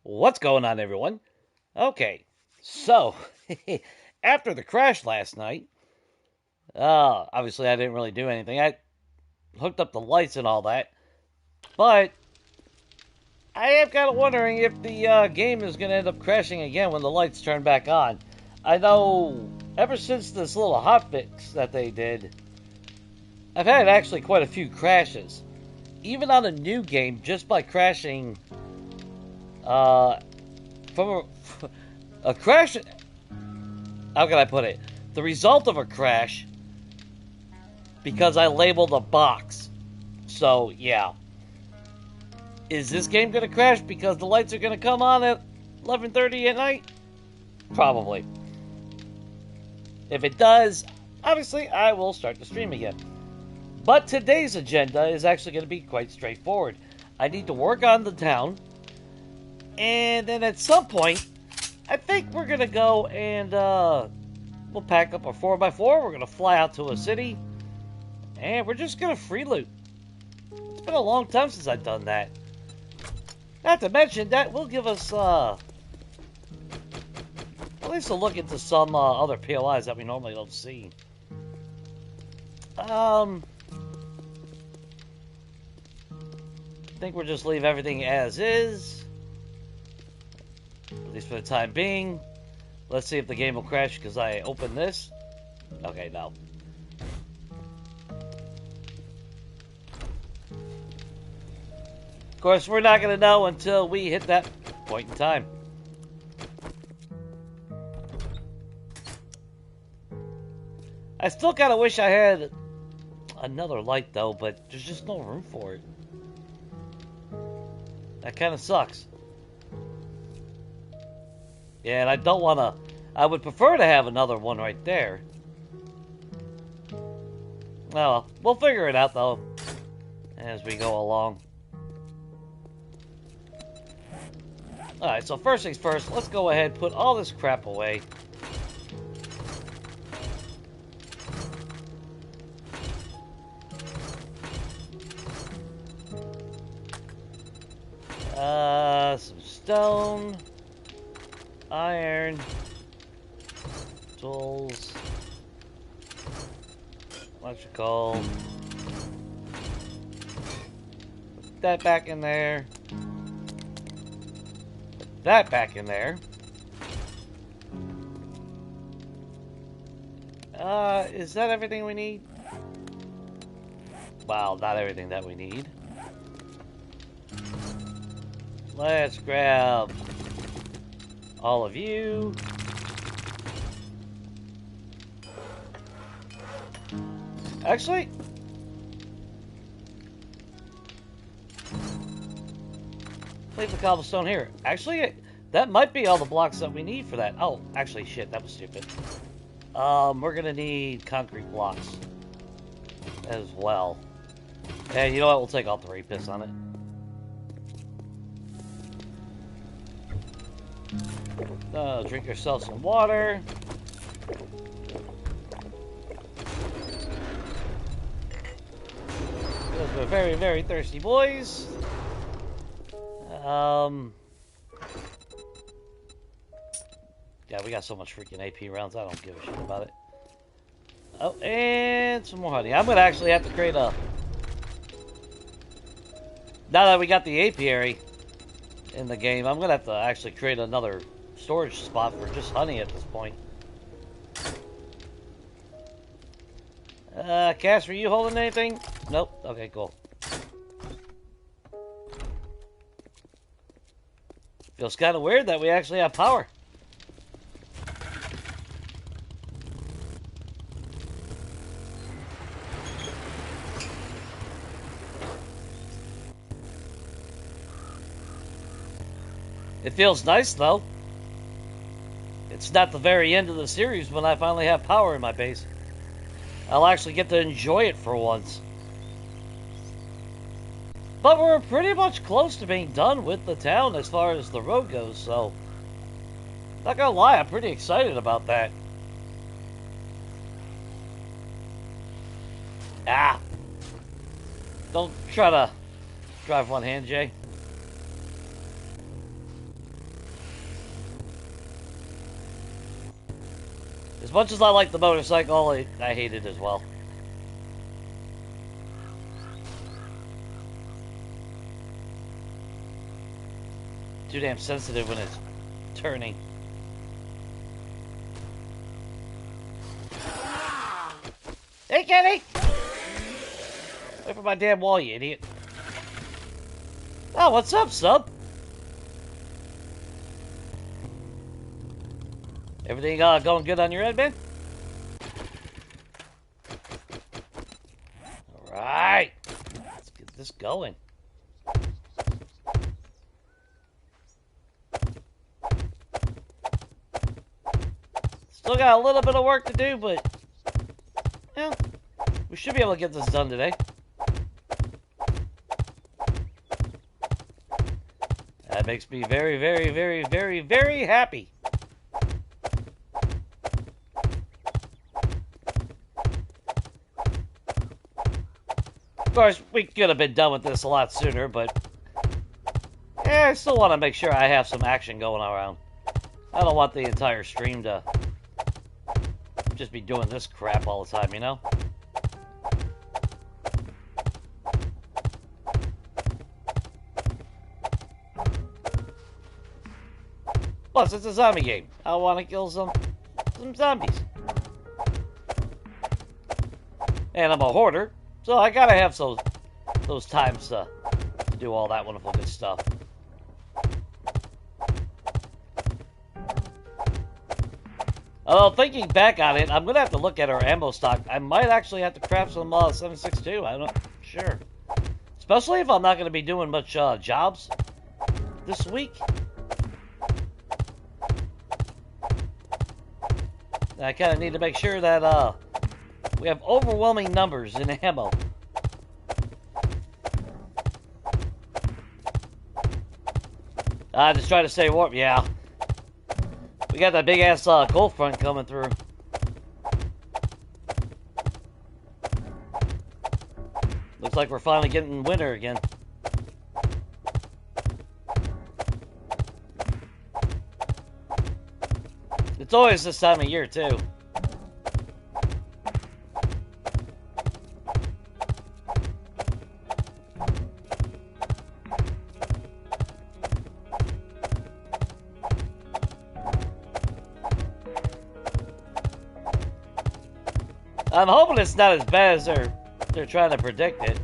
What's going on, everyone? Okay, so after the crash last night, obviously I didn't really do anything. I hooked up the lights and all that, but I am kind of wondering if the game is going to end up crashing again when the lights turn back on. I know ever since this little hotfix that they did, I've had actually quite a few crashes. Even on a new game, just by crashing uh, from a crash. How can I put it? The result of a crash because I labeled a box. So, yeah. Is this game going to crash because the lights are going to come on at 11:30 at night? Probably. If it does, obviously I will start the stream again. But today's agenda is actually going to be quite straightforward. I need to work on the town, and then at some point, I think we're going to go and we'll pack up a 4x4. We're going to fly out to a city, and we're just going to free loot. It's been a long time since I've done that. Not to mention, that will give us at least a look into some other POIs that we normally don't see. I think we'll just leave everything as is, at least for the time being. Let's see if the game will crash because I opened this. Okay, no. Of course, we're not going to know until we hit that point in time. I still kind of wish I had another light, though, but there's just no room for it. That kind of sucks. Yeah, and I don't want to... I would prefer to have another one right there. Well, we'll figure it out, though, as we go along. Alright, so first things first, let's go ahead and put all this crap away. Some stone, iron, tools, electrical. Put that back in there. Put that back in there. Is that everything we need? Well, not everything that we need. Let's grab all of you. Actually, leave the cobblestone here. Actually, that might be all the blocks that we need for that. Oh, actually, shit, that was stupid. We're gonna need concrete blocks as well. And you know what? We'll take all 3. Piss on it. Drink yourself some water. Because we're very, very thirsty boys. Yeah, we got so much freaking AP rounds, I don't give a shit about it. Oh, and some more honey. I'm gonna actually have to create a... Now that we got the apiary in the game, I'm gonna have to actually create another storage spot for just honey at this point. Cass, were you holding anything? Nope. Okay, cool. Feels kind of weird that we actually have power. It feels nice, though. It's not the very end of the series when I finally have power in my base. I'll actually get to enjoy it for once. But we're pretty much close to being done with the town as far as the road goes, so... Not gonna lie, I'm pretty excited about that. Ah! Don't try to drive one hand, Jay. As much as I like the motorcycle, I hate it as well. Too damn sensitive when it's turning. Hey, Kenny! Wait for my damn wall, you idiot. Oh, what's up, sub? Everything going good on your end, man? Alright. Let's get this going. Still got a little bit of work to do, but yeah, we should be able to get this done today. That makes me very, very, very, very, very happy. Of course, we could have been done with this a lot sooner, but yeah, I still want to make sure I have some action going around. I don't want the entire stream to just be doing this crap all the time, you know? Plus, it's a zombie game. I want to kill some zombies. And I'm a hoarder, so I gotta have those times to do all that wonderful good stuff. Although, thinking back on it, I'm going to have to look at our ammo stock. I might actually have to craft some 7.62. I'm not sure. Especially if I'm not going to be doing much jobs this week. I kind of need to make sure that we have overwhelming numbers in ammo. Just try to stay warm. Yeah. We got that big-ass cold front coming through. Looks like we're finally getting winter again. It's always this time of year, too. I'm hoping it's not as bad as they're trying to predict it.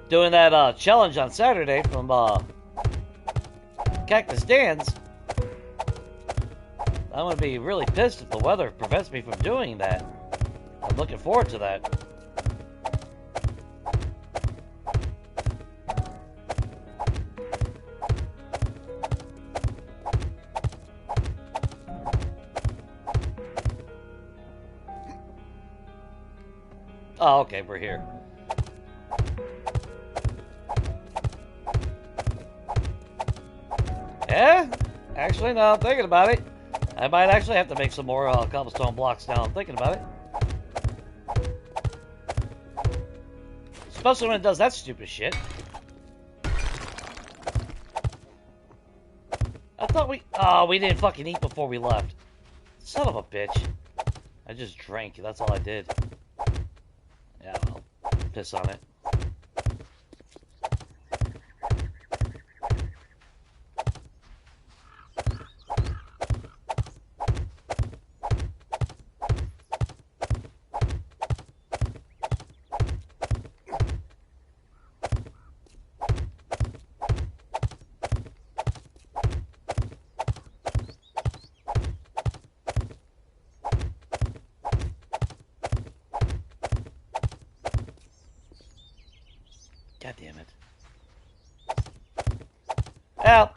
Doing that challenge on Saturday from Cactus Dan's, I'm gonna be really pissed if the weather prevents me from doing that. I'm looking forward to that. Oh, okay, we're here. Yeah? Actually, now I'm thinking about it, I might actually have to make some more cobblestone blocks now I'm thinking about it. Especially when it does that stupid shit. I thought we didn't fucking eat before we left. Son of a bitch. I just drank, that's all I did. Yeah, I'll piss on it. God damn it. Well,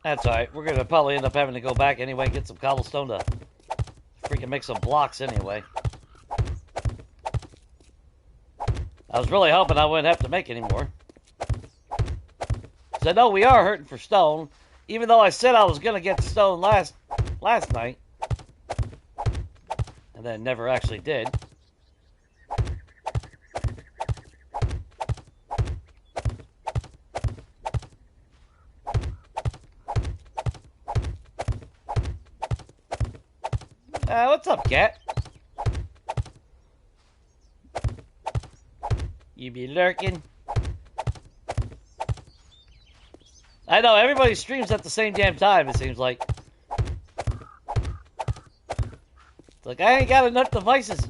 that's alright. We're gonna probably end up having to go back anyway and get some cobblestone to freaking make some blocks anyway. I was really hoping I wouldn't have to make any more. Because I know we are hurting for stone, even though I said I was gonna get stone last night. And then never actually did. What's up, cat? You be lurking? I know, everybody streams at the same damn time, it seems like. It's like, I ain't got enough devices.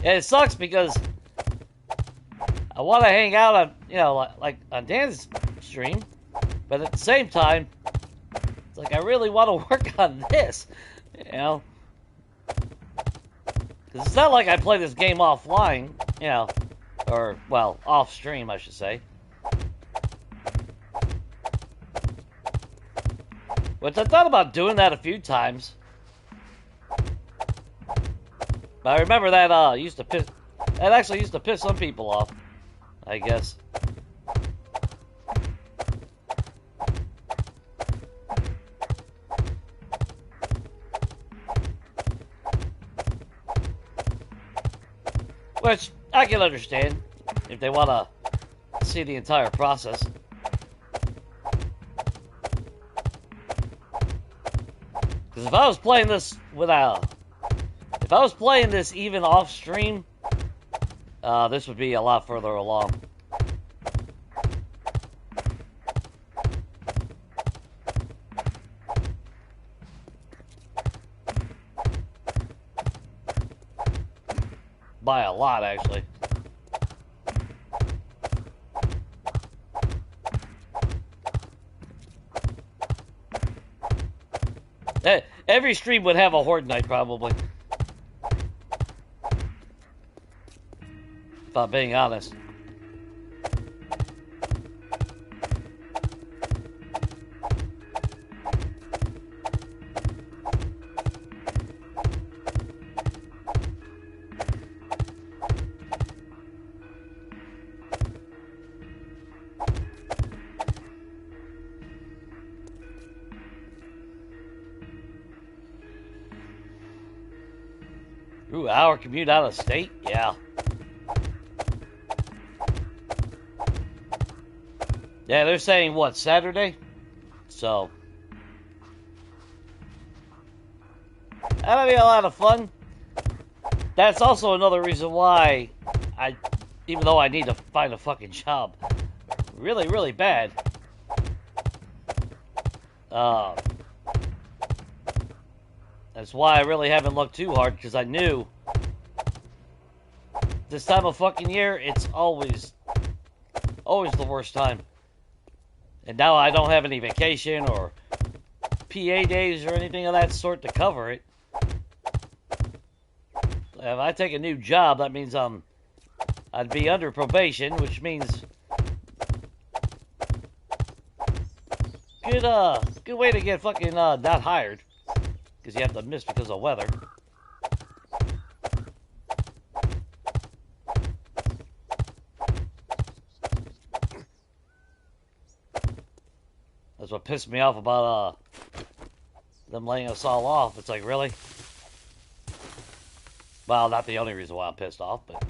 And it sucks because I want to hang out on, you know, like on Dan's stream, but at the same time, it's like I really want to work on this, you know? Because it's not like I play this game offline, you know, or, well, off stream, I should say. Which I thought about doing that a few times. But I remember that that actually used to piss some people off, I guess. Which I can understand if they want to see the entire process. Because if I was playing this if I was playing this even off stream, this would be a lot further along. By a lot, actually. Every stream would have a Horde night, probably. If I'm being honest. Ooh, hour commute out of state? Yeah. Yeah, they're saying, what, Saturday? So. That'll be a lot of fun. That's also another reason why even though I need to find a fucking job really, really bad. That's why I really haven't looked too hard, because I knew this time of fucking year, it's always the worst time. And now I don't have any vacation or PA days or anything of that sort to cover it. If I take a new job, that means I'd be under probation, which means good way to get fucking not hired, because you have to miss because of weather. That's what pissed me off about them laying us all off. It's like, really? Well, not the only reason why I'm pissed off, but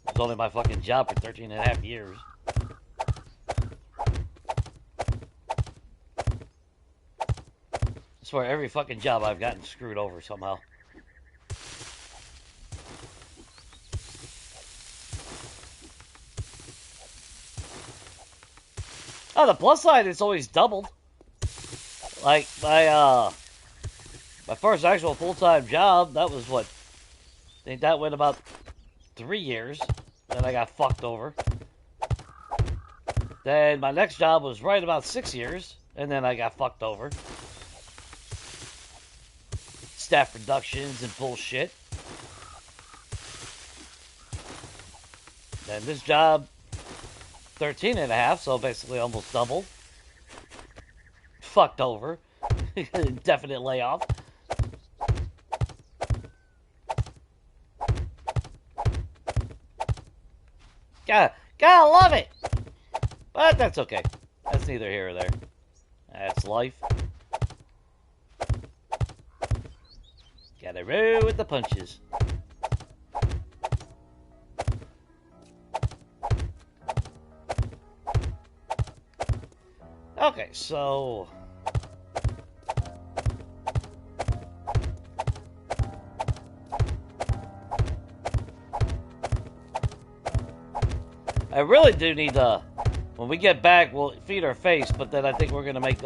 it's only my fucking job for 13 and a half years. I swear, every fucking job I've gotten screwed over somehow. On the plus side, it's always doubled. Like, my first actual full-time job, that was what? I think that went about 3 years. Then I got fucked over. Then my next job was right about 6 years. And then I got fucked over. Staff reductions and bullshit. Then this job, 13 and a half, so basically almost double. Fucked over. Indefinite layoff. Gotta love it! But that's okay. That's neither here or there. That's life. Gotta roll with the punches. Okay, so... I really do need to... When we get back, we'll feed our face, but then I think we're gonna make,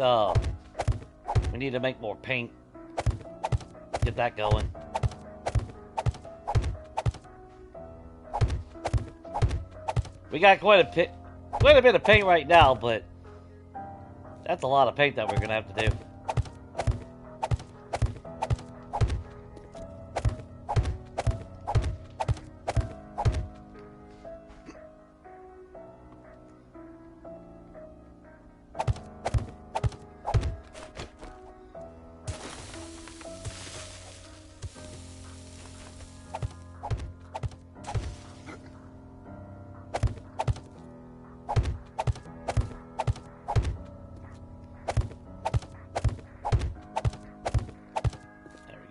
we need to make more paint. Get that going. We got quite a bit of paint right now, but that's a lot of paint that we're gonna have to do.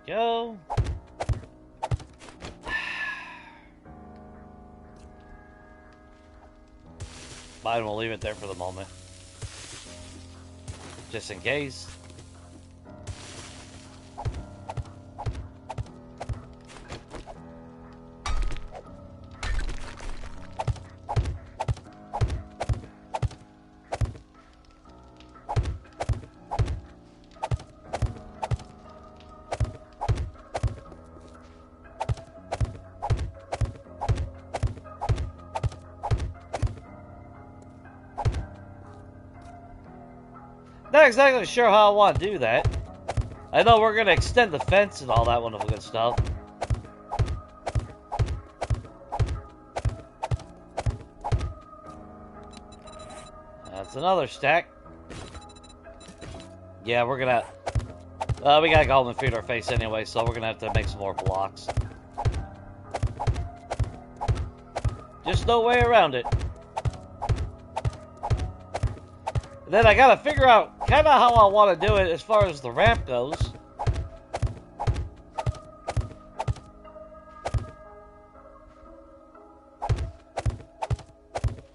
Go. Fine, we'll leave it there for the moment. Just in case. Not exactly sure how I want to do that. I know we're going to extend the fence and all that wonderful good stuff. That's another stack. Yeah, we're going to... we got to go home and feed our face anyway, so we're going to have to make some more blocks. Just no way around it. Then I gotta figure out kind of how I want to do it as far as the ramp goes.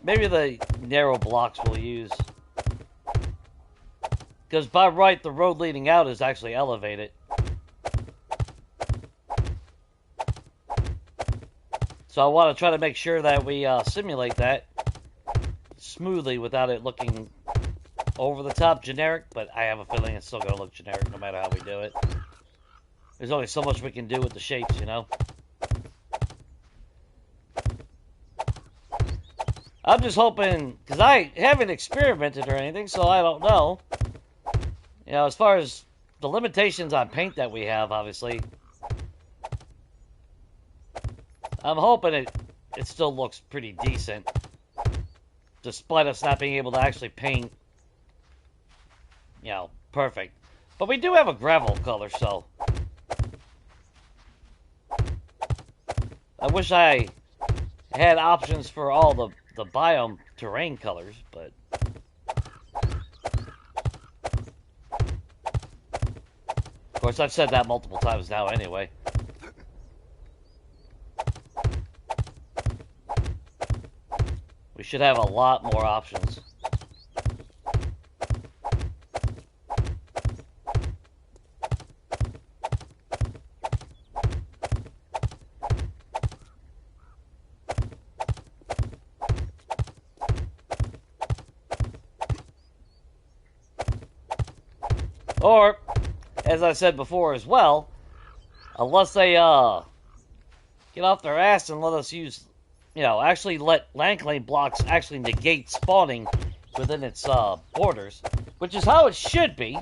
Maybe the narrow blocks we'll use. Because by right, the road leading out is actually elevated. So I want to try to make sure that we simulate that smoothly without it looking over the top generic, but I have a feeling it's still going to look generic no matter how we do it. There's only so much we can do with the shapes, you know? I'm just hoping, because I haven't experimented or anything, so I don't know. You know, as far as the limitations on paint that we have, obviously, I'm hoping it still looks pretty decent, despite us not being able to actually paint, you know, perfect. But we do have a gravel color, so I wish I had options for all the biome terrain colors, but of course I've said that multiple times now anyway. We should have a lot more options. Or, as I said before as well, unless they get off their ass and let us use, you know, actually let land claim blocks actually negate spawning within its borders, which is how it should be.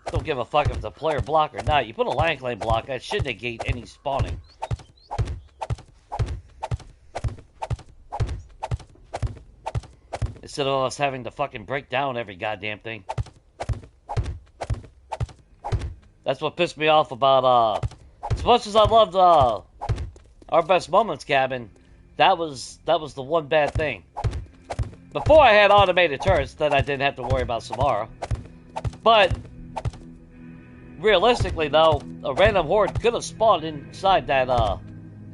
Don't give a fuck if it's a player block or not. You put a land claim block, that should negate any spawning. Instead of us having to fucking break down every goddamn thing. That's what pissed me off about, as much as I loved, Our Best Moments cabin, That was the one bad thing. Before I had automated turrets, then I didn't have to worry about Samara. But realistically, though, a random horde could have spawned inside that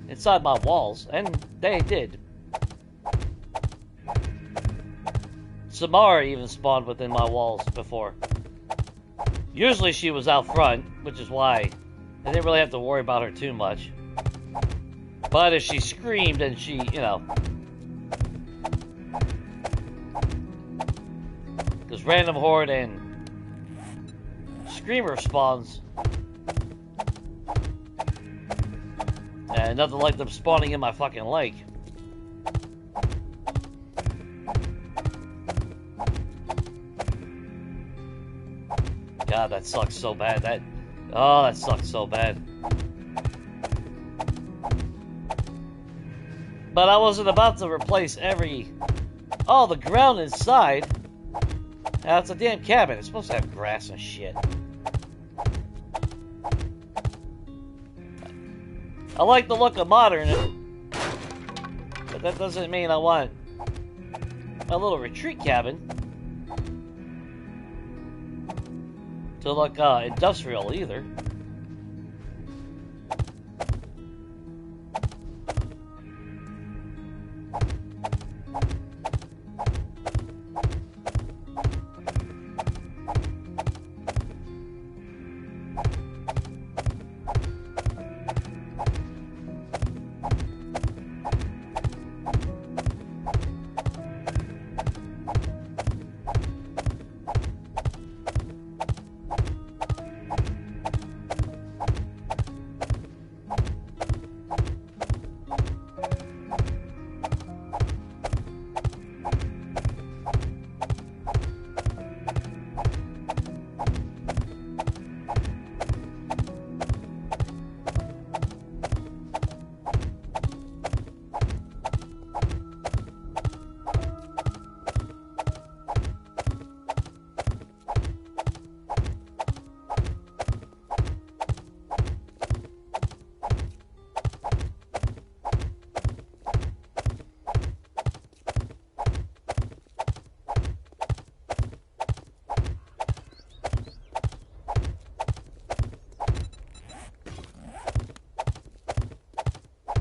inside my walls, and they did. Samara even spawned within my walls before. Usually she was out front, which is why I didn't really have to worry about her too much. But if she screamed and she, you know... Because random horde and screamer spawns. And nothing like them spawning in my fucking lake. God, that sucks so bad. That sucks so bad. But I wasn't about to replace the ground inside. Now, it's a damn cabin. It's supposed to have grass and shit. I like the look of modern, but that doesn't mean I want my little retreat cabin to look industrial either.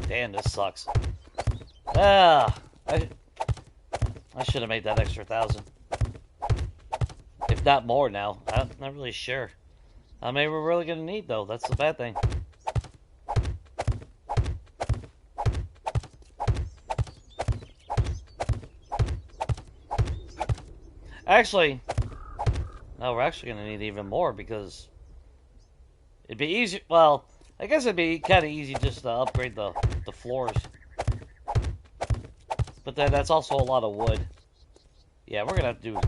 Damn, this sucks. I should have made that extra 1,000. If not more now. I'm not really sure. I mean, we're really going to need, though. That's the bad thing. Actually, no, we're actually going to need even more because it'd be easy. Well, I guess it'd be kind of easy just to upgrade the floors. But then that's also a lot of wood. Yeah, we're gonna have to do.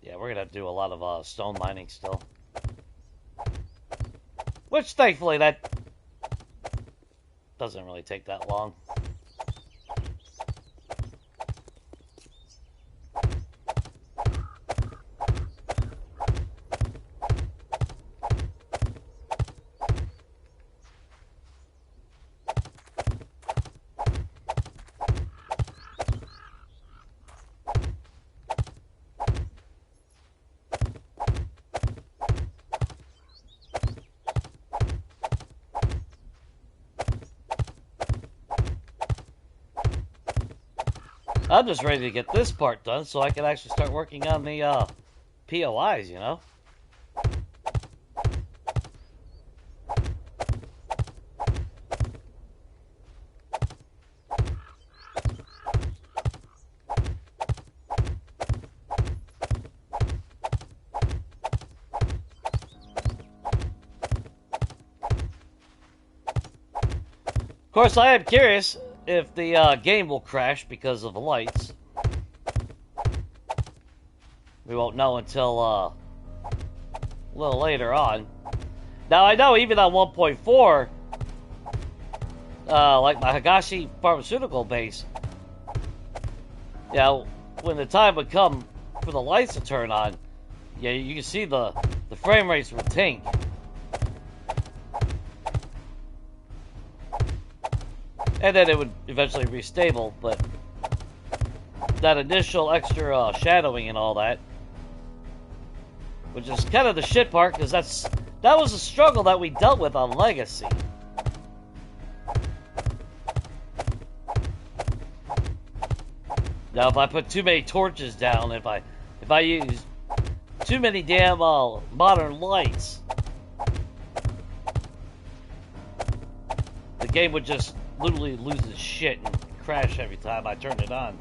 Yeah, we're gonna have to do a lot of stone mining still. Which thankfully that doesn't really take that long. I'm just ready to get this part done so I can actually start working on the POIs, you know? Of course, I am curious if the game will crash because of the lights. We won't know until a little later on. Now, I know even on 1.4, like my Higashi pharmaceutical base, you know, when the time would come for the lights to turn on, yeah, you can see the frame rates would tank. and then it would eventually restable, but that initial extra shadowing and all that, which is kind of the shit part, because that was a struggle that we dealt with on Legacy. Now, if I put too many torches down, if I use too many damn modern lights, the game would just literally lose its shit and crash every time I turn it on.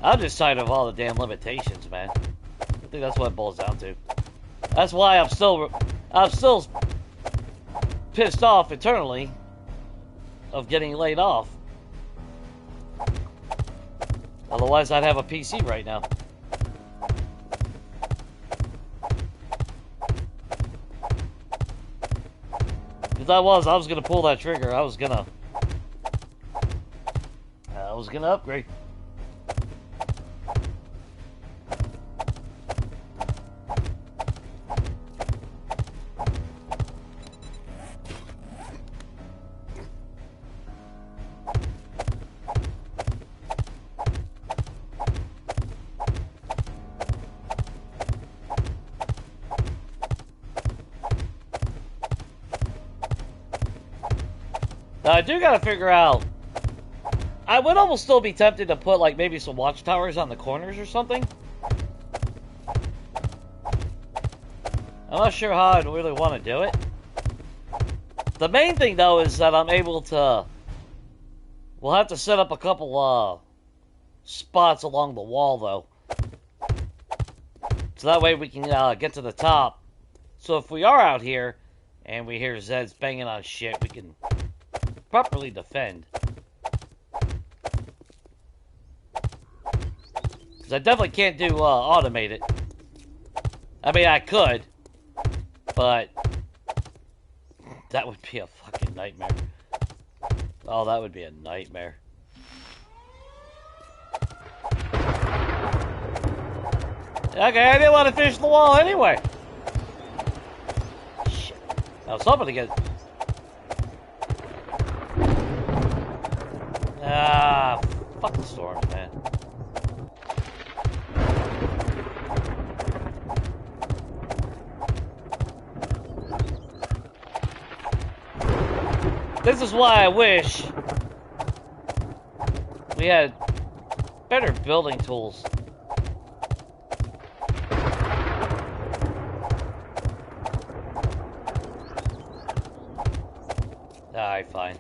I'm just tired of all the damn limitations, man. I think that's what it boils down to. That's why I'm still pissed off eternally of getting laid off. Otherwise, I'd have a PC right now. If I was gonna pull that trigger. I was gonna upgrade. I do gotta figure out. I would almost still be tempted to put like maybe some watchtowers on the corners or something. I'm not sure how I'd really want to do it. The main thing though is that I'm able to. We'll have to set up a couple spots along the wall though, so that way we can get to the top. So if we are out here and we hear Zeds banging on shit, we can properly defend. Because I definitely can't do automate it. I mean, I could, but that would be a fucking nightmare. Oh, that would be a nightmare. Okay, I didn't want to finish the wall anyway. Shit. I was hoping to get... Ah, fucking storms, man. This is why I wish we had better building tools. Alright, fine.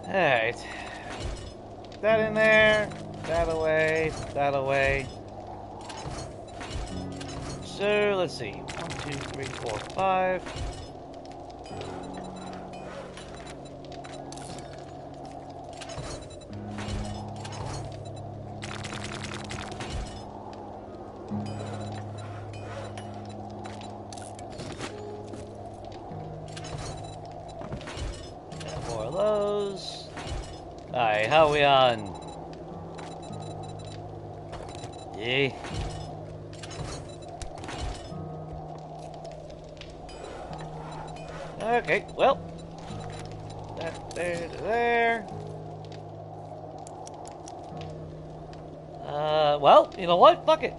Alright. That in there. That away. That away. so let's see. 1, 2, 3, 4, 5. Got more of those. Alright, how are we on? Yeah. Okay, well, that there to there. Well, you know what? Fuck it.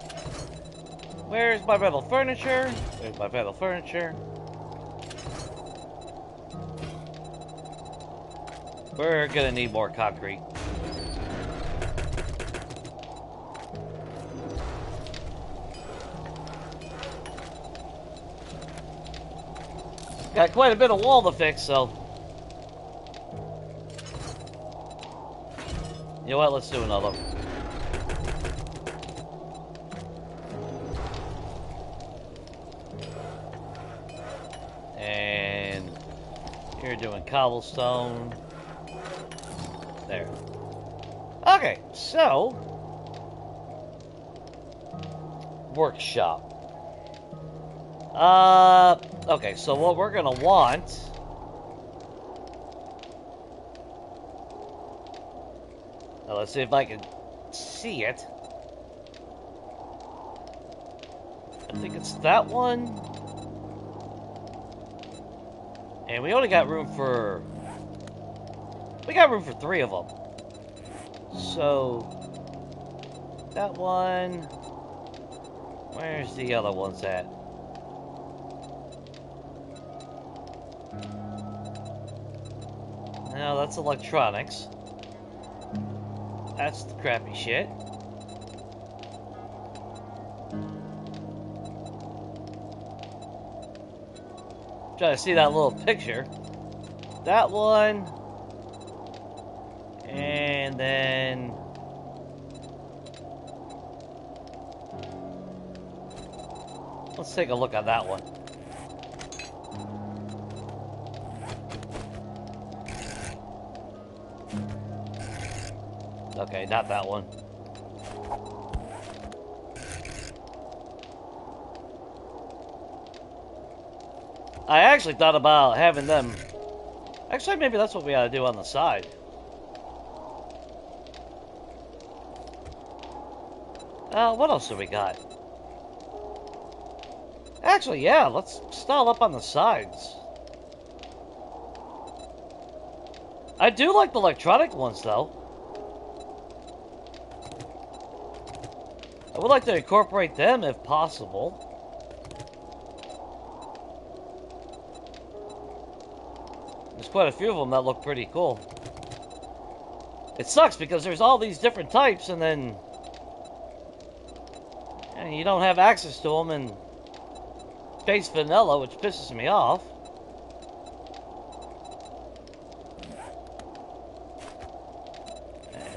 Where's my metal furniture? Where's my metal furniture? We're gonna need more concrete. Got quite a bit of wall to fix, so... You know what? Let's do another. And... You're doing cobblestone. There. Okay, so... Workshop. Okay, so what we're gonna want... Now let's see if I can see it. I think it's that one. And we only got room for... We got room for 3 of them. So... That one... Where's the other ones at? No, that's electronics. That's the crappy shit. Try to see that little picture. That one. And then... Let's take a look at that one. Okay, not that one. I actually thought about having them... Actually, maybe that's what we ought to do on the side. What else do we got? Actually, yeah, let's style up on the sides. I do like the electronic ones, though. I would like to incorporate them if possible. There's quite a few of them that look pretty cool. It sucks because there's all these different types and then you don't have access to them in base vanilla, which pisses me off.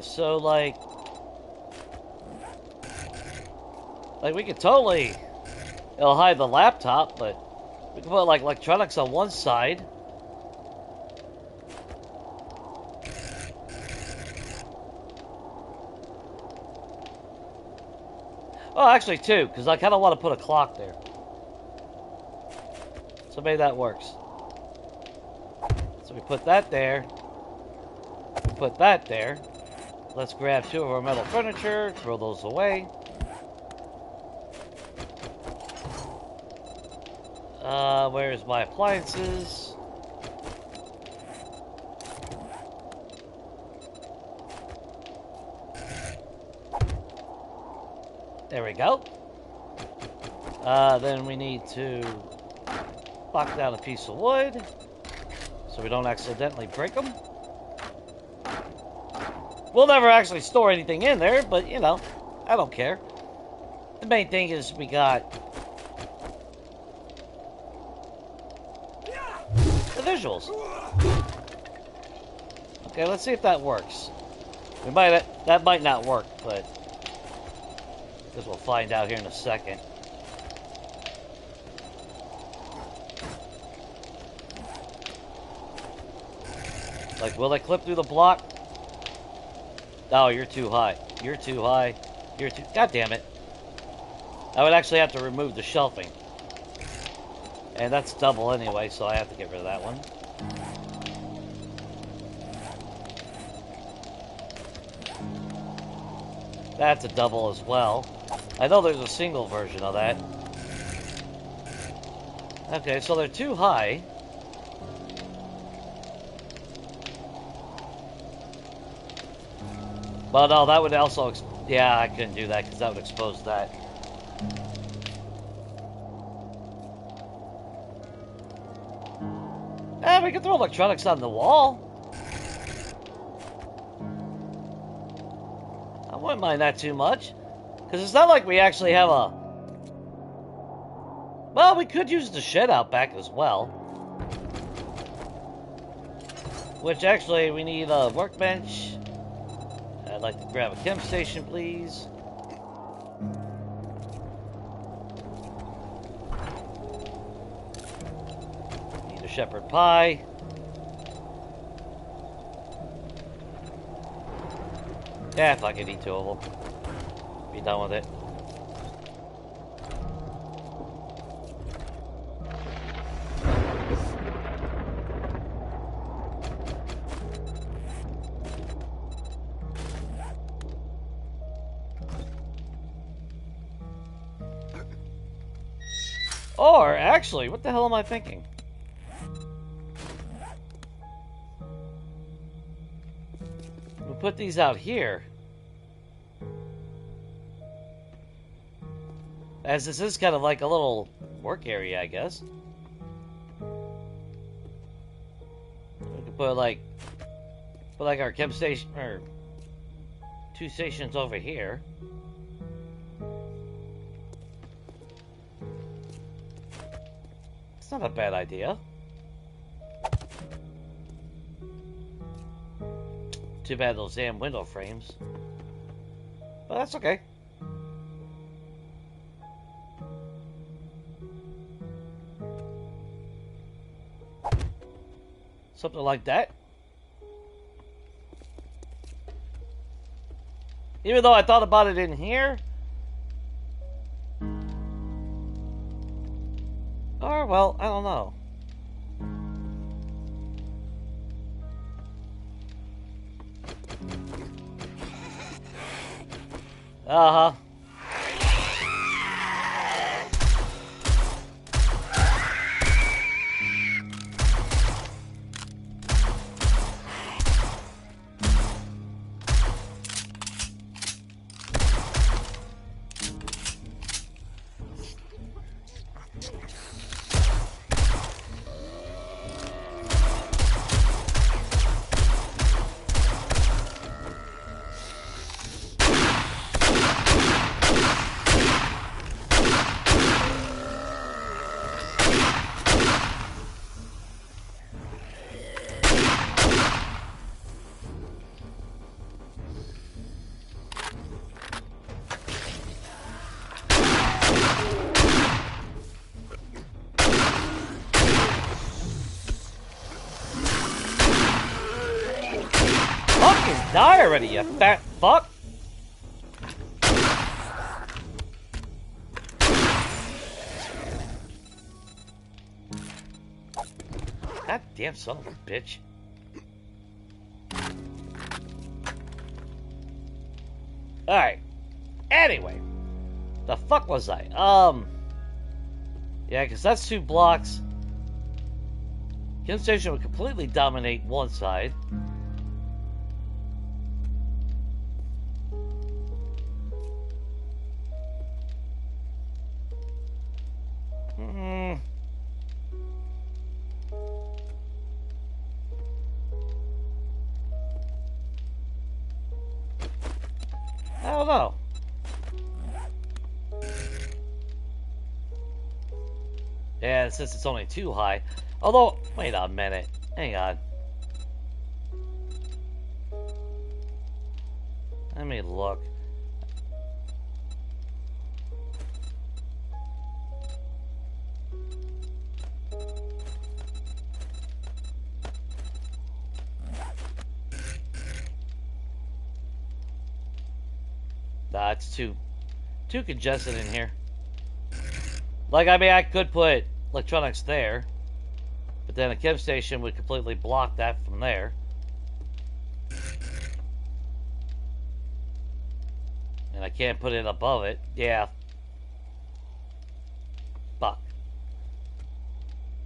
So like we could totally, it'll hide the laptop, but we can put like electronics on one side. Oh, actually two, because I kind of want to put a clock there. So maybe that works. So we put that there. We put that there. Let's grab 2 of our metal furniture, throw those away. Where's my appliances? There we go. Then we need to lock down a piece of wood so we don't accidentally break them. We'll never actually store anything in there, but you know, I don't care. The main thing is we got the visuals. Okay, let's see if that works. That might not work, but because we'll find out here in a second. Like, will they clip through the block? Oh, you're too high. You're too high. You're too... God damn it. I would actually have to remove the shelving. And that's double anyway, so I have to get rid of that one. That's a double as well. I know there's a single version of that. Okay, so they're too high. But no, that would also... Yeah, I couldn't do that because that would expose that. We can throw electronics on the wall. I wouldn't mind that too much. Because it's not like we actually have a... Well, we could use the shed out back as well. Which actually, we need a workbench. I'd like to grab a chem station, please. Need a shepherd pie. Yeah, if I could eat two of them. Be done with it. Or, actually, what the hell am I thinking? We'll put these out here. As this is kind of like a little work area, I guess. We could put like our chem station, or 2 stations over here. It's not a bad idea. Too bad those damn window frames. But that's okay. Something like that. Even though I thought about it in here. Or, well, I don't know. Uh-huh. Die already, you fat fuck! God damn son of a bitch. Alright. Anyway. The fuck was I? Yeah, because that's 2 blocks. Chem station would completely dominate one side. I don't know. Yeah, since it's only 2 high. Although, wait a minute. Hang on. Let me look. Nah, it's too congested in here. Like, I mean, I could put electronics there, but then a chem station would completely block that from there. And I can't put it above it. Yeah. Fuck.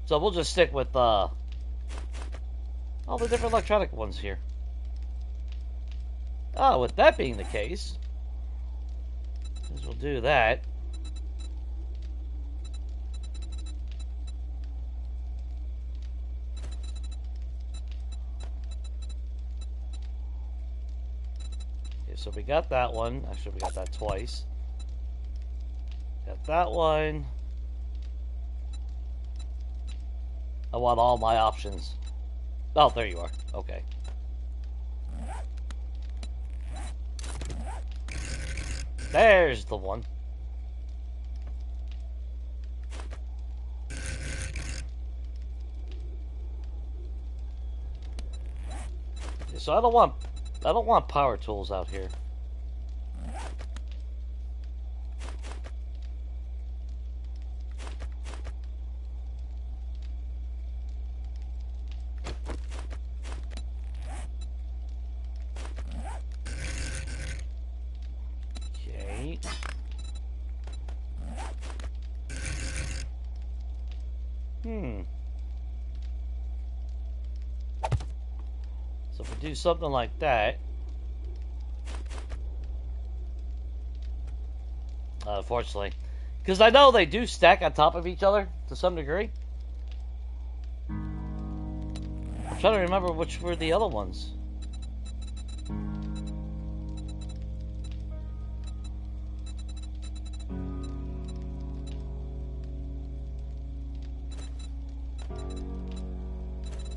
So we'll just stick with all the different electronic ones here. Oh, with that being the case, we'll do that. Okay, so we got that one. Actually, we got that twice. Got that one. I want all my options. Oh, there you are. Okay. There's the one. So I don't want power tools out here. So if we do something like that, unfortunately, because I know they do stack on top of each other to some degree. I'm trying to remember which were the other ones.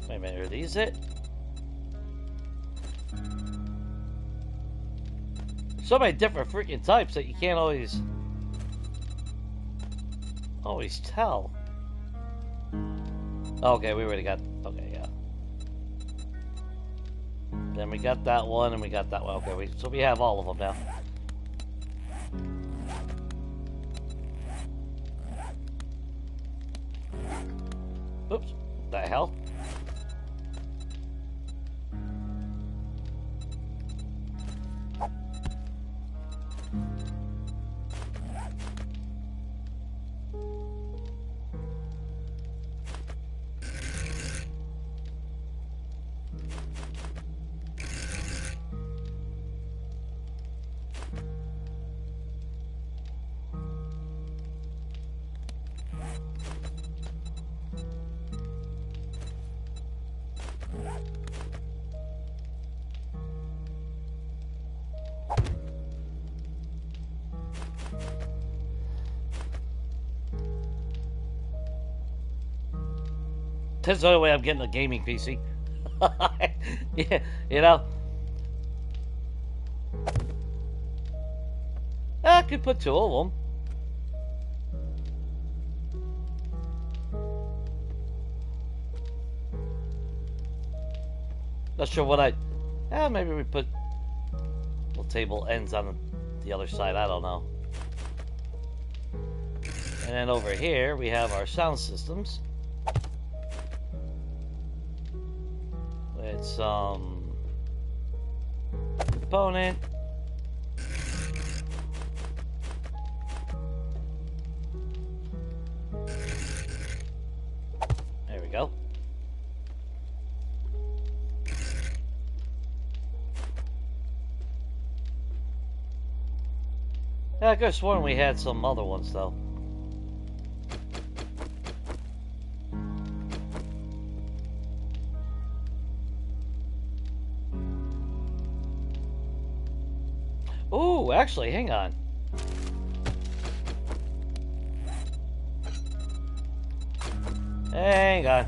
Wait a minute, are these it? So many different freaking types that you can't always tell. Okay, we already got. Okay, yeah. Then we got that one, and we got that one. Okay, so we have all of them now. Oops! What the hell? That's the only way I'm getting a gaming PC. Yeah, you know. I could put two of them. Not sure what maybe we put the table ends on the other side. I don't know. And then over here we have our sound systems. With some component. There we go. Yeah, I could have sworn we had some other ones though. Ooh, actually, hang on. Hang on.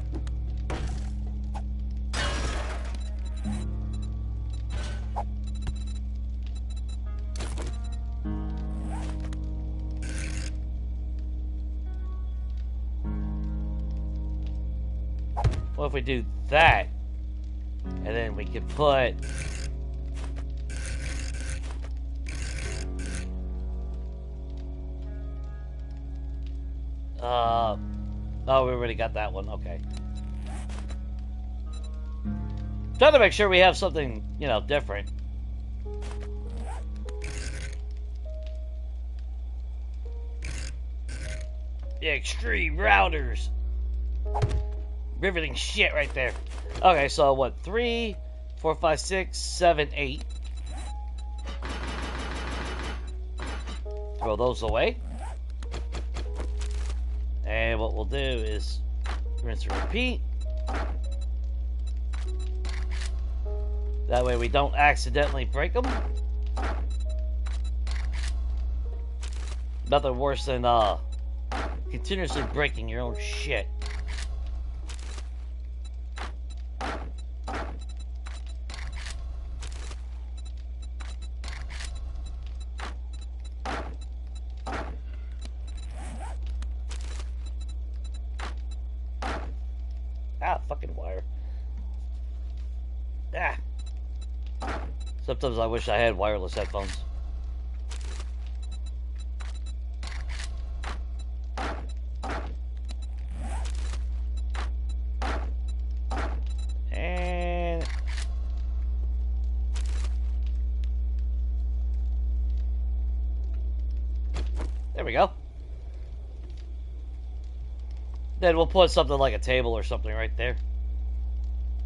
What if we do that? And then we could put Oh, we already got that one. Okay. Trying to make sure we have something, you know, different. The extreme routers. Riveting shit right there. Okay, so what? 3, 4, 5, 6, 7, 8. Throw those away. And what we'll do is rinse and repeat. That way we don't accidentally break them. Nothing worse than continuously breaking your own shit. Ah, fucking wire. Ah. Sometimes I wish I had wireless headphones. And there we go. Then we'll put something like a table or something right there.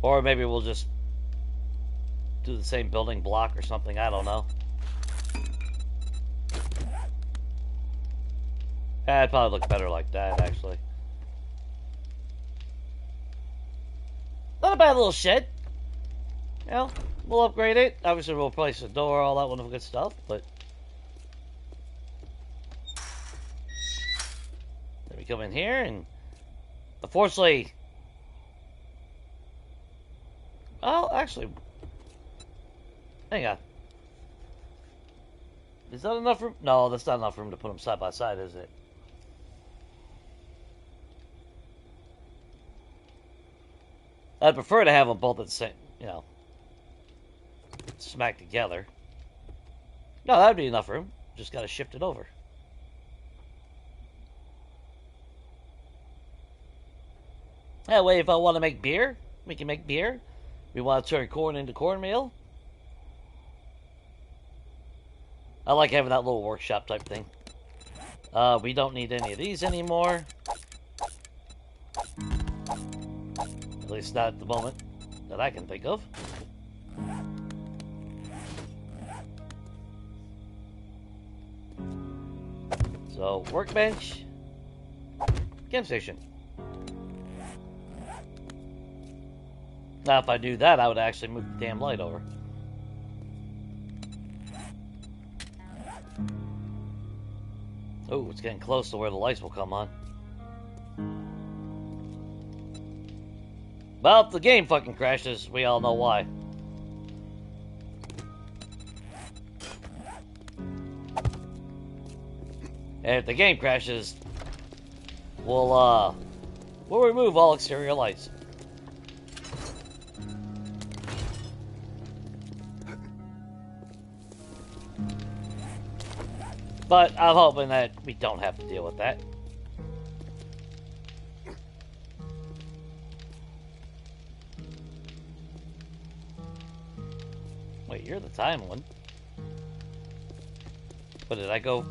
Or maybe we'll just do the same building block or something. I don't know. It'd probably look better like that, actually. Not a bad little shed. You know, we'll upgrade it. Obviously, we'll replace the door, all that wonderful good stuff, but... Then we come in here, and... Unfortunately... Well, actually... Hang on. Is that enough room? No, that's not enough room to put them side by side, is it? I'd prefer to have them both at the same, you know, smack together. No, that'd be enough room. Just gotta shift it over. That way, if I want to make beer, we can make beer. We want to turn corn into cornmeal. I like having that little workshop type thing. We don't need any of these anymore. At least not at the moment that I can think of. So, workbench. Camp station. Now, if I do that, I would actually move the damn light over. Oh, it's getting close to where the lights will come on. Well, if the game fucking crashes, we all know why. And if the game crashes, we'll remove all exterior lights. But I'm hoping that we don't have to deal with that. Wait, you're the time one. But did I go?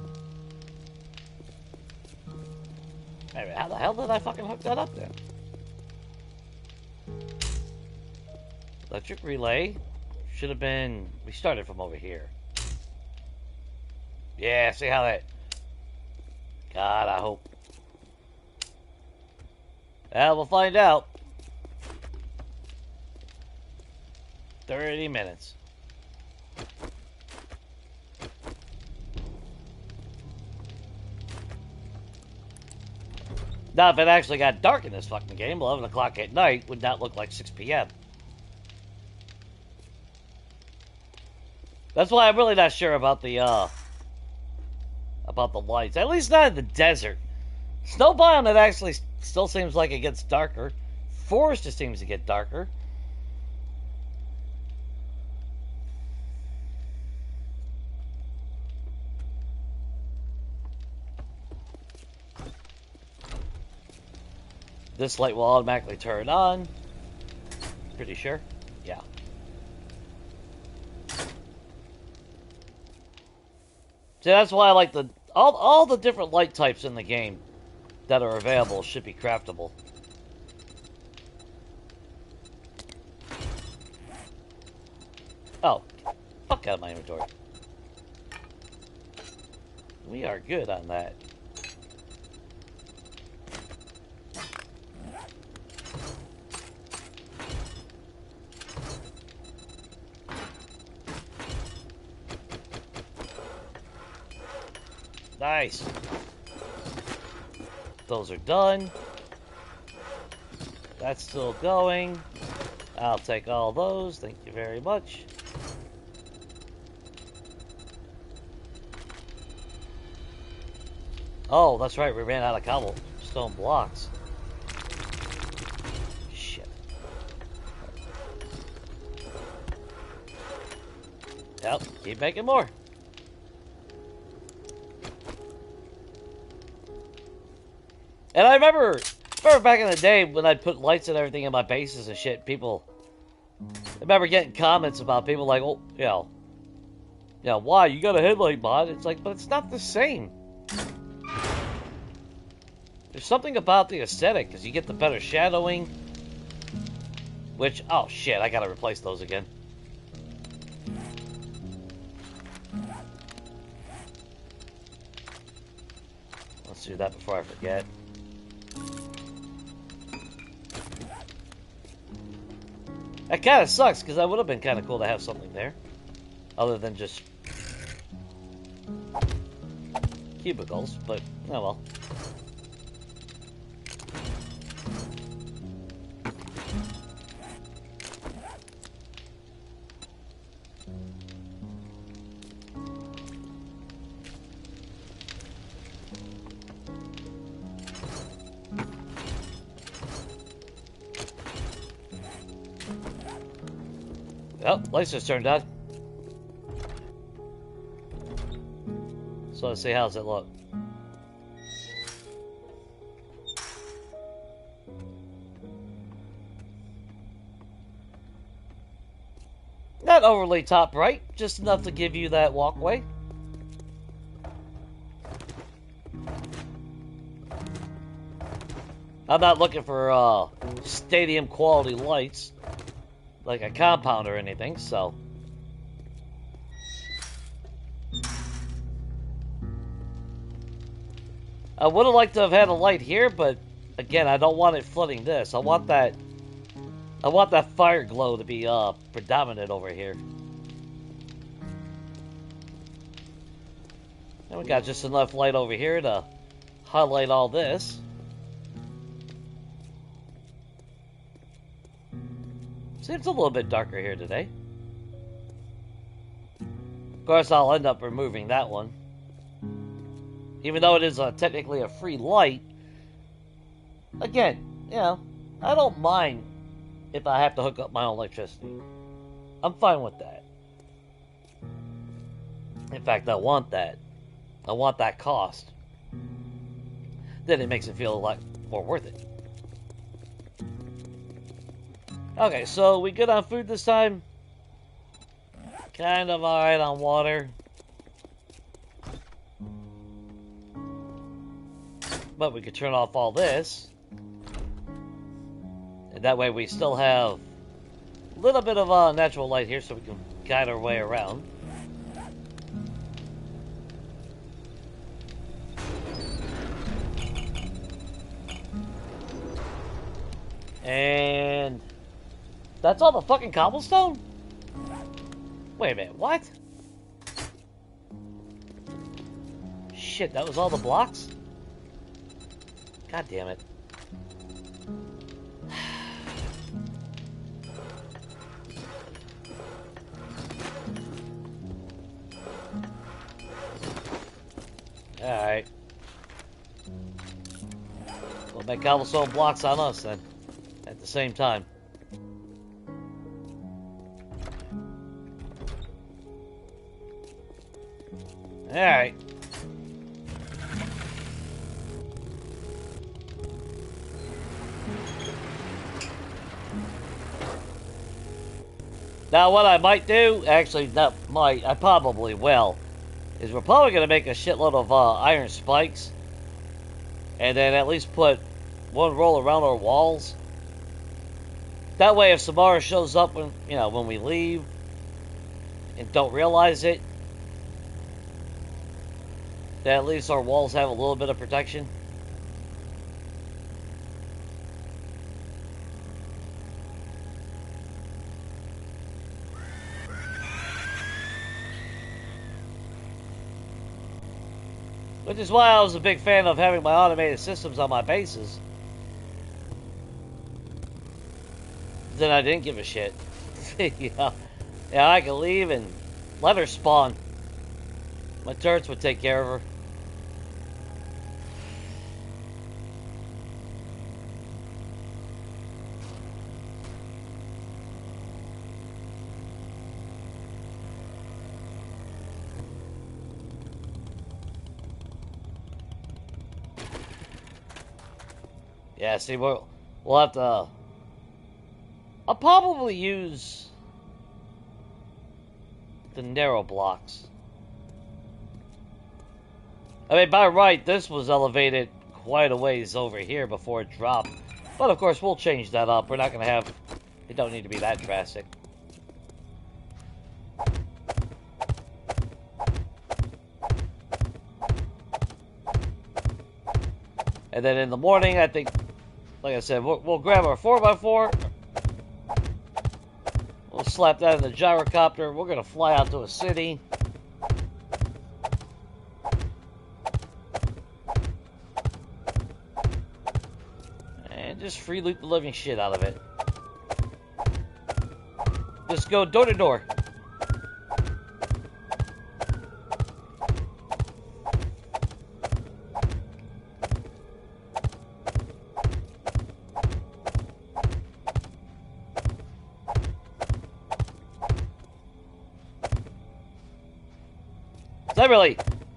Wait, how the hell did I fucking hook that up then? Electric relay should have been. We started from over here. Yeah, see how that... God, I hope. Well, we'll find out. 30 minutes. Now, if it actually got dark in this fucking game, 11 o'clock at night would not look like 6 p.m. That's why I'm really not sure about the lights. At least not in the desert. Snow biome, it actually still seems like it gets darker. Forest just seems to get darker. This light will automatically turn on. Pretty sure. Yeah. See, that's why I like the all the different light types in the game that are available should be craftable. Oh, fuck out of my inventory. We are good on that. Nice. Those are done. That's still going. I'll take all those. Thank you very much. Oh, that's right. We ran out of cobblestone blocks. Shit. Yep. Keep making more. And I remember back in the day when I'd put lights and everything in my bases and shit, I remember getting comments about people like, oh, why, you got a headlight mod? It's like, but it's not the same. There's something about the aesthetic, because you get the better shadowing, which, oh shit, I gotta replace those again. Let's do that before I forget. That kind of sucks, because that would have been kind of cool to have something there. Other than just cubicles, but oh well. Well, lights just turned on. So let's see, how's it look? Not overly top right, just enough to give you that walkway. I'm not looking for stadium quality lights like a compound or anything, so I would have liked to have had a light here, but again, I don't want it flooding this. I want that fire glow to be predominant over here. And we got just enough light over here to highlight all this. Seems a little bit darker here today. Of course, I'll end up removing that one. Even though it is technically a free light. Again, I don't mind if I have to hook up my own electricity. I'm fine with that. In fact, I want that. I want that cost. Then it makes it feel a lot more worth it. Okay, so we good on food this time? Kind of alright on water. But we could turn off all this. And that way we still have a little bit of natural light here so we can guide our way around. And that's all the fucking cobblestone? Wait a minute, what? Shit, that was all the blocks? God damn it. Alright. We'll make cobblestone blocks on us then. At the same time. Alright. Now, what I might do, actually, not might, I probably will, is we're probably going to make a shitload of iron spikes, and then at least put one roll around our walls. That way, if Samara shows up when when we leave and don't realize it, then at least our walls have a little bit of protection. Which is why I was a big fan of having my automated systems on my bases. Then I didn't give a shit. Yeah, I could leave and let her spawn. My turrets would take care of her. Yeah, see, we'll have to... I'll probably use the narrow blocks. I mean, by right, this was elevated quite a ways over here before it dropped. But, of course, we'll change that up. We're not going to have... It don't need to be that drastic. And then in the morning, I think... Like I said, we'll grab our 4x4. We'll slap that in the gyrocopter. We're going to fly out to a city. And just free loot the living shit out of it. Just go door to door.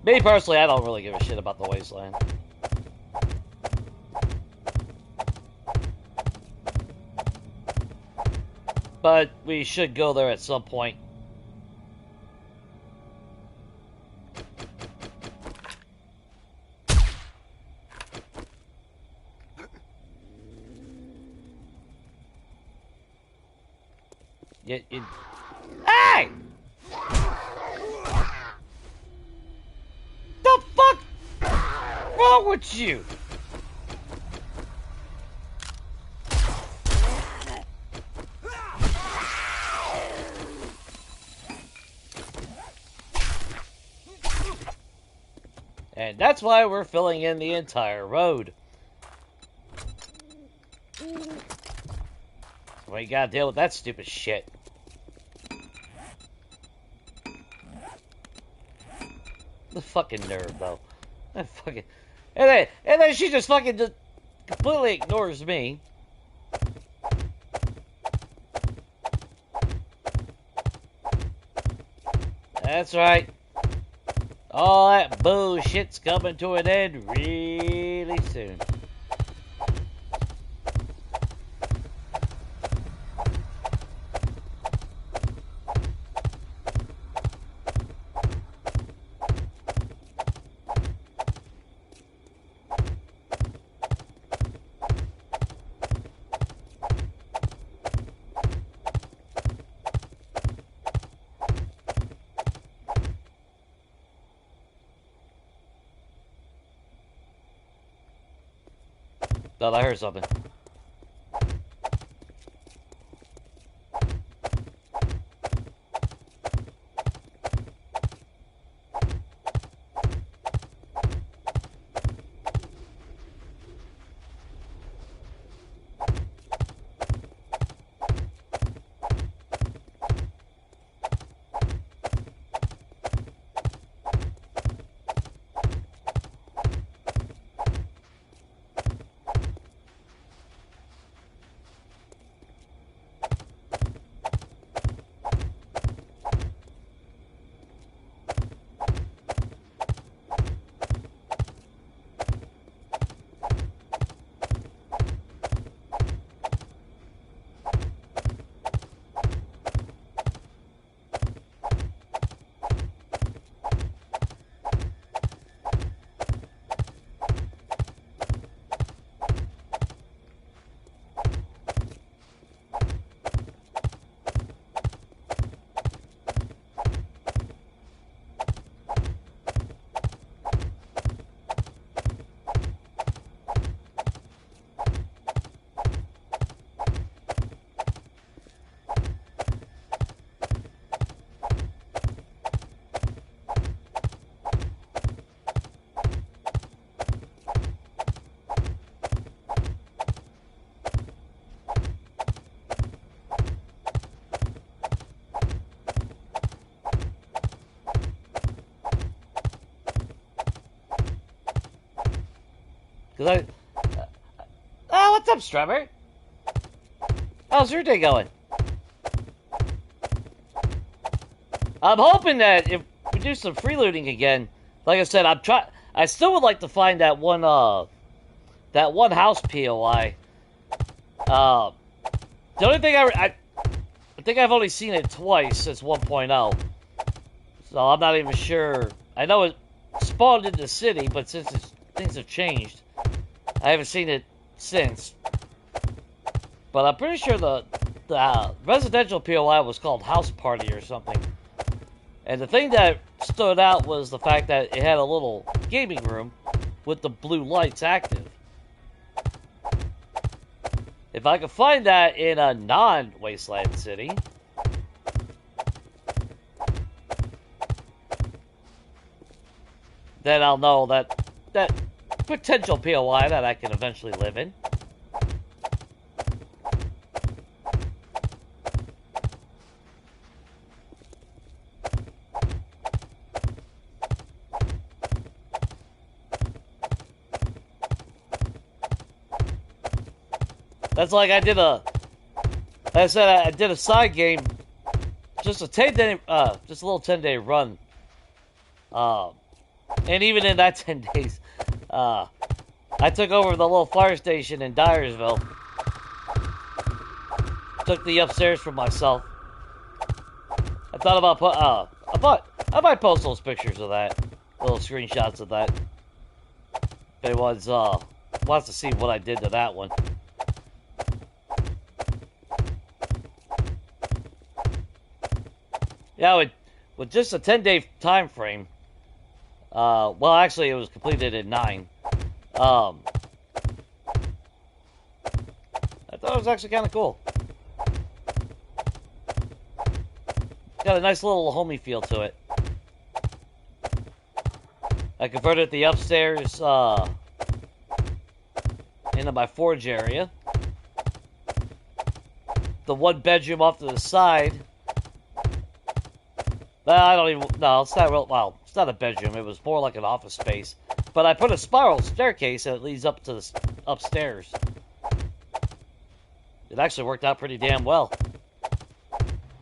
Me personally, I don't really give a shit about the wasteland. But we should go there at some point. Hey! The fuck wrong with you? And that's why we're filling in the entire road. Well, you gotta deal with that stupid shit. The fucking nerve, though. That fucking... And then she just fucking just completely ignores me. That's right. All that bullshit's coming to an end really soon. Thought I heard something. 'Cause oh, what's up, Strawberry? How's your day going? I'm hoping that if we do some freelooting again, like I said, I still would like to find that one house POI. The only thing I think I've only seen it twice since 1.0, so I'm not even sure. I know it spawned in the city, but since things have changed, I haven't seen it since. But I'm pretty sure the residential POI was called House Party or something. And the thing that stood out was the fact that it had a little gaming room with the blue lights active. If I could find that in a non-Wasteland city, then I'll know that potential POI that I can eventually live in. That's like I did I did a side game, just a 10-day, just a little 10-day run. And even in that 10 days, I took over the little fire station in Dyersville. Took the upstairs for myself. I thought about I might post those pictures of that, little screenshots of that. If anyone wants to see what I did to that one. Yeah, with just a 10-day time frame. Well, actually, it was completed in 9. I thought it was actually kind of cool. Got a nice little homey feel to it. I converted the upstairs into my forge area. The one bedroom off to the side. I don't even. No, it's not real. Well, it's not a bedroom. It was more like an office space. But I put a spiral staircase that leads up to the upstairs. It actually worked out pretty damn well.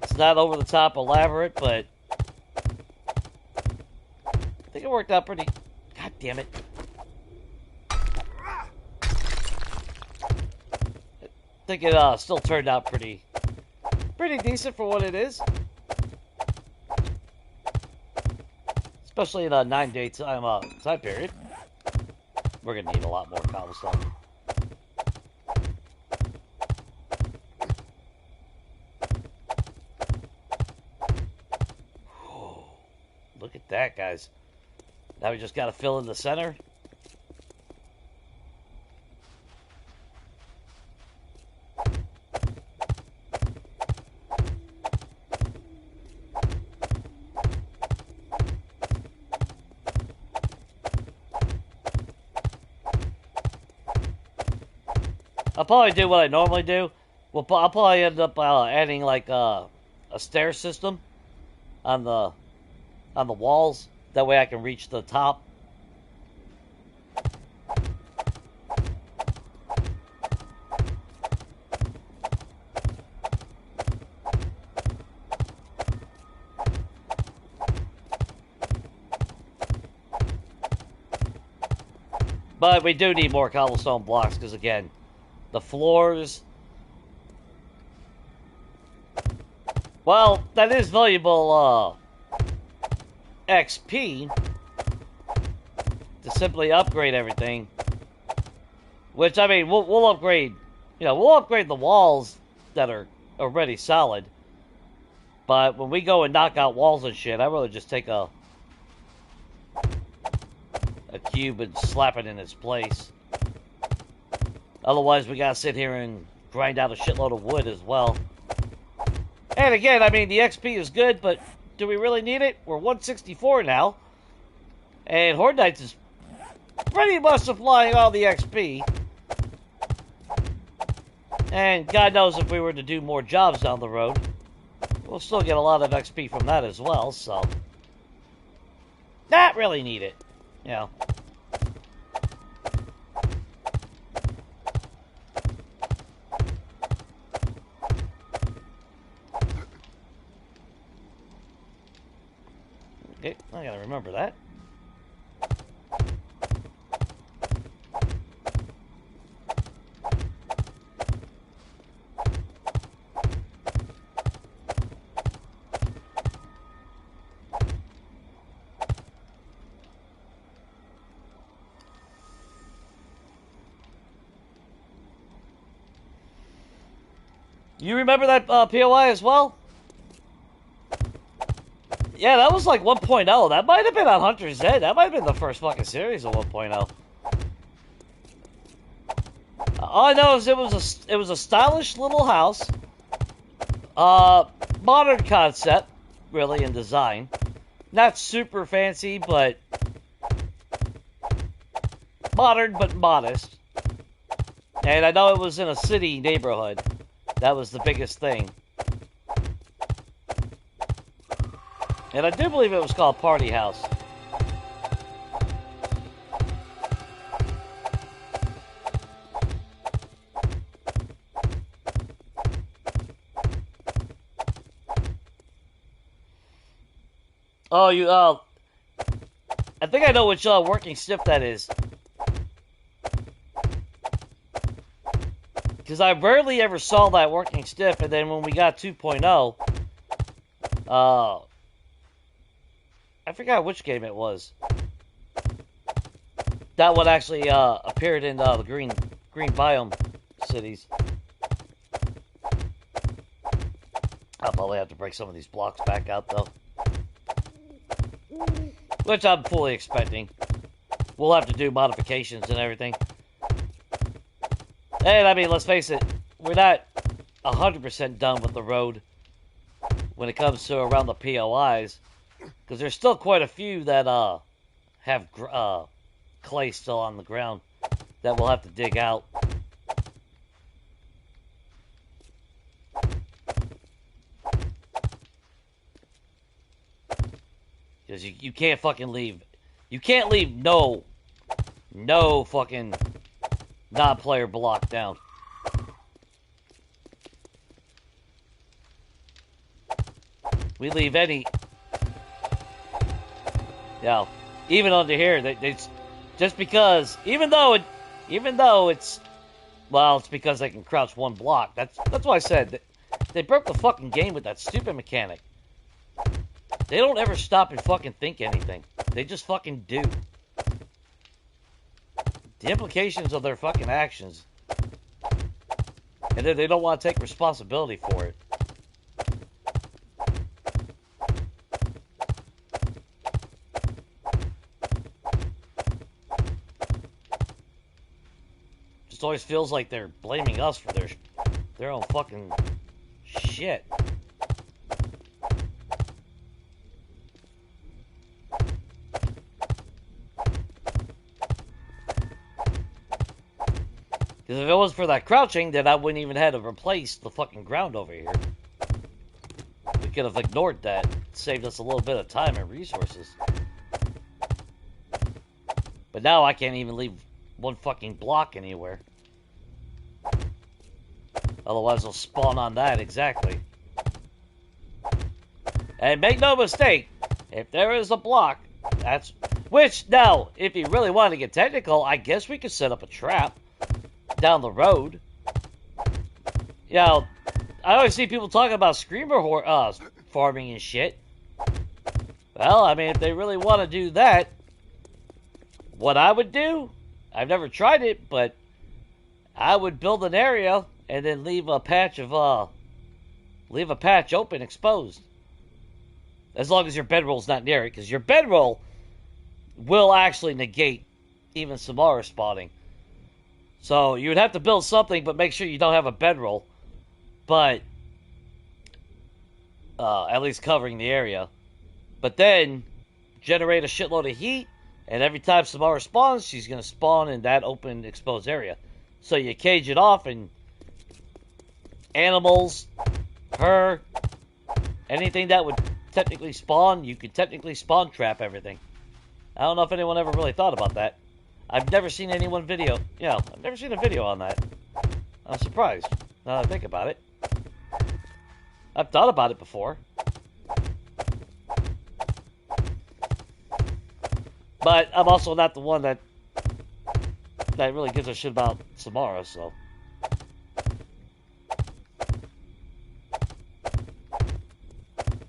It's not over the top elaborate, but I think it worked out pretty. God damn it! I think it still turned out pretty decent for what it is. Especially in a 9-day time period. We're going to need a lot more cobblestone. Look at that, guys. Now we just got to fill in the center. I'll probably do what I normally do. I'll probably end up adding like a stair system on the walls. That way I can reach the top. But we do need more cobblestone blocks because, again, the floors... Well, that is valuable XP to simply upgrade everything. Which, I mean, we'll upgrade... You know, we'll upgrade the walls that are already solid. But when we go and knock out walls and shit, I'd rather just take a cube and slap it in its place. Otherwise, we gotta sit here and grind out a shitload of wood as well. And again, I mean, the XP is good, but do we really need it? We're 164 now. And Horde Knights is pretty much supplying all the XP. And God knows if we were to do more jobs down the road, we'll still get a lot of XP from that as well, so... Not really need it, you know. Okay, I gotta remember that. You remember that POI as well? Yeah, that was like 1.0. That might have been on Hunter's Ed. That might have been the first fucking series of 1.0. All I know is it was a stylish little house. Modern concept, really, in design. Not super fancy, but modern, but modest. And I know it was in a city neighborhood. That was the biggest thing. And I do believe it was called Party House. Oh, I think I know which working stiff that is. Because I rarely ever saw that working stiff, and then when we got 2.0, I forgot which game it was. That one actually appeared in the green biome cities. I'll probably have to break some of these blocks back out, though. Which I'm fully expecting. We'll have to do modifications and everything. And, I mean, let's face it, we're not 100% done with the road when it comes to around the POIs. Because there's still quite a few that have clay still on the ground that we'll have to dig out. Because you can't fucking leave. You can't leave no fucking non-player block down. We leave any... Yeah, even under here, they just because, even though it's, well, it's because they can crouch one block. That's why I said they broke the fucking game with that stupid mechanic. They don't ever stop and fucking think anything. They just fucking do. The implications of their fucking actions. And then they don't want to take responsibility for it. Just always feels like they're blaming us for their own fucking shit. Because if it was for that crouching, then I wouldn't even have to replace the fucking ground over here. We could have ignored that. It saved us a little bit of time and resources. But now I can't even leave one fucking block anywhere. Otherwise they'll spawn on that, exactly. And make no mistake, if there is a block, that's... Which, now, if you really want to get technical, I guess we could set up a trap down the road. You know, I always see people talking about screamer farming and shit. Well, I mean, if they really want to do that, what I would do, I've never tried it, but I would build an area and then leave a patch open, exposed. As long as your bedroll's not near it, because your bedroll will actually negate even Samara spawning. So you would have to build something, but make sure you don't have a bedroll. But at least covering the area. But then generate a shitload of heat, and every time Samara spawns, she's going to spawn in that open, exposed area. So you cage it off, and animals, her, anything that would technically spawn, you could technically spawn trap everything. I don't know if anyone ever really thought about that. I've never seen anyone video, I've never seen a video on that. I'm surprised, now that I think about it. I've thought about it before. But I'm also not the one that really gives a shit about Samara, so.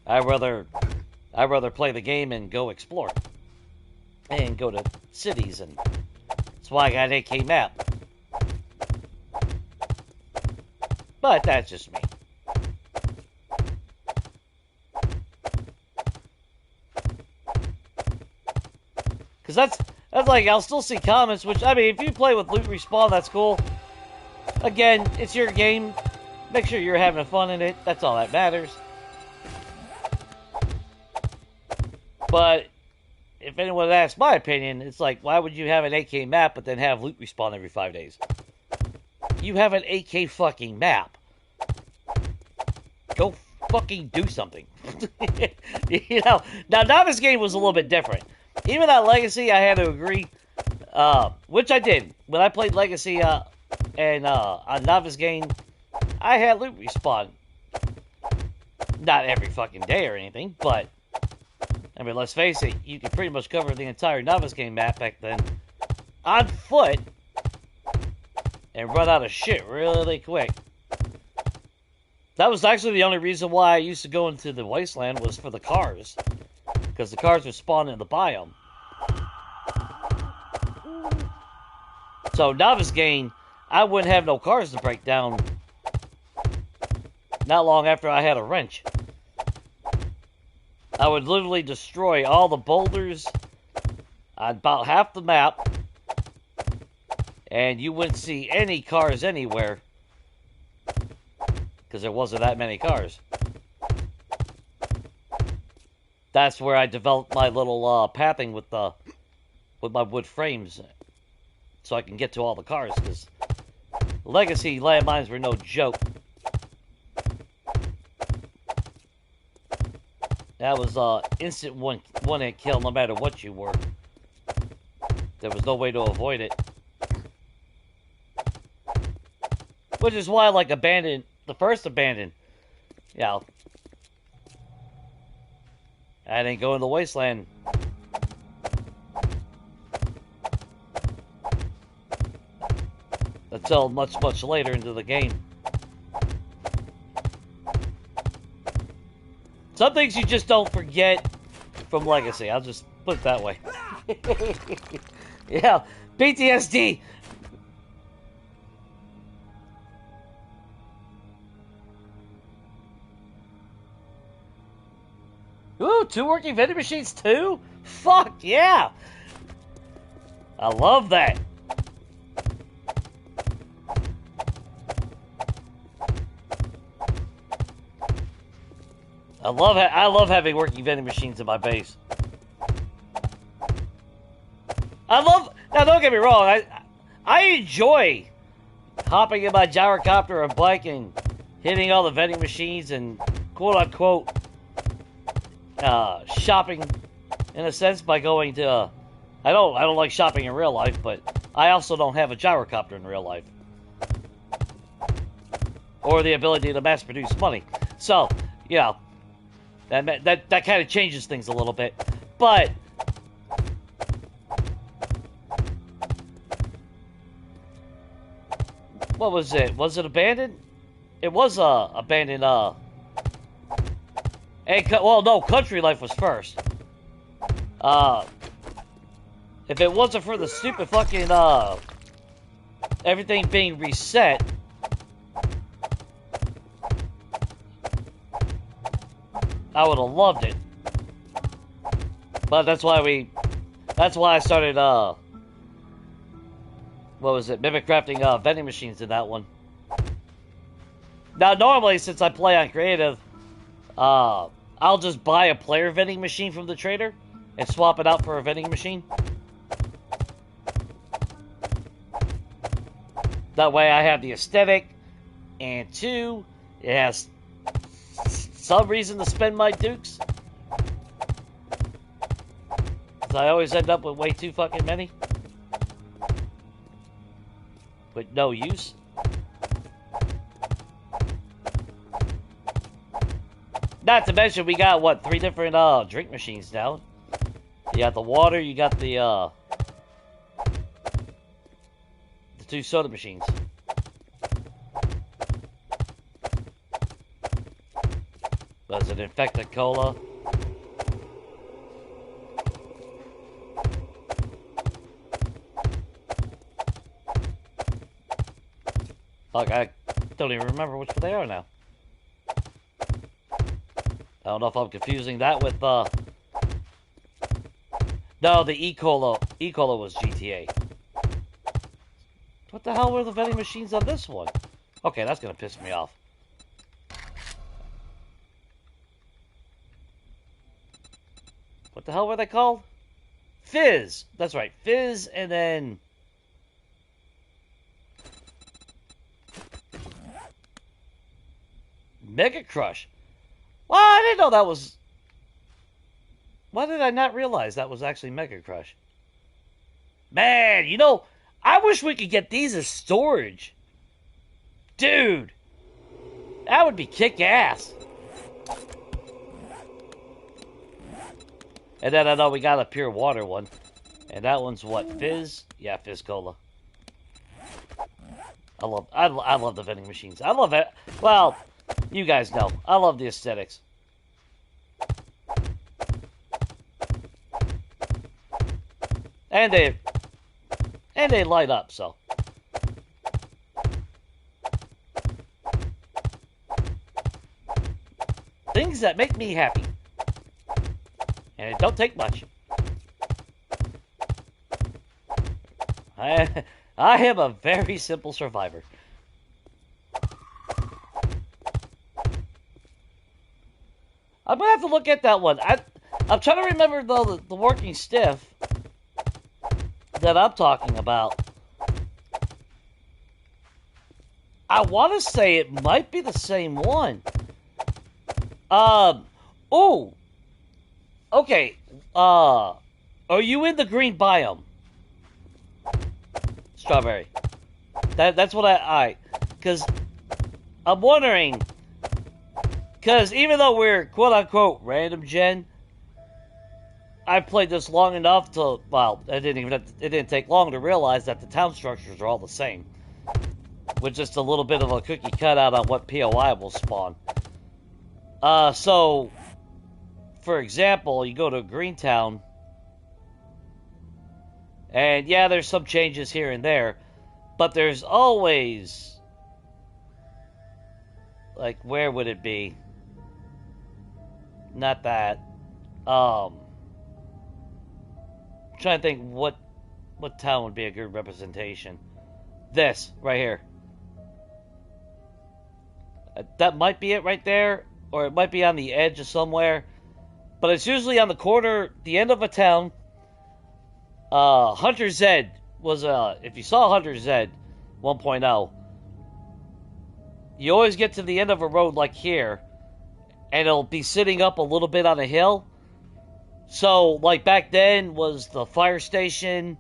I'd rather play the game and go explore. And go to cities, and that's why I got an AK map. But that's just me. Because that's like, I'll still see comments, which, I mean, if you play with loot respawn, that's cool. Again, it's your game. Make sure you're having fun in it. That's all that matters. But if anyone asks my opinion, it's like, why would you have an AK map but then have loot respawn every 5 days? You have an AK fucking map. Go fucking do something. You know, now Novice Game was a little bit different. Even at Legacy, I had to agree, which I did. When I played Legacy and on Novice Game, I had loot respawn. Not every fucking day or anything, but I mean, let's face it, you could pretty much cover the entire Novice Game map back then on foot and run out of shit really quick. That was actually the only reason why I used to go into the Wasteland, was for the cars. Because the cars would spawn in the biome. So, Novice Game, I wouldn't have no cars to break down not long after I had a wrench. I would literally destroy all the boulders on about half the map, and you wouldn't see any cars anywhere because there wasn't that many cars. That's where I developed my little pathing with my wood frames, so I can get to all the cars, because Legacy landmines were no joke. That was instant one-hit kill no matter what you were. There was no way to avoid it. Which is why I like Abandon, the first Abandon. You know, I didn't go in the Wasteland until much, much later into the game. Some things you just don't forget from Legacy. I'll just put it that way. Yeah, PTSD. Ooh, 2 working vending machines too? Fuck yeah! I love that. I love having working vending machines in my base. Now don't get me wrong, I enjoy hopping in my gyrocopter and bike and hitting all the vending machines and quote unquote shopping in a sense by going to I don't like shopping in real life, but I also don't have a gyrocopter in real life. Or the ability to mass produce money. So, you know, that kind of changes things a little bit. But what was it? Was it Abandoned? It was Abandoned. Well, no, Country Life was first. If it wasn't for the stupid fucking everything being reset, I would have loved it. But that's why I started what was it? Mimic crafting vending machines in that one. Now normally, since I play on creative, I'll just buy a player vending machine from the trader and swap it out for a vending machine. That way I have the aesthetic, and 2, it has some reason to spend my dukes. 'Cause I always end up with way too fucking many. With no use. Not to mention, we got, what, 3 different drink machines now. You got the water, you got the 2 soda machines. There's an infected cola. Fuck, I don't even remember which one they are now. I don't know if I'm confusing that with, no, the E-Cola. E-Cola was GTA. What the hell were the vending machines on this one? Okay, that's gonna piss me off. What the hell were they called? Fizz! That's right, Fizz, and then... Mega Crush. Well, I didn't know that was... Why did I not realize that was actually Mega Crush? Man, you know, I wish we could get these as storage. Dude, that would be kick-ass. And then I know we got a pure water one. And that one's what, Fizz? Yeah, Fizz Cola. I love the vending machines. I love it. Well, you guys know. I love the aesthetics. And they light up, so. Things that make me happy. And it don't take much. I am a very simple survivor. I'm gonna have to look at that one. I'm trying to remember though the working stiff that I'm talking about. I want to say it might be the same one. Oh. Okay. Are you in the green biome? Strawberry. That's what because I'm wondering, because even though we're quote-unquote random gen, I've played this long enough to, well, it didn't take long to realize that the town structures are all the same. With just a little bit of a cookie cutout on what POI will spawn. So, for example, you go to Greentown, and yeah, there's some changes here and there, but there's always, like, where would it be? Not that. I'm trying to think what town would be a good representation. This, right here. That might be it right there, or it might be on the edge of somewhere. But it's usually on the corner, the end of a town. Hunter Z was, if you saw Hunter Z 1.0, you always get to the end of a road like here, and it'll be sitting up a little bit on a hill. So, like back then was the fire station.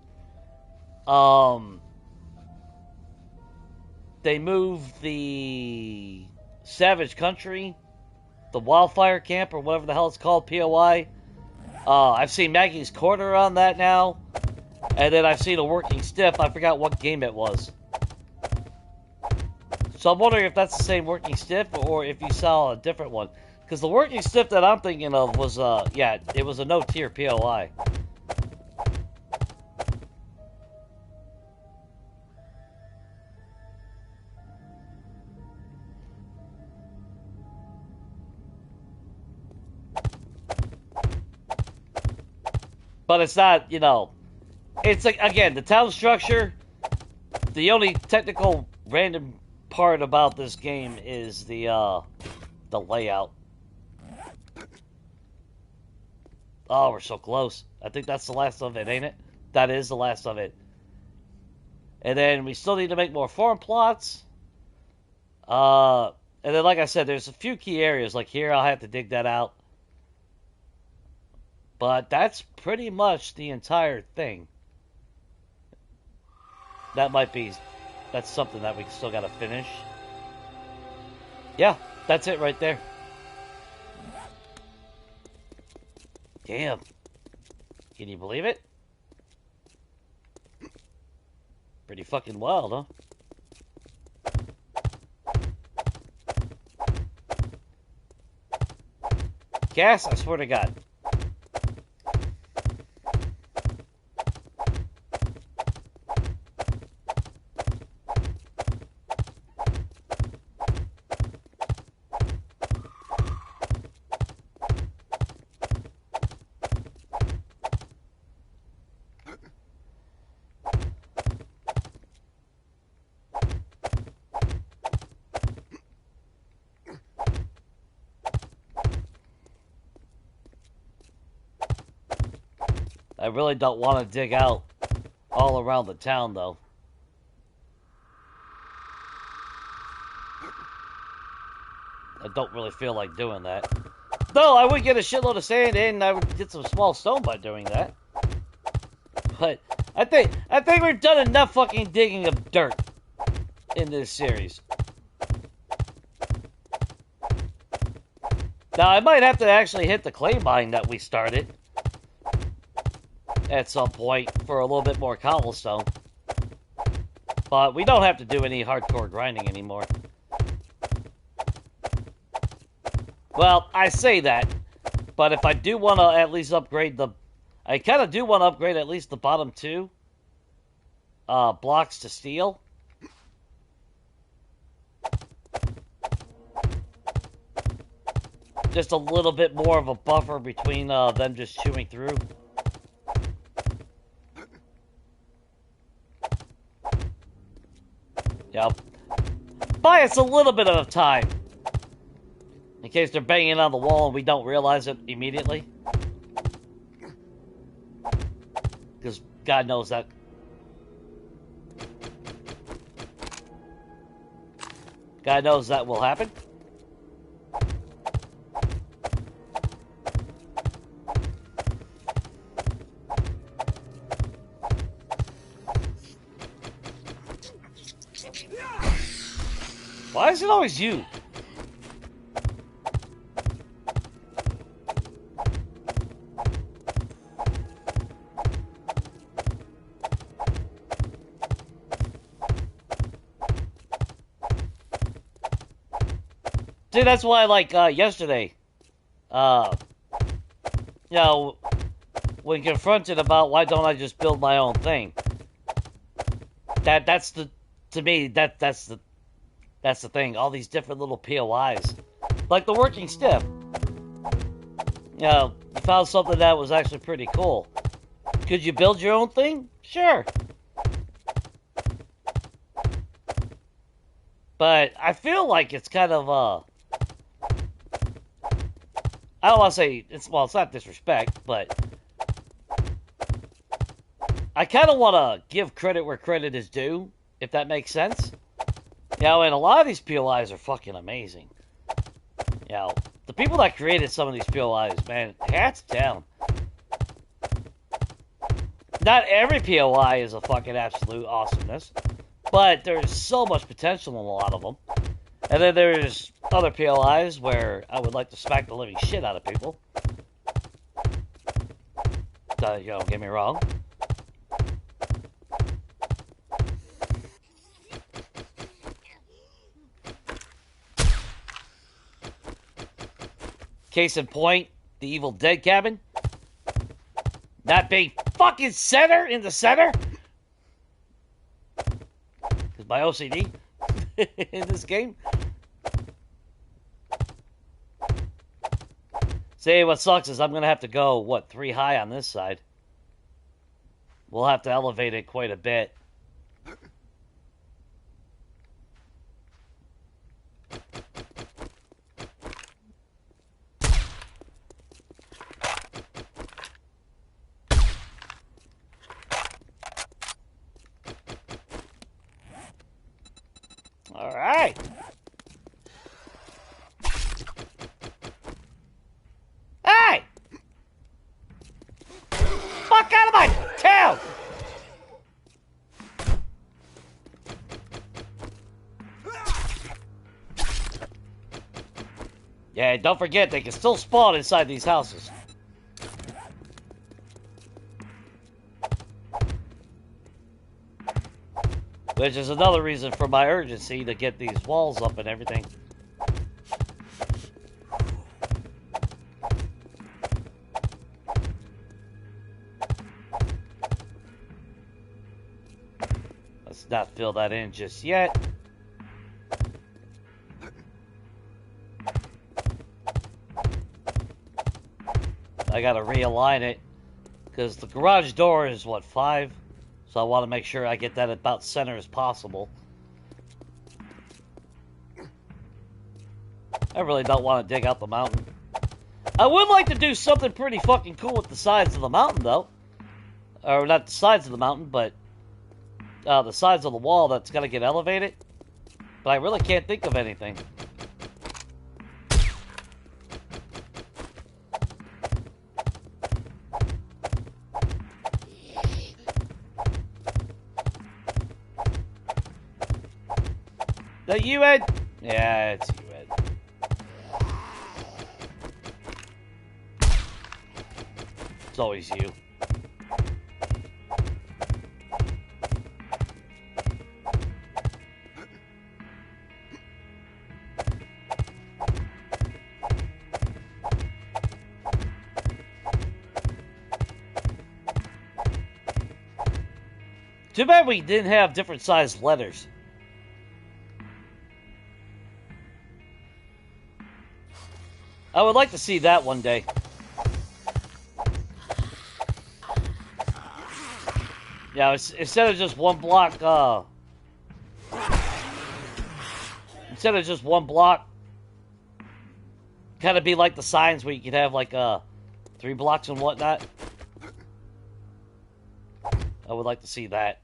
They moved the Savage Country, the Wildfire Camp, or whatever the hell it's called, POI. I've seen Maggie's Corner on that now. And then I've seen a working stiff. I forgot what game it was. So I'm wondering if that's the same working stiff or if you saw a different one. Because the working stiff that I'm thinking of was, yeah, it was a no-tier POI. But it's not, you know, it's like, again, the town structure, the only technical random part about this game is the layout. Oh, we're so close. I think that's the last of it, ain't it? That is the last of it. And then we still need to make more farm plots. And then, like I said, there's a few key areas. Like here, I'll have to dig that out. But that's pretty much the entire thing. That's something that we still gotta finish. Yeah, that's it right there. Damn. Can you believe it? Pretty fucking wild, huh? Gas, I swear to God. I really don't want to dig out all around the town, though. I don't really feel like doing that. Though I would get a shitload of sand and I would get some small stone by doing that. But I think we've done enough fucking digging of dirt in this series. Now I might have to actually hit the clay mine that we started at some point for a little bit more cobblestone. But we don't have to do any hardcore grinding anymore. Well, I say that, but if I do want to at least upgrade the... I kind of do want to upgrade at least the bottom two blocks to steel. Just a little bit more of a buffer between them just chewing through. Yeah. Buy us a little bit of time. In case they're banging on the wall and we don't realize it immediately. Because God knows that. God knows that will happen. Why is it always you? See, that's why, like, yesterday, you know, when confronted about why don't I just build my own thing, that's the thing. All these different little POIs, like the working stiff. You know, you found something that was actually pretty cool. Could you build your own thing? Sure. But I feel like it's kind of, I don't want to say, it's not disrespect, but I kind of want to give credit where credit is due, if that makes sense. You know, and a lot of these POIs are fucking amazing. You know, the people that created some of these POIs, man, hats down. Not every POI is a fucking absolute awesomeness, but there's so much potential in a lot of them. And then there's other POIs where I would like to smack the living shit out of people. You know, don't get me wrong. Case in point, the Evil Dead cabin. Not being fucking center in the center. Because my OCD in this game. See, what sucks is I'm going to have to go, what, 3 high on this side. We'll have to elevate it quite a bit. All right. Hey! Fuck out of my town! Yeah, don't forget, they can still spawn inside these houses. Which is another reason for my urgency to get these walls up and everything. Let's not fill that in just yet. I gotta realign it because the garage door is what, 5? So I want to make sure I get that about center as possible. I really don't want to dig out the mountain. I would like to do something pretty fucking cool with the sides of the mountain, though. Or not the sides of the mountain, but the sides of the wall that's going to get elevated. But I really can't think of anything. That you, Ed? Yeah, it's you, Ed. It's always you. Too bad we didn't have different sized letters. I would like to see that one day. Yeah, instead of just one block, instead of just one block, kind of be like the signs where you could have like 3 blocks and whatnot. I would like to see that.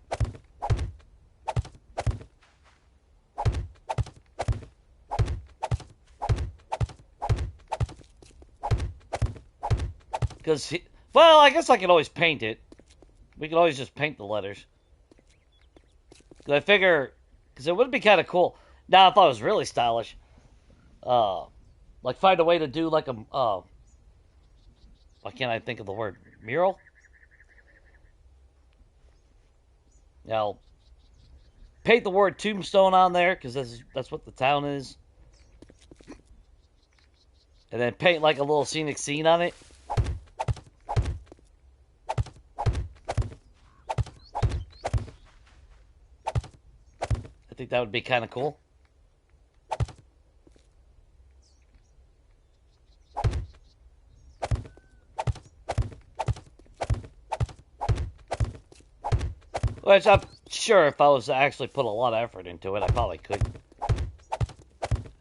Because, well, I guess I can always paint it. We can always just paint the letters. Because I figure, because it would be kind of cool. Now, if I was really stylish, like find a way to do like a, why can't I think of the word? Mural? Now, paint the word Tombstone on there, because that's what the town is. And then paint like a little scenic scene on it. I think that would be kind of cool. Which I'm sure if I was to actually put a lot of effort into it, I probably could.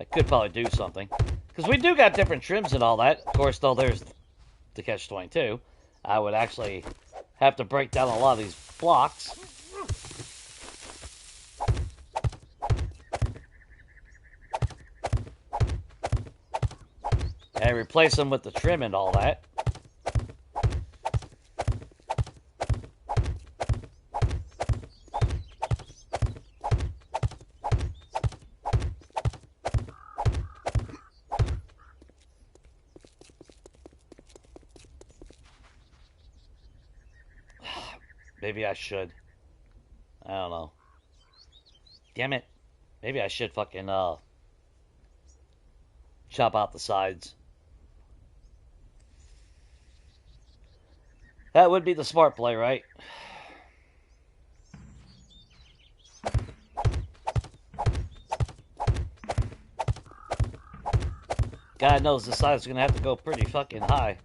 I could probably do something. Because we do got different trims and all that. Of course, though, there's the catch-22. I would actually have to break down a lot of these blocks. And replace them with the trim and all that. Maybe I should. I don't know. Damn it. Maybe I should fucking, chop out the sides. That would be the smart play, right? God knows this side's gonna have to go pretty fucking high.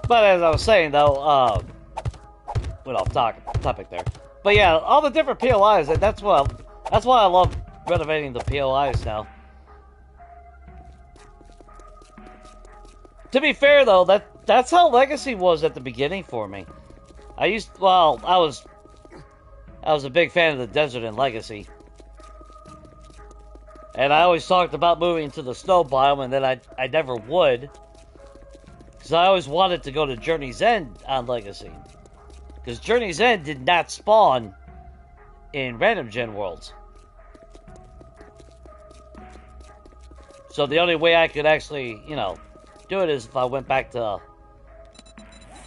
But as I was saying, though, went off topic there. But yeah, all the different POIs. That's why I love renovating the POIs now. To be fair though, that's how Legacy was at the beginning for me. I was a big fan of the desert in Legacy. And I always talked about moving to the snow biome, and then I never would. Because I always wanted to go to Journey's End on Legacy. Because Journey's End did not spawn in random gen worlds. So the only way I could actually, you know, do it is if I went back to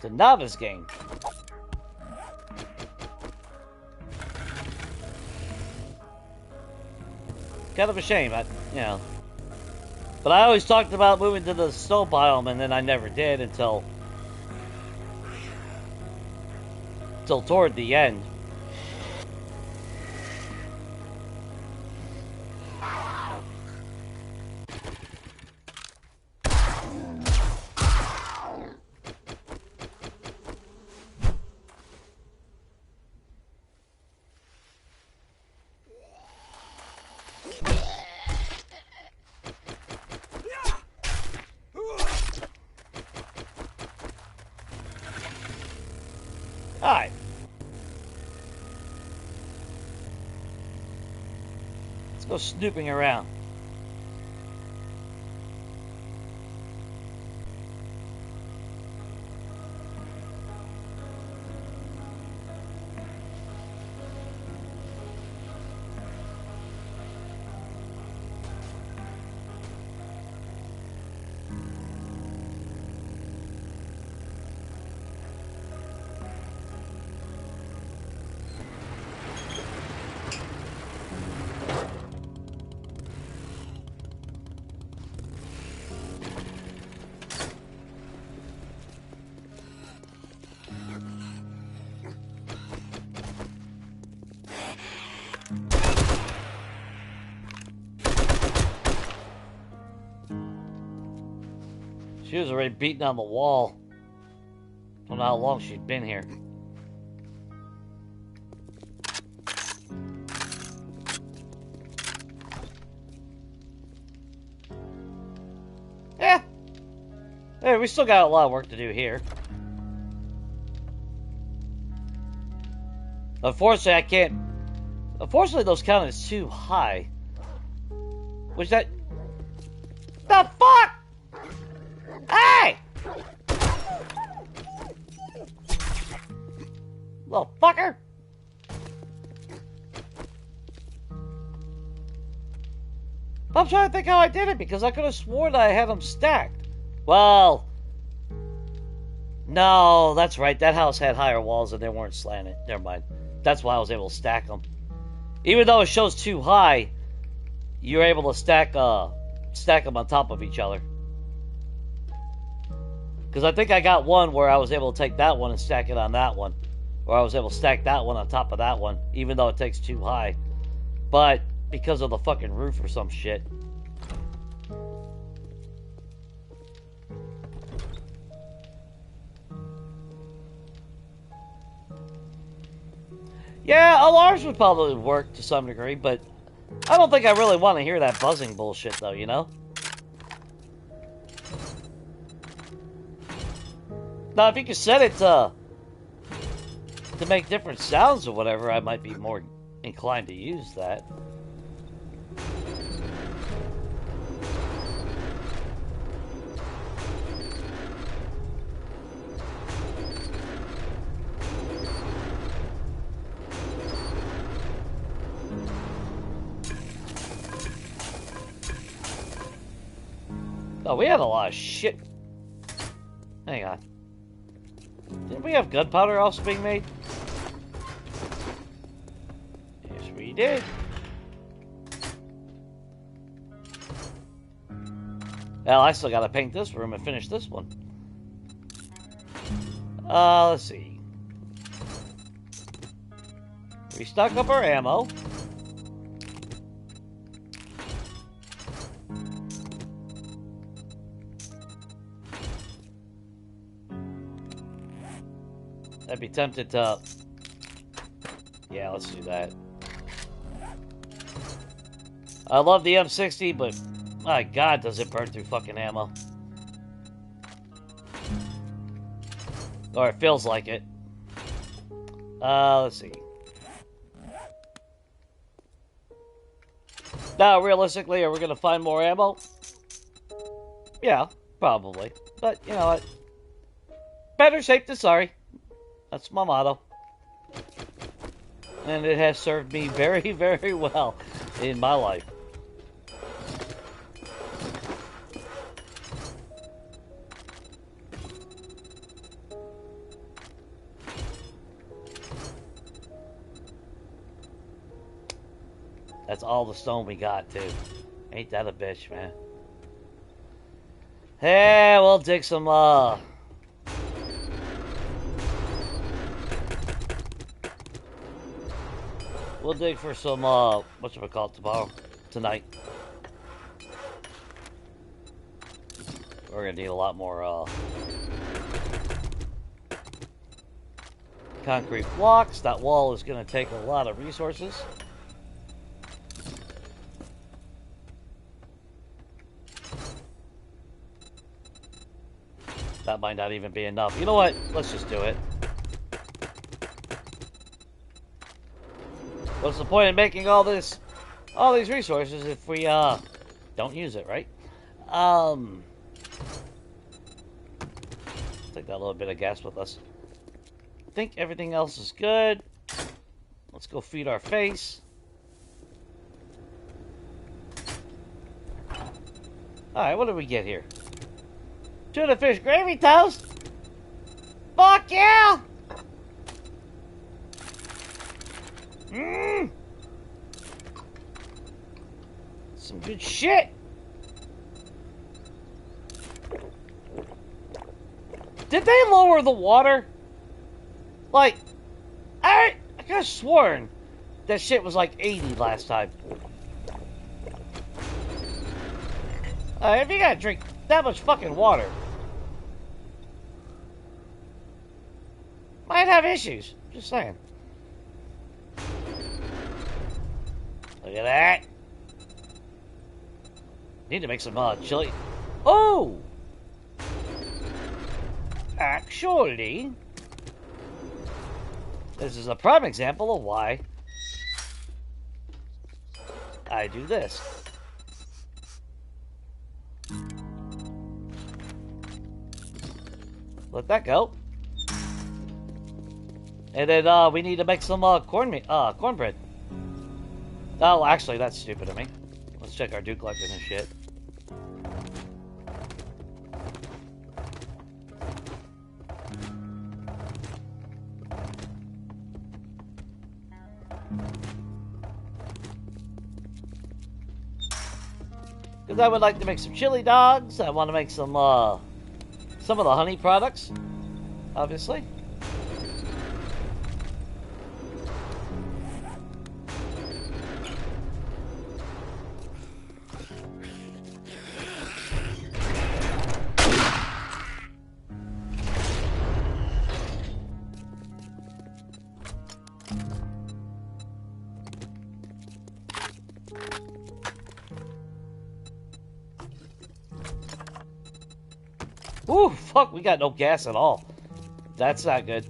novice game. Kind of a shame, you know. But I always talked about moving to the snow biome, and then I never did until toward the end. Alright. Let's go snooping around. She was already beating on the wall. Don't know how long she'd been here. Yeah. Hey, we still got a lot of work to do here. Unfortunately, I can't... Unfortunately, those count as too high. Which that... The fuck?! Hey! Little fucker! I'm trying to think how I did it, because I could have sworn I had them stacked. Well... No, that's right. That house had higher walls and they weren't slanted. Never mind. That's why I was able to stack them. Even though it shows too high, you're able to stack them on top of each other. Because I think I got one where I was able to take that one and stack it on that one. Or I was able to stack that one on top of that one, even though it takes too high. But because of the fucking roof or some shit. Yeah, alarms would probably work to some degree, but I don't think I really want to hear that buzzing bullshit, though, you know? Now, if you could set it to make different sounds or whatever, I might be more inclined to use that. Oh, we had a lot of shit. Hang on. Didn't we have gunpowder also being made? Yes, we did. Well, I still gotta paint this room and finish this one. Let's see. Restock up our ammo. I'd be tempted to Yeah, let's do that. I love the M60, but my God, does it burn through fucking ammo. Or it feels like it. Let's see. Now, realistically, are we going to find more ammo? Yeah, probably. But, you know what? Better safe than sorry. That's my motto. And it has served me very, very well in my life. That's all the stone we got, too. Ain't that a bitch, man? Hey, we'll dig some, We'll dig for some, whatchamacallit tomorrow? Tonight. We're gonna need a lot more, concrete blocks. That wall is gonna take a lot of resources. That might not even be enough. You know what? Let's just do it. What's the point in making all these resources if we don't use it, right? Take that little bit of gas with us. I think everything else is good. Let's go feed our face. Alright, what did we get here? Tuna fish gravy toast? Fuck yeah! Mmm! Some good shit! Did they lower the water? Like, I could have sworn that shit was like 80 last time. If you gotta drink that much fucking water, might have issues. Just saying. Look at that. Need to make some chili. Oh! Actually, this is a prime example of why I do this. Let that go. And then we need to make some cornbread. Oh, actually, that's stupid of me. Let's check our dew collectors and shit. Because I would like to make some chili dogs. I want to make some of the honey products, obviously. Ooh, fuck, we got no gas at all. That's not good.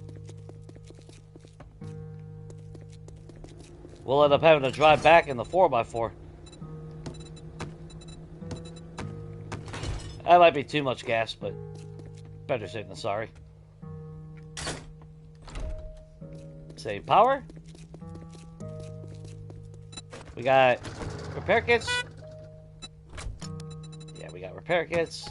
We'll end up having to drive back in the 4x4. That might be too much gas, but better safe than sorry. Save power. We got repair kits. Yeah, we got repair kits.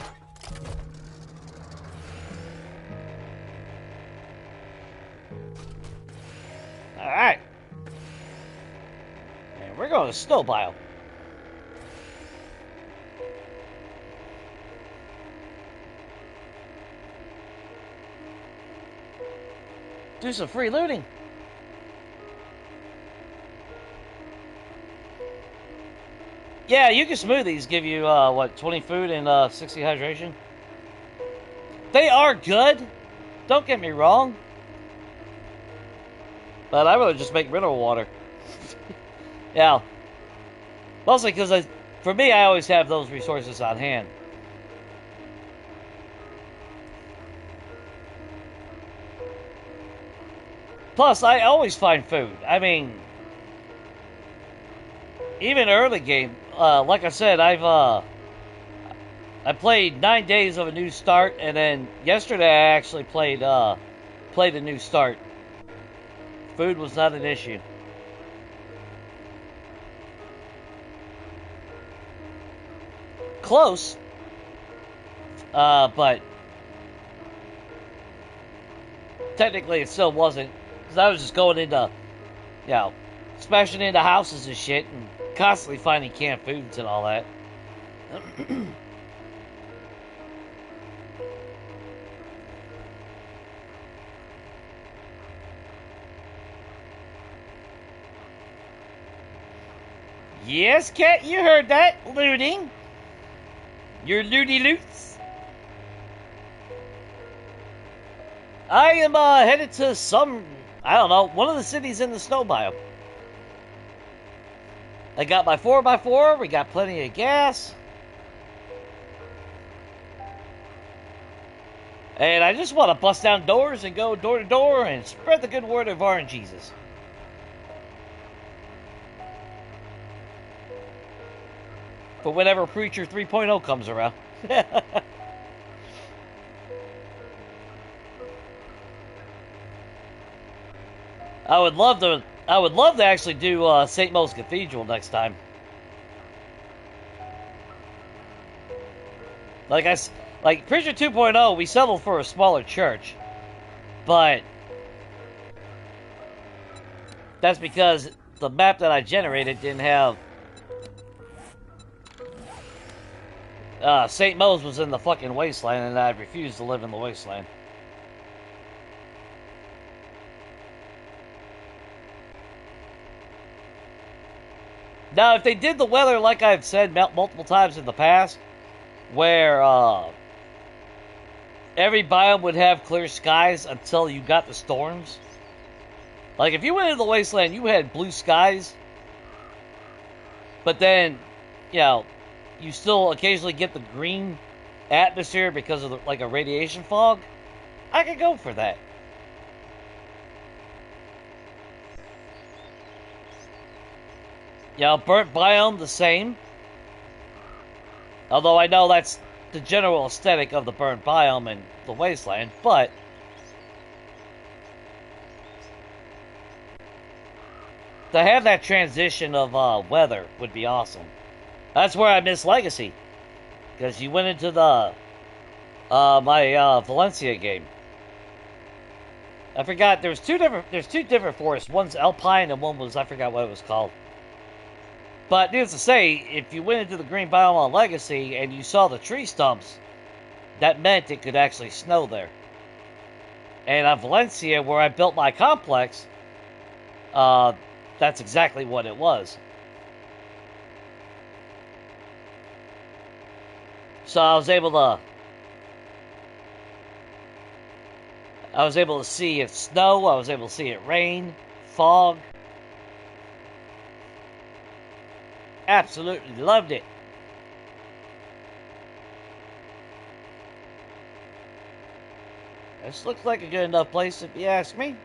Alright. And we're going to snow biome. Do some free looting. Yeah, Yuka smoothies give you, what, 20 food and 60 hydration? They are good. Don't get me wrong. But I rather just make mineral water. Yeah. Mostly because for me, I always have those resources on hand. Plus, I always find food. I mean, even early game, like I said, I played 9 days of a new start, and then yesterday I actually played a new start. Food was not an issue. Close, but technically it still wasn't, because I was just going into, smashing into houses and shit, and constantly finding canned foods and all that. Yes, Cat, you heard that. Looting. Your looty loots. I am headed to I don't know, one of the cities in the snow biome. I got my 4x4, we got plenty of gas. And I just want to bust down doors and go door to door and spread the good word of RNGesus. For whenever Preacher 3.0 comes around. I would love to actually do St. Mo's Cathedral next time. Like Preacher 2.0, we settled for a smaller church, but that's because the map that I generated didn't have. St. Mo's was in the fucking wasteland, and I refused to live in the wasteland. Now, if they did the weather like I've said multiple times in the past, where every biome would have clear skies until you got the storms. Like, if you went into the wasteland, you had blue skies, but then, you still occasionally get the green atmosphere because of like a radiation fog. I could go for that. Burnt biome, the same. Although I know that's the general aesthetic of the burnt biome and the wasteland, but to have that transition of weather would be awesome. That's where I miss Legacy, because you went into the my Valencia game. I forgot there's two different forests. One's alpine and one was, I forgot what it was called. But needless to say, if you went into the green biome on Legacy and you saw the tree stumps, that meant it could actually snow there. And on Valencia, where I built my complex, that's exactly what it was. So I was able to see it snow, I was able to see it rain, fog. Absolutely loved it. This looks like a good enough place if you ask me.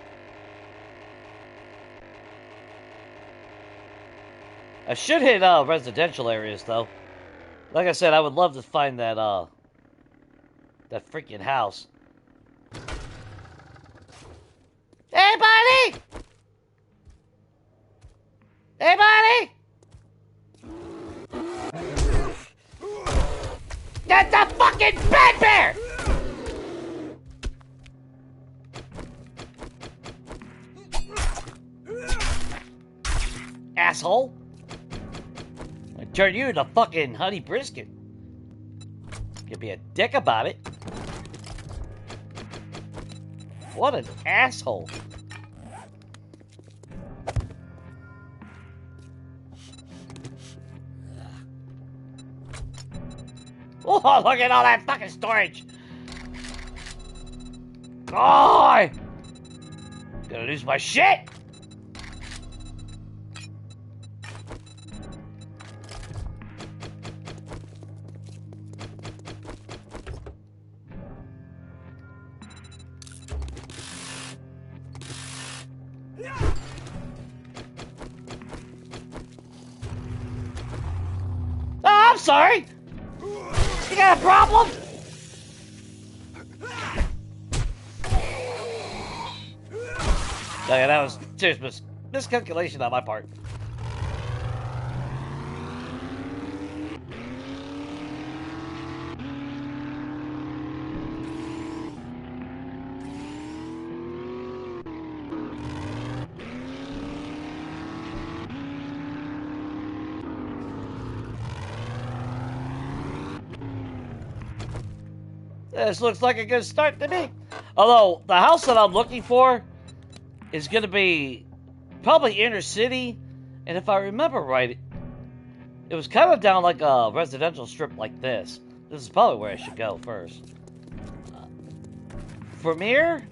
I should hit residential areas though. Like I said, I would love to find that that freaking house. Hey buddy! Hey buddy! That's a fucking bad bear! Asshole! I turn you into fucking honey brisket. You be a dick about it. What an asshole. Oh, look at all that fucking storage. Oh, gonna lose my shit. sorry! You got a problem? Oh, yeah, that was serious miscalculation on my part. This looks like a good start to me. Although, the house that I'm looking for is going to be probably inner city. And if I remember right, it was kind of down like a residential strip like this. This is probably where I should go first. From here?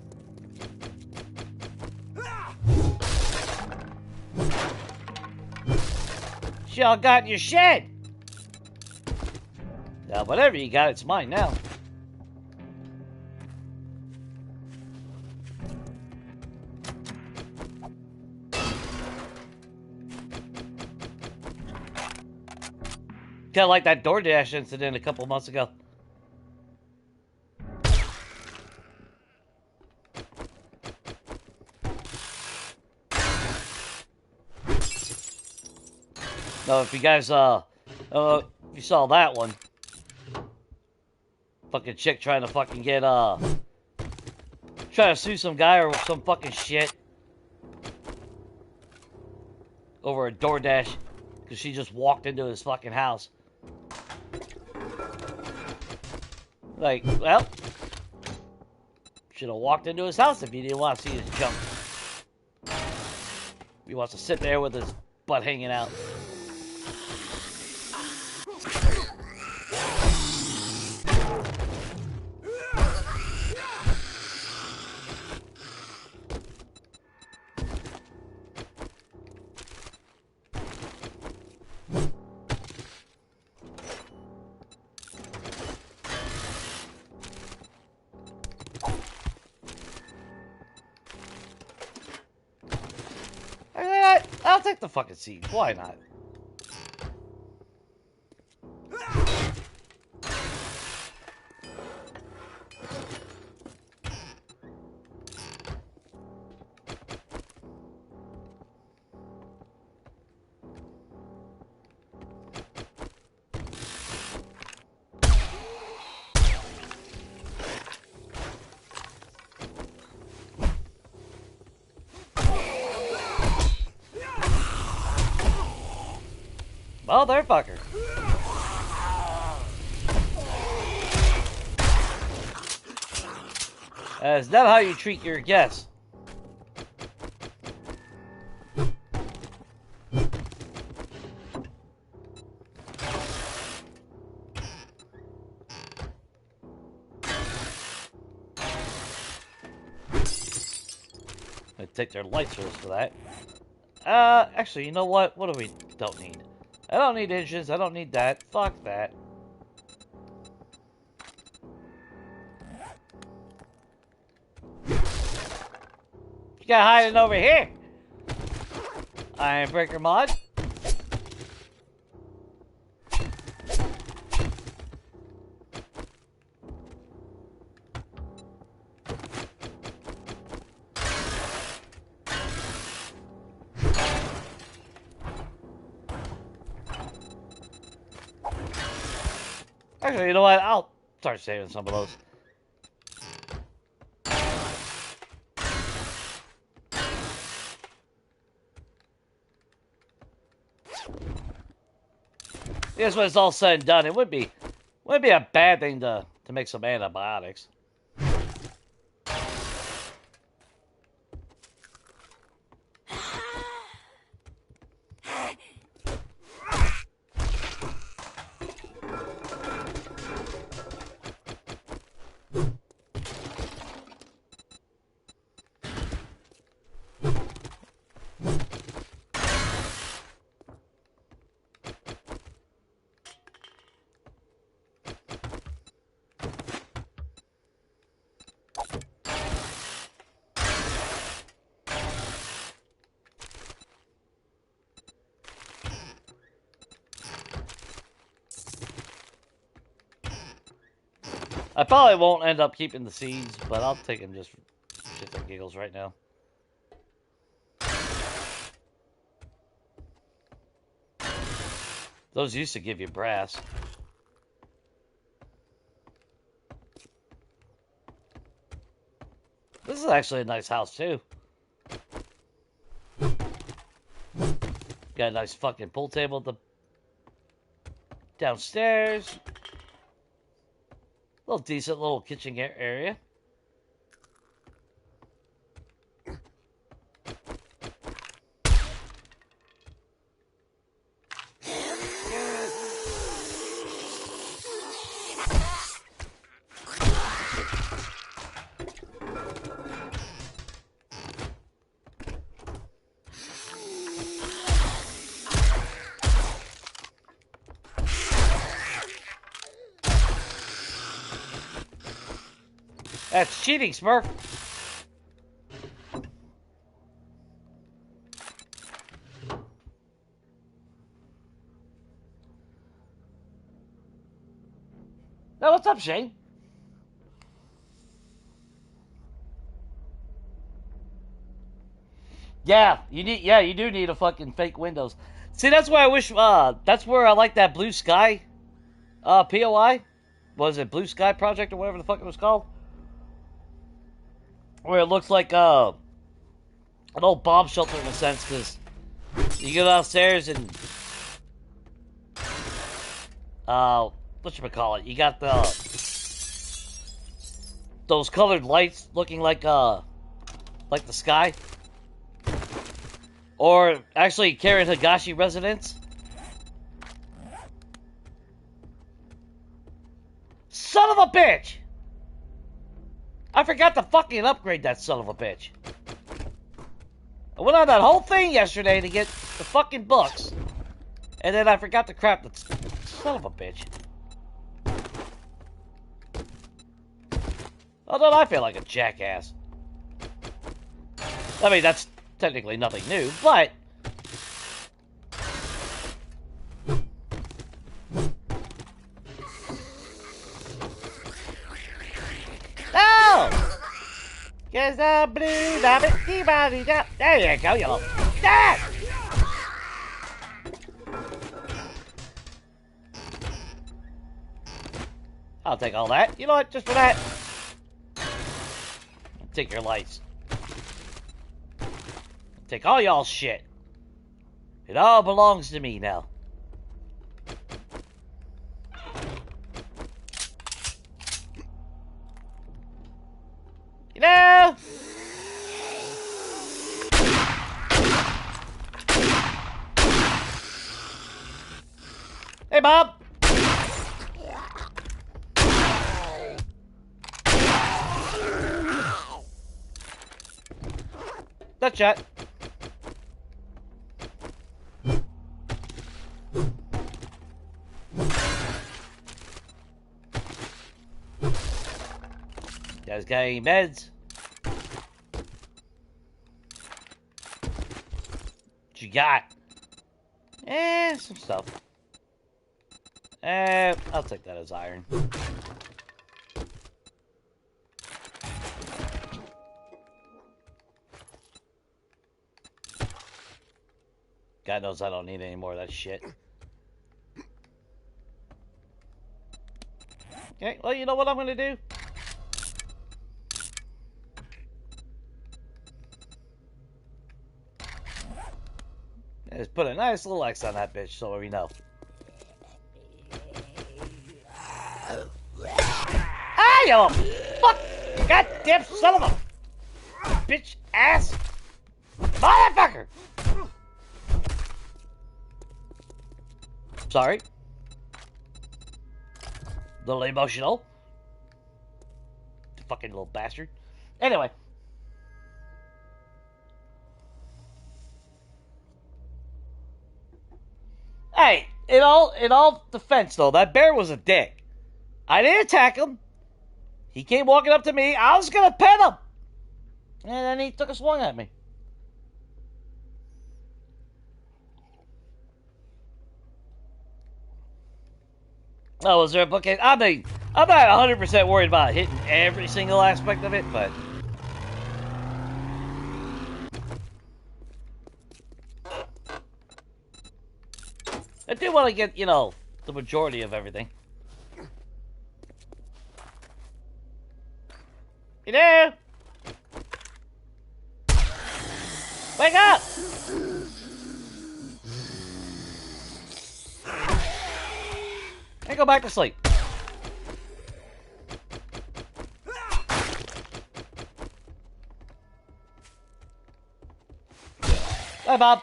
Y'all got in your shed. Now, whatever you got, it's mine now. Kind of like that DoorDash incident a couple months ago. No, if you guys, if you saw that one. Fucking chick trying to fucking get, trying to sue some guy or some fucking shit. Over a DoorDash. Because she just walked into his fucking house. Like, well, should have walked into his house if you didn't want to see his junk. He wants to sit there with his butt hanging out. I'll take the fucking seat. Why not? Oh, there, fucker. Is that how you treat your guests? I take their light source for that. Actually, you know what? What do we don't need? I don't need engines. I don't need that. Fuck that. You got hiding over here. Iron Breaker mod. Actually, you know what? I'll start saving some of those. Yes, when it's all said and done, it would be a bad thing to make some antibiotics. I probably won't end up keeping the seeds, but I'll take them just for shits and giggles right now. Those used to give you brass. This is actually a nice house, too. Got a nice fucking pool table at the downstairs. Little decent little kitchen area. That's cheating, Smurf. Now, what's up, Shane? Yeah, you do need a fucking fake Windows. See, that's why I wish, that's where I like that Blue Sky, POI. Was it Blue Sky Project or whatever the fuck it was called? Where it looks like, an old bomb shelter in a sense, because you go downstairs and, whatchamacallit, you got those colored lights looking like the sky. Or, actually, Karen Higashi Residence. Son of a bitch! I forgot to fucking upgrade that son of a bitch. I went on that whole thing yesterday to get the fucking books. And then I forgot to crap the son of a bitch. Oh, don't I feel like a jackass? I mean, that's technically nothing new, but... Cause the blue rabbit, there you go, you little... Ah! I'll take all that. You know what? Just for that. Take your lights. Take all y'all's shit. It all belongs to me now. You know? Hey, Bob. That shot. You guys got any meds? What you got? Some stuff. I'll take that as iron. God knows I don't need any more of that shit. Okay, well, you know what I'm gonna do? Just put a nice little X on that bitch so we know. Ah, you fuck! Goddamn son of a bitch ass motherfucker! Sorry. Little emotional. Fucking little bastard. Anyway. Hey, in all defense though, that bear was a dick. I didn't attack him. He came walking up to me. I was gonna pet him. And then he took a swing at me. Oh, was there a bookcase? I mean, I'm not 100% worried about hitting every single aspect of it, but... I do want to get, you know, the majority of everything. You there? Wake up! And go back to sleep. Bye, Bob.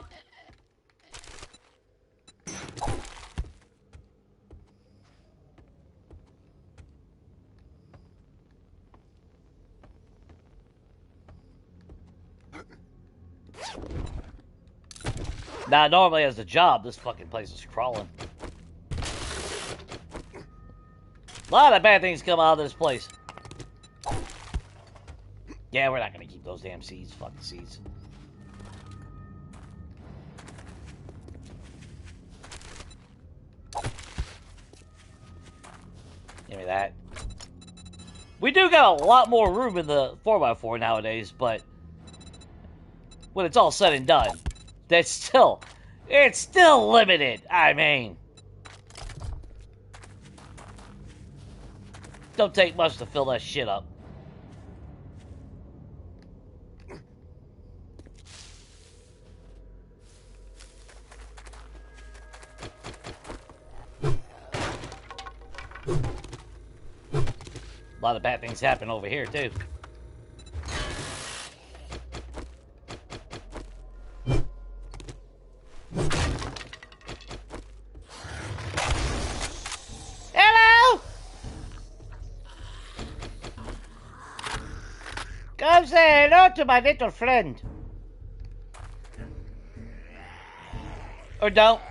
Now, normally as a job, this fucking place is crawling. A lot of bad things come out of this place. Yeah, we're not gonna keep those damn seeds. Fucking seeds. Give me that. We do got a lot more room in the 4x4 nowadays, but when it's all said and done, it's still limited. I mean, don't take much to fill that shit up. A lot of bad things happen over here, too. Hello! Come say hello to my little friend. Or don't.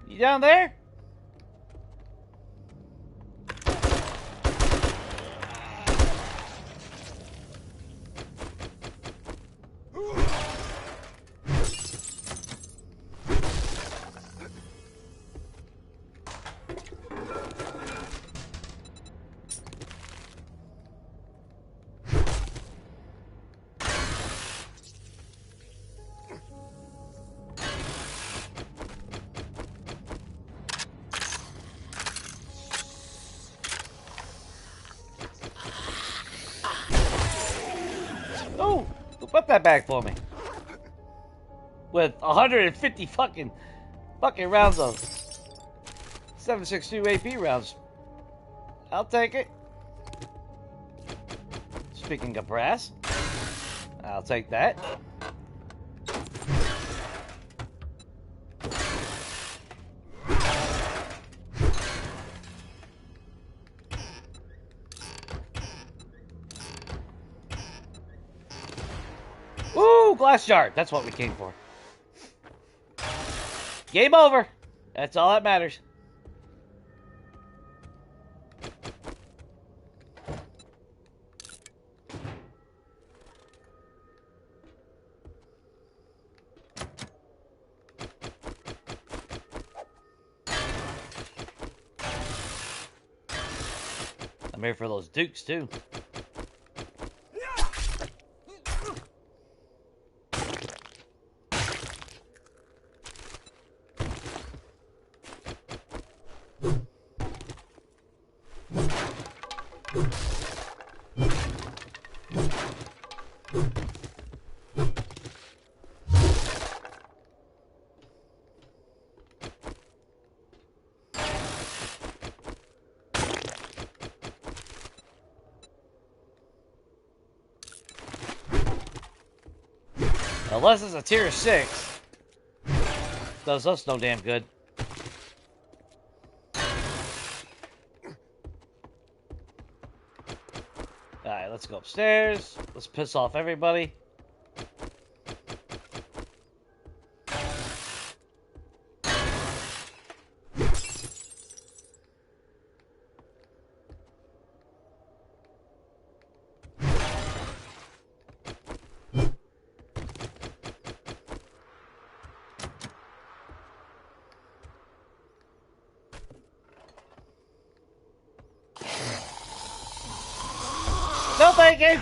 You down there? Oh, put that back for me. With 150 fucking rounds of 7.62 AP rounds. I'll take it. Speaking of brass, I'll take that. Ooh, glass jar. That's what we came for. Game over. That's all that matters. I'm here for those dukes, too. Unless it's a tier 6. Does us no damn good. Alright, let's go upstairs. Let's piss off everybody. No thank you!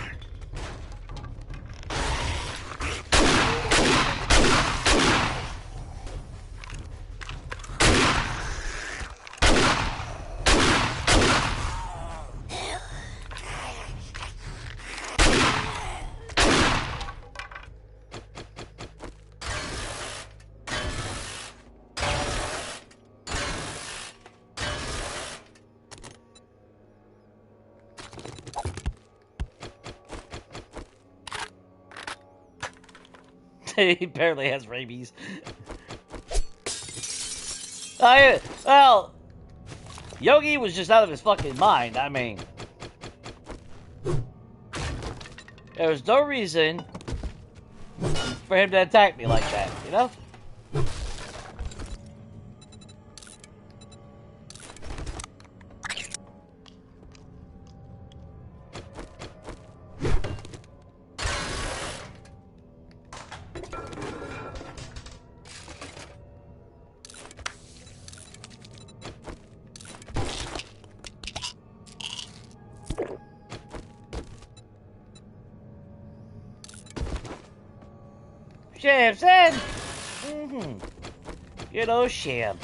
He barely has rabies. Well, Yogi was just out of his fucking mind. I mean, there was no reason for him to attack me like that, you know? Sham said, you know, Sham.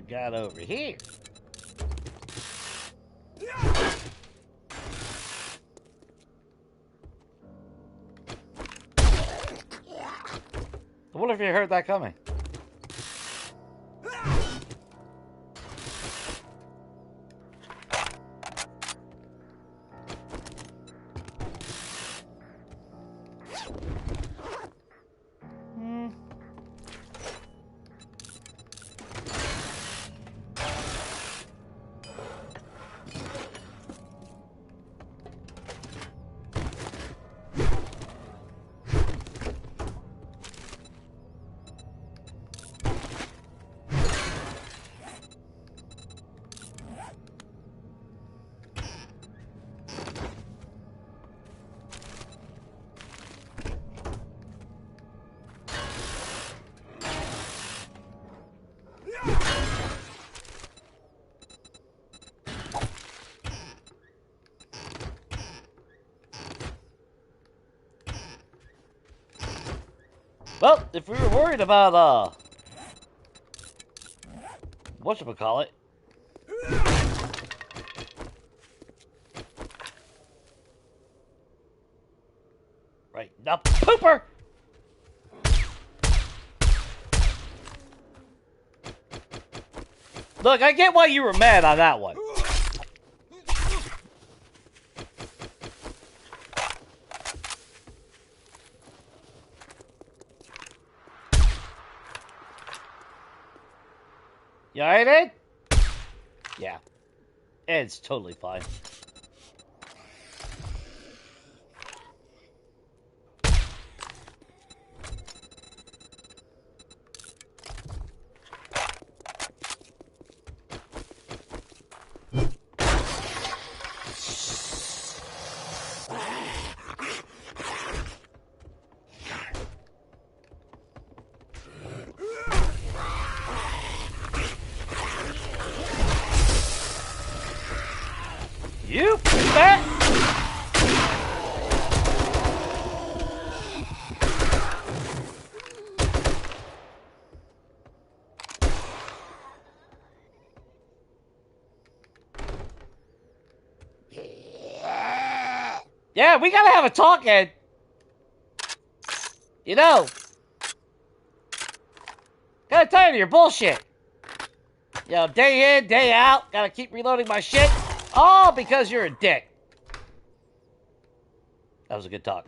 Got over here. I wonder if you heard that coming. Well, if we were worried about, whatchamacallit, right, now, pooper! Look, I get why you were mad on that one. You alright, Ed? Yeah. Ed's totally fine. You fat. Yeah, we gotta have a talk, Ed. You know. Gotta tired of your bullshit. You know, day in, day out, gotta keep reloading my shit. All because you're a dick. That was a good talk.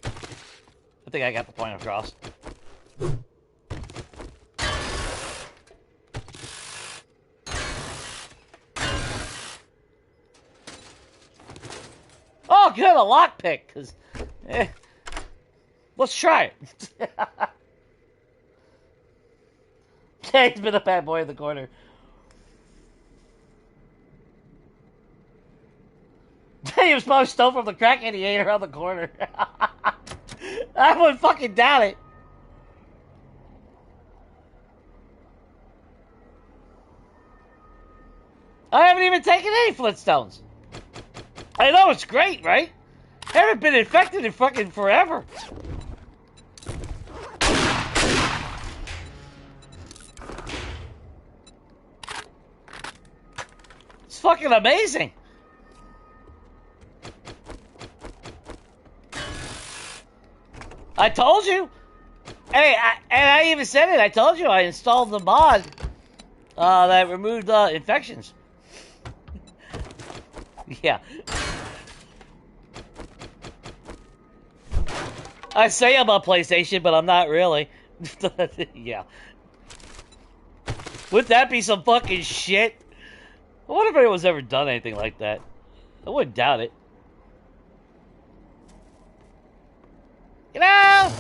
I think I got the point across. Oh, good, a lockpick, because... let's try it. Yeah, he's been a bad boy in the corner. He was probably stole from the crack and he ate around the corner. I wouldn't fucking doubt it. I haven't even taken any Flintstones. I know it's great, right? I haven't been infected in fucking forever. It's fucking amazing. I told you. Hey, I even said it. I told you I installed the mod that removed infections. Yeah. I say I'm on PlayStation, but I'm not really. Yeah. Wouldn't that be some fucking shit? I wonder if anyone's ever done anything like that. I wouldn't doubt it. You know?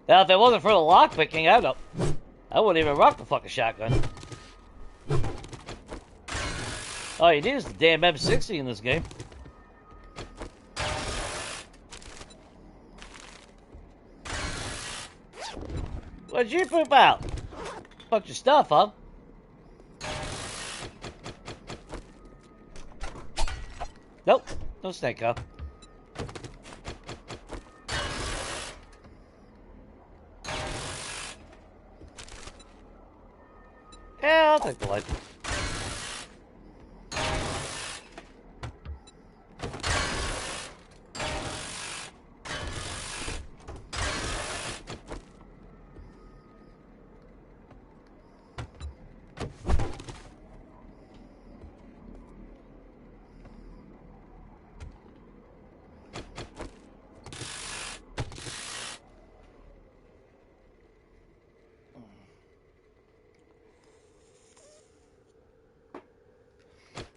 Now, if it wasn't for the lockpicking, I wouldn't even rock the fucking shotgun. All you need is the damn M60 in this game. What'd you poop out? Bunch of stuff, huh? Nope, no snake, huh? Yeah, I'll take the light.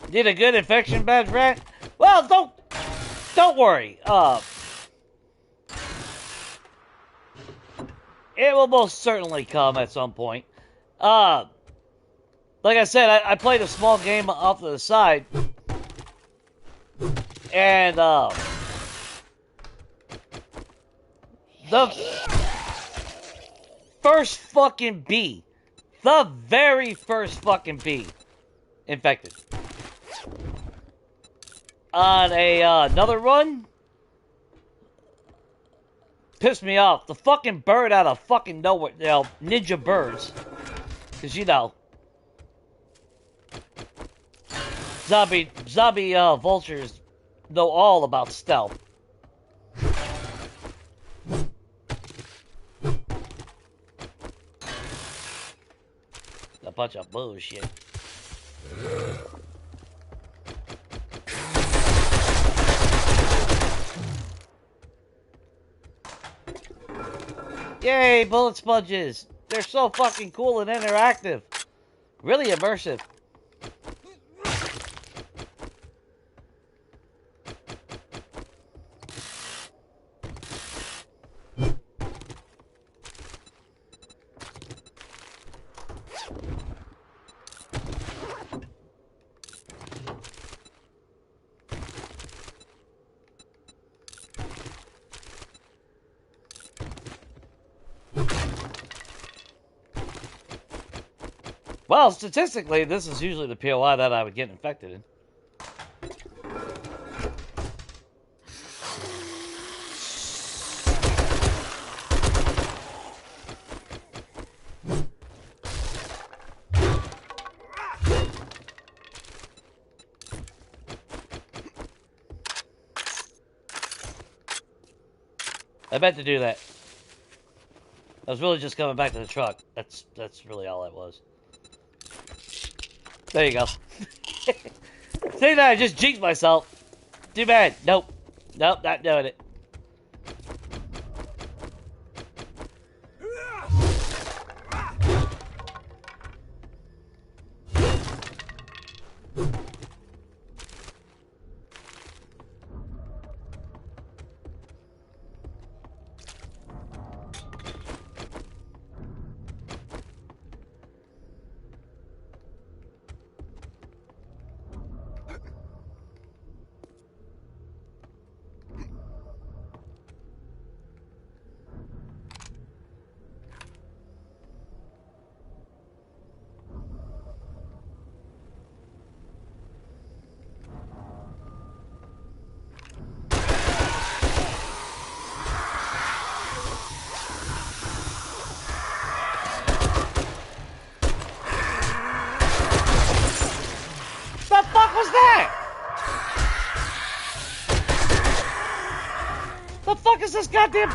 Need a good infection badge, Rat? Well, don't worry. It will most certainly come at some point. Like I said, I played a small game off to the side, and the first fucking bee, the very first fucking bee, infected. On a another run, pissed me off. The fucking bird out of fucking nowhere, you know, ninja birds, because you know, zombie vultures know all about stealth. A bunch of bullshit. Yay, bullet sponges! They're so fucking cool and interactive. Really immersive. Well, statistically, this is usually the POI that I would get infected in. I meant to do that. I was really just coming back to the truck. That's really all it was. There you go. See that? I just jinxed myself. Too bad. Nope. Nope, not doing it. The fuck was that? The fuck is this goddamn...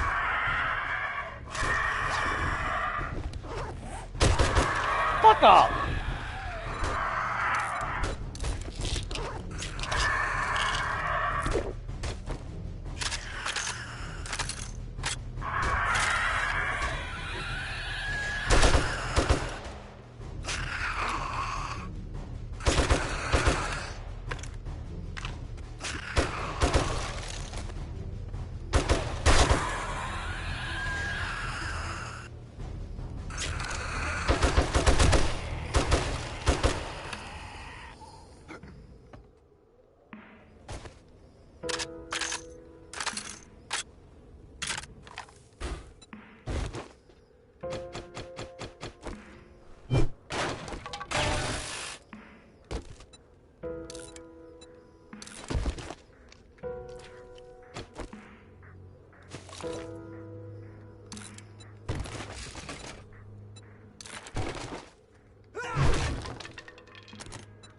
Fuck off.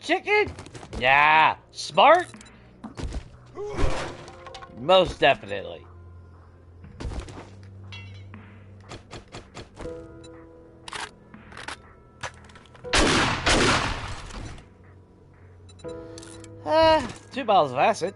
Chicken? Yeah. Smart? Most definitely. Uh, 2 bottles of acid.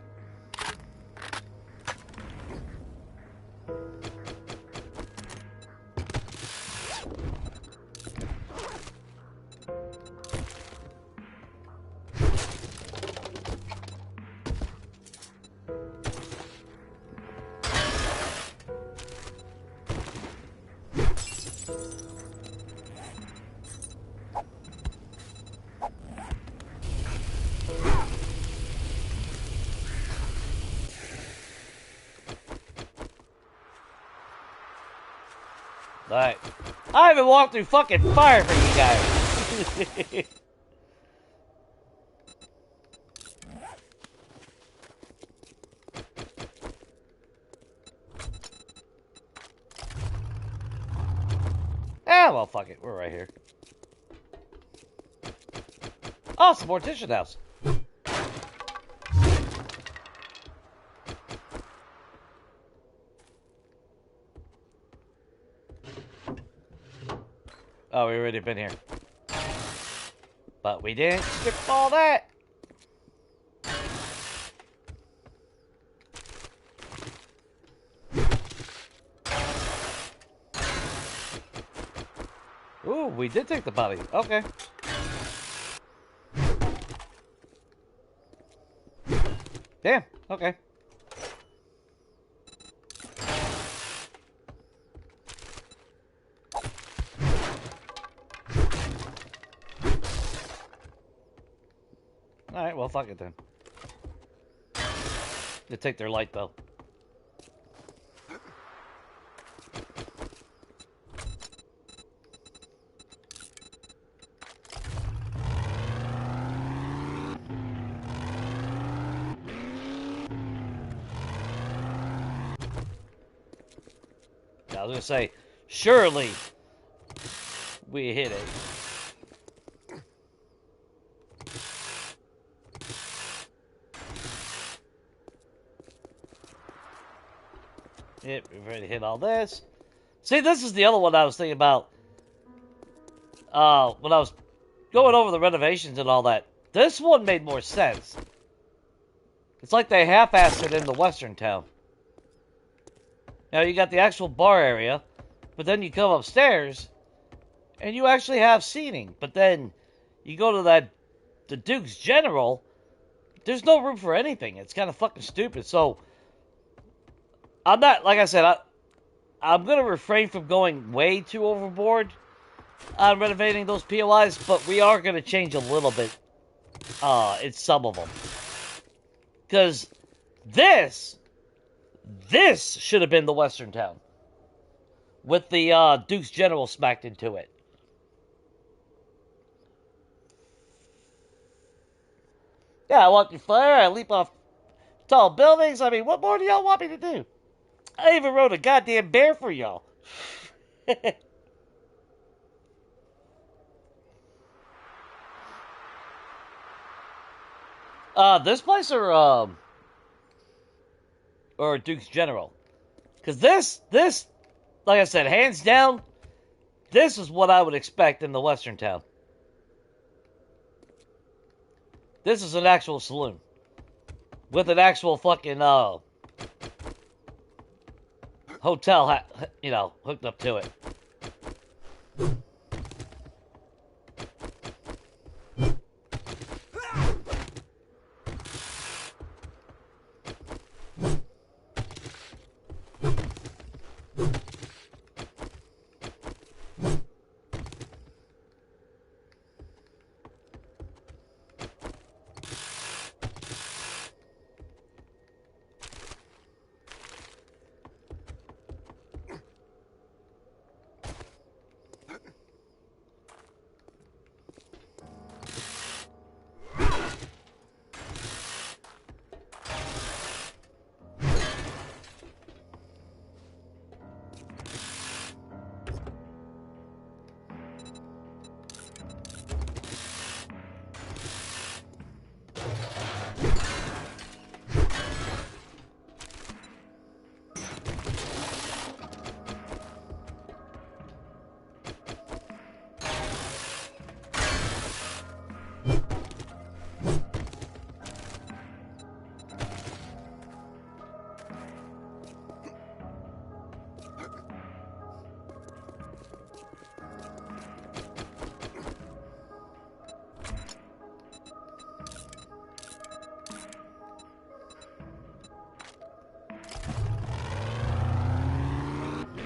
Alright. I haven't walked through fucking fire for you guys. Ah, well, fuck it. We're right here. Oh, some mortician house. Oh, we already been here. But we didn't skip all that. Ooh, we did take the body. Okay. Damn, okay. Alright, well, fuck it then. They take their light, though. I was gonna say, surely we hit it. Yep, we've already hit all this. See, this is the other one I was thinking about. When I was going over the renovations and all that. This one made more sense. It's like they half-assed it in the Western town. Now, you got the actual bar area, but then you come upstairs, and you actually have seating. But then, you go to the Duke's General, there's no room for anything. It's kind of fucking stupid. So, I'm not, like I said, I'm going to refrain from going way too overboard on renovating those POIs, but we are going to change a little bit in some of them. Because this should have been the Western town. With the Duke's General smacked into it. Yeah, I walk through fire, I leap off tall buildings. I mean, what more do y'all want me to do? I even rode a goddamn bear for y'all. This place or Duke's General? Because this, like I said, hands down, this is what I would expect in the Western town. This is an actual saloon. With an actual fucking, hotel, hooked up to it.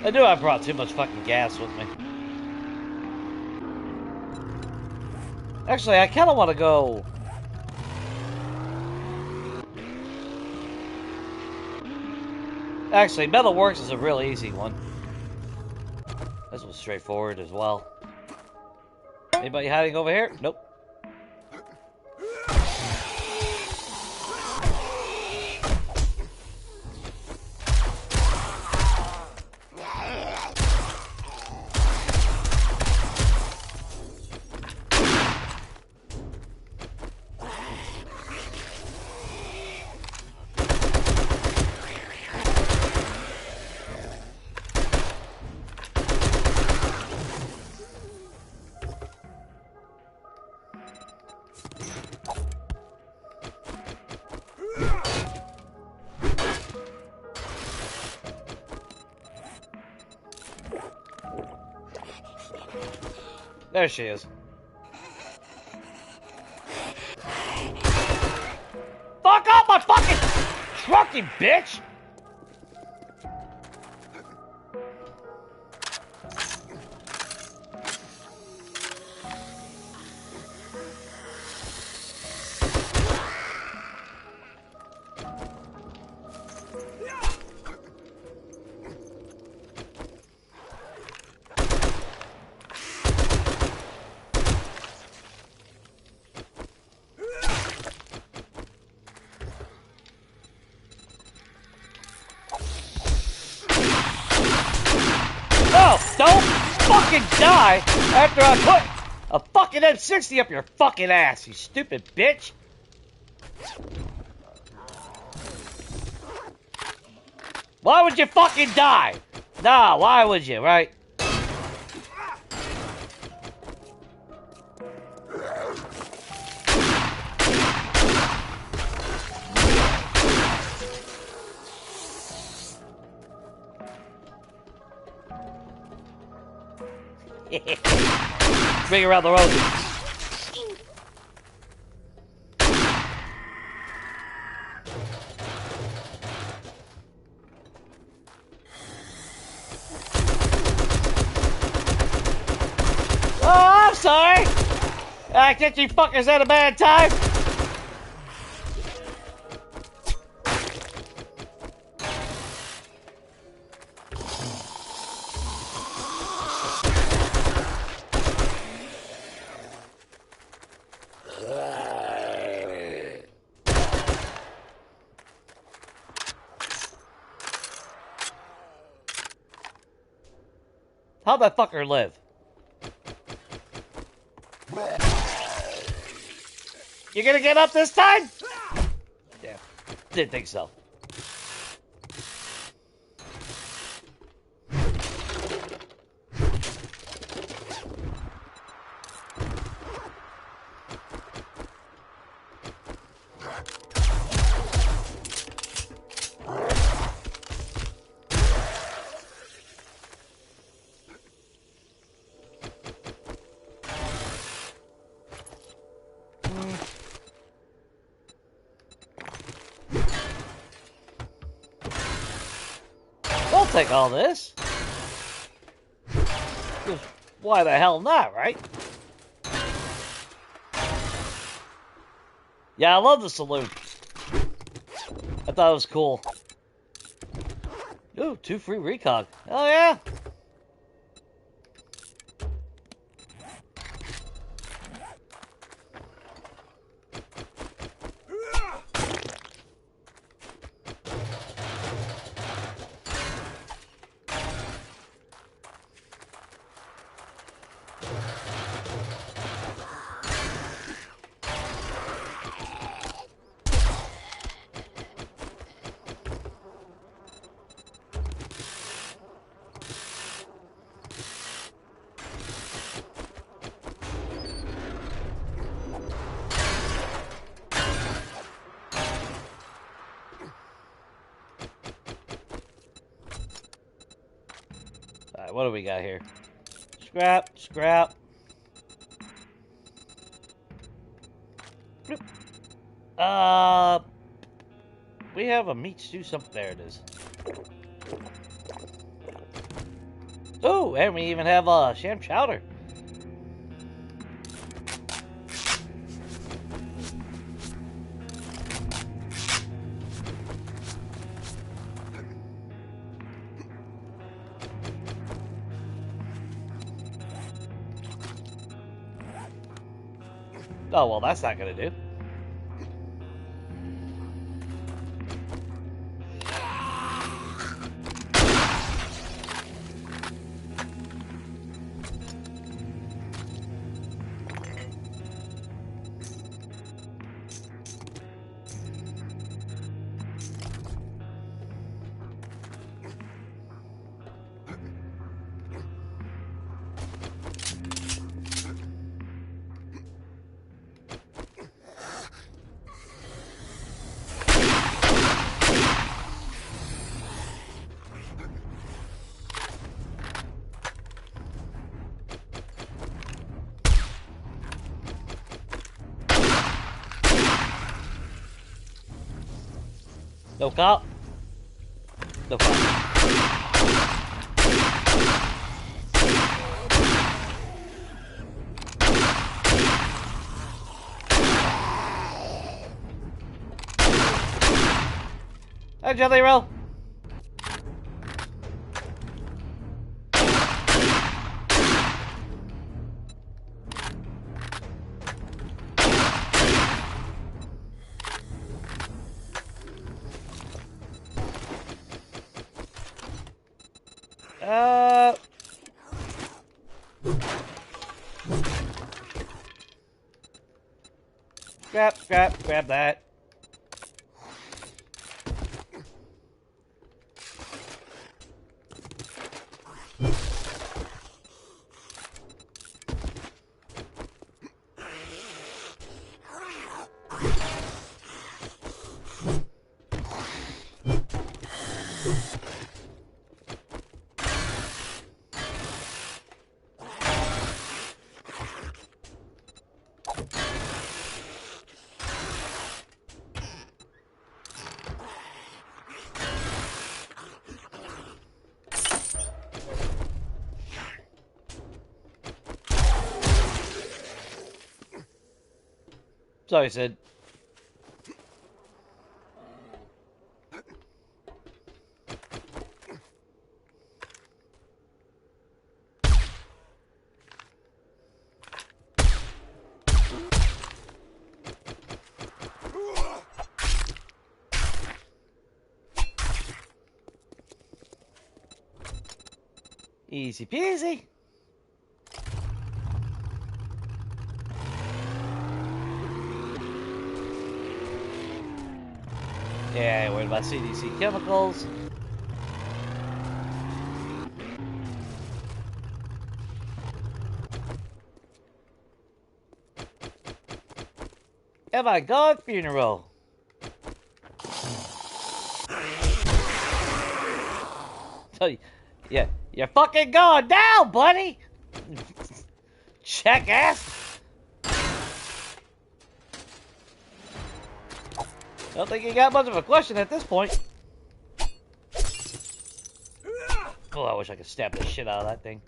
I knew I brought too much fucking gas with me. Actually, I kind of want to go... Actually, Metalworks is a real easy one. This was straightforward as well. Anybody hiding over here? Nope. There she is. Fuck off my fucking truck, you bitch! Don't fucking die after I put a fucking M60 up your fucking ass, you stupid bitch. Why would you fucking die? Nah, why would you, right? Bring around the roses. Oh, I'm sorry. I catch you fuckers at a bad time. How'd that fucker live? You gonna get up this time? Yeah, didn't think so. I'll take all this. Why the hell not, right? Yeah, I love the saloon. I thought it was cool. Ooh, 2 free recog. Oh yeah. Alright, what do we got here? Scrap, scrap. Bloop. We have a meat stew, something. There it is. Oh, and we even have sham chowder. Oh, well, that's not gonna do. No cop. No cop. Hi, Jelly Roll. Grab that. Sorry, Sid. Easy peasy. Yeah, worried about CDC chemicals. Oh my God, funeral. Tell you, yeah, you're fucking gone now, buddy. Jackass. Don't think you got much of a question at this point. Oh, I wish I could stab the shit out of that thing.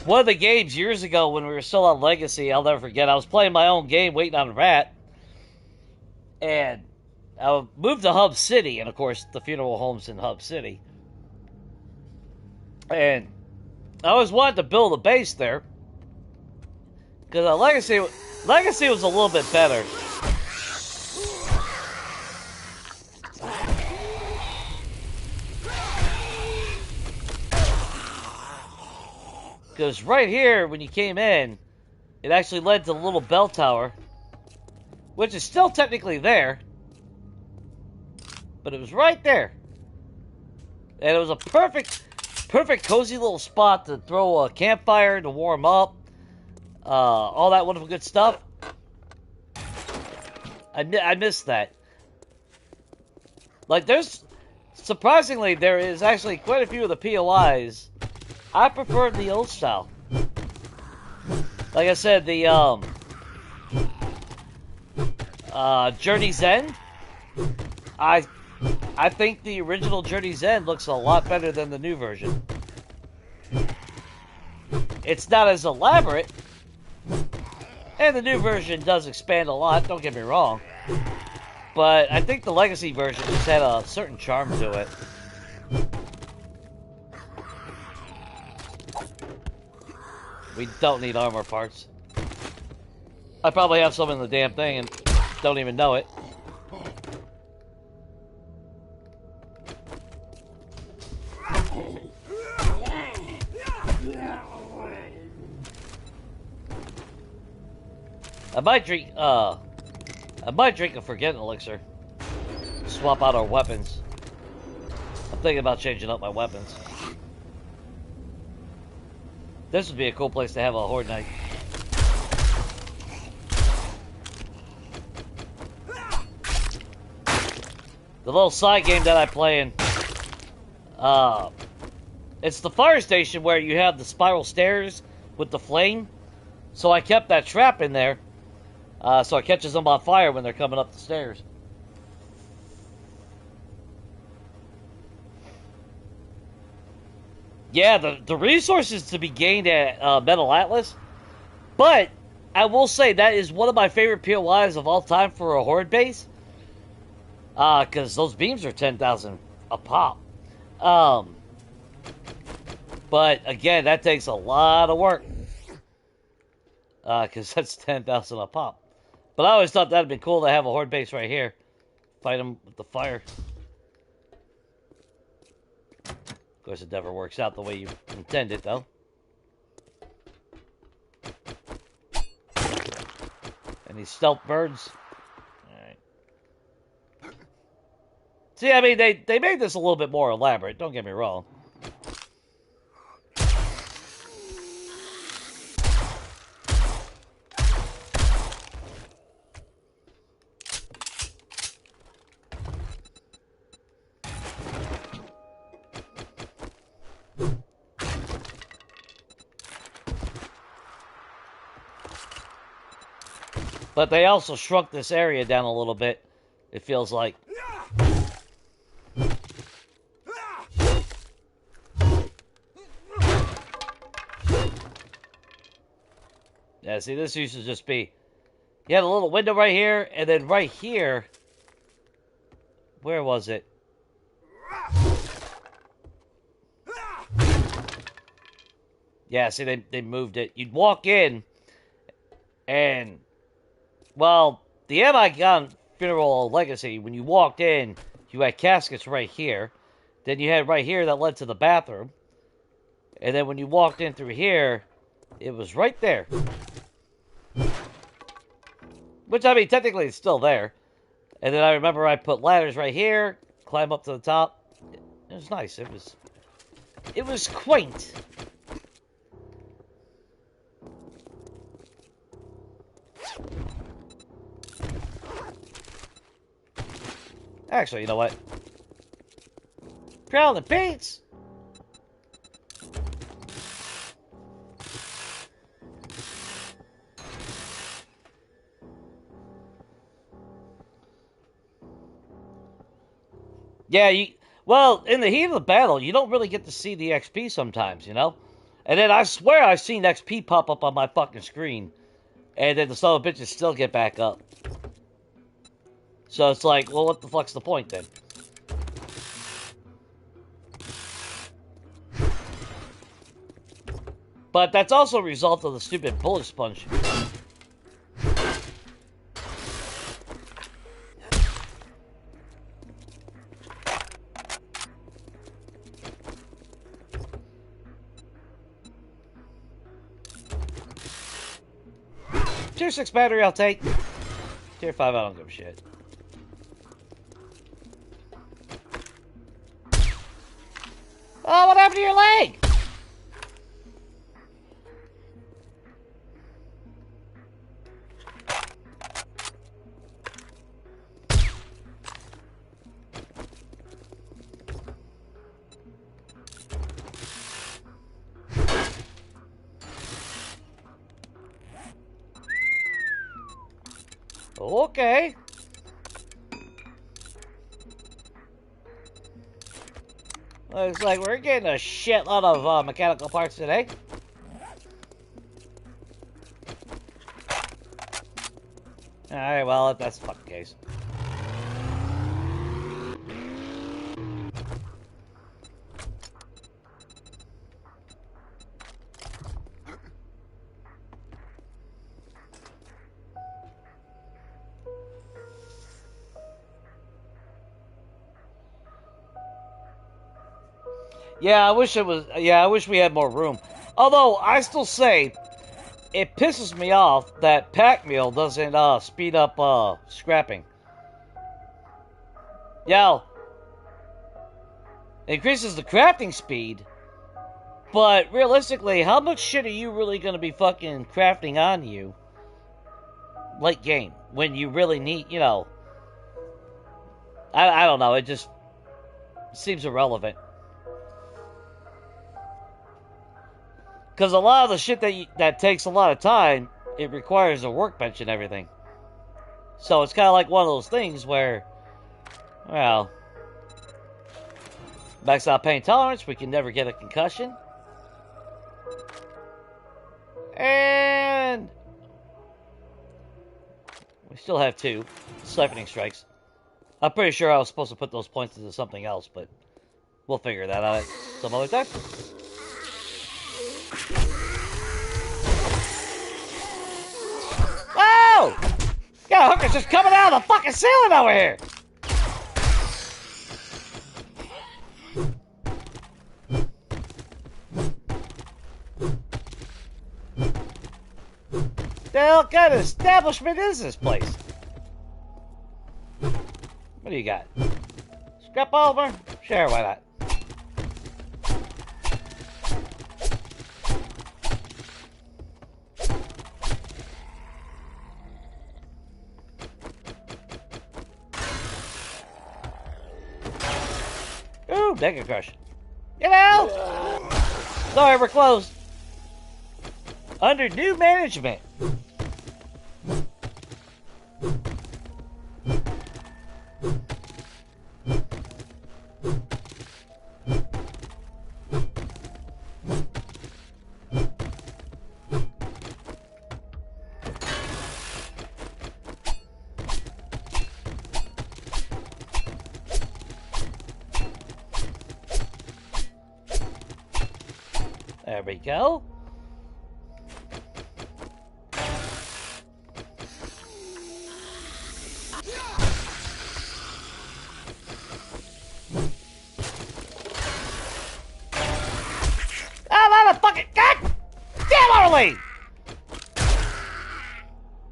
One of the games years ago when we were still on Legacy, I'll never forget, I was playing my own game waiting on a rat. And I moved to Hub City, and of course the funeral home's in Hub City. And I always wanted to build a base there. Because Legacy was a little bit better. Because right here, when you came in, it actually led to the little bell tower. Which is still technically there. But it was right there. And it was a perfect cozy little spot to throw a campfire to warm up. All that wonderful good stuff. I missed that. Like, surprisingly, there is actually quite a few of the POIs. I prefer the old style. Like I said, the, Journey's End. I think the original Journey's End looks a lot better than the new version. It's not as elaborate. And the new version does expand a lot, don't get me wrong. But I think the Legacy version just had a certain charm to it. We don't need armor parts. I probably have some in the damn thing and don't even know it. I might drink a forgetting elixir. Swap out our weapons. I'm thinking about changing up my weapons. This would be a cool place to have a horde night. The little side game that I play in, it's the fire station where you have the spiral stairs with the flame. So I kept that trap in there, so it catches them on fire when they're coming up the stairs. Yeah, the resources to be gained at Metal Atlas, but I will say that is one of my favorite POIs of all time for a horde base, because those beams are 10,000 a pop. But again, that takes a lot of work, because that's 10,000 a pop. But I always thought that'd been cool to have a horde base right here, fight them with the fire. Of course, it never works out the way you intend it, though. Any stealth birds? Alright. See, I mean, they made this a little bit more elaborate, don't get me wrong. But they also shrunk this area down a little bit, it feels like. Yeah, see, this used to just be... You had a little window right here, and then right here... Where was it? Yeah, see, they moved it. You'd walk in, and... Well, the MI Funeral Legacy, when you walked in, you had caskets right here. Then you had right here that led to the bathroom. And then when you walked in through here, it was right there. Which, I mean, technically it's still there. And then I remember I put ladders right here, climb up to the top. It was nice. It was quaint. Actually, you know what? Crown the paints! Yeah, well, in the heat of the battle, you don't really get to see the XP sometimes, you know? And then I swear I've seen XP pop up on my fucking screen. And then the son of a bitches still get back up. So it's like, well, what the fuck's the point then? But that's also a result of the stupid bullet sponge. Tier 6 battery I'll take. Tier 5 I don't give a shit. Oh, what happened to your leg? Okay. Looks like we're getting a shitload of mechanical parts today. Alright, well, if that's the fucking case. Yeah, I wish it was. Yeah, I wish we had more room. Although I still say it pisses me off that pack meal doesn't speed up scrapping. Yeah, it increases the crafting speed, but realistically, how much shit are you really gonna be fucking crafting on you late game when you really need? You know, I don't know. It just seems irrelevant. Because a lot of the shit that takes a lot of time, it requires a workbench and everything. So it's kind of like one of those things where, well, max out pain tolerance, we can never get a concussion. And we still have 2 siphoning strikes. I'm pretty sure I was supposed to put those points into something else, but we'll figure that out some other time. Whoa! Got hookers just coming out of the fucking ceiling over here! The hell kind of establishment is this place? What do you got? Scrap polymer? Sure, why not? Ooh, Mega Crush. Get out! Sorry, we're closed. Under new management. There we go. I'm out of fucking... God damn, Arlene!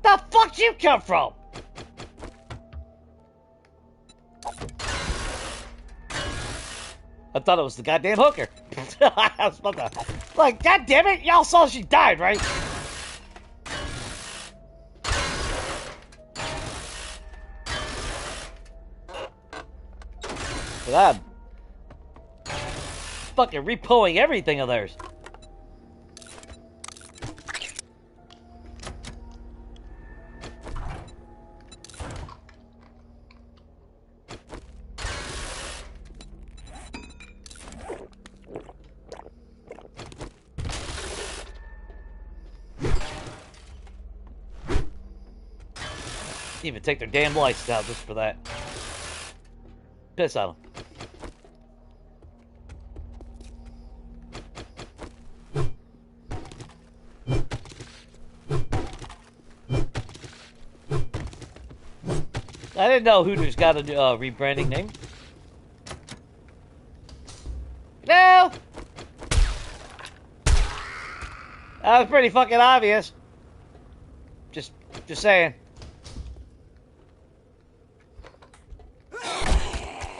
The fuck you come from? I thought it was the goddamn hooker. I was about to... Like, god damn it, y'all saw she died, right? But I'm fucking repoing everything of theirs. Even take their damn lights down just for that. Piss on them. I didn't know Hooters got a rebranding name. No! That was pretty fucking obvious. Just saying.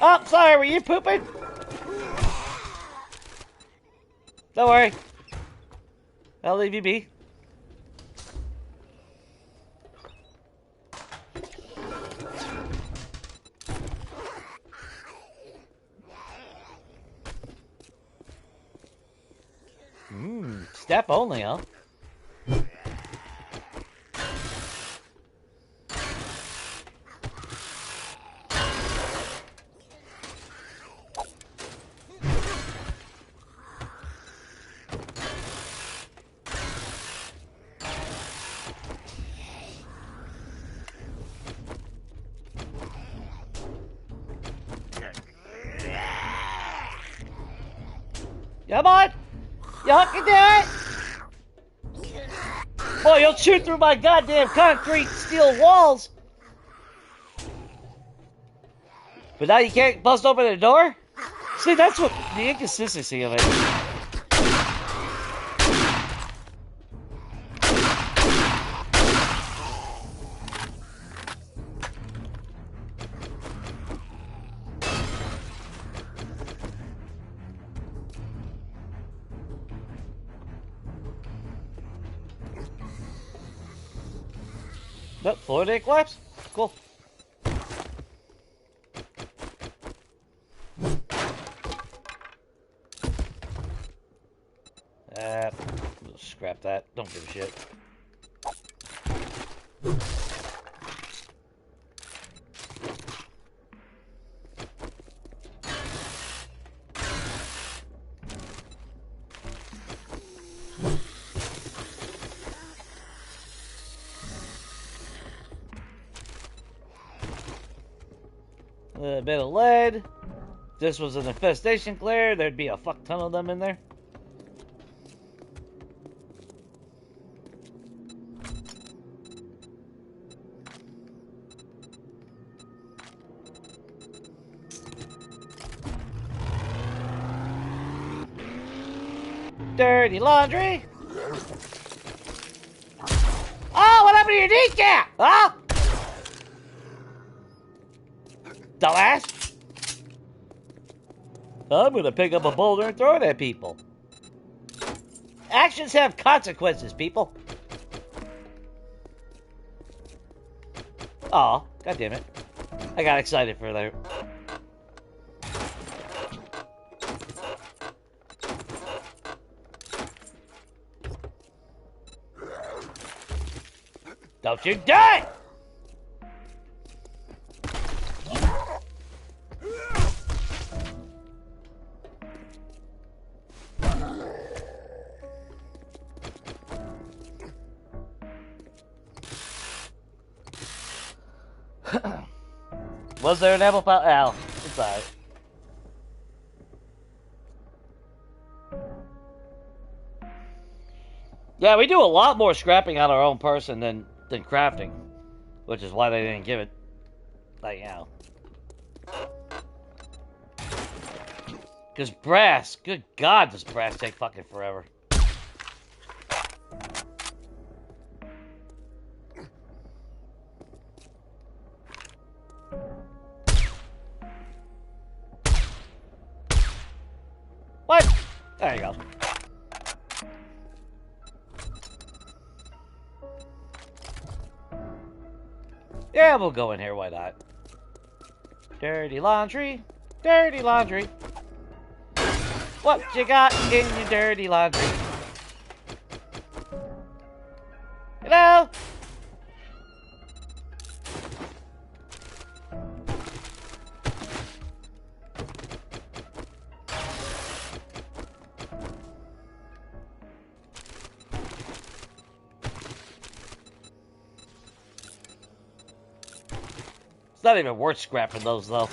Oh, sorry, were you pooping? Don't worry. I'll leave you be. Step only, huh? Come on! Y'all can do it! Boy, you'll shoot through my goddamn concrete steel walls! But now you can't bust open the door? See, that's what the inconsistency of it. Nope, floor didn't collapse. Cool. We'll scrap that. Don't give a shit. A bit of lead. If this was an infestation clear, there'd be a fuck ton of them in there. Dirty laundry. Oh, happened to your kneecap? Huh? Dumbass. I'm gonna pick up a boulder and throw it at people. Actions have consequences, people. Aw, god damn it. I got excited for that. Don't you die! Was there an apple pie? Ow. It's alright. Yeah, we do a lot more scrapping on our own person than crafting. Which is why they didn't give it, like, you know. Because brass, good God, does brass take fucking forever. What? There you go. Yeah, we'll go in here, why not? Dirty laundry, dirty laundry. What you got in your dirty laundry? Hello? It's not even worth scrapping those, though.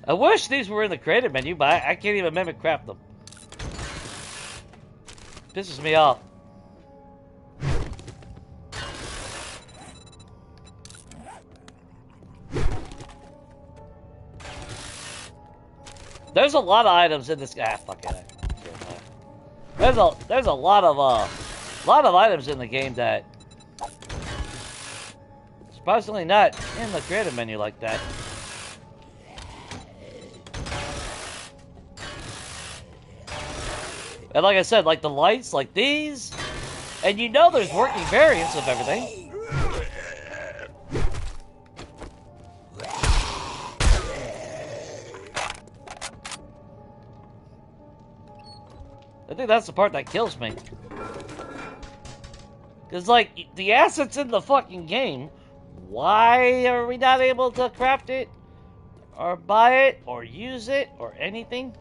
I wish these were in the creative menu, but I can't even mimic craft them. Pisses me off. There's a lot of items in this. Ah, fuck it. There's a lot of items in the game that surprisingly not in the creative menu like that. And like I said, like the lights, like these, and you know there's working variants of everything. I think that's the part that kills me. Because, like, the assets in the fucking game, why are we not able to craft it, or buy it, or use it, or anything?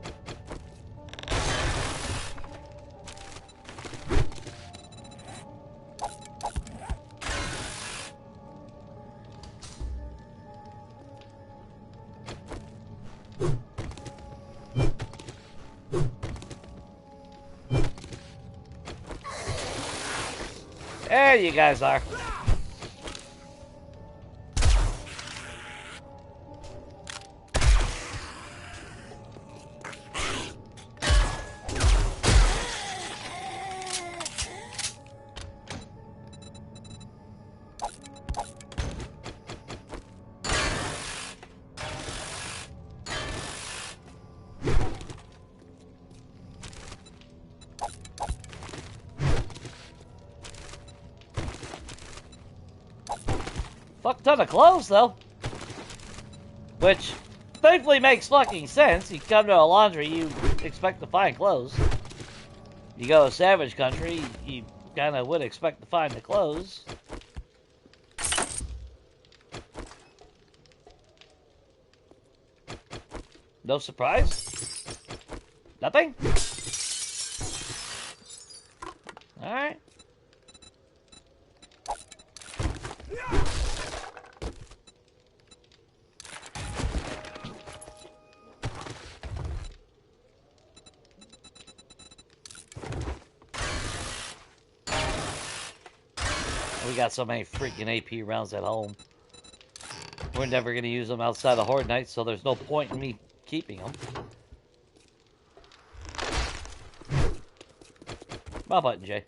There you guys are. Fuck ton of clothes, though. Which, thankfully makes fucking sense. You come to a laundry, you expect to find clothes. You go to Savage Country, you kind of would expect to find the clothes. No surprise? Nothing? Alright. We got so many freaking AP rounds at home. We're never going to use them outside of Horde Night, so there's no point in me keeping them. My button, Jay.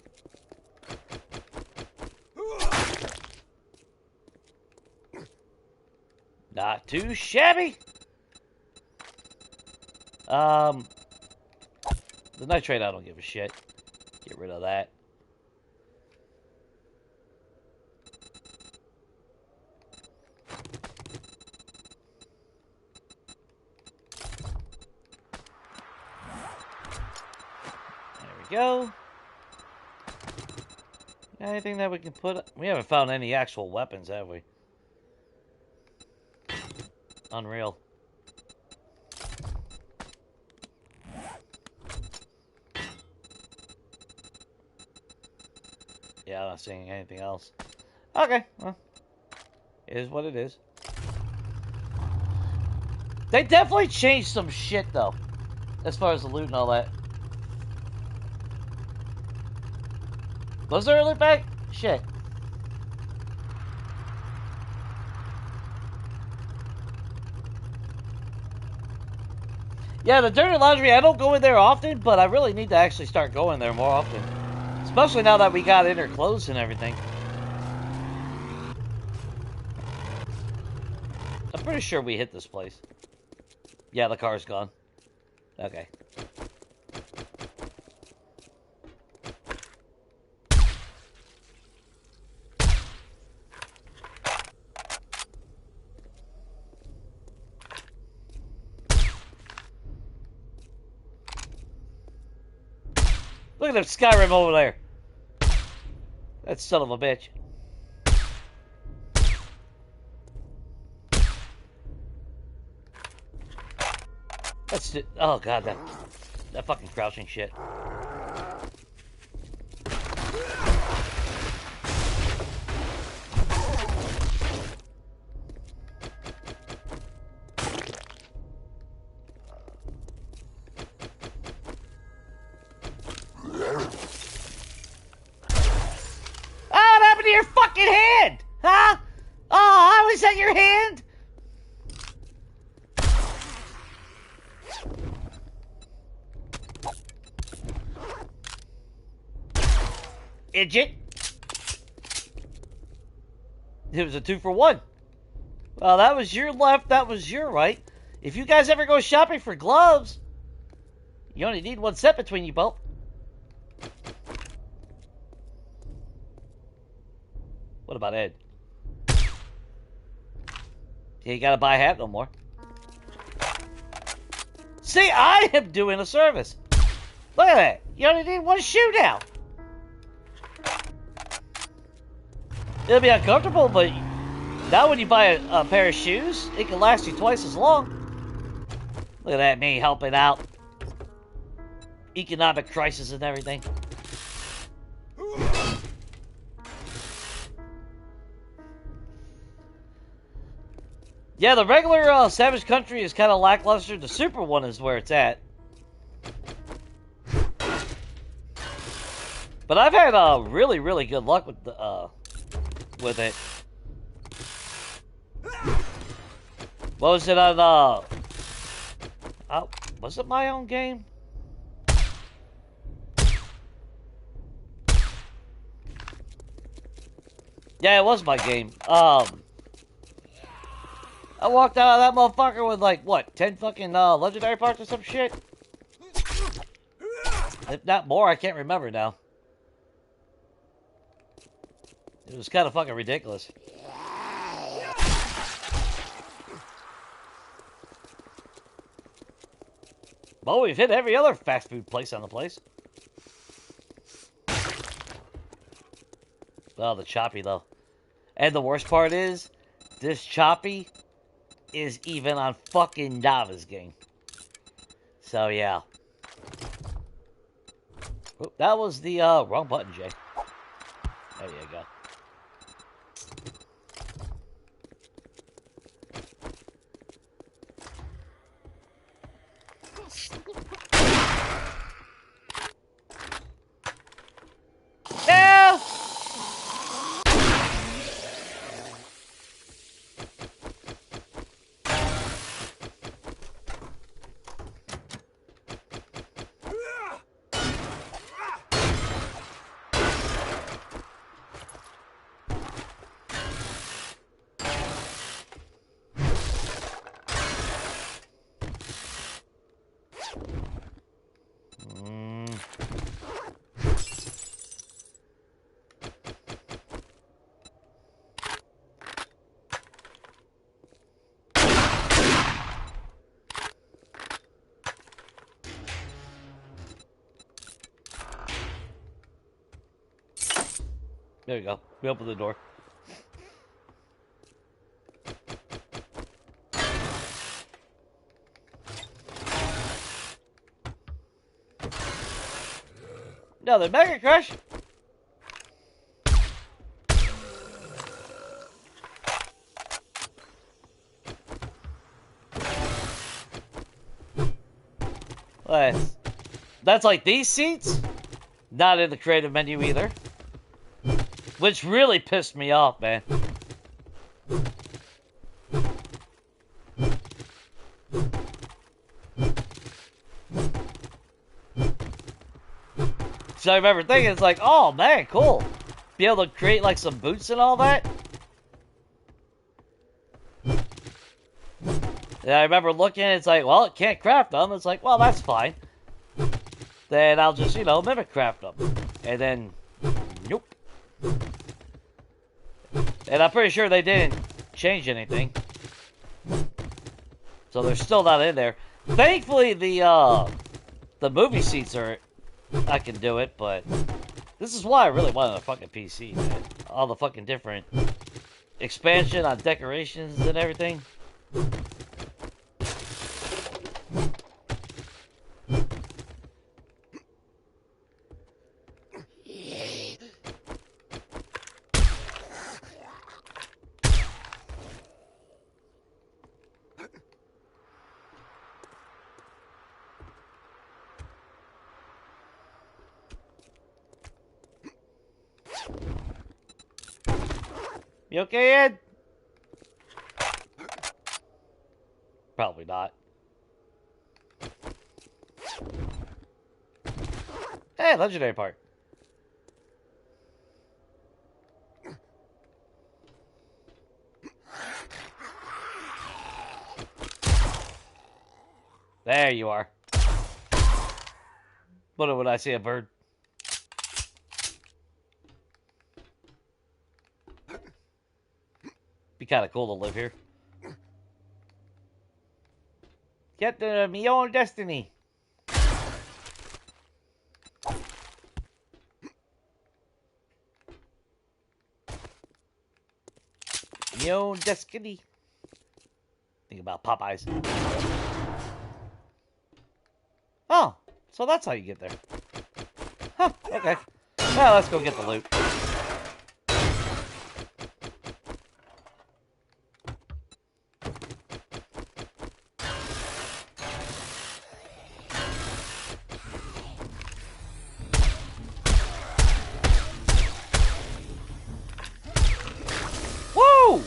Not too shabby. The nitrate, I don't give a shit. Get rid of that. There we go. Anything that we can put... We haven't found any actual weapons, have we? Unreal. Yeah, I'm not seeing anything else. Okay, well, it is what it is. They definitely changed some shit, though, as far as the loot and all that. Was there a loot bag? Shit. Yeah, the Dirty Laundry, I don't go in there often, but I really need to actually start going there more often. Especially now that we got inner clothes and everything. I'm pretty sure we hit this place. Yeah, the car's gone. Okay. Look at that Skyrim over there. That son of a bitch. That's just, oh god, that fucking crouching shit. Your fucking hand, huh? Oh, how is that your hand? Idiot. It was a 2-for-1. Well, that was your left, that was your right. If you guys ever go shopping for gloves, you only need one set between you both. What about Ed? He ain't gotta buy a hat no more. See, I am doing a service. Look at that. You only need one shoe now. It'll be uncomfortable, but now when you buy a pair of shoes, it can last you twice as long. Look at that, me helping out. Economic crisis and everything. Yeah, the regular Savage Country is kind of lackluster. The super one is where it's at. But I've had really, really good luck with the with it. What was it on? Was it my own game? Yeah, it was my game. I walked out of that motherfucker with like, what, 10 fucking legendary parts or some shit? If not more, I can't remember now. It was kind of fucking ridiculous. Well, we've hit every other fast food place on the place. Oh, the choppy, though. And the worst part is, this choppy is even on fucking Nava's game. So, yeah. Oop, that was the wrong button, Jay. There you go. No! There you go. We open the door. Another Mega Crush. That's like these seats. Not in the creative menu either. Which really pissed me off, man. So I remember thinking, it's like, oh man, cool. Be able to create like some boots and all that. And I remember looking, it's like, well, it can't craft them. It's like, well, that's fine. Then I'll just, mimic craft them. And then, nope. And I'm pretty sure they didn't change anything. So they're still not in there. Thankfully, the movie seats are, I can do it, but this is why I really wanted a fucking PC, man. All the fucking different expansion on decorations and everything. You okay, Ed? Probably not. Hey, legendary part. There you are. What would I see a bird? Be kind of cool to live here. Get to me own destiny. Me own destiny. Think about Popeyes. Oh, so that's how you get there. Huh, okay. Well, let's go get the loot. Woo!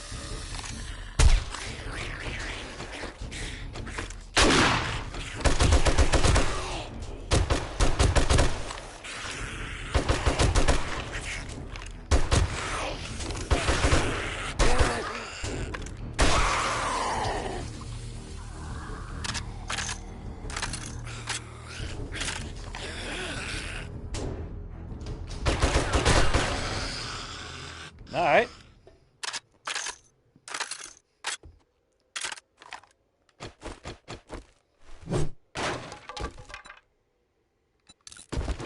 All right.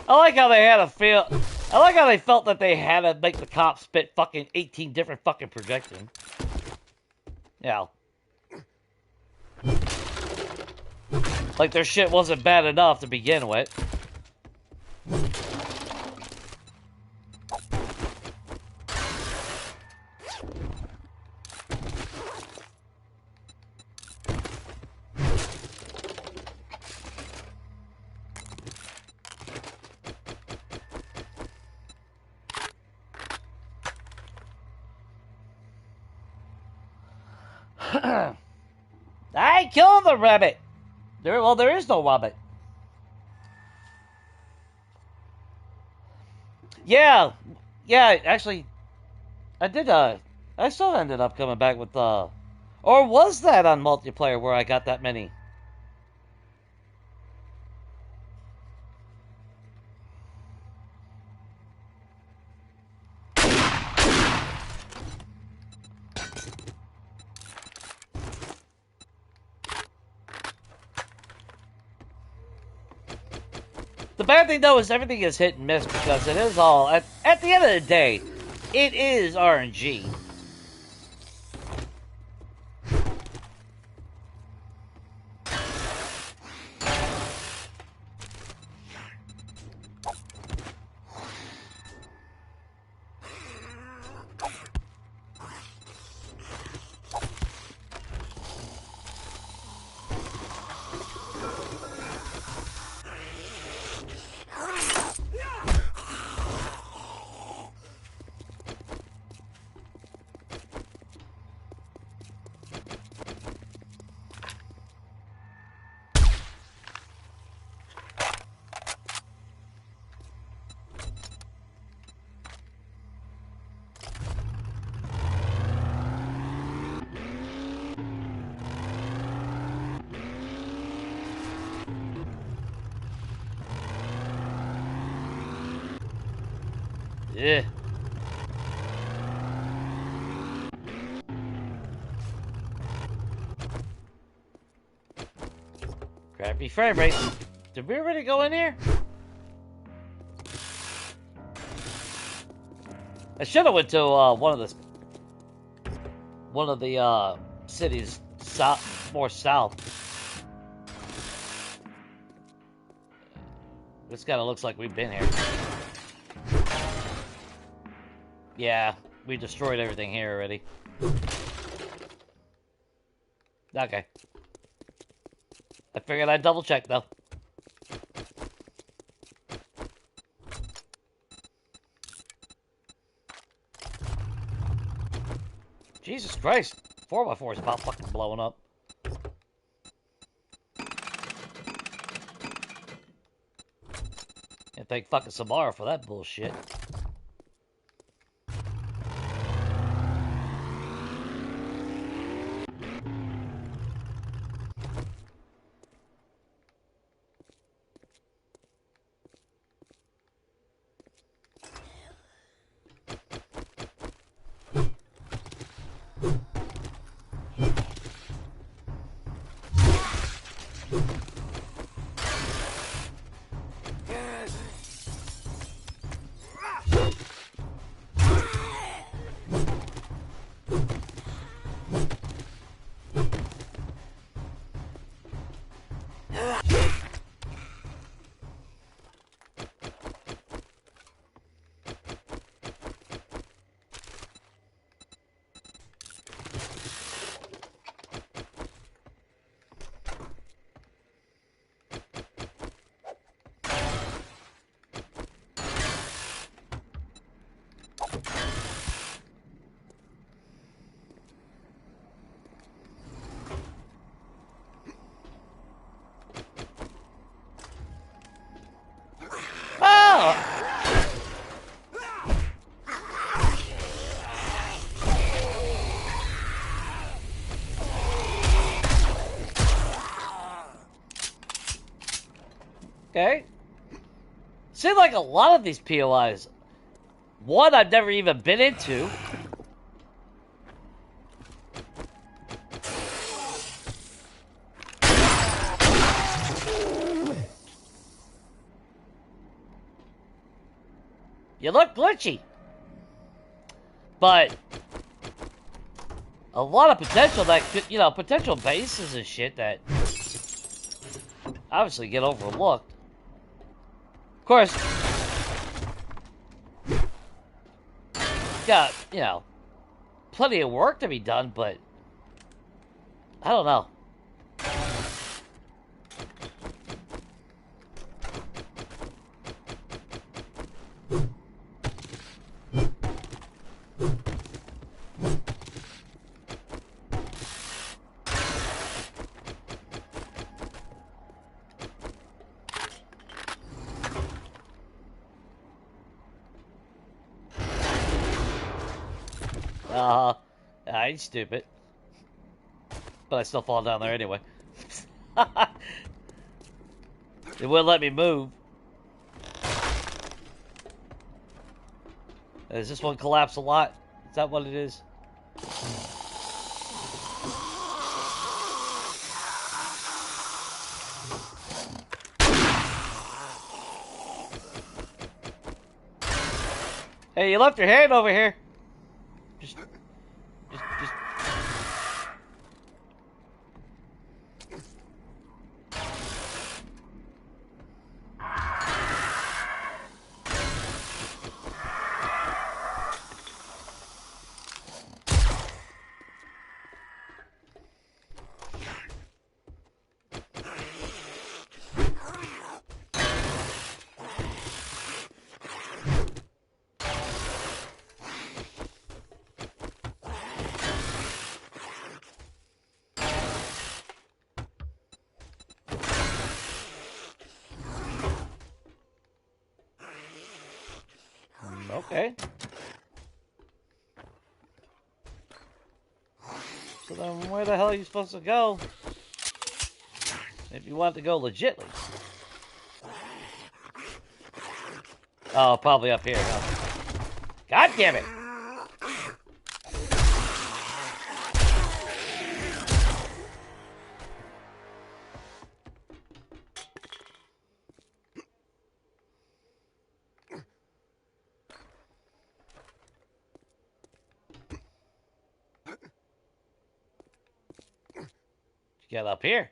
I like how they had a feel. I like how they felt that they had to make the cops spit fucking 18 different fucking projections. Yeah. Like their shit wasn't bad enough to begin with. I killed the rabbit. There is no rabbit. Yeah, actually, I did, I still ended up coming back with, or was that on multiplayer where I got that many? The bad thing, though, is everything is hit and miss because it is all... At the end of the day, It is RNG. Yeah. Crappy frame rate. Did we already go in here? I should have went to one of the cities more south. This kind of looks like we've been here. Yeah, we destroyed everything here already. Okay. I figured I'd double check though. Jesus Christ. 4x4 is about fucking blowing up. And thank fucking Samara for that bullshit. Okay. Seems like a lot of these POIs. One I've never even been into. You look glitchy. But a lot of potential that could, you know, potential bases and shit that obviously get overlooked. Of course, got, you know, plenty of work to be done, but I don't know. I ain't stupid. But I still fall down there anyway. It wouldn't let me move. Does this one collapse a lot? Is that what it is? Hey, you left your hand over here. Okay. So then where the hell are you supposed to go? If you want to go legitly. Oh, probably up here. Huh? God damn it! Get up here.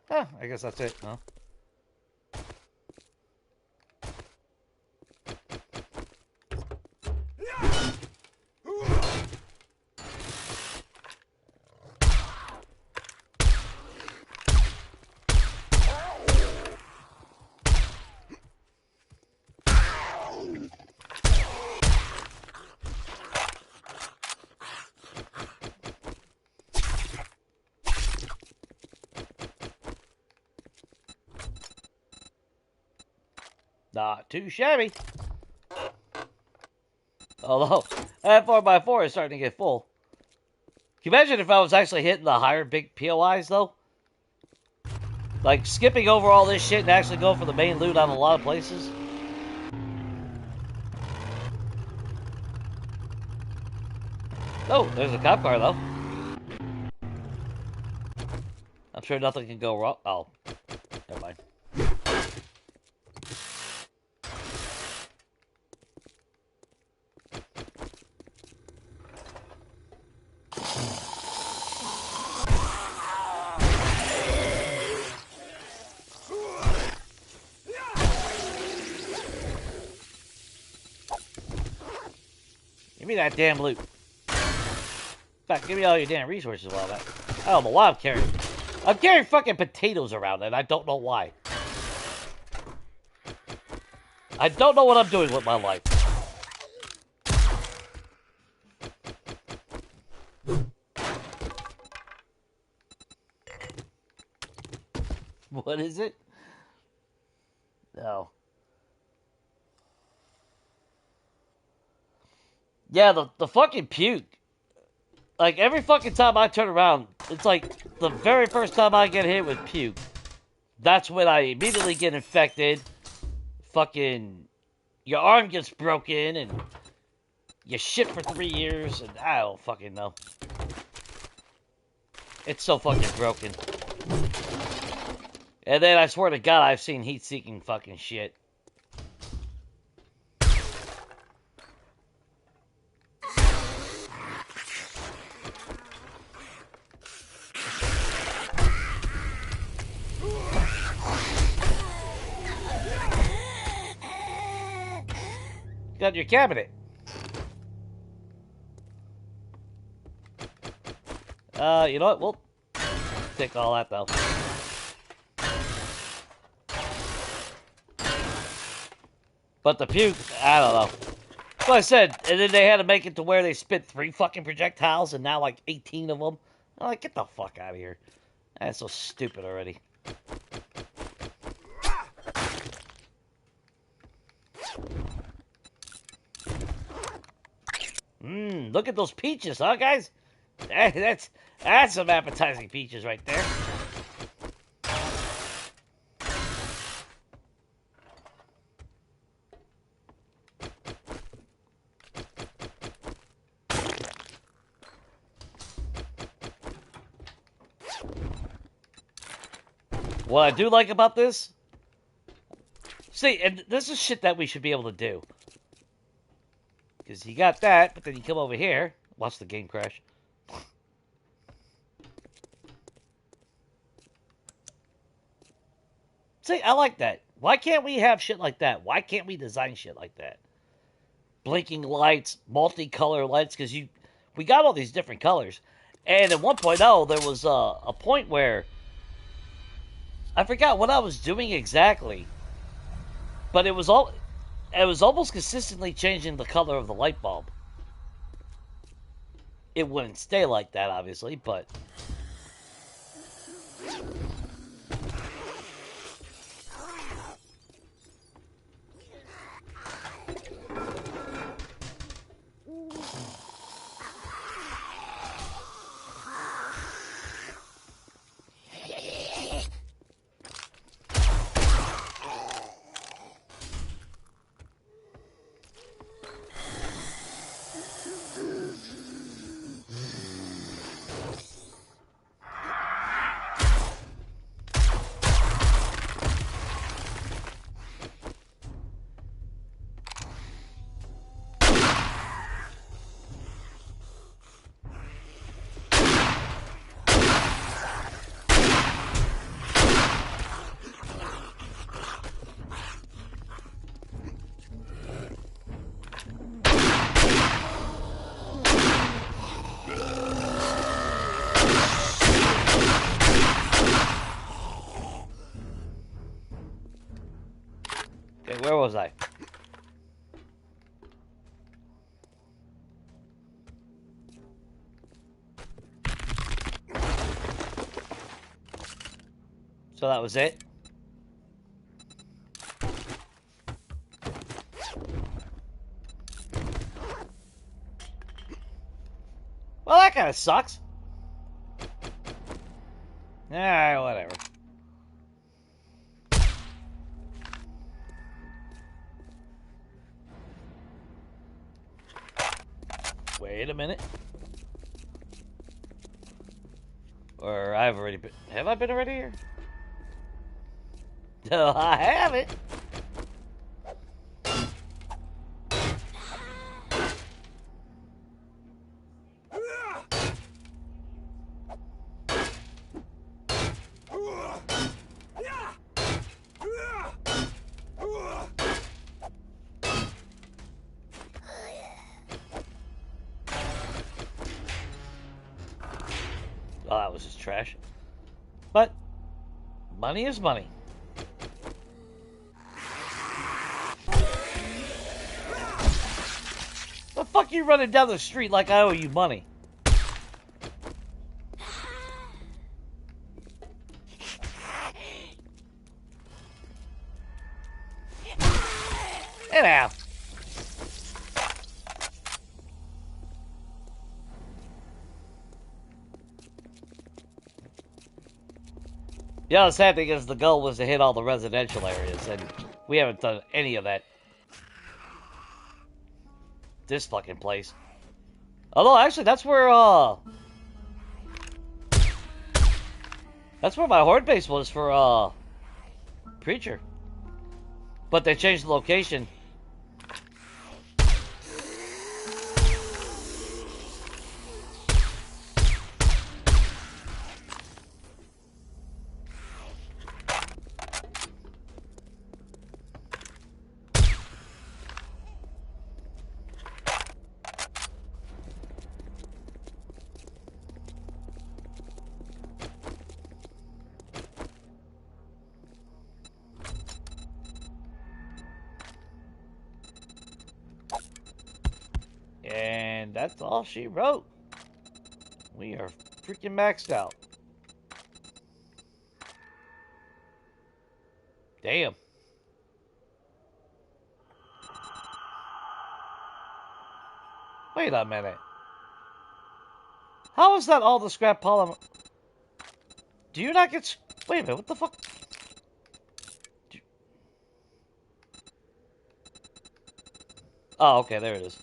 Huh, I guess that's it, huh? Not too shabby. Although, that 4x4 is starting to get full. Can you imagine if I was actually hitting the higher big POIs, though? Like, skipping over all this shit and actually going for the main loot on a lot of places? Oh, there's a cop car, though. I'm sure nothing can go wrong. Oh, never mind. Give me that damn loot. In fact, give me all your damn resources while that. I don't know why I'm carrying. I'm carrying fucking potatoes around, and I don't know why. I don't know what I'm doing with my life. What is it? No. Yeah, the fucking puke. Like, every fucking time I turn around, it's like the very first time I get hit with puke. That's when I immediately get infected. Fucking, your arm gets broken, and you shit for 3 years, and I don't fucking know. It's so fucking broken. And then I swear to God, I've seen heat-seeking fucking shit. Got your cabinet. You know what? We'll take all that, though. But the puke, I don't know. Like I said, and then they had to make it to where they spit 3 fucking projectiles and now like 18 of them. I'm like, get the fuck out of here. That's so stupid already. Look at those peaches, huh, guys? That's some appetizing peaches right there. What I do like about this... See, and this is shit that we should be able to do. Because you got that, but then you come over here. Watch the game crash. See, I like that. Why can't we have shit like that? Why can't we design shit like that? Blinking lights, multicolor lights, because we got all these different colors. And at 1.0, there was a point where I forgot what I was doing exactly. But it was almost consistently changing the color of the light bulb. It wouldn't stay like that, obviously, but... Okay, where was I? So that was it? Well, that kind of sucks. Alright, whatever. Wait a minute. Or I've already been... Have I been already here? No, I haven't. Oh, that was just trash. But money is money. The fuck you running down the street like I owe you money? Get out. The other sad thing is the goal was to hit all the residential areas, and we haven't done any of that. This fucking place. Although, actually, that's where my horde base was for, Preacher. But they changed the location. And that's all she wrote. We are freaking maxed out. Damn. Wait a minute. How is that all the scrap polymer? Do you not get... Wait a minute, what the fuck? Oh, okay, there it is.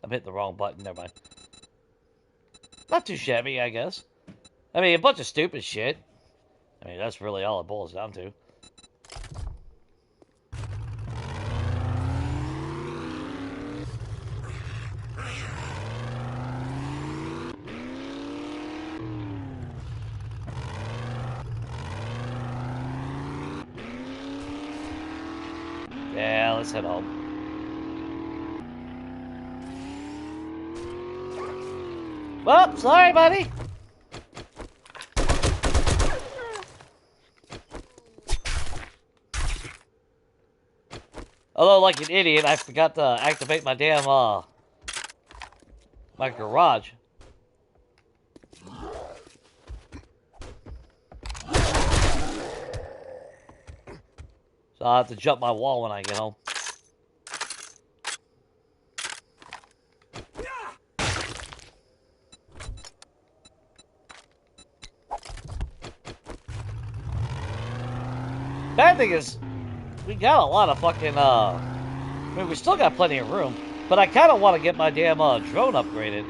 I'm hitting the wrong button, never mind. Not too shabby, I guess. I mean, a bunch of stupid shit. I mean, that's really all it boils down to. Yeah, let's head home. Well, sorry, buddy. Although, like an idiot, I forgot to activate my damn, my garage. So I'll have to jump my wall when I get home. Bad thing is, we got a lot of fucking, I mean, we still got plenty of room, but I kind of want to get my damn, drone upgraded.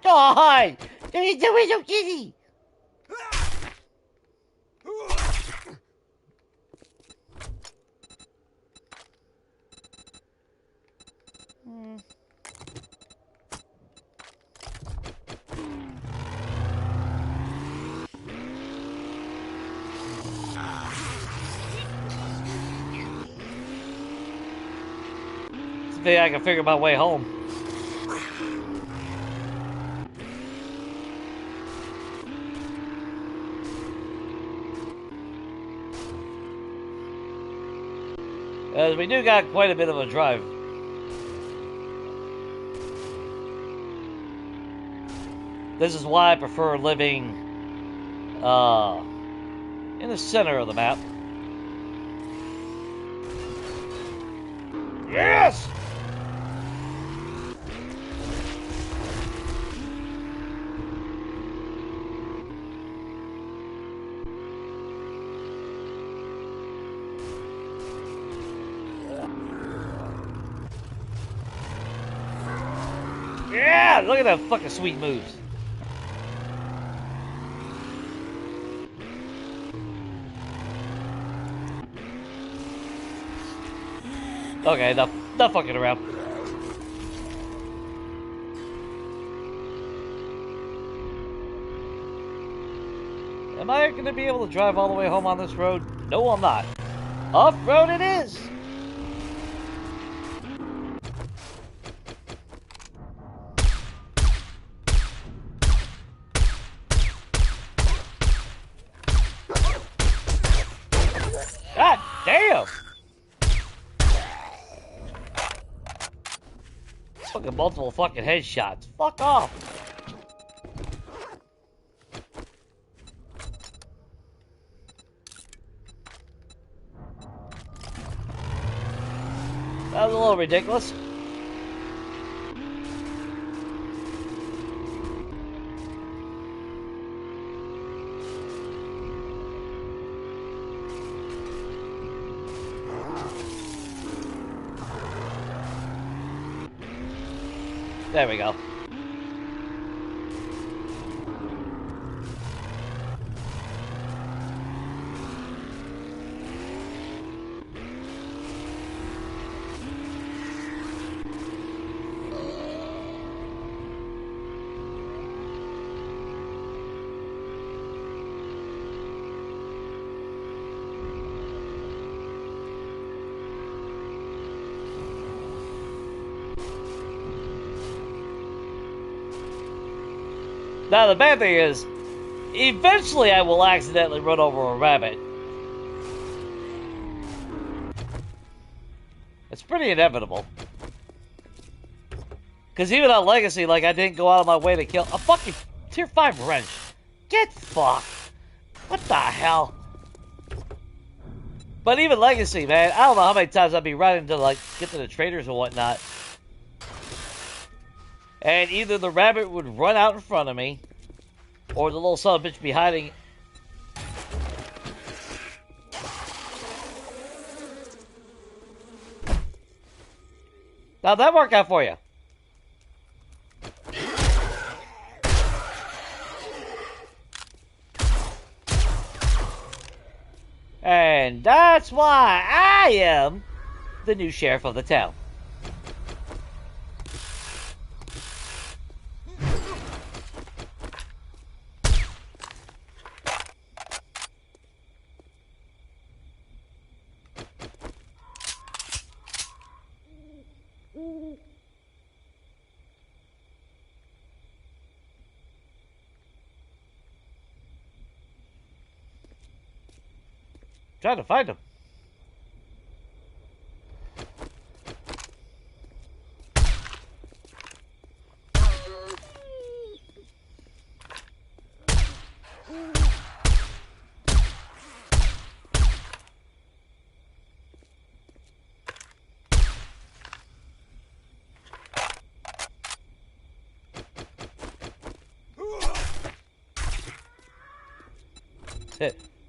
God! What are you doing, so kitty? Maybe I can figure my way home. As we do got quite a bit of a drive. This is why I prefer living in the center of the map. Yes! Yeah! Look at that fucking sweet moves. Okay, enough fucking around. Am I going to be able to drive all the way home on this road? No, I'm not. Off-road it is! God damn! Fucking multiple fucking headshots. Fuck off! That was a little ridiculous. There we go. Now, the bad thing is, eventually I will accidentally run over a rabbit. It's pretty inevitable. Because even on Legacy, like, I didn't go out of my way to kill a fucking Tier 5 wrench. Get fucked. What the hell? But even Legacy, man, I don't know how many times I'd be running to, like, get to the traders or whatnot. And either the rabbit would run out in front of me, or the little son of a bitch be hiding. How'd that work out for you? And that's why I am the new sheriff of the town. Trying to find him.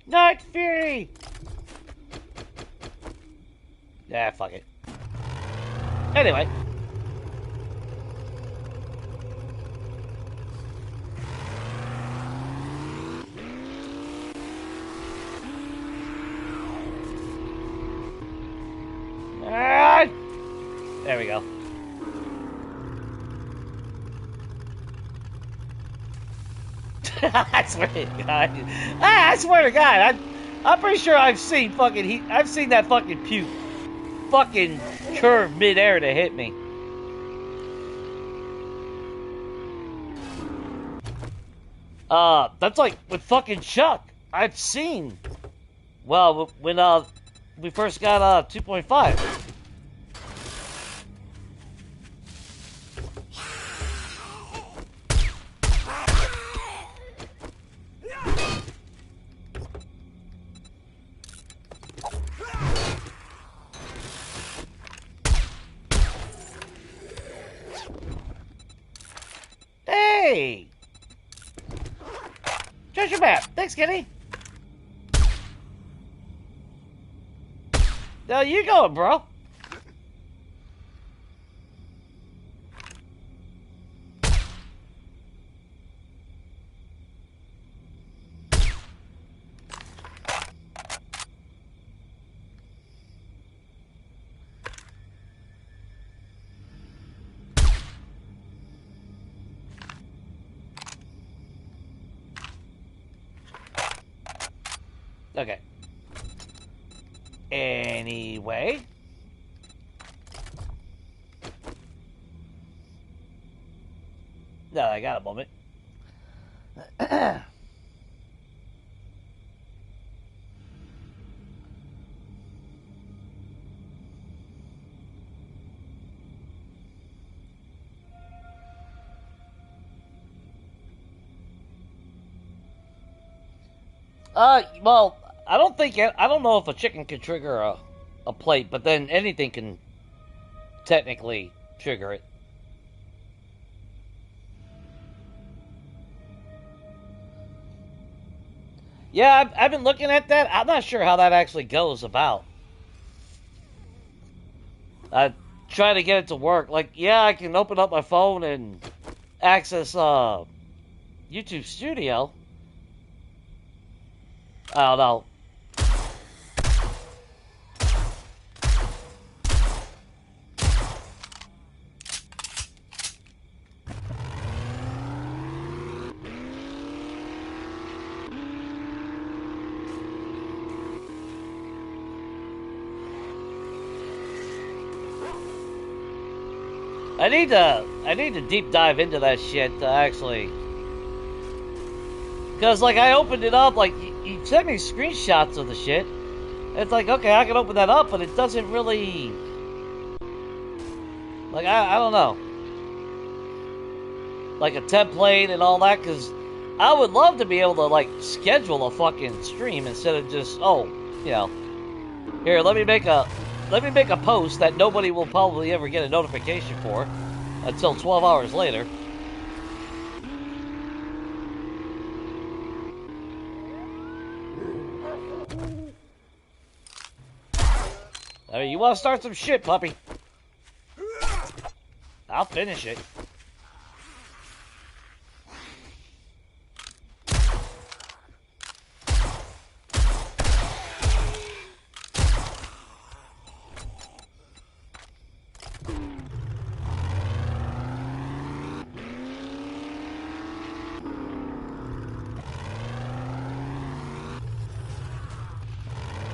Night Fury! Yeah, fuck it. Anyway. There we go. I swear to God. I swear to God. I'm pretty sure I've seen I've seen that fucking puke fucking curve midair to hit me. That's like with fucking Chuck. I've seen. Well, when we first got 2.5. Hey! Treasure map! Thanks, Kitty! Now you going, bro? Okay. Anyway. No, I got a moment. Well, I don't know if a chicken can trigger a plate, but then anything can technically trigger it. Yeah, I've been looking at that. I'm not sure how that actually goes about. I try to get it to work. Like, yeah, I can open up my phone and access YouTube Studio. I don't know. I need to deep dive into that shit to actually, because like I opened it up, like you sent me screenshots of the shit. It's like, okay, I can open that up, but it doesn't really, like I don't know, like a template and all that. Because I would love to be able to like schedule a fucking stream instead of just, oh, you know, here, let me make a post that nobody will probably ever get a notification for until 12 hours later. I mean, you want to start some shit, puppy? I'll finish it.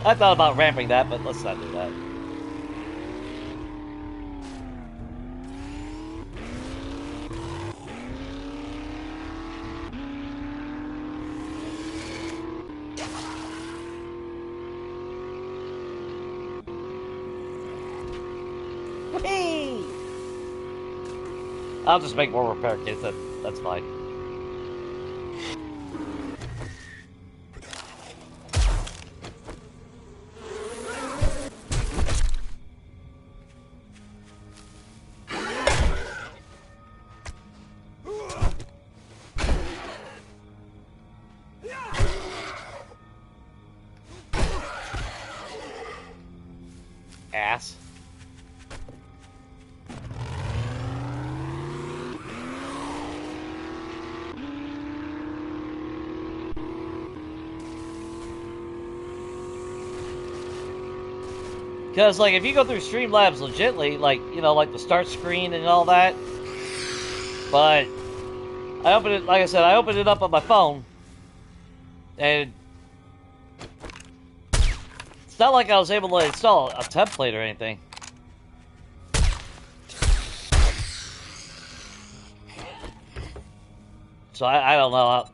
I thought about ramping that, but let's not do that. I'll just make more repair kits. That's fine. Ass. Because, like, if you go through Streamlabs legitly, like, you know, like the start screen and all that, but I opened it, like I said, I opened it up on my phone, and it's not like I was able to install a template or anything. So I don't know.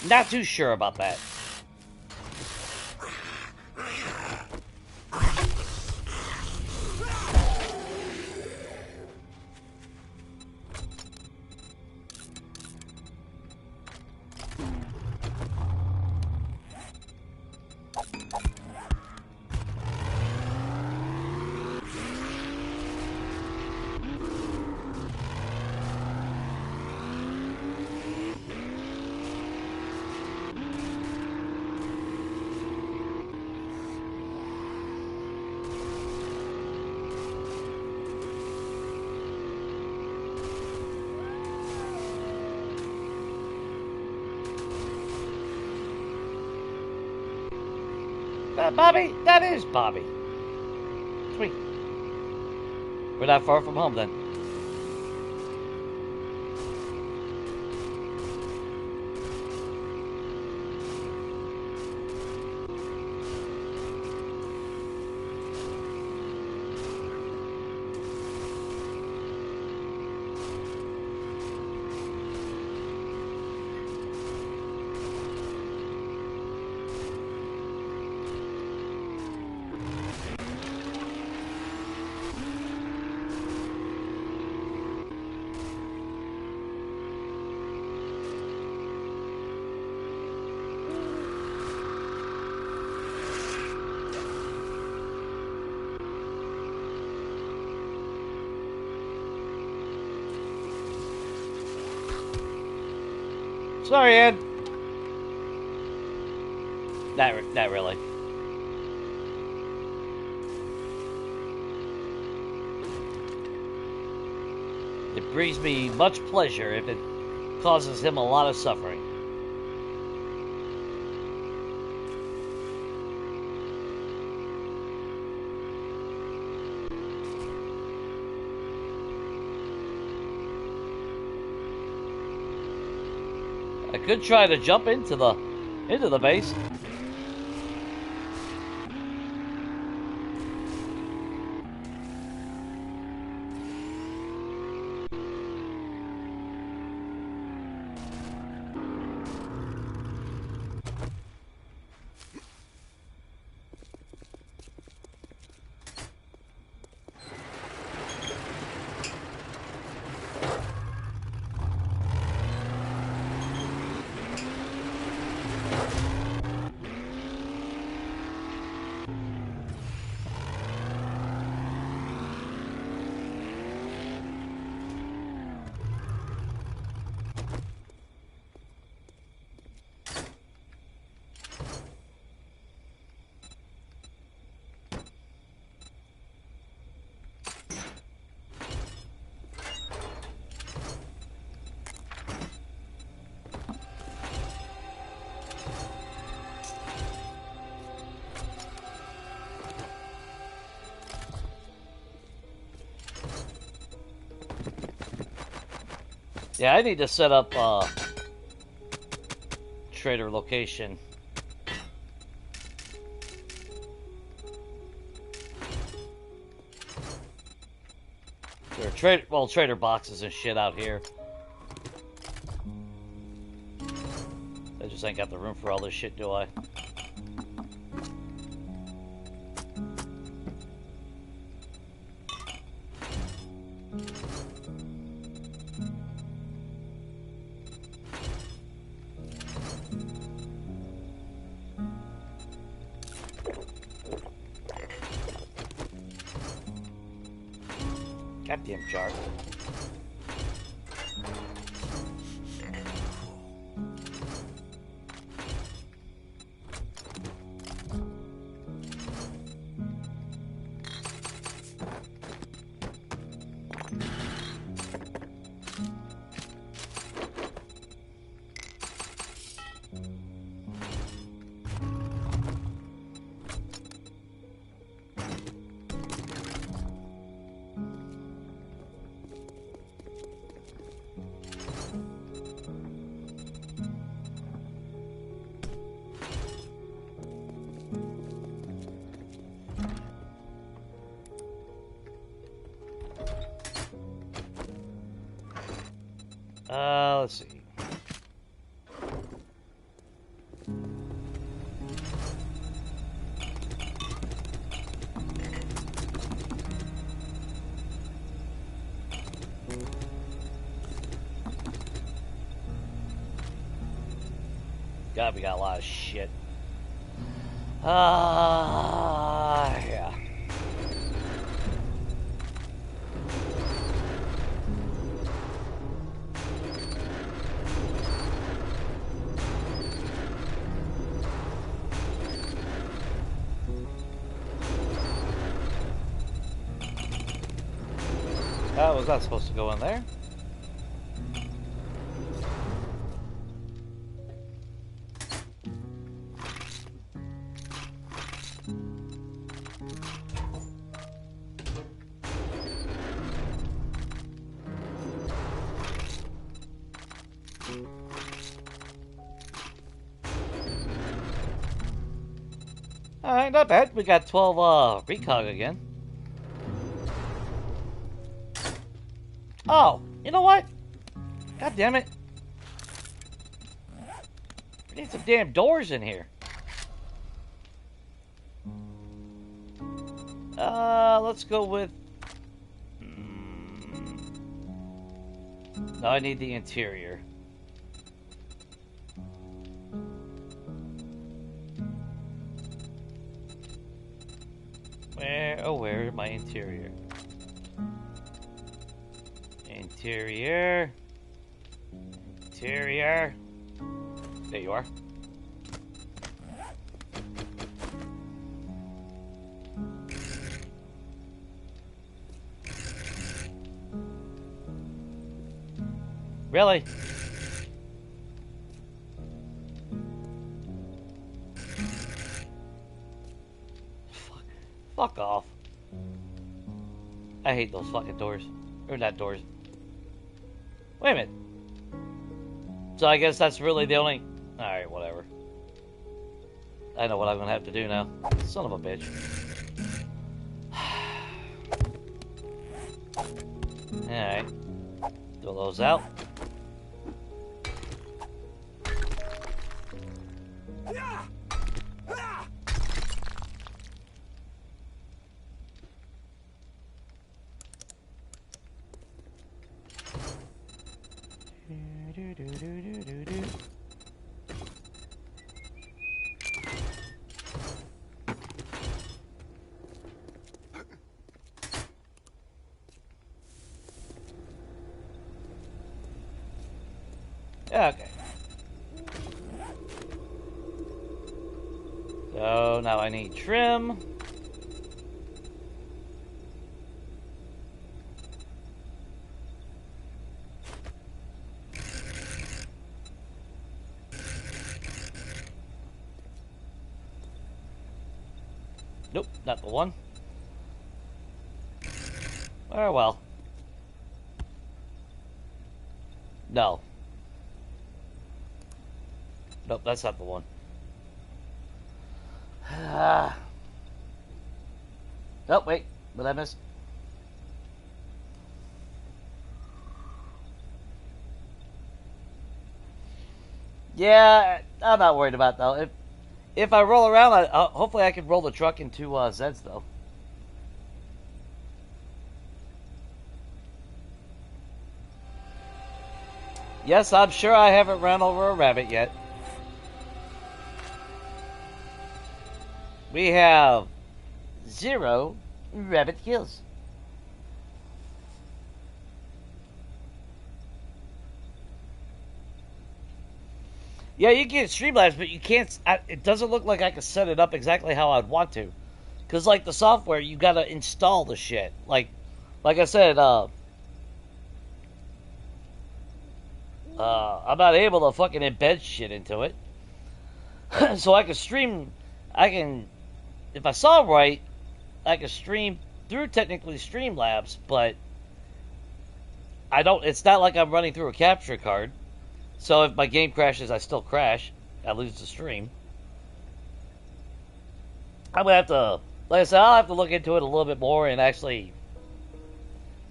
Not too sure about that. Bobby? That is Bobby. Sweet. We're not far from home then. Sorry, Ed. Not really. It brings me much pleasure if it causes him a lot of suffering. I could try to jump into the base. Yeah, I need to set up trader location. There are trader boxes and shit out here. I just ain't got the room for all this shit, do I? Goddamn jar. Let's see. God, we got a lot of shit. Yeah. That was not supposed to go in there. Alright, not bad. We got 12 recog again. Oh, you know what? God damn it. We need some damn doors in here. Let's go with... No, I need the interior. Where my interior? Interior. There you are. Really? Fuck off. I hate those fucking doors. Or not doors. Wait a minute. So I guess that's really the only... Alright, whatever. I know what I'm gonna have to do now. Son of a bitch. Alright. Throw those out. Okay. So now I need trim. Nope, not the one. Oh well. No. Nope, that's not the one. Oh, wait. What did I miss? Yeah, I'm not worried about that. If I roll around, hopefully I can roll the truck into Zeds, though. Yes, I'm sure I haven't ran over a rabbit yet. We have 0 rabbit kills. Yeah, you get Streamlabs, but you can't. It doesn't look like I can set it up exactly how I'd want to. Because, like, the software, you gotta install the shit. Like I said, I'm not able to fucking embed shit into it. So I can stream. I can. If I saw right, I can stream through technically Streamlabs, but I don't. It's not like I'm running through a capture card. So if my game crashes, I still crash. I lose the stream. I'm gonna have to, like I said, I'll have to look into it a little bit more and actually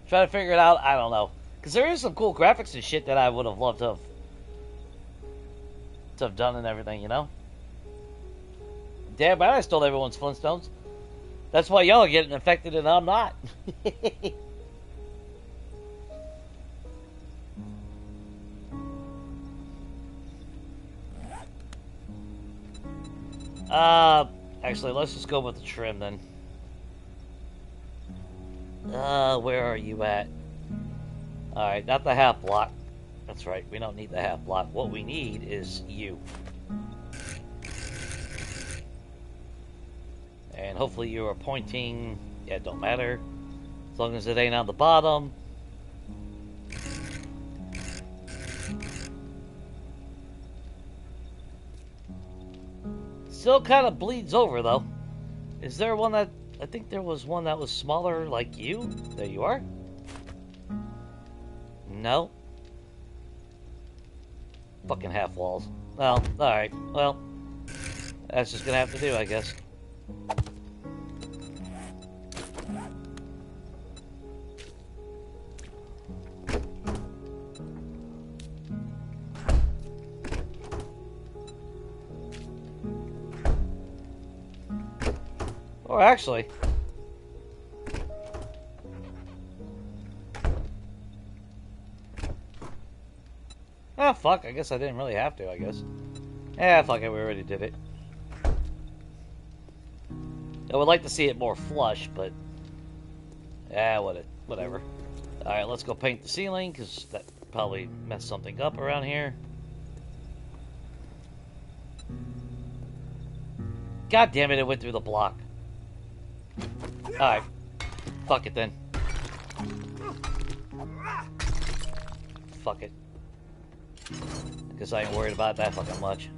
try to figure it out. I don't know, because there is some cool graphics and shit that I would have loved to have done and everything, you know. Damn right, I stole everyone's Flintstones. That's why y'all are getting infected and I'm not. Actually, let's just go with the trim then. Where are you at? Alright, not the half block. That's right, we don't need the half block. What we need is you. And hopefully you are pointing... Yeah, it don't matter. As long as it ain't on the bottom. Still kind of bleeds over, though. Is there one that... I think there was one that was smaller like you. There you are. No. Fucking half walls. Well, alright. Well, that's just gonna have to do, I guess. Or actually... Oh, fuck. I guess I didn't really have to, I guess. Yeah, fuck it. We already did it. I would like to see it more flush, but... Yeah, whatever. Alright, let's go paint the ceiling, because that probably messed something up around here. God damn it, it went through the block. Alright. Fuck it then. Fuck it. Because I ain't worried about that fucking much.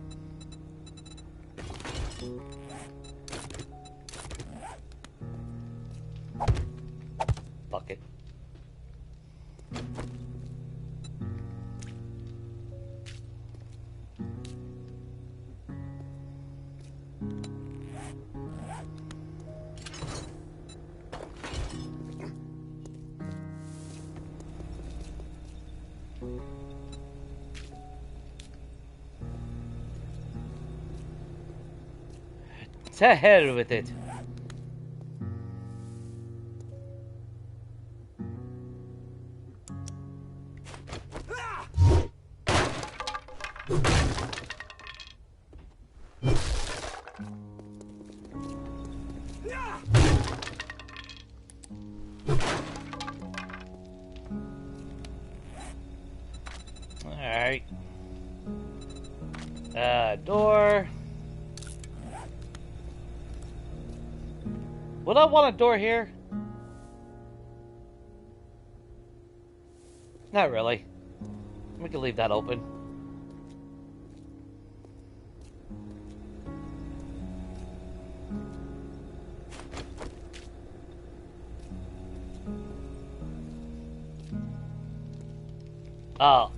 Fuck it. To hell with it. Alright. Door. Would I want a door here? Not really. We can leave that open.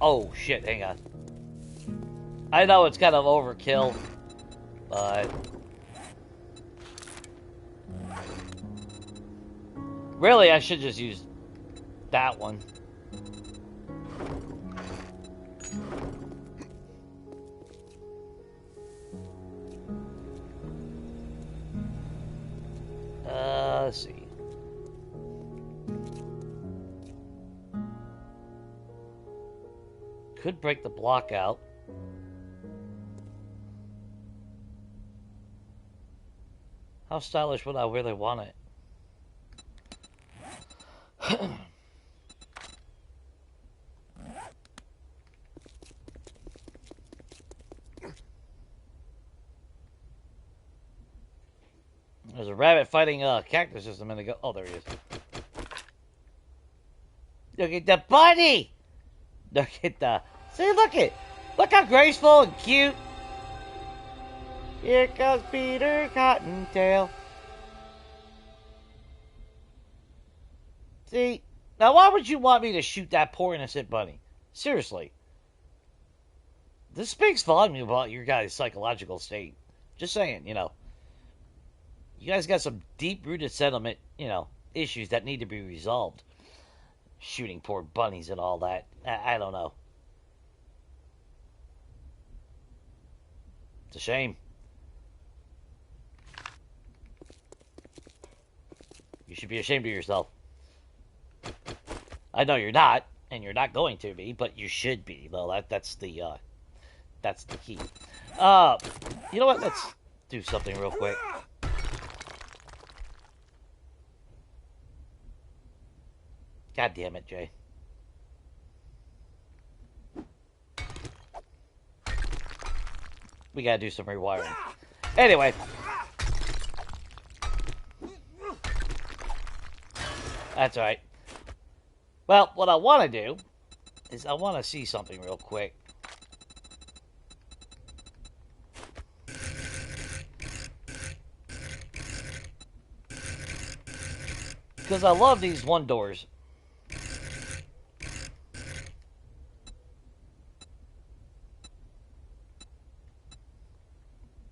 Oh shit, hang on. I know it's kind of overkill, but... Really, I should just use that one. Let's see. Could break the block out. How stylish would I really want it? rabbit fighting a cactus just a minute ago. Oh, there he is. Look at the bunny! Look at the... See, look how graceful and cute. Here comes Peter Cottontail. See? Now, why would you want me to shoot that poor innocent bunny? Seriously. This speaks volume about your guys' psychological state. Just saying, you know. You guys got some deep-rooted sentiment, you know, issues that need to be resolved. Shooting poor bunnies and all that. I don't know. It's a shame. You should be ashamed of yourself. I know you're not, and you're not going to be, but you should be. Well, that's the key. You know what? Let's do something real quick. God damn it, Jay. We gotta do some rewiring. Anyway. That's alright. Well, what I want to do is I want to see something real quick. Because I love these one doors.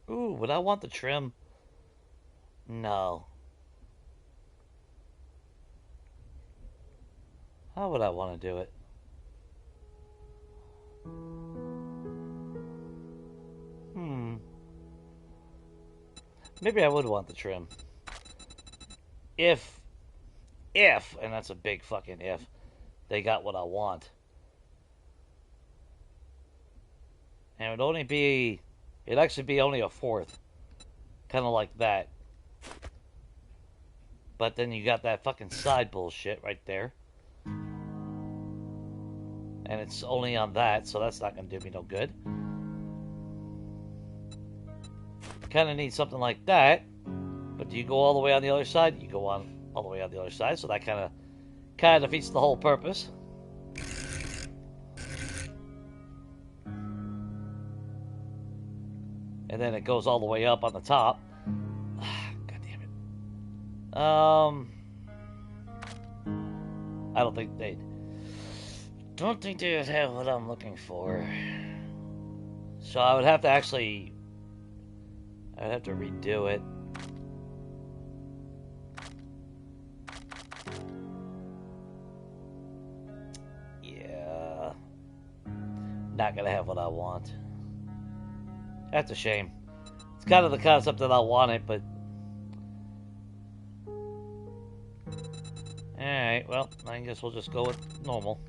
Ooh, would I want the trim? No. How would I want to do it? Maybe I would want the trim. If, and that's a big fucking if, they got what I want. And it would only be, it'd actually be only a fourth. Kind of like that. But then you got that fucking side bullshit right there. And it's only on that, so that's not going to do me no good. Kind of need something like that. But do you go all the way on the other side? You go on all the way on the other side, so that kind of defeats the whole purpose. And then it goes all the way up on the top. God damn it. I don't think they'd have what I'm looking for. So I would have to actually... I'd have to redo it. Yeah. Not gonna have what I want. That's a shame. It's kind of the concept that I wanted, but... Alright, well, I guess we'll just go with normal.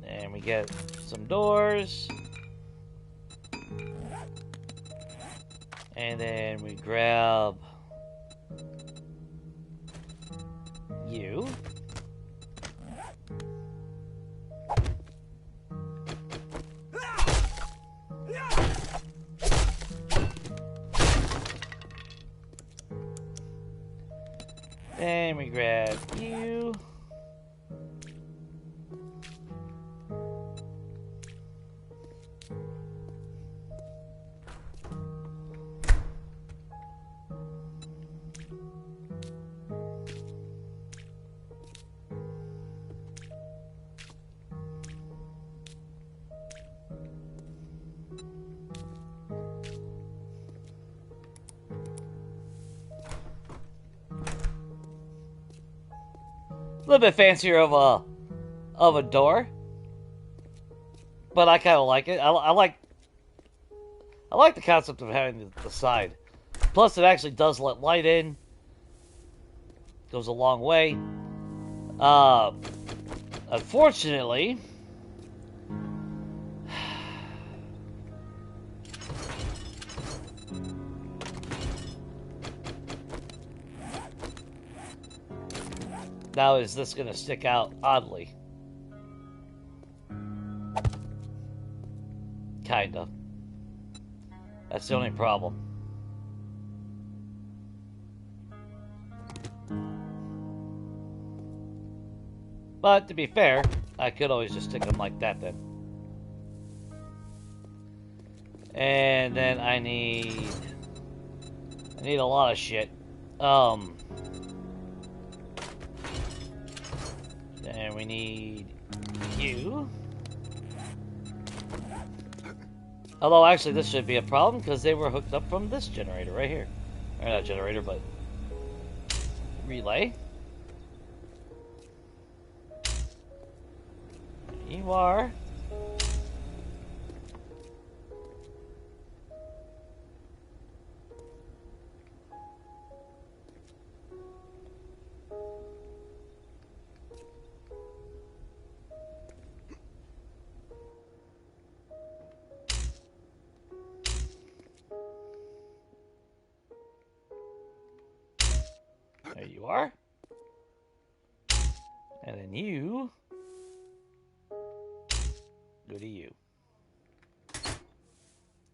And we get some doors. And then we grab you. And we grab you. A little bit fancier of a door, but I kind of like it. I like the concept of having the side. Plus, it actually does let light in. Goes a long way. Unfortunately, Now, is this going to stick out oddly? Kinda. That's the only problem. But to be fair, I could always just stick them like that then. And then I need a lot of shit. And we need you. Although actually this should be a problem because they were hooked up from this generator right here. Or not generator, but relay. You are. There you are. And then you go to you.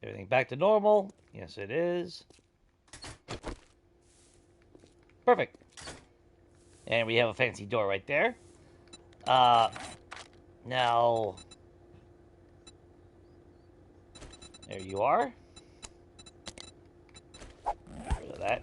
Everything back to normal? Yes, it is. Perfect. And we have a fancy door right there. Now, there you are. Get rid of that.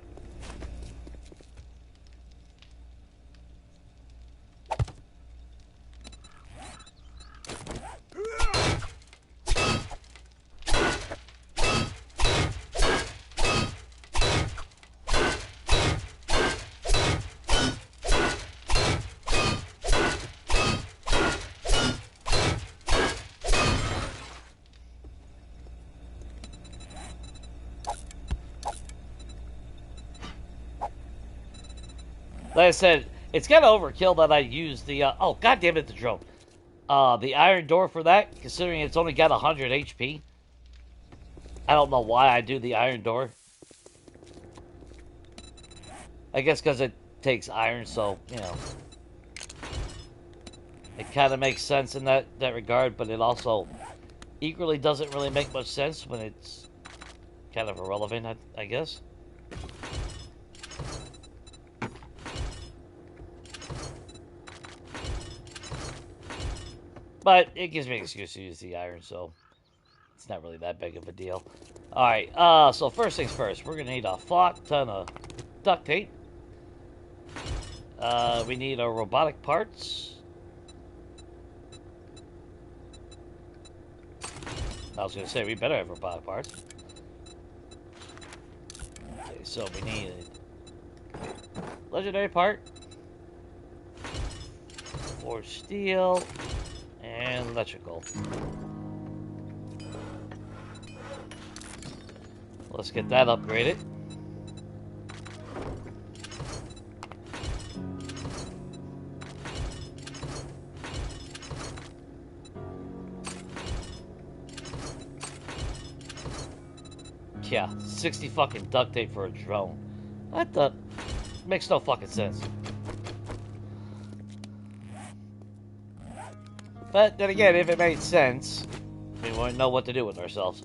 Like I said, it's kind of overkill that I use the, oh, god damn it, the drone. The iron door for that, considering it's only got 100 HP. I don't know why I do the iron door. I guess because it takes iron, so, you know. It kind of makes sense in that regard, but it also equally doesn't really make much sense when it's kind of irrelevant, I guess. But it gives me an excuse to use the iron, so it's not really that big of a deal. Alright, so first things first, we're going to need a fuck ton of duct tape. We need our robotic parts. I was going to say, we better have robotic parts. Okay, so we need a legendary part. Forged steel. And electrical. Let's get that upgraded. Yeah, 60 fucking duct tape for a drone. What the? Makes no fucking sense. But then again, if it made sense, we wouldn't know what to do with ourselves.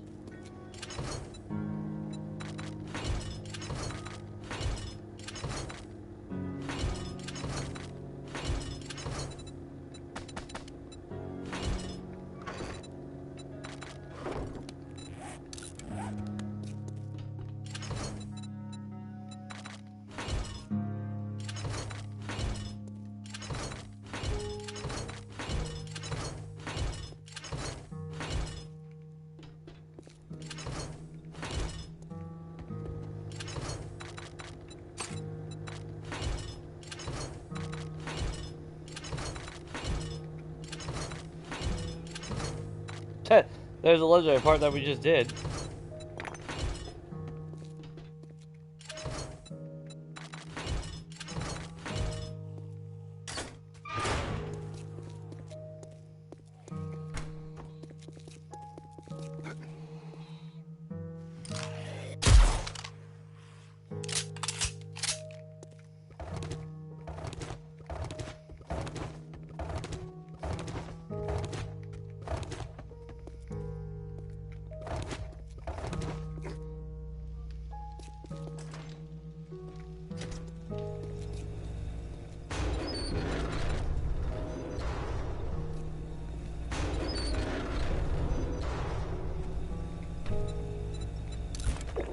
There's a legendary part that we just did.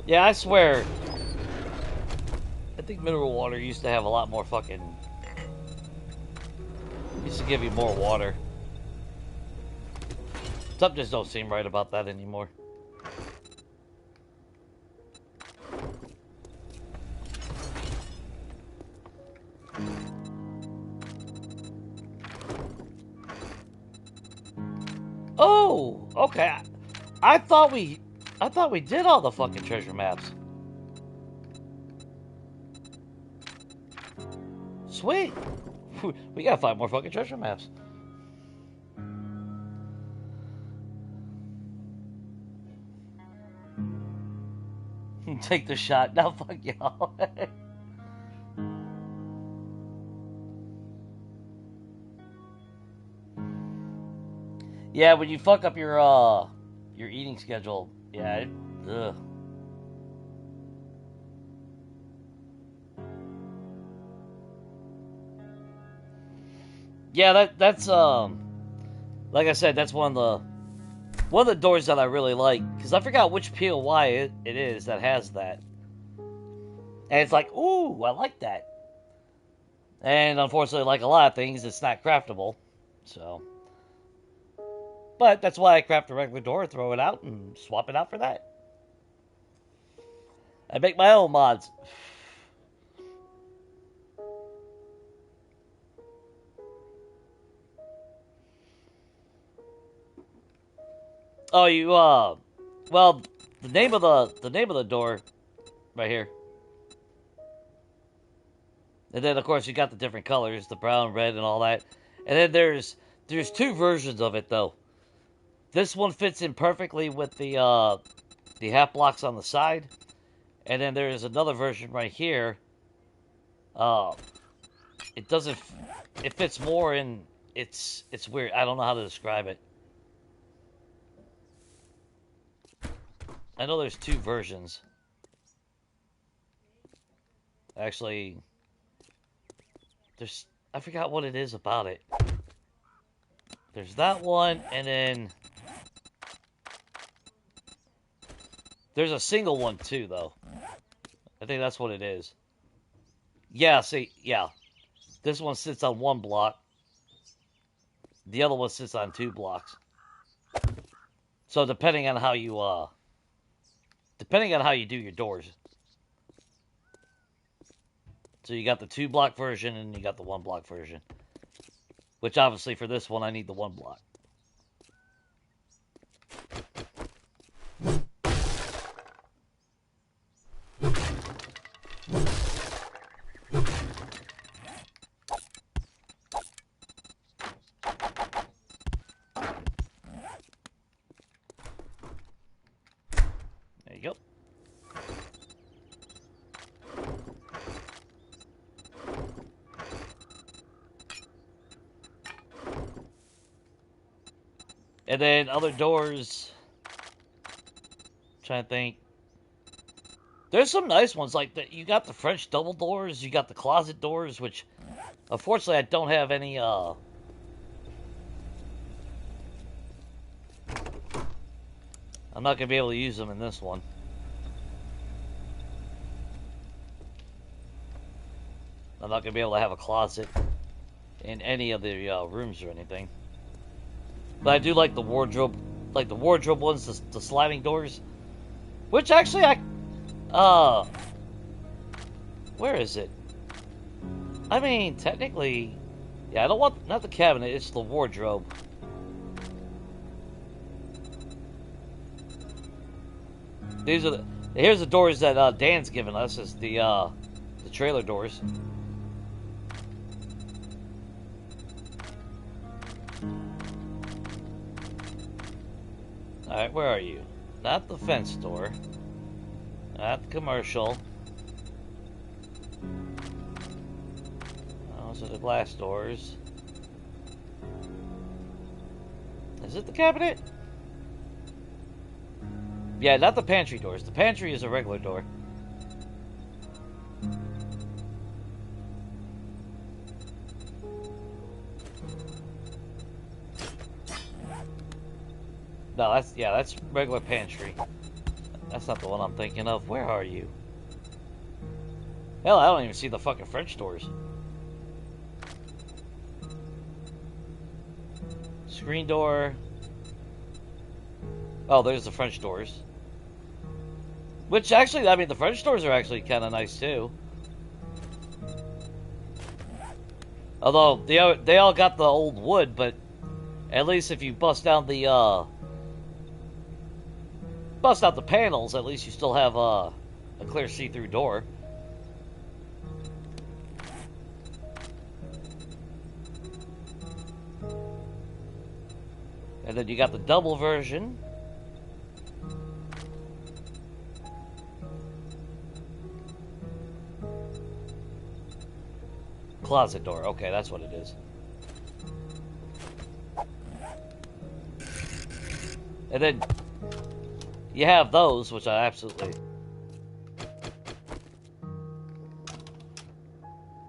Yeah, I swear. I think mineral water used to have a lot more fucking... Used to give you more water. Something just don't seem right about that anymore. Oh, okay. I thought we did all the fucking treasure maps. Sweet. We gotta find more fucking treasure maps. Take the shot. Now fuck y'all. Yeah, when you fuck up your eating schedule, yeah, ugh. Yeah, that's like I said, that's one of the doors that I really like, because I forgot which POY it is that has that, and it's like, ooh, I like that. And unfortunately, like a lot of things, it's not craftable, so. But that's why I craft a regular door, throw it out, and swap it out for that. I make my own mods. Oh, you well, the name of the door, right here. And then of course you got the different colors, the brown, red, and all that. And then there's two versions of it though. This one fits in perfectly with the half blocks on the side, and then there's another version right here. It doesn't. It fits more in. It's weird. I don't know how to describe it. I know there's two versions. Actually, there's. I forgot what it is about it. There's that one, and then there's a single one too, though. I think that's what it is. Yeah, see, yeah. This one sits on one block. The other one sits on two blocks. So depending on how you do your doors. So you got the 2-block version and you got the 1-block version. Which obviously for this one I need the 1-block. There you go. And then other doors. Trying to think. There's some nice ones like that. You got the French double doors. You got the closet doors, which unfortunately I don't have any. I'm not gonna be able to use them in this one. I'm not gonna be able to have a closet in any of the rooms or anything. But I do like the wardrobe ones, the sliding doors. Which actually where is it? I mean, technically, yeah, I don't want, not the cabinet, it's the wardrobe. Here's the doors that Dan's given us, is the trailer doors. Alright, where are you? Not the fence door. Not the commercial. Those are the glass doors. Is it the cabinet? Yeah, not the pantry doors. The pantry is a regular door. No, that's regular pantry. That's not the one I'm thinking of. Where are you? Hell, I don't even see the fucking French doors. Screen door. Oh, there's the French doors. Which actually, I mean, the French doors are actually kind of nice too. Although they all got the old wood, but at least if you bust out the panels, at least you still have a clear see-through door. And then you got the double version. Closet door. Okay, that's what it is. And then you have those, which I absolutely...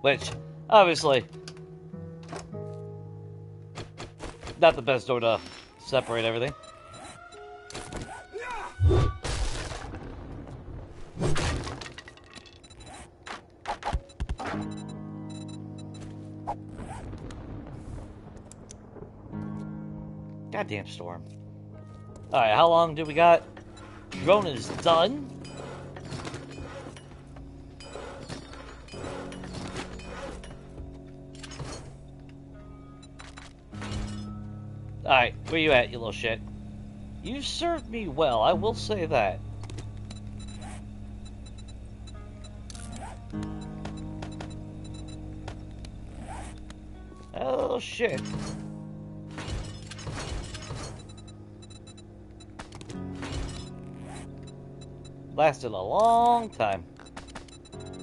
Which, obviously, not the best door to separate everything. Goddamn storm. Alright, how long do we got? Drone is done. Alright, where you at, you little shit? You served me well, I will say that. Oh, shit. Lasted a long time.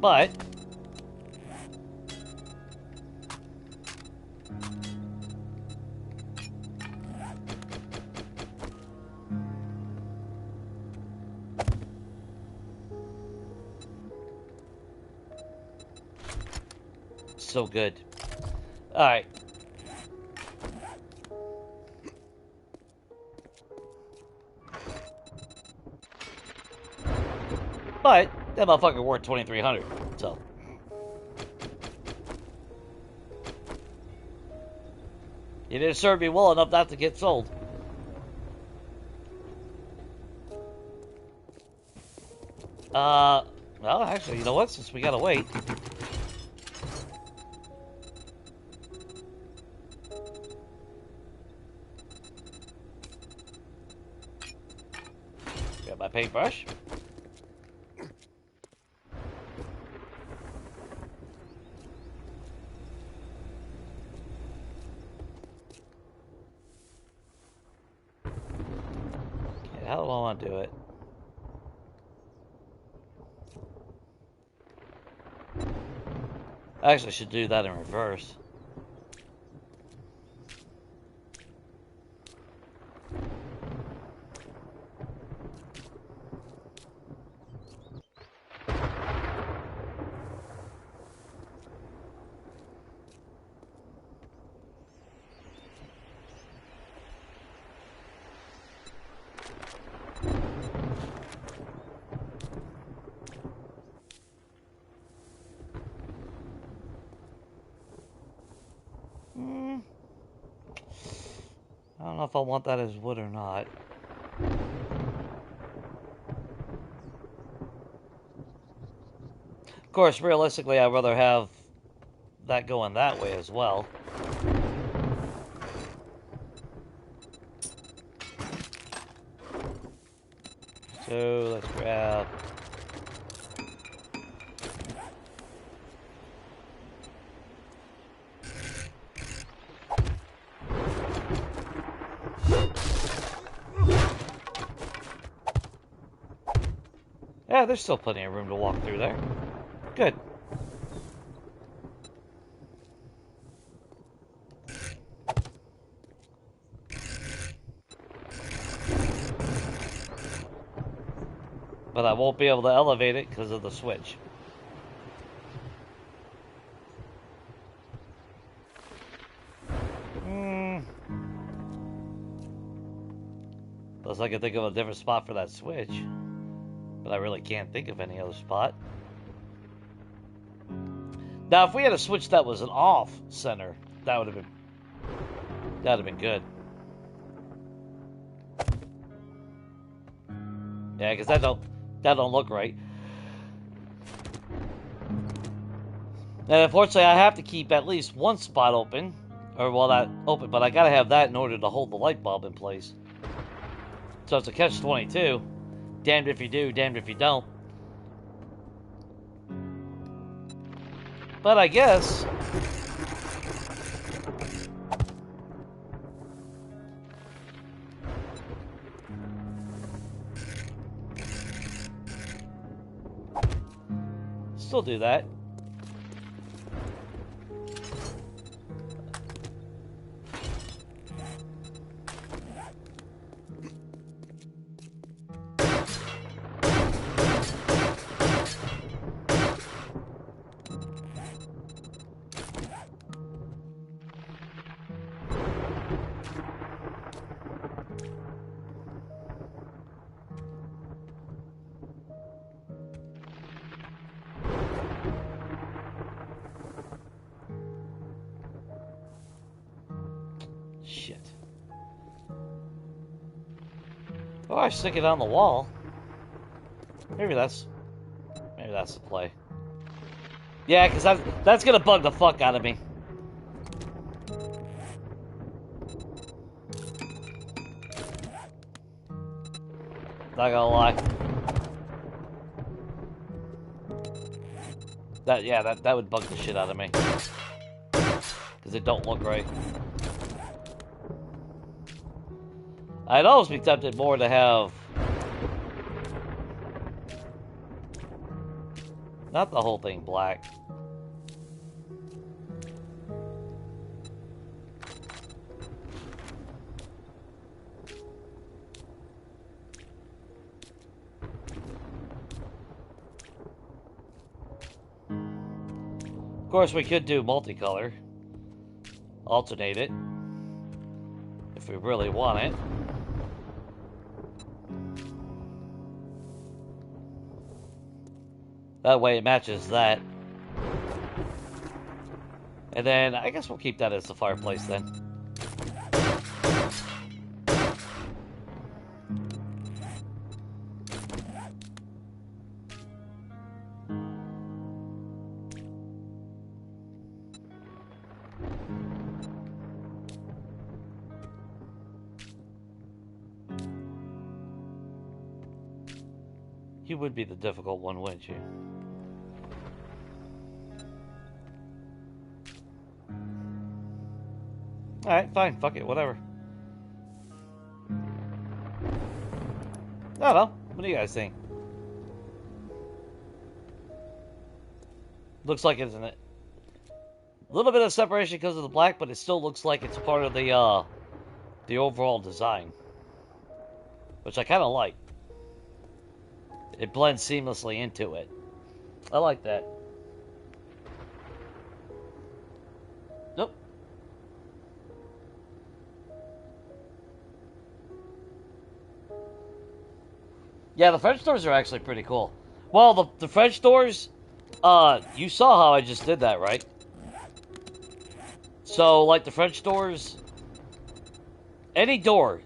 But so good. Alright. But that motherfucker worth 2,300, so. It didn't serve me well enough not to get sold. Well, actually, you know what? Since we gotta wait. Got my paintbrush. How do I want to do it? I actually should do that in reverse. I don't know if I want that as wood or not. Of course, realistically, I'd rather have that going that way as well. So, let's grab... Yeah, there's still plenty of room to walk through there. Good. But I won't be able to elevate it because of the switch. Unless I can think of a different spot for that switch. But I really can't think of any other spot. Now, if we had a switch that was an off center, that would have been good. Yeah, because that don't look right. And unfortunately, I have to keep at least one spot open, or well, not open, but I gotta have that in order to hold the light bulb in place. So it's a catch-22. Damned if you do, damned if you don't. But I guess still do that. Shit. Oh, I stick it on the wall. Maybe that's the play. Yeah, because that's gonna bug the fuck out of me. Not gonna lie. That would bug the shit out of me. Because it don't look right. I'd always be tempted more to have... not the whole thing black. Of course, we could do multicolor. Alternate it. If we really want it. That way it matches that. And then, I guess we'll keep that as the fireplace then. You would be the difficult one, wouldn't you? Alright, fine, fuck it, whatever. I don't know. What do you guys think? Looks like it's a little bit of separation because of the black, but it still looks like it's part of the overall design. Which I kind of like. It blends seamlessly into it. I like that. Nope. Yeah, the French doors are actually pretty cool. Well, the French doors, you saw how I just did that, right? So, like the French doors, any door,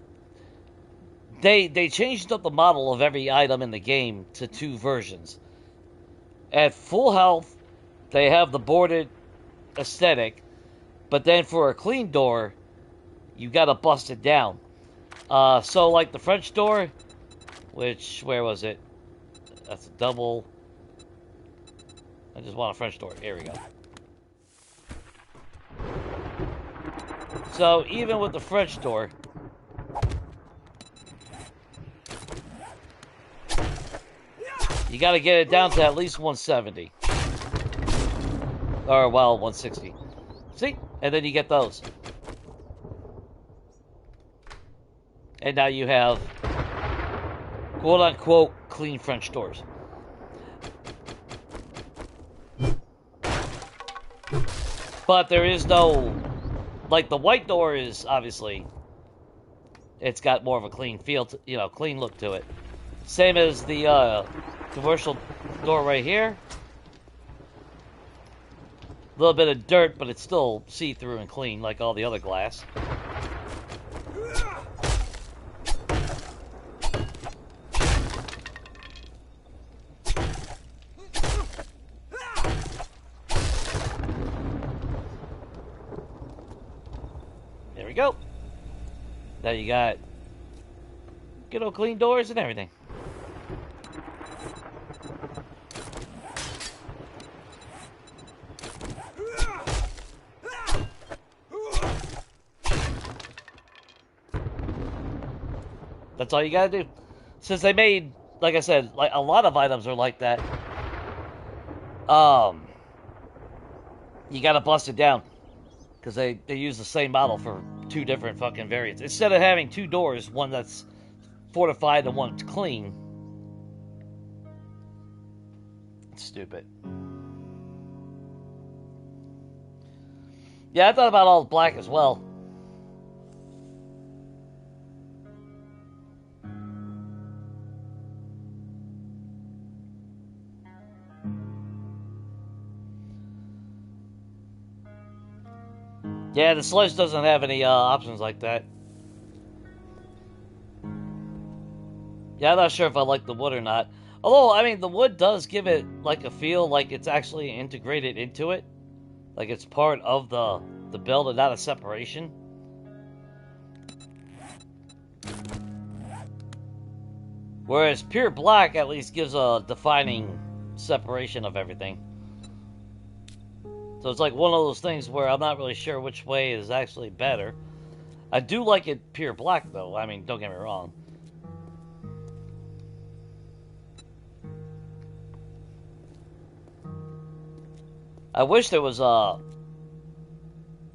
they changed up the model of every item in the game to 2 versions. At full health, they have the boarded aesthetic, but then for a clean door, you gotta bust it down. So like the French door, which, where was it? That's a double. I just want a French door. Here we go. So even with the French door, you gotta get it down to at least 170. Or, well, 160. See? And then you get those. And now you have quote-unquote clean French doors. But there is no... like, the white door is, obviously... it's got more of a clean feel, to, clean look to it. Same as the Commercial door right here. A little bit of dirt, but it's still see-through and clean like all the other glass. There we go. Now you got good old clean doors and everything. That's all you gotta do. Since they made, like I said, like a lot of items are like that. You gotta bust it down because they use the same model for two different fucking variants. Instead of having two doors, one that's fortified and one that's clean. It's stupid. Yeah, I thought about all black as well. Yeah, the Sledge doesn't have any options like that. Yeah, I'm not sure if I like the wood or not. Although, I mean, the wood does give it like a feel like it's actually integrated into it. Like it's part of the build and not a separation. Whereas pure black at least gives a defining separation of everything. So it's like one of those things where I'm not really sure which way is actually better. I do like it pure black though. I mean, don't get me wrong. I wish there was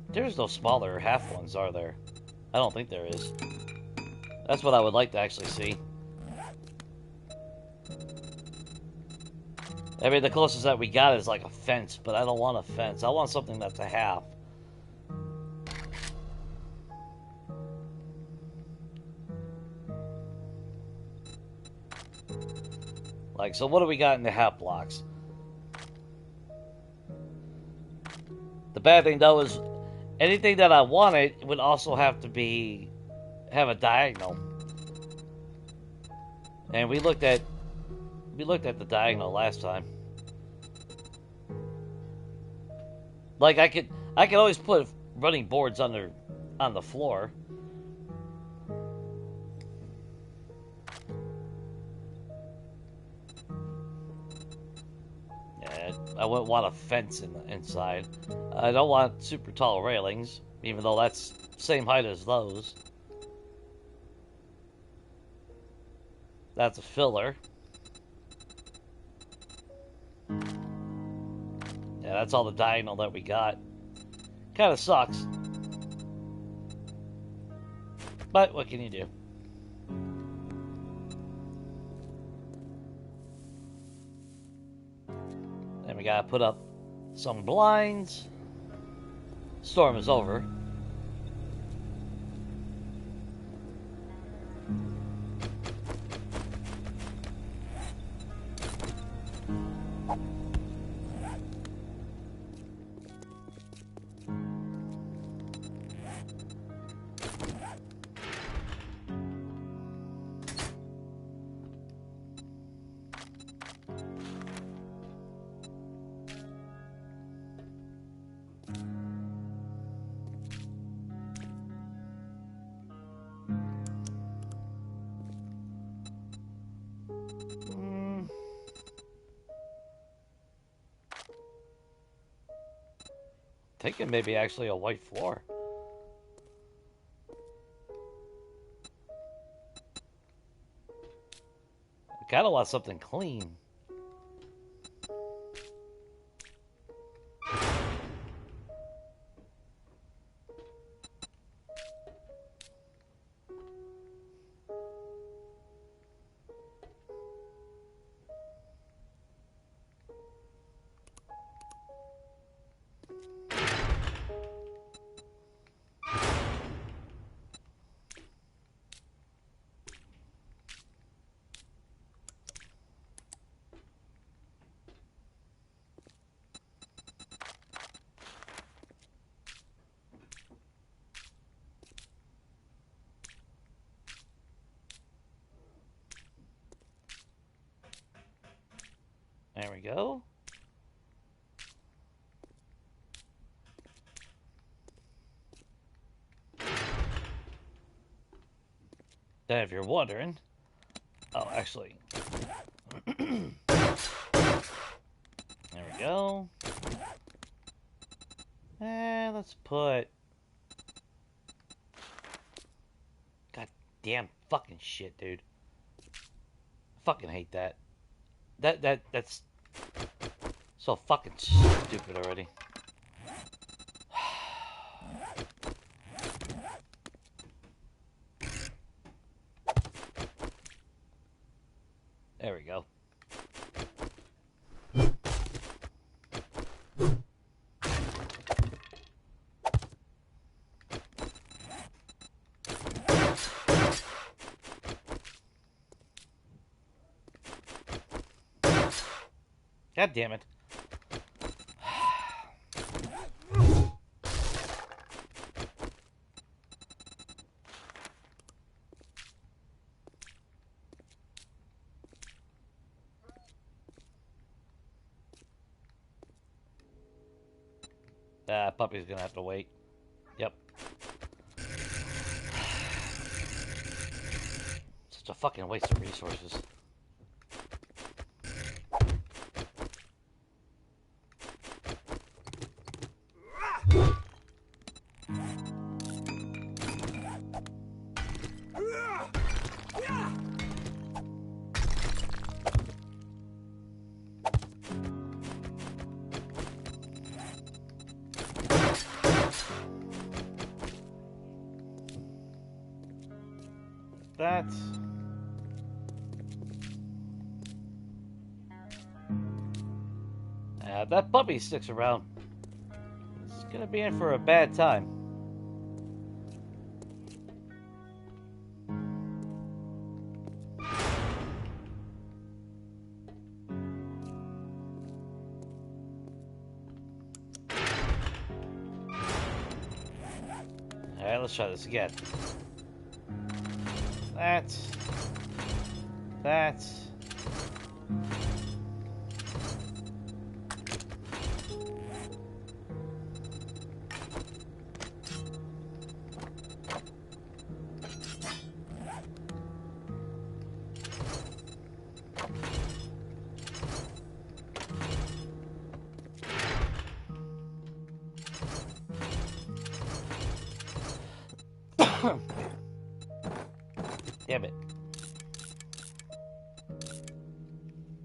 there's no smaller half ones, are there? I don't think there is. That's what I would like to actually see. I mean, the closest that we got is like a fence, but I don't want a fence. I want something that's a half. Like, so what do we got in the half blocks? The bad thing though is anything that I wanted would also have to have a diagonal. And we looked at the diagonal last time. Like I could always put running boards on the floor. Yeah, I wouldn't want a fence inside. I don't want super tall railings, even though that's same height as those. That's a filler. Yeah, that's all the diagonal that we got. Kind of sucks. But what can you do? Then we gotta put up some blinds. Storm is over. Thinking maybe actually a white floor. I kind of want something clean. There we go. Then if you're wondering... Oh, actually... There we go. And let's put... God damn fucking shit, dude. I fucking hate that. That's so fucking stupid already. There we go. God damn it. Puppy's gonna have to wait. Yep. Such a fucking waste of resources. That's... that puppy sticks around. It's gonna be in for a bad time. Alright, let's try this again. That's... Damn it.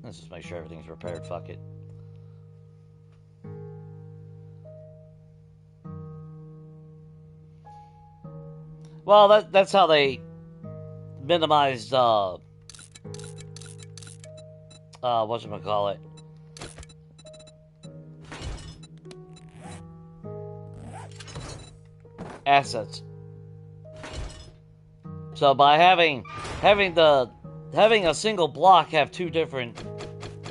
Let's just make sure everything's repaired. Fuck it. Well, that's how they minimized, whatchamacallit. Assets. So by having a single block have two different,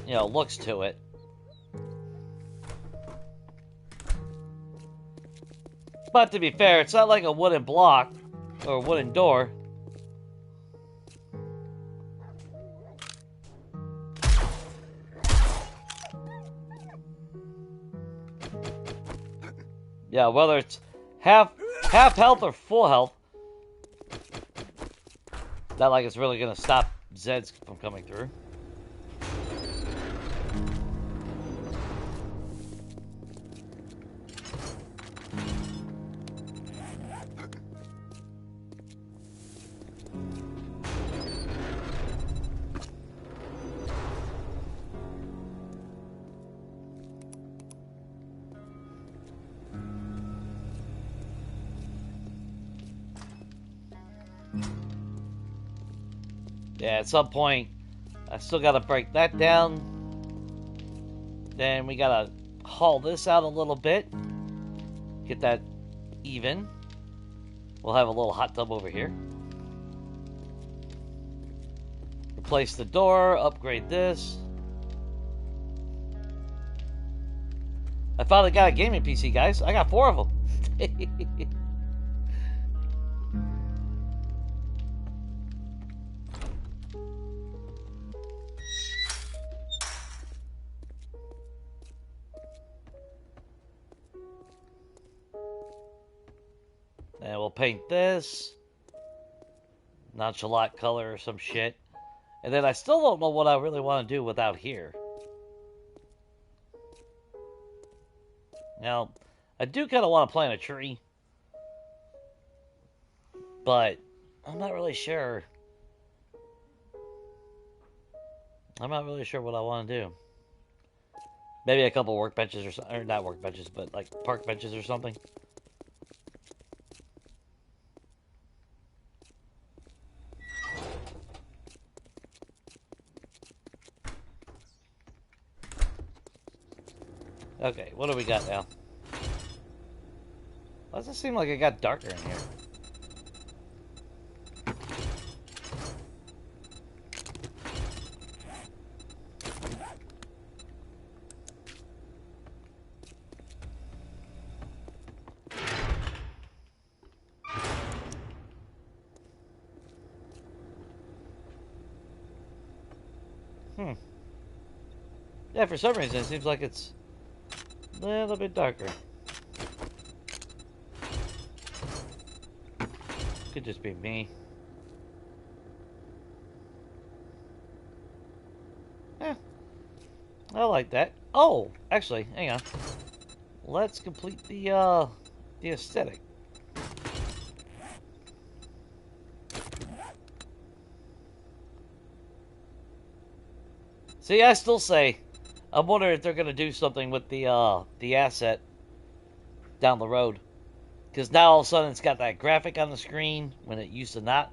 looks to it. But to be fair, it's not like a wooden block or a wooden door. Yeah, whether it's half health or full health, not like it's really gonna stop Zeds from coming through. Yeah, at some point, I still gotta break that down. Then we gotta haul this out a little bit. Get that even. We'll have a little hot tub over here. Replace the door, upgrade this. I finally got a gaming PC, guys. I got 4 of them. we'll paint this. Nonchalant color or some shit. And then I still don't know what I really want to do without here. Now, I do kind of want to plant a tree. But I'm not really sure. I'm not really sure what I want to do. Maybe a couple workbenches or something. Or not workbenches, but like park benches or something. Okay, what do we got now? Why does it seem like it got darker in here? Yeah, for some reason it seems like it's a little bit darker. Could just be me. Yeah, I like that. Oh, actually, hang on. Let's complete the aesthetic. See, I still say, I'm wondering if they're gonna do something with the asset down the road, because now all of a sudden it's got that graphic on the screen when it used to not.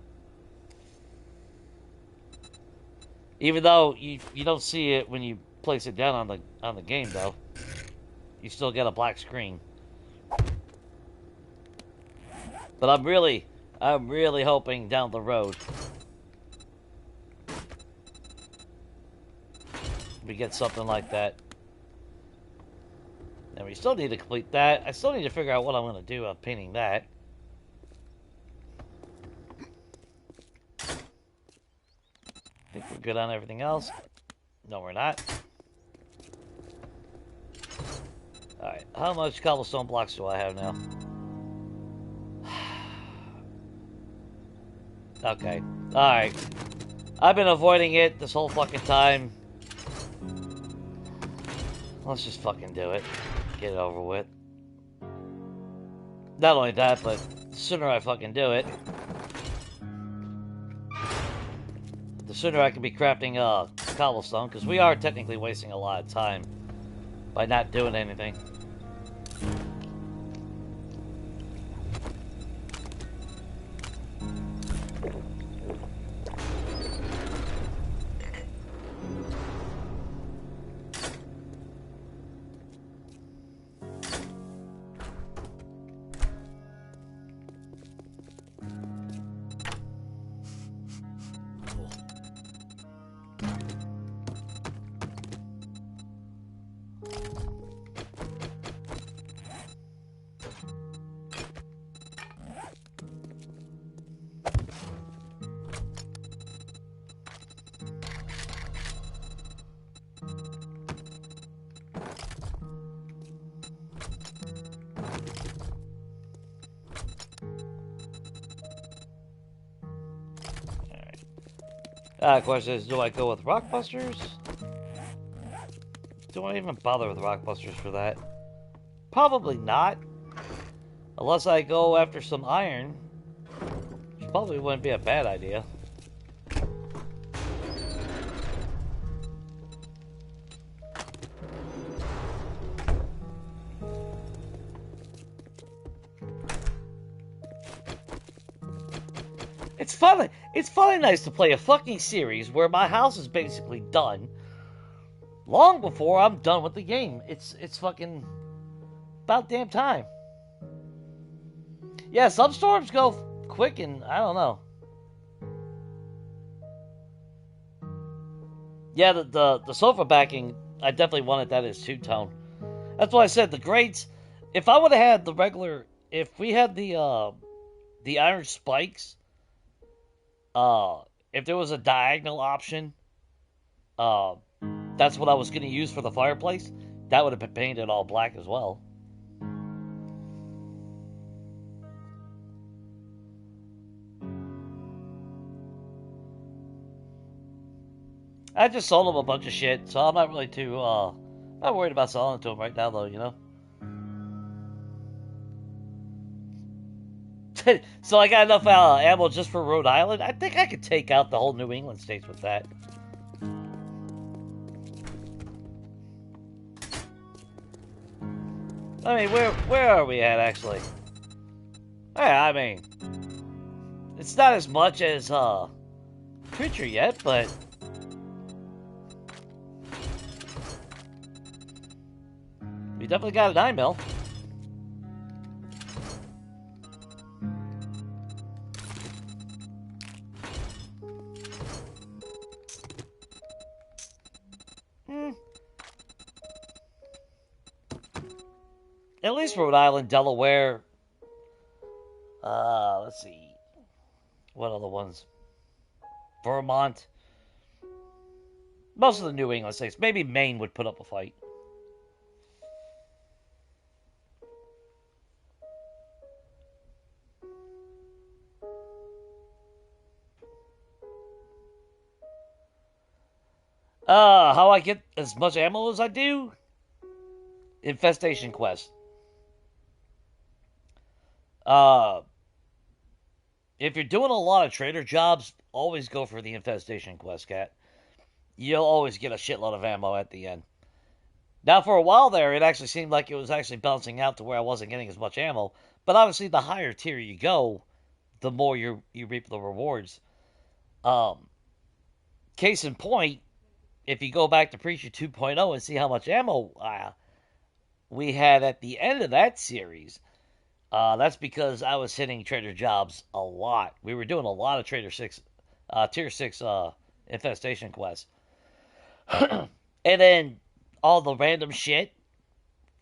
Even though you don't see it when you place it down on the game, though, you still get a black screen. But I'm really hoping down the road we get something like that. And we still need to complete that. I still need to figure out what I'm going to do on painting that. I think we're good on everything else. No, we're not. Alright, how much cobblestone blocks do I have now? Okay. Alright. I've been avoiding it this whole fucking time. Let's just fucking do it. Get it over with. Not only that, but the sooner I fucking do it, the sooner I can be crafting cobblestone, because we are technically wasting a lot of time by not doing anything. Question is, do I go with rock busters? Do I even bother with rock busters for that? Probably not. Unless I go after some iron, which probably wouldn't be a bad idea. It's funny nice to play a fucking series where my house is basically done long before I'm done with the game. It's fucking about damn time. Yeah, some storms go quick and I don't know. Yeah, the sofa backing, I definitely wanted that as two-tone. That's why I said the grates, if I would have had the regular, if we had the iron spikes, if there was a diagonal option, that's what I was going to use for the fireplace. That would have been painted all black as well. I just sold him a bunch of shit, so I'm not really too not worried about selling it to him right now, though. So I got enough ammo just for Rhode Island. I think I could take out the whole New England states with that. I mean, where are we at actually? Yeah, I mean, it's not as much as Preacher yet, but we definitely got a 9mm. At least Rhode Island, Delaware. Let's see. What other ones? Vermont. Most of the New England states. Maybe Maine would put up a fight. How I get as much ammo as I do? Infestation quest. If you're doing a lot of trader jobs, always go for the infestation quest, cat. You'll always get a shitload of ammo at the end. Now, for a while there, it actually seemed like it was actually balancing out to where I wasn't getting as much ammo. But obviously, the higher tier you go, the more you reap the rewards. Case in point, if you go back to Preacher 2.0 and see how much ammo we had at the end of that series, that's because I was hitting trader jobs a lot. We were doing a lot of tier 6 infestation quests. And then all the random shit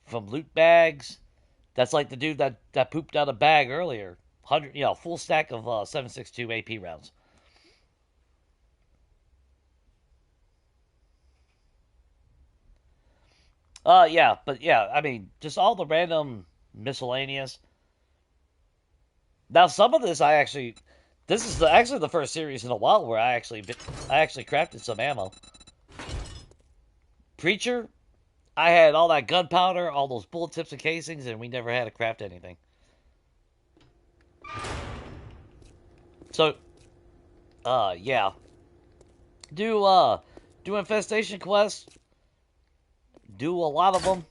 from loot bags. That's like the dude that pooped out a bag earlier. Full stack of 7.62 AP rounds. I mean, just all the random miscellaneous. Now, some of this this is actually the first series in a while where I actually crafted some ammo. Preacher, I had all that gunpowder, all those bullet tips and casings, and we never had to craft anything. So, yeah. Do infestation quests. Do a lot of them.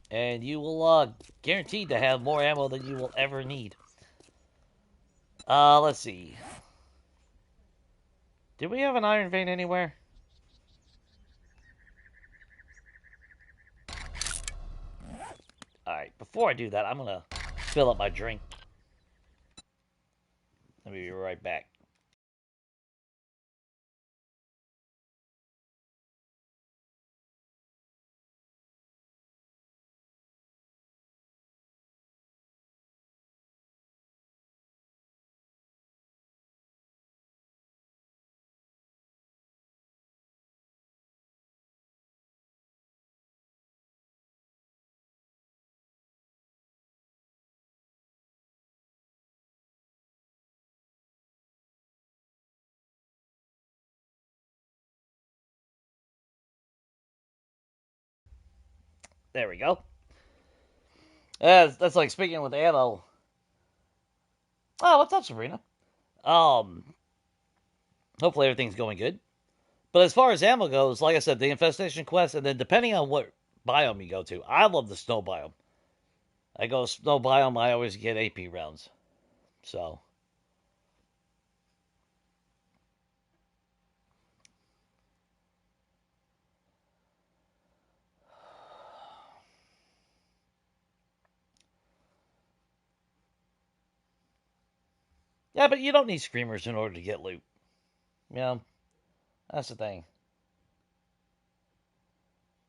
And you will, guaranteed to have more ammo than you will ever need. Let's see. Did we have an iron vein anywhere? Alright, before I do that, I'm gonna fill up my drink. Let me be right back. There we go. That's like speaking with ammo. Oh, what's up, Sabrina? Hopefully everything's going good. But as far as ammo goes, like I said, the infestation quest, and then depending on what biome you go to, I love the snow biome. I go snow biome, I always get AP rounds. So. Yeah, but you don't need screamers in order to get loot. You know, that's the thing.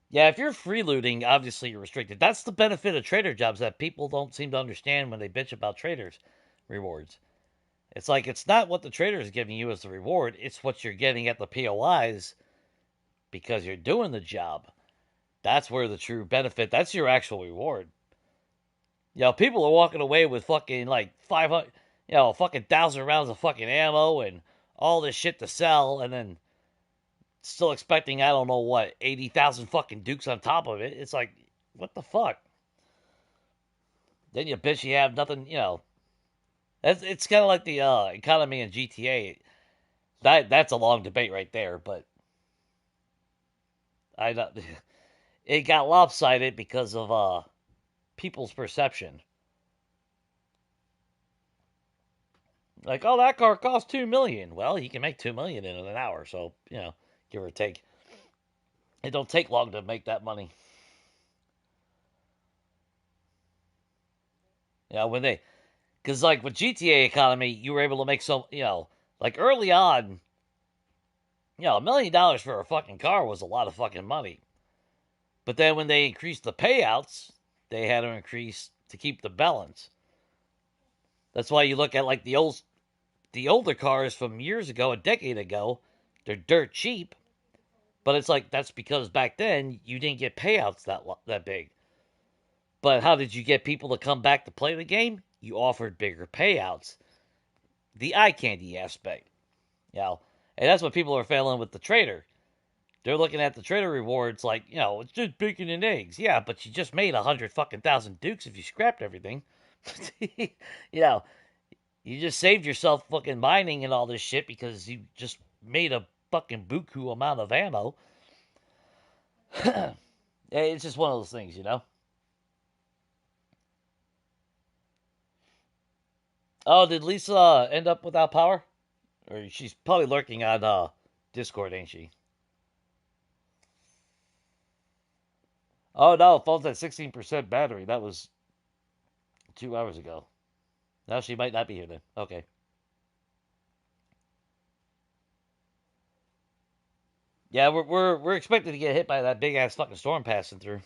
Yeah, if you're free looting, obviously you're restricted. That's the benefit of trader jobs that people don't seem to understand when they bitch about traders' rewards. It's like it's not what the trader is giving you as the reward, it's what you're getting at the POIs because you're doing the job. That's where the true benefit, that's your actual reward. You know, people are walking away with fucking like 500. fucking 1,000 rounds of fucking ammo and all this shit to sell, and then still expecting, I don't know what, 80,000 fucking Dukes on top of it. It's like, what the fuck? Then you bitch you have nothing. It's kind of like the economy in GTA. That's a long debate right there, but I don't, it got lopsided because of people's perception. Like, oh, that car cost $2 million. Well, he can make $2 million in an hour, so give or take. It don't take long to make that money. Because like with GTA economy, you were able to make like early on, $1 million for a fucking car was a lot of fucking money. But then when they increased the payouts, they had to increase to keep the balance. That's why you look at like the older cars from years ago, a decade ago, they're dirt cheap. But it's like that's because back then you didn't get payouts that big. But how did you get people to come back to play the game? You offered bigger payouts. The eye candy aspect. And that's what people are failing with the trader. They're looking at the trader rewards like, it's just bacon and eggs. Yeah, but you just made 100,000 Dukes if you scrapped everything. you just saved yourself fucking mining and all this shit because you just made a fucking buku amount of ammo. It's just one of those things, Oh, did Lisa end up without power? Or she's probably lurking on Discord, ain't she? Oh no, phone's at 16% battery. That was 2 hours ago. Now she might not be here then. Okay. Yeah, we're expected to get hit by that big ass fucking storm passing through.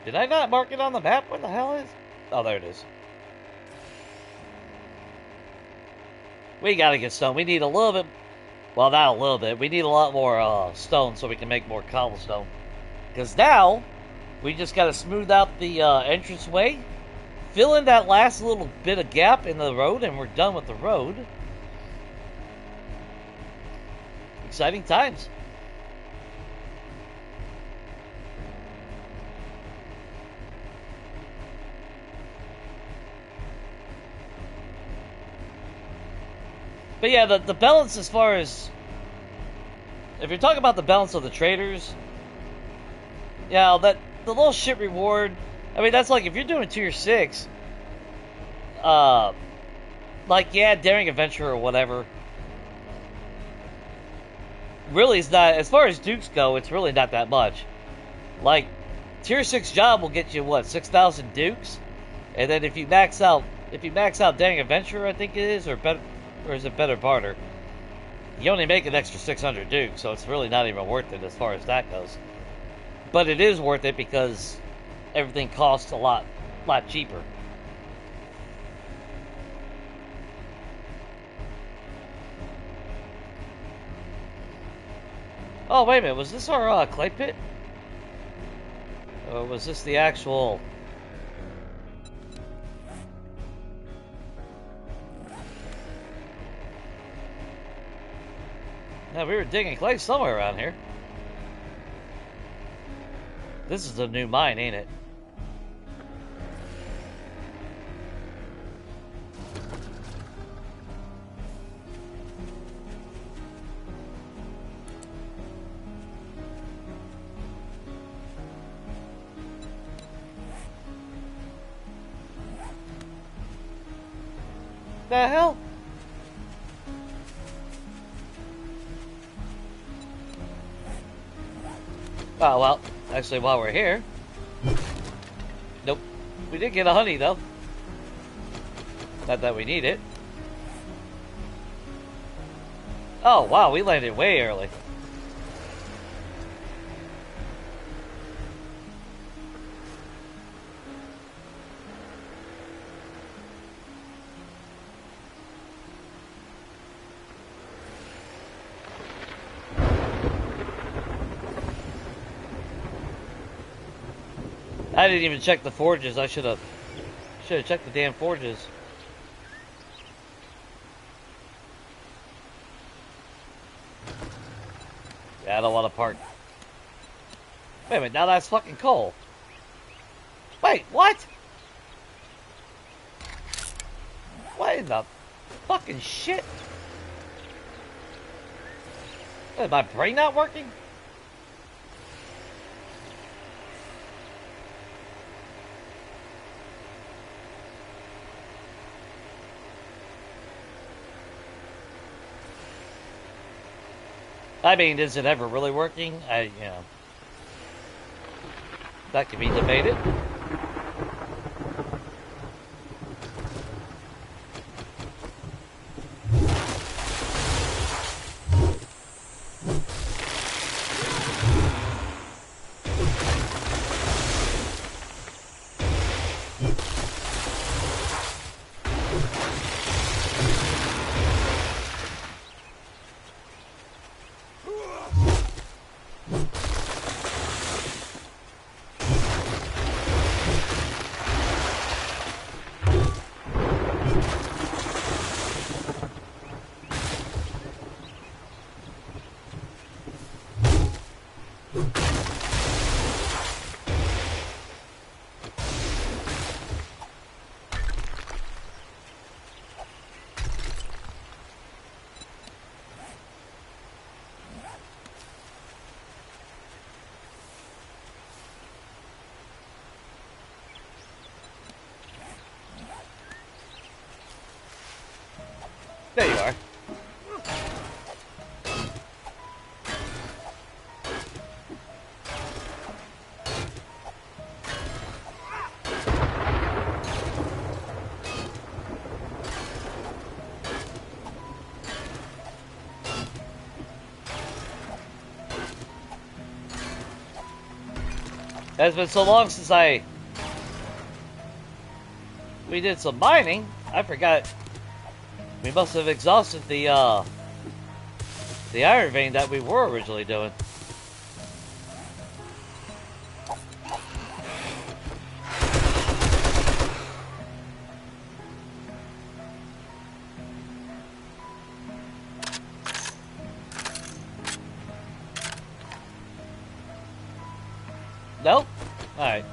Did I not mark it on the map? Where the hell is? Oh, there it is. We gotta get stone. We need a little bit. Well, not a little bit. We need a lot more stone so we can make more cobblestone. Because now we just gotta smooth out the entranceway, fill in that last little bit of gap in the road, and we're done with the road. Exciting times. But yeah, the balance as far as... If you're talking about the balance of the traders... Yeah, the little shit reward... I mean, that's like, if you're doing tier 6... like, yeah, Daring Adventure or whatever... Really, it's not... As far as Dukes go, it's really not that much. Like, tier 6 job will get you, what, 6,000 Dukes? And then if you max out Daring Adventure, I think it is, or is it Better Barter? You only make an extra 600 Dukes, so it's really not even worth it as far as that goes. But it is worth it because everything costs a lot cheaper. Oh, wait a minute. Was this our clay pit? Or was this the actual... Yeah, we were digging clay somewhere around here. This is a new mine, ain't it? The hell? Oh, well, actually, while we're here... Nope. We did get a honey, though. Not that we need it. Oh, wow, we landed way early. I didn't even check the forges. I should have checked the damn forges. Yeah, I don't want to park. Wait a minute, now that's fucking coal. Wait, what? What in the fucking shit? Is my brain not working? I mean, is it ever really working? That could be debated. There you are. It's been so long since we did some mining. I forgot. We must have exhausted the iron vein that we were originally doing. Nope. All right.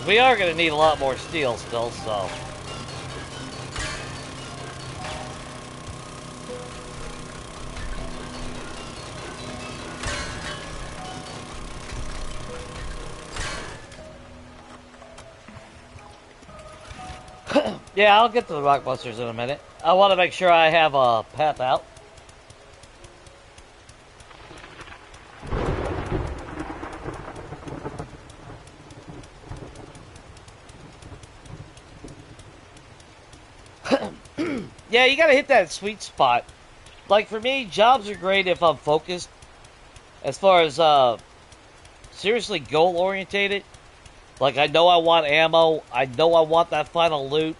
We are going to need a lot more steel still, so... Yeah, I'll get to the rock busters in a minute. I want to make sure I have a path out. Yeah, you gotta hit that sweet spot. Like, for me, jobs are great if I'm focused. As far as, seriously goal-orientated. Like, I know I want ammo. I know I want that final loot.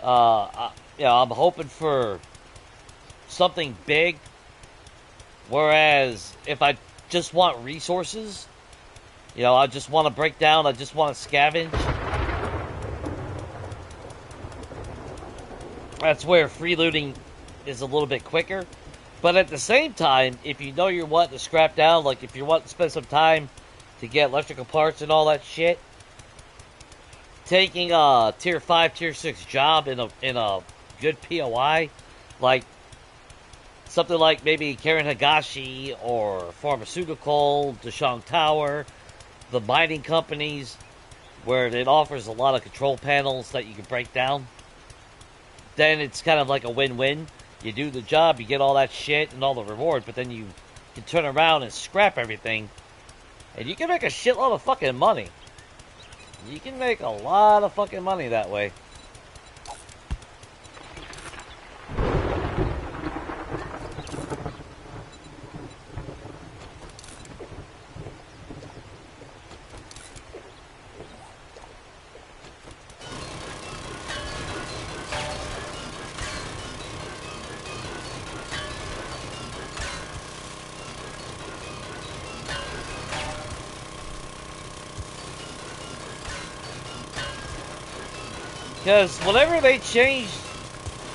I'm hoping for something big. Whereas, if I just want resources. You know, I just want to break down. I just want to scavenge. That's where free looting is a little bit quicker. But at the same time, if you know you're wanting to scrap down, like if you want to spend some time to get electrical parts and all that shit, taking a tier 5, tier 6 job in a good POI, like something like maybe Karen Higashi or Pharmaceutical, Dashong Tower, the mining companies, where it offers a lot of control panels that you can break down, then it's kind of like a win-win. You do the job, you get all that shit and all the reward, but then you can turn around and scrap everything, and you can make a shitload of fucking money. You can make a lot of fucking money that way. Because whenever they changed,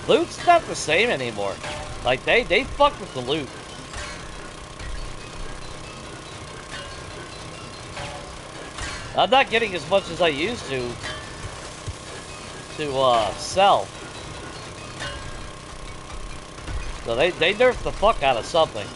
loot's not the same anymore. Like, they fucked with the loot. I'm not getting as much as I used to sell. So they nerfed the fuck out of something.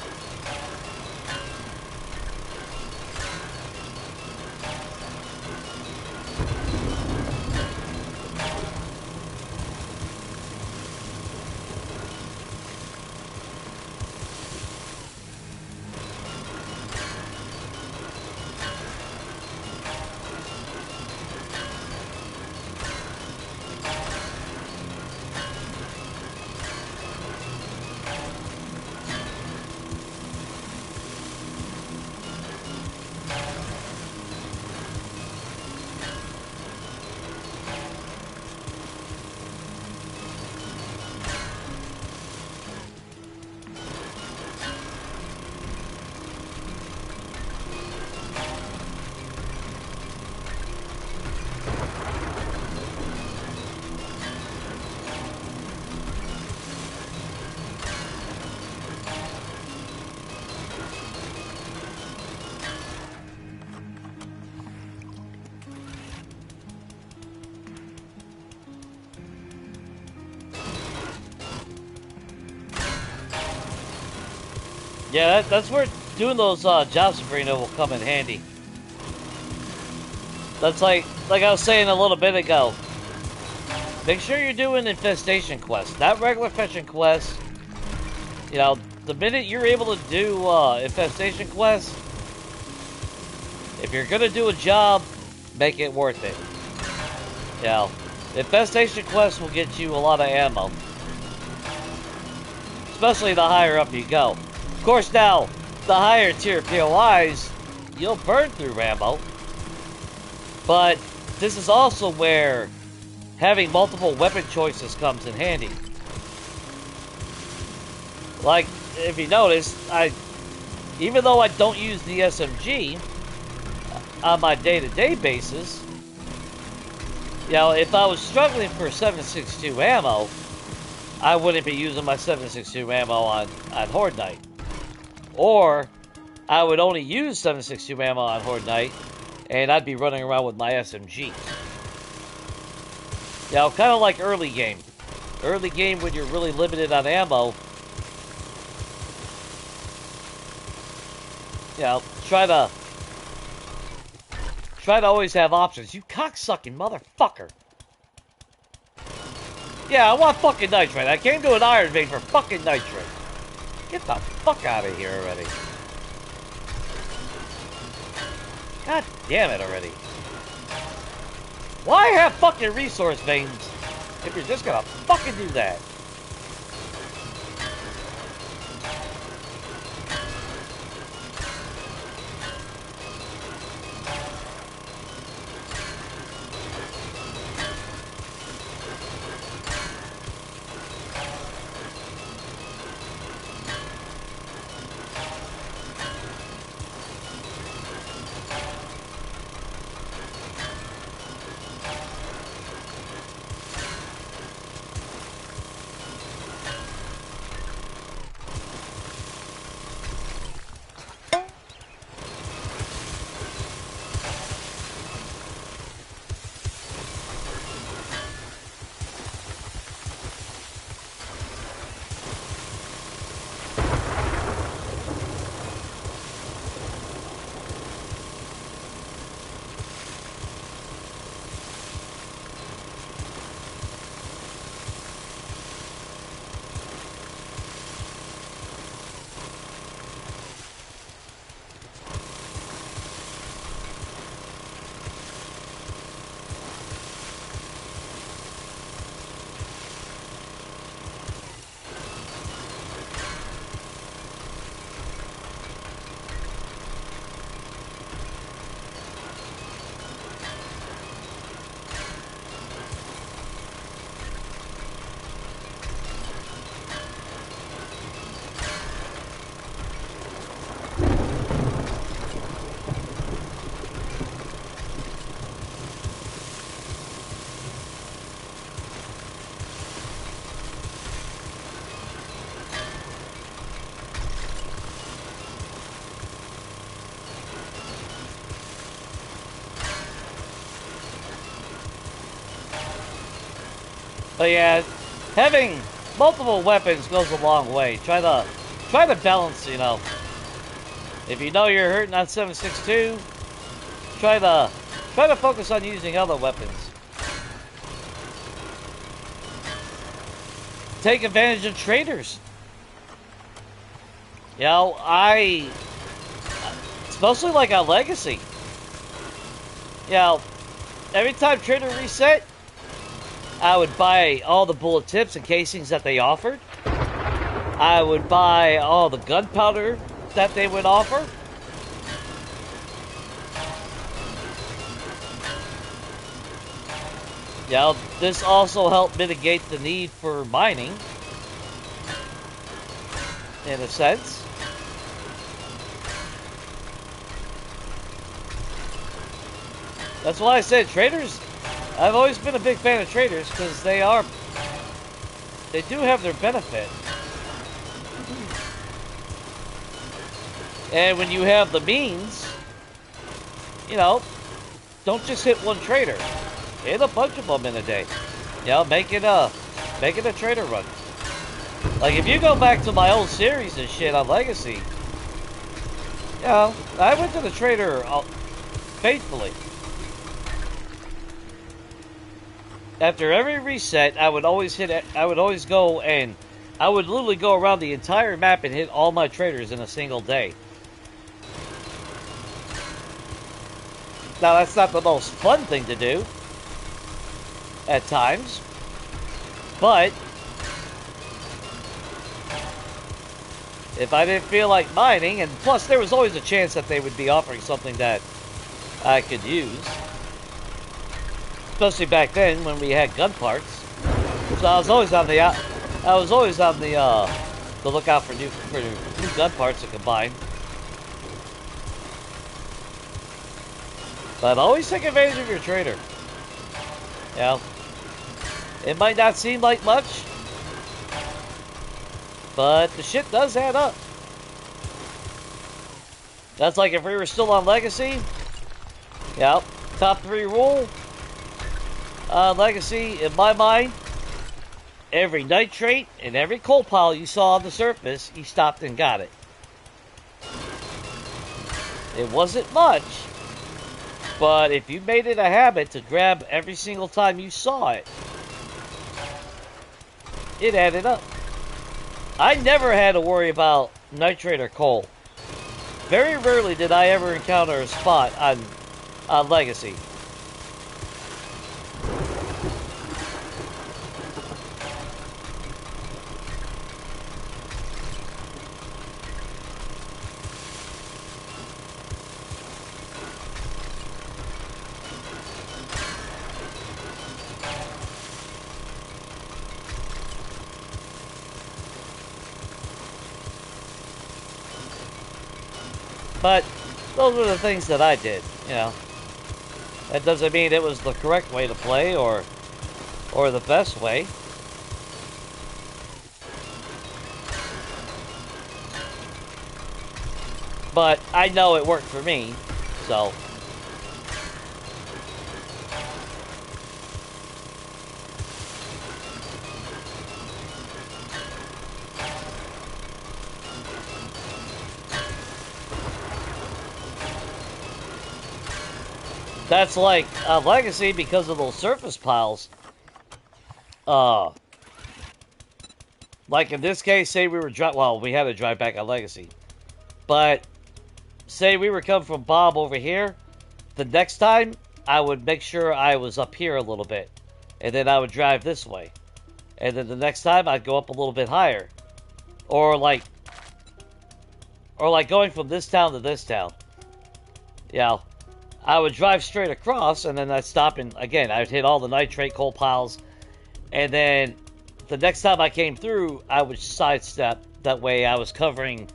Yeah, that's where doing those jobs, Sabrina, will come in handy. That's like I was saying a little bit ago. Make sure you're doing infestation quests, not regular fetching quests. You know, the minute you're able to do infestation quests, if you're gonna do a job, make it worth it. You know, infestation quests will get you a lot of ammo, especially the higher up you go. Of course, now, the higher tier POIs, you'll burn through ammo. But this is also where having multiple weapon choices comes in handy. Like, if you notice, even though I don't use the SMG on my day-to-day basis, you know, if I was struggling for 7.62 ammo, I wouldn't be using my 7.62 ammo on Horde Night. Or, I would only use 7.62 ammo on Horde Night, and I'd be running around with my SMG. You know, kind of like early game. Early game when you're really limited on ammo, you know, try to always have options. You cocksucking motherfucker. Yeah, I want fucking nitrate. I came to an iron vein for fucking nitrate. Get the fuck out of here already. God damn it already. Why have fucking resource veins if you're just gonna fucking do that? But yeah, having multiple weapons goes a long way. Try to balance, you know. If you know you're hurting on 7.62, try to focus on using other weapons. Take advantage of traders. You know, it's mostly like a legacy. You know, every time trader reset, I would buy all the bullet tips and casings that they offered. I would buy all the gunpowder that they would offer. You know, this also helped mitigate the need for mining, in a sense. That's why I said traders. I've always been a big fan of traders because they do have their benefit. And when you have the means, you know, don't just hit one trader. Hit a bunch of them in a day. You know, make it a trader run. Like if you go back to my old series and shit on Legacy, you know, I went to the trader faithfully. After every reset, I would always go and I would literally go around the entire map and hit all my traders in a single day. Now, that's not the most fun thing to do at times, but if I didn't feel like mining, and plus there was always a chance that they would be offering something that I could use. Especially back then when we had gun parts. So I was always on the lookout for new gun parts to combine. But always take advantage of your trader. You know, it might not seem like much, but the shit does add up. That's like if we were still on Legacy. Yeah, top 3 rule. Legacy, in my mind, every nitrate and every coal pile you saw on the surface, you stopped and got it. It wasn't much, but if you made it a habit to grab every single time you saw it, it added up. I never had to worry about nitrate or coal. Very rarely did I ever encounter a spot on Legacy. But those were the things that I did, you know. That doesn't mean it was the correct way to play or the best way. But I know it worked for me, so. That's like Legacy because of those surface piles. Like in this case, say we were we had to drive back on Legacy. But say we were coming from Bob over here, the next time I would make sure I was up here a little bit. And then I would drive this way. And then the next time I'd go up a little bit higher. Or like going from this town to this town. Yeah. I would drive straight across, and then I'd stop, and again, I'd hit all the nitrate coal piles, and then the next time I came through, I would sidestep. That way I was covering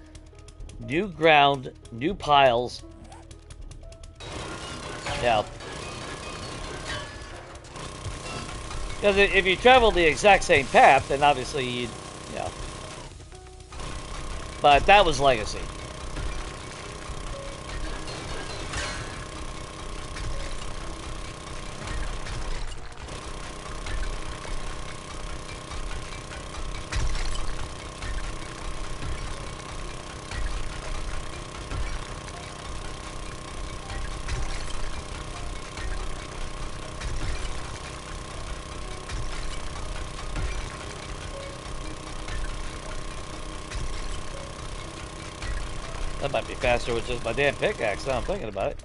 new ground, new piles. Yeah. Because if you travel the exact same path, then obviously you'd, yeah. But that was Legacy. That might be faster with just my damn pickaxe now I'm thinking about it.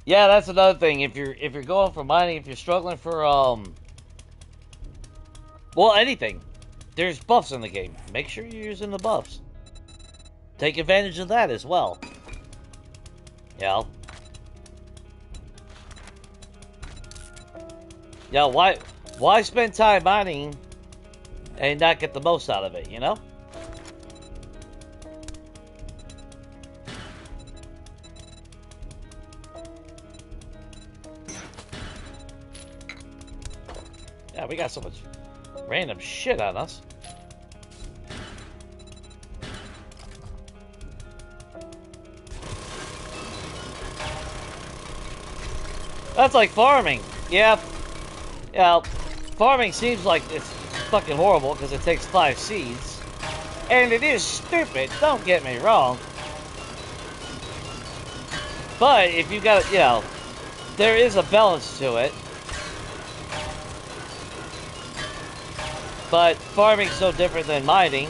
Yeah, that's another thing. If you're going for mining, if you're struggling for well, anything, there's buffs in the game. Make sure you're using the buffs. Take advantage of that as well. Yeah. Yeah, why spend time mining and not get the most out of it, you know? Yeah, we got so much random shit on us. That's like farming. Yeah. Yeah. Farming seems like it's fucking horrible because it takes 5 seeds. And it is stupid, don't get me wrong. But if you got, you know, there is a balance to it. But farming's so different than mining.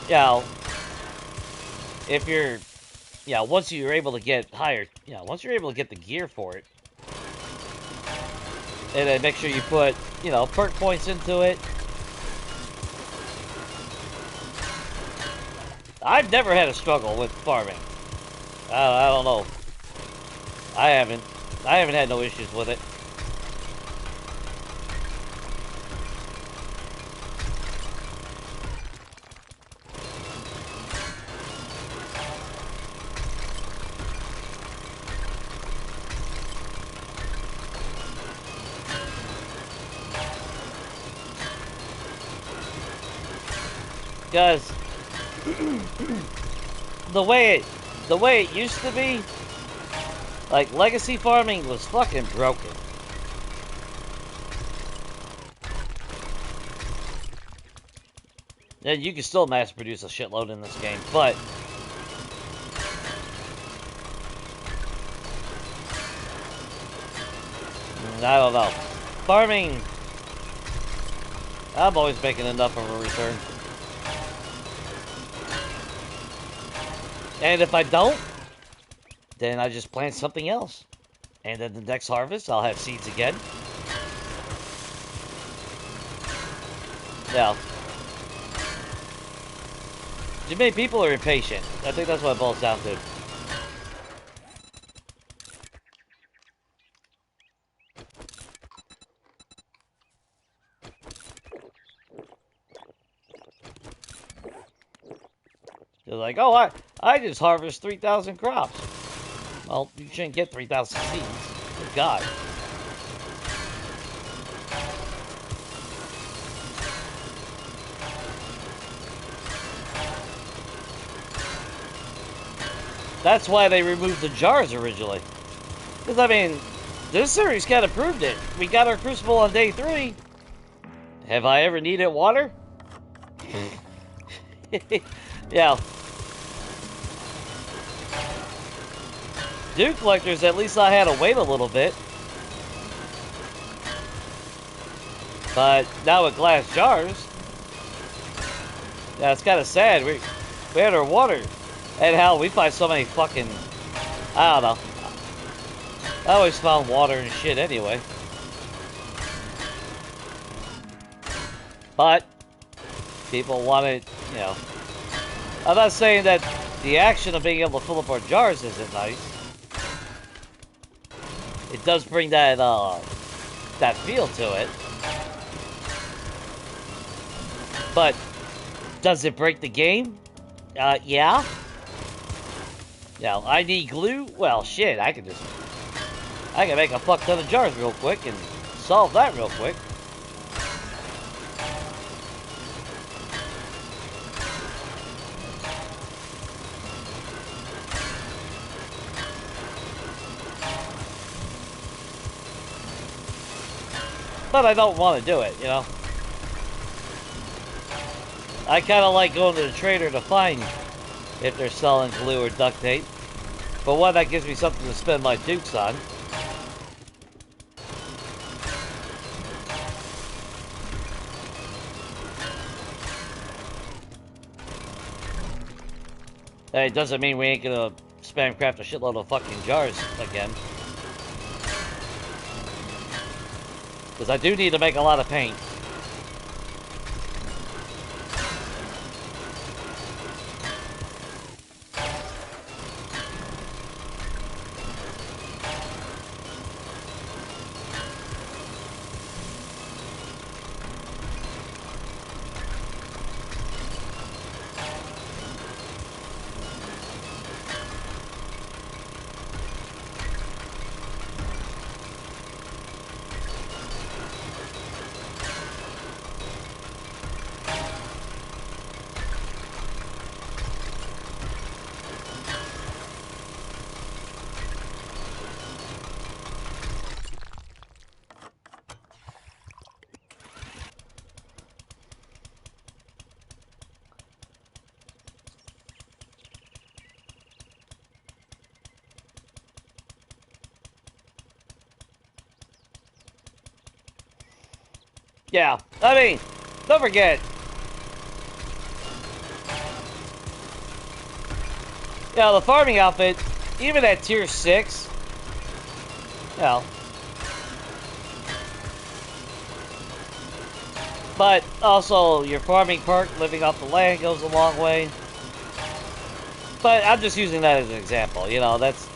You know, if you're, yeah, once you're able to get higher, once you're able to get the gear for it, and then make sure you put, you know, perk points into it. I've never had a struggle with farming. I don't know. I haven't had no issues with it. Because the way it used to be, like, legacy farming was fucking broken. And you can still mass produce a shitload in this game, but I don't know. Farming, I'm always making enough of a return. And if I don't, then I just plant something else. And then the next harvest, I'll have seeds again. Yeah. Too many people are impatient. I think that's what it boils down to. They're like, oh, I just harvest 3,000 crops. Well, you shouldn't get 3,000 seeds. Good God. That's why they removed the jars originally. Because, I mean, this series kind of proved it. We got our Crucible on day 3. Have I ever needed water? Yeah. Dude collectors, at least I had to wait a little bit. But now with glass jars, yeah, it's kind of sad. We had our water. And hell, we find so many fucking, I don't know. I always found water and shit anyway. But people want it, you know. I'm not saying that the action of being able to fill up our jars isn't nice. It does bring that that feel to it. But does it break the game? Yeah. Now, I need glue? Well, shit, I can make a fuck ton of jars real quick and solve that real quick. But I don't want to do it, you know? I kind of like going to the trader to find if they're selling glue or duct tape. But one, that gives me something to spend my dukes on. Hey, it doesn't mean we ain't gonna spam craft a shitload of fucking jars again. Because I do need to make a lot of paint. Yeah, I mean, don't forget. Yeah, the farming outfit, even at tier 6, you know. But also, your farming perk, living off the land, goes a long way. But I'm just using that as an example, you know, that's...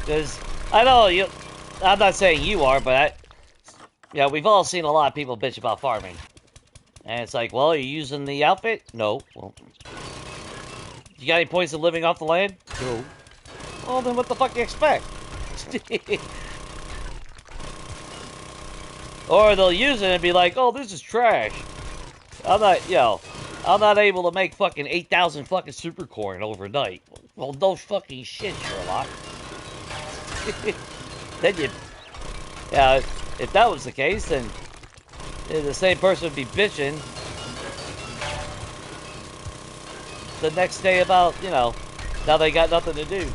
Because I know you... I'm not saying you are, but yeah, we've all seen a lot of people bitch about farming. And it's like, well, are you using the outfit? No. Well, you got any points of living off the land? No. Well, then what the fuck do you expect? Or they'll use it and be like, oh, this is trash. I'm not, I'm not able to make fucking 8,000 fucking super corn overnight. Well, no fucking shit, Sherlock. Then you, yeah, if that was the case, then the same person would be bitching the next day about, now they got nothing to do.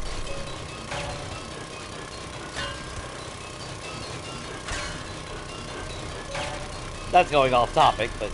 That's going off topic, but,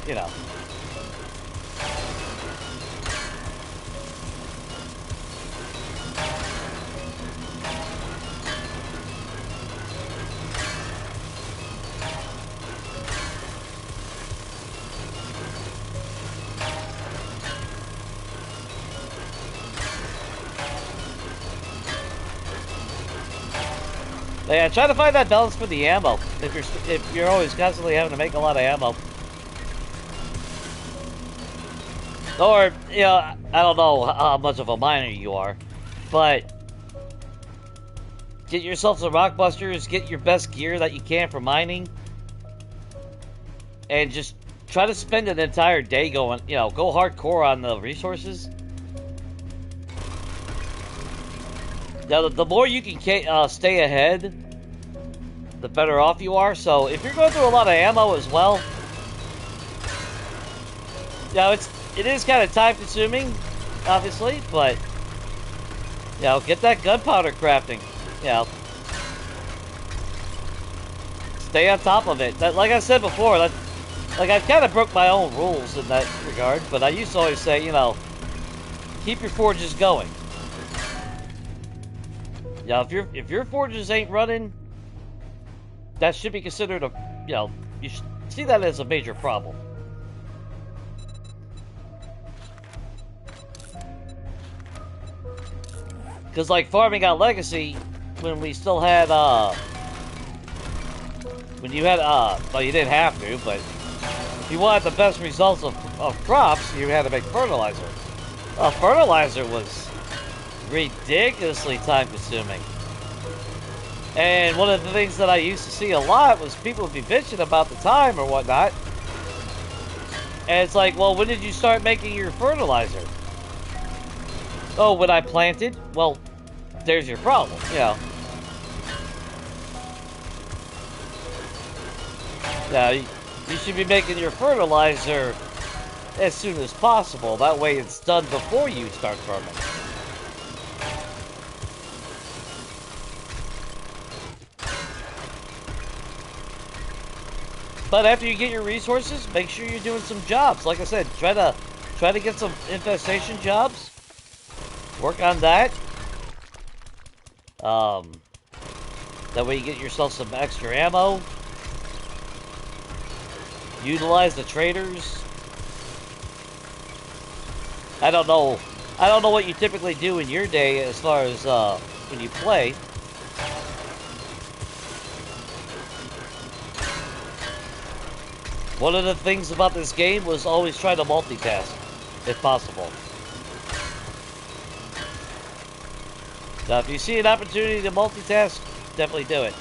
Yeah, try to find that balance for the ammo. If you're always constantly having to make a lot of ammo. Or, I don't know how much of a miner you are, but get yourself some rock busters, get your best gear that you can for mining, and just try to spend an entire day going, go hardcore on the resources. Now, the more you can stay ahead, the better off you are. So, if you're going through a lot of ammo as well, it is kind of time-consuming, obviously, but, get that gunpowder crafting, Stay on top of it. Like I said before, I've kind of broke my own rules in that regard, but I used to always say, keep your forges going. Yeah, if your forges ain't running, that should be considered you should see that as a major problem. Because, like, farming out Legacy, when we still had, when you had, well, you didn't have to, but if you wanted the best results of of crops, you had to make fertilizer. Fertilizer was ridiculously time-consuming. And one of the things that I used to see a lot was people would be bitching about the time or whatnot. And it's like, well, when did you start making your fertilizer? Oh, when I planted? Well, there's your problem, you know. Now, you should be making your fertilizer as soon as possible. That way it's done before you start farming. But after you get your resources, make sure you're doing some jobs. Like I said, try to get some infestation jobs. Work on that. That way you get yourself some extra ammo. Utilize the traders. I don't know what you typically do in your day as far as when you play. One of the things about this game was always try to multitask, if possible. Now, if you see an opportunity to multitask, definitely do it.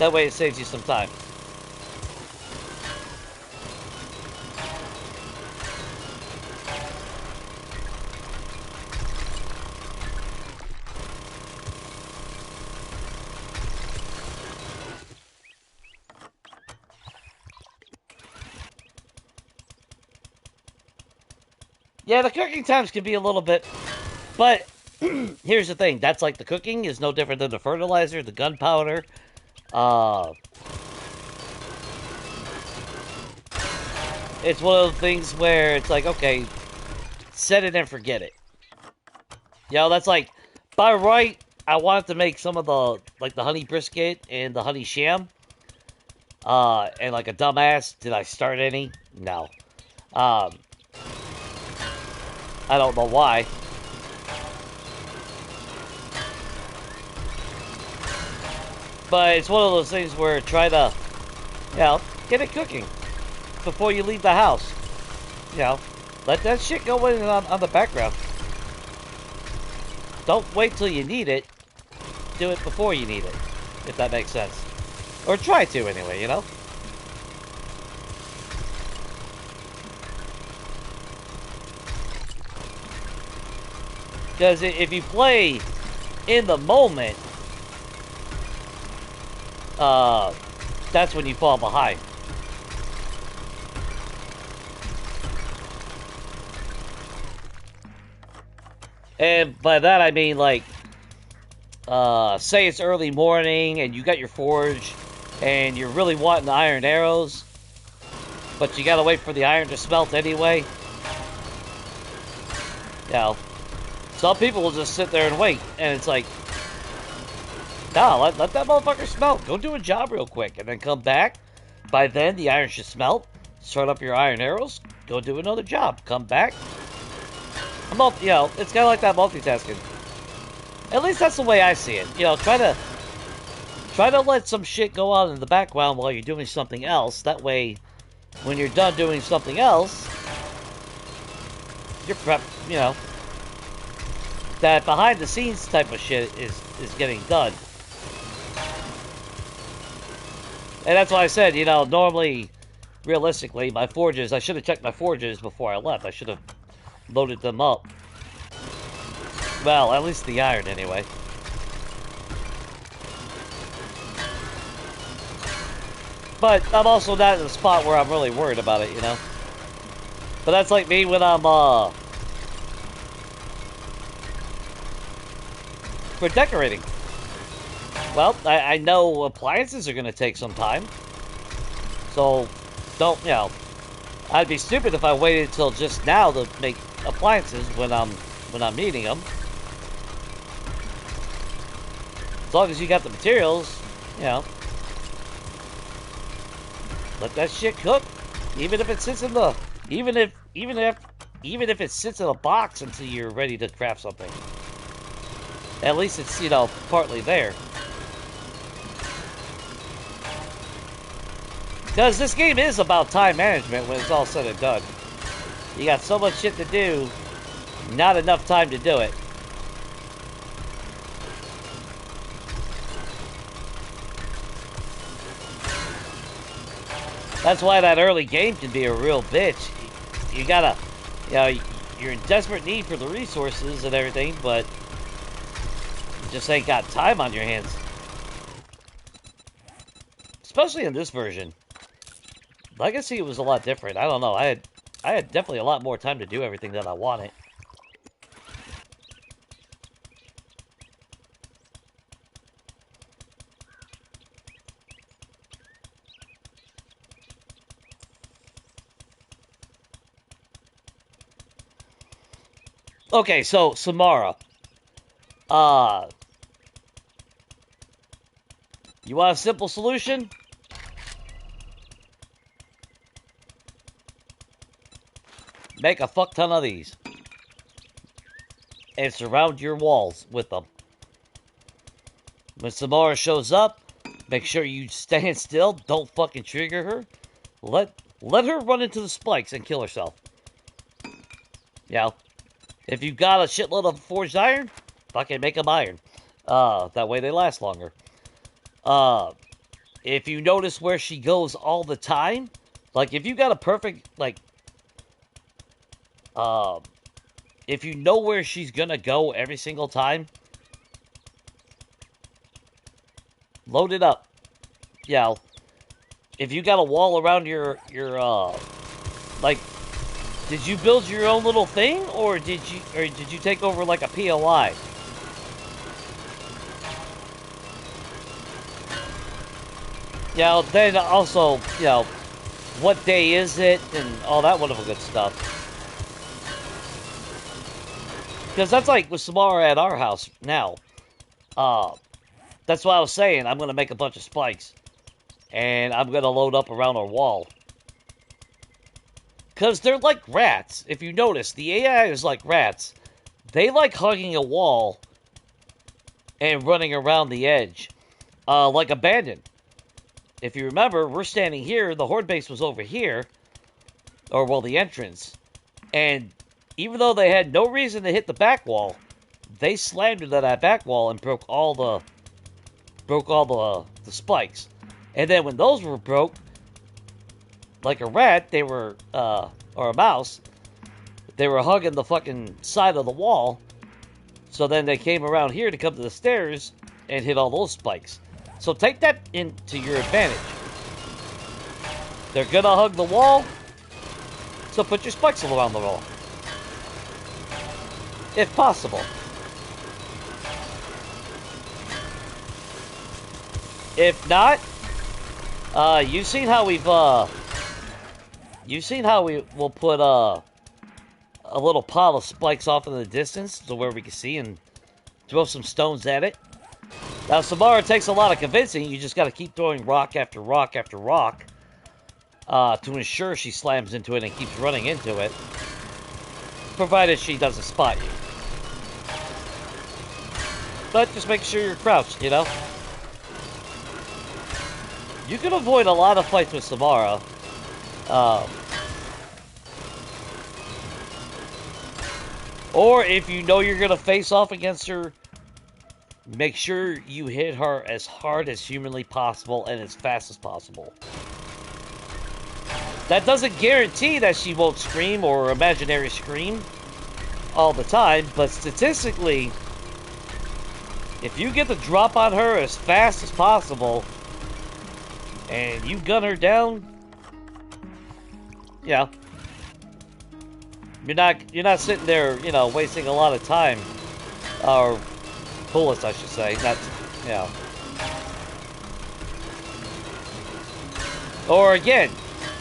That way it saves you some time. Yeah, the cooking times can be a little bit, but here's the thing. That's like the cooking is no different than the fertilizer, the gunpowder. It's one of the things where it's like, okay, set it and forget it. You know, that's like, by right, I wanted to make some of the, like the honey brisket and the honey sham. And like a dumbass, did I start any? No. I don't know why. But it's one of those things where try to, you know, get it cooking before you leave the house. You know, let that shit go in on the background. Don't wait till you need it. Do it before you need it, if that makes sense. Or try to anyway, you know? Because if you play in the moment, that's when you fall behind. And by that I mean, like, say it's early morning and you got your forge and you're really wanting the iron arrows, but you gotta wait for the iron to smelt anyway. You know, some people will just sit there and wait, and it's like, no, let that motherfucker smelt. Go do a job real quick, and then come back. By then, the iron should smelt. Start up your iron arrows. Go do another job. Come back. You know, it's kind of like that multitasking. At least that's the way I see it. You know, try to let some shit go on in the background while you're doing something else. That way, when you're done doing something else, you're prepped, you know. That behind the scenes type of shit is getting done. And that's why I said, you know, normally, realistically, my forges, I should have checked my forges before I left. I should have loaded them up. Well, at least the iron anyway. But I'm also not in a spot where I'm really worried about it, you know. But that's like me when I'm, for decorating. Well, I know appliances are going to take some time. So, don't, you know, I'd be stupid if I waited until just now to make appliances when I'm needing them. As long as you got the materials, you know, let that shit cook. Even if it sits in the, even if it sits in a box until you're ready to craft something. At least it's, you know, partly there. Because this game is about time management when it's all said and done. You got so much shit to do, not enough time to do it. That's why that early game can be a real bitch. You gotta, you know, you're in desperate need for the resources and everything, but you just ain't got time on your hands. Especially in this version. Legacy, it was a lot different. I don't know. I had definitely a lot more time to do everything that I wanted. Okay, so Samara. You want a simple solution? Make a fuck ton of these. And surround your walls with them. When Samara shows up, make sure you stand still. Don't fucking trigger her. Let her run into the spikes and kill herself. You know, if you've got a shitload of forged iron, fucking make them iron. That way they last longer. If you notice where she goes all the time, like if you got a perfect, like, if you know where she's gonna go every single time, load it up. You know, if you got a wall around your like, did you build your own little thing, or did you take over like a POI? You know, then also, you know, what day is it, and all that wonderful good stuff. Because that's like with Samara at our house now. That's what I was saying. I'm going to make a bunch of spikes. And I'm going to load up around our wall. Because they're like rats. If you notice, the AI is like rats. They like hugging a wall and running around the edge. Like abandoned. If you remember, we're standing here. The horde base was over here. Or, well, the entrance. And even though they had no reason to hit the back wall, they slammed into that back wall and broke all the spikes. And then when those were broke, like a rat, they were or a mouse, they were hugging the fucking side of the wall. So then they came around here to come to the stairs and hit all those spikes. So take that into your advantage. They're gonna hug the wall, so put your spikes all around the wall. If possible. If not, you've seen how we will put a little pile of spikes off in the distance to where we can see and throw some stones at it. Now, Samara takes a lot of convincing. You just got to keep throwing rock after rock after rock to ensure she slams into it and keeps running into it, provided she doesn't spot you. But just make sure you're crouched, you know? You can avoid a lot of fights with Samara. Or if you know you're going to face off against her, make sure you hit her as hard as humanly possible and as fast as possible. That doesn't guarantee that she won't scream or imaginary scream all the time, but statistically, if you get the drop on her as fast as possible and you gun her down, yeah, you're not sitting there, you know, wasting a lot of time, or bullets, I should say, not, you know. Or again,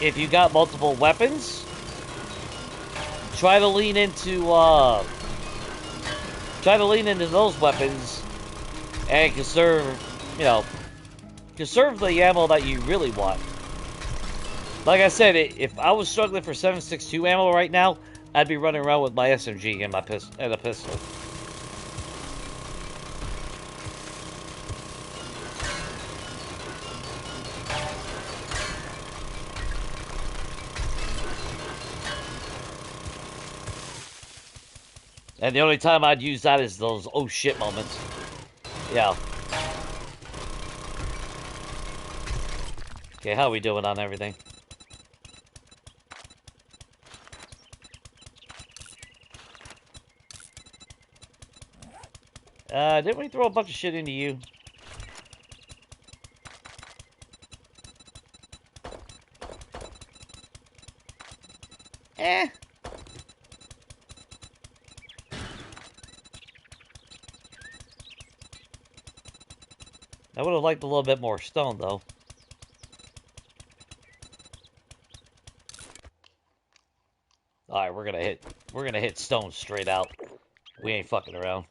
if you got multiple weapons, try to lean into those weapons and conserve, you know, conserve the ammo that you really want. Like I said, if I was struggling for 7.62 ammo right now, I'd be running around with my SMG and a pistol. And the only time I'd use that is those oh shit moments. Yeah. Okay, how are we doing on everything? Didn't we throw a bunch of shit into you? Eh. I would have liked a little bit more stone, though. Alright, we're gonna hit stone straight out. We ain't fucking around.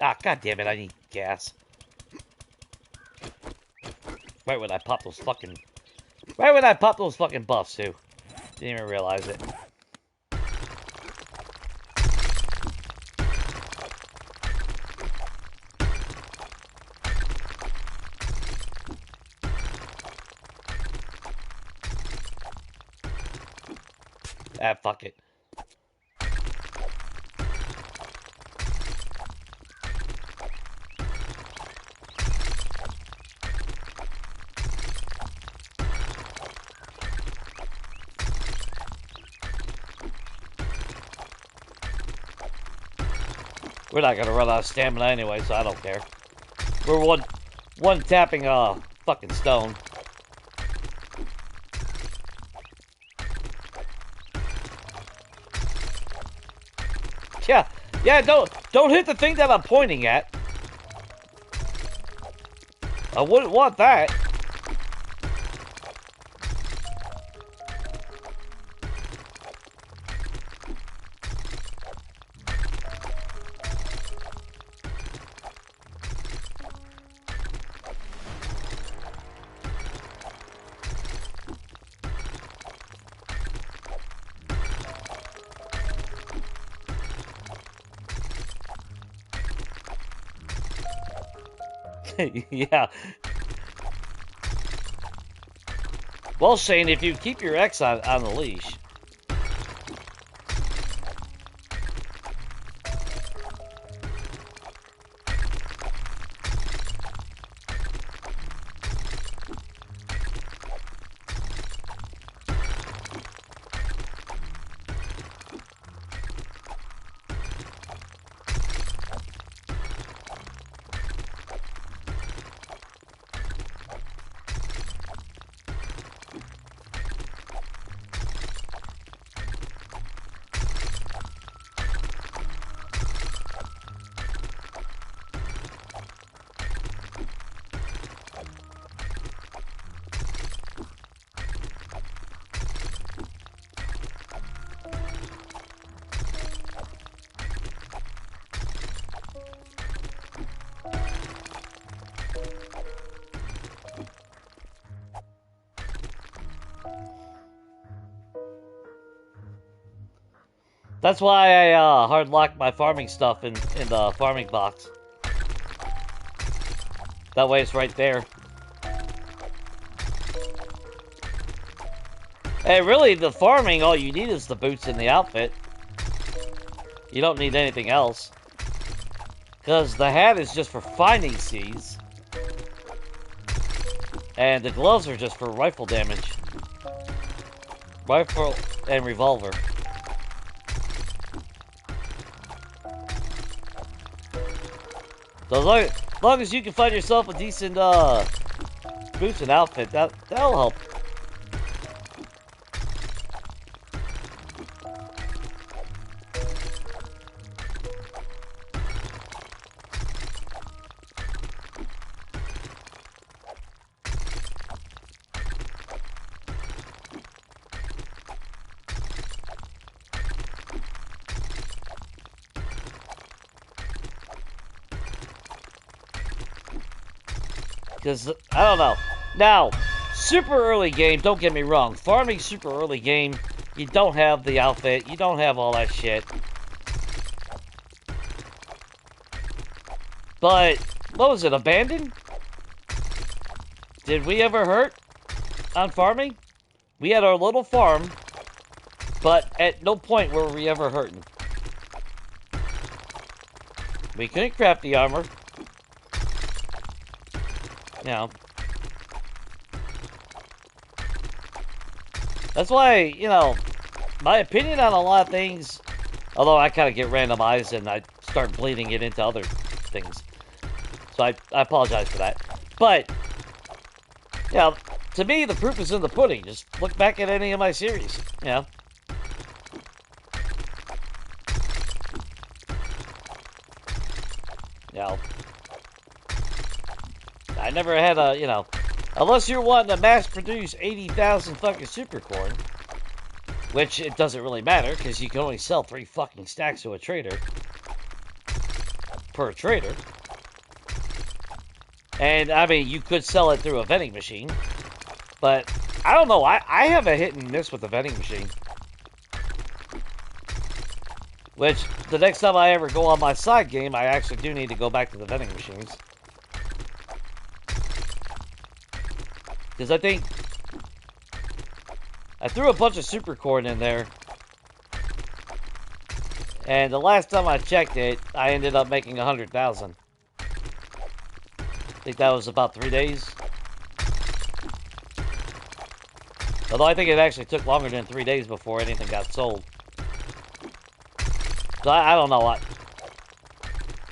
Ah, god damn it, I need gas. Right when I pop those fucking buffs too. Didn't even realize it. Ah, fuck it. We're not gonna run out of stamina anyway, so I don't care. We're one tapping fucking stone. Yeah, don't hit the thing that I'm pointing at. I wouldn't want that. Yeah. Well, Shane, if you keep your X on the leash. That's why I hard locked my farming stuff in the farming box. That way it's right there. Hey, really, the farming, all you need is the boots and the outfit. You don't need anything else. Because the hat is just for finding seeds. And the gloves are just for rifle damage. Rifle and revolver. So as long as you can find yourself a decent boots and outfit, that'll help. Because, I don't know. Now, super early game, don't get me wrong. Farming super early game, you don't have the outfit. You don't have all that shit. But, what was it, abandoned? Did we ever hurt? on farming, we had our little farm, but at no point were we ever hurting. We couldn't craft the armor. You know. That's why, you know, my opinion on a lot of things, although I kind of get randomized and I start bleeding it into other things. So I apologize for that. But, you know, to me, the proof is in the pudding. Just look back at any of my series, you know. You know, I never had a, you know, unless you're wanting to mass produce 80,000 fucking super corn, which it doesn't really matter because you can only sell 3 fucking stacks to a trader per trader. And I mean, you could sell it through a vending machine, but I don't know. I have a hit and miss with the vending machine. Which, the next time I ever go on my side game, I actually do need to go back to the vending machines. Because I think I threw a bunch of super corn in there. And the last time I checked it, I ended up making 100,000. I think that was about 3 days. Although I think it actually took longer than 3 days before anything got sold. So I don't know what.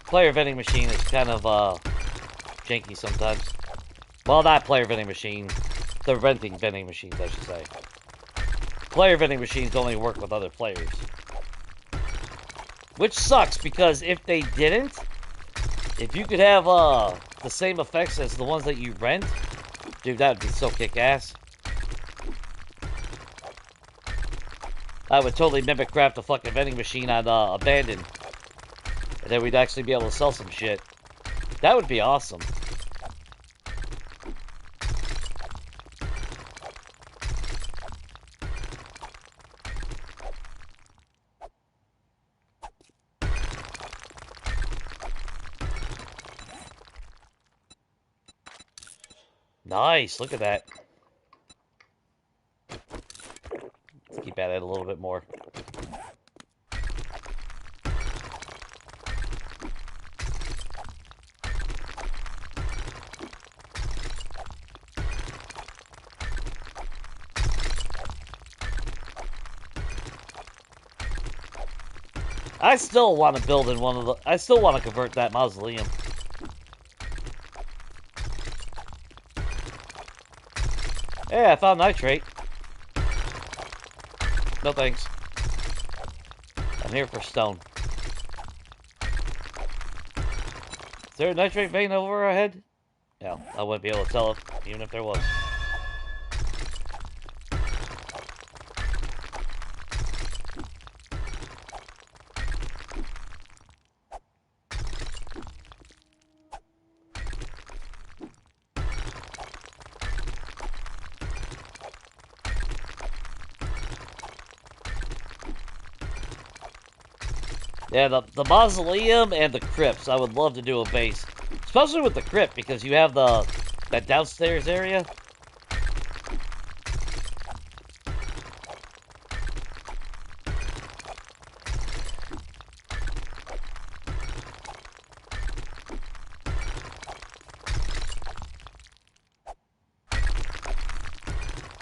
Player vending machine is kind of janky sometimes. Well, not player vending machine. The renting vending machines, I should say. Player vending machines only work with other players. Which sucks, because if they didn't, if you could have the same effects as the ones that you rent, dude, that would be so kick-ass. I would totally mimic craft a fucking vending machine on Abandoned. And then we'd actually be able to sell some shit. That would be awesome. Nice, look at that. Let's keep at it a little bit more. I still want to build in one of the... I still want to convert that mausoleum. Hey, I found nitrate. No thanks. I'm here for stone. Is there a nitrate vein over our head? No, I wouldn't be able to tell it, even if there was. Yeah, the mausoleum and the crypts. I would love to do a base, especially with the crypt because you have that downstairs area.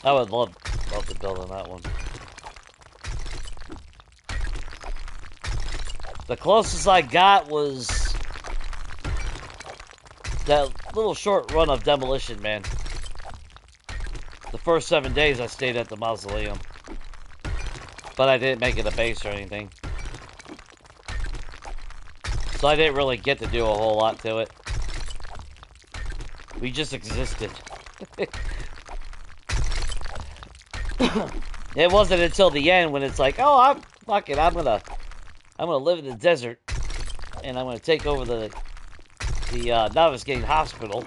I would love to build on that one. The closest I got was that little short run of Demolition Man. The first 7 days I stayed at the mausoleum. But I didn't make it a base or anything. So I didn't really get to do a whole lot to it. We just existed. It wasn't until the end when it's like, oh, I'm gonna live in the desert, and I'm gonna take over the Novice Gate Hospital,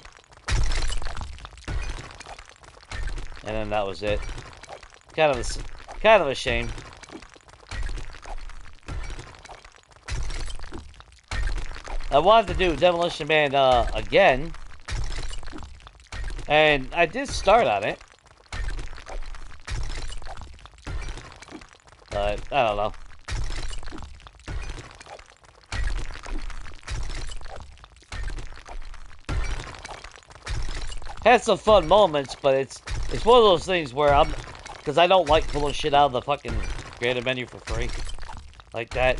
and then that was it. Kind of a shame. I wanted to do Demolition Man again, and I did start on it. But, I don't know. Had some fun moments, but it's one of those things where because I don't like pulling shit out of the fucking creative menu for free. Like that.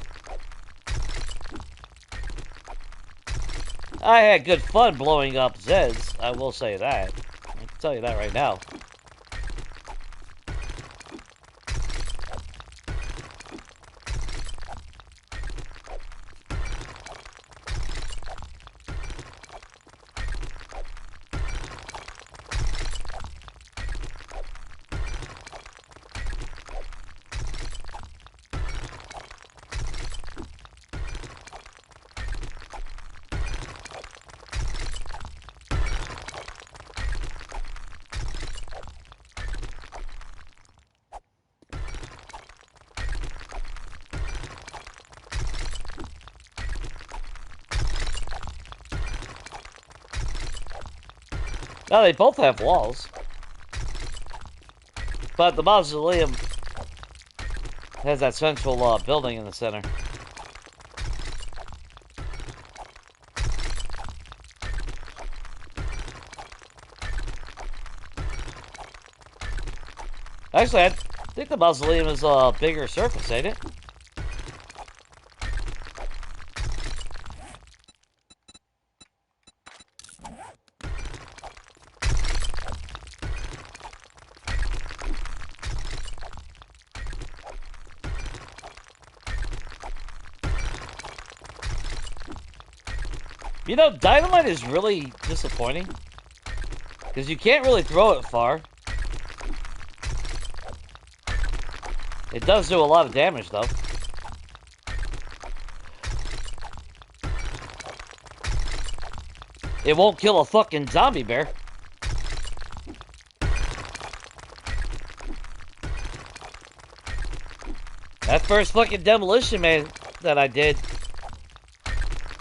I had good fun blowing up Zeds, I will say that. I can tell you that right now. Now they both have walls. But the mausoleum has that central building in the center. Actually, I think the mausoleum is a bigger surface, ain't it? You know, dynamite is really disappointing. Because you can't really throw it far. It does do a lot of damage, though. It won't kill a fucking zombie bear. That first fucking demolition man that I did,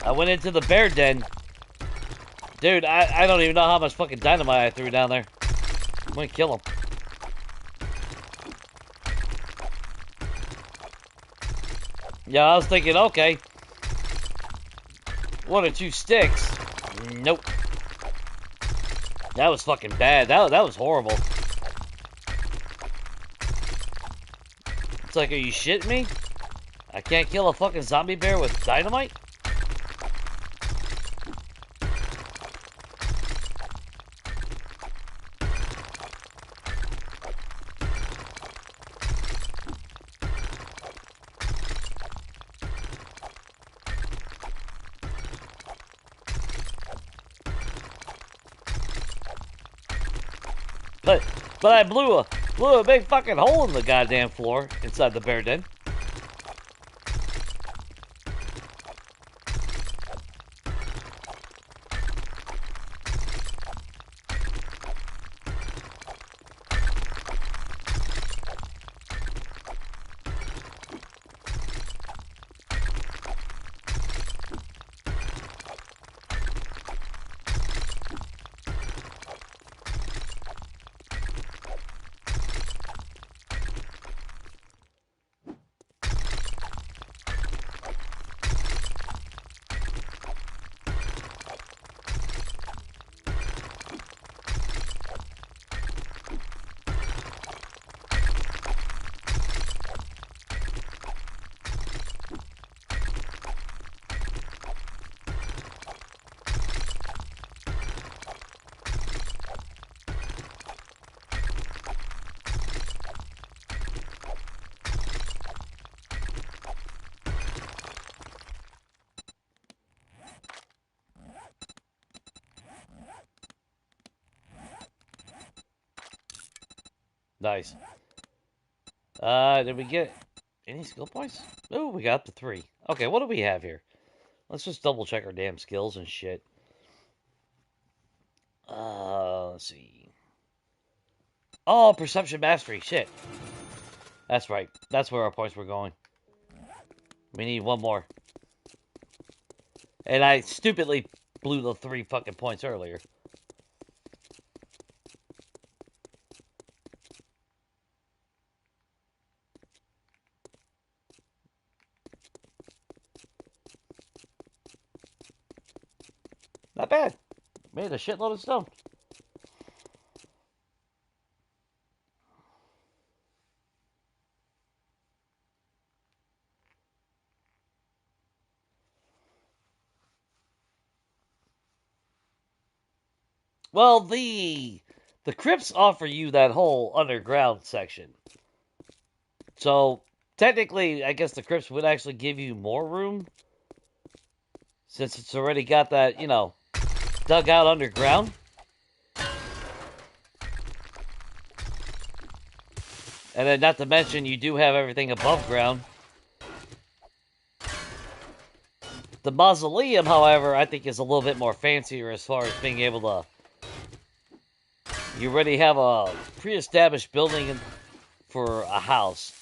I went into the bear den. Dude, I don't even know how much fucking dynamite I threw down there. I'm gonna kill him. Yeah, I was thinking, okay. 1 or 2 sticks. Nope. That was fucking bad. That was horrible. It's like, are you shitting me? I can't kill a fucking zombie bear with dynamite? But I blew a big fucking hole in the goddamn floor inside the bear den. Nice. Did we get any skill points? Oh, we got up to 3. Okay, what do we have here? Let's just double check our damn skills and shit. Let's see. Oh, perception mastery. Shit. That's right. That's where our points were going. We need 1 more. And I stupidly blew the 3 fucking points earlier. Not bad. Made a shitload of stone. Well, the crypts offer you that whole underground section. So, technically, I guess the crypts would actually give you more room. Since it's already got that, you know, dug out underground. And then, not to mention, you do have everything above ground. The mausoleum, however, I think is a little bit more fancier as far as being able to... You already have a pre-established building for a house.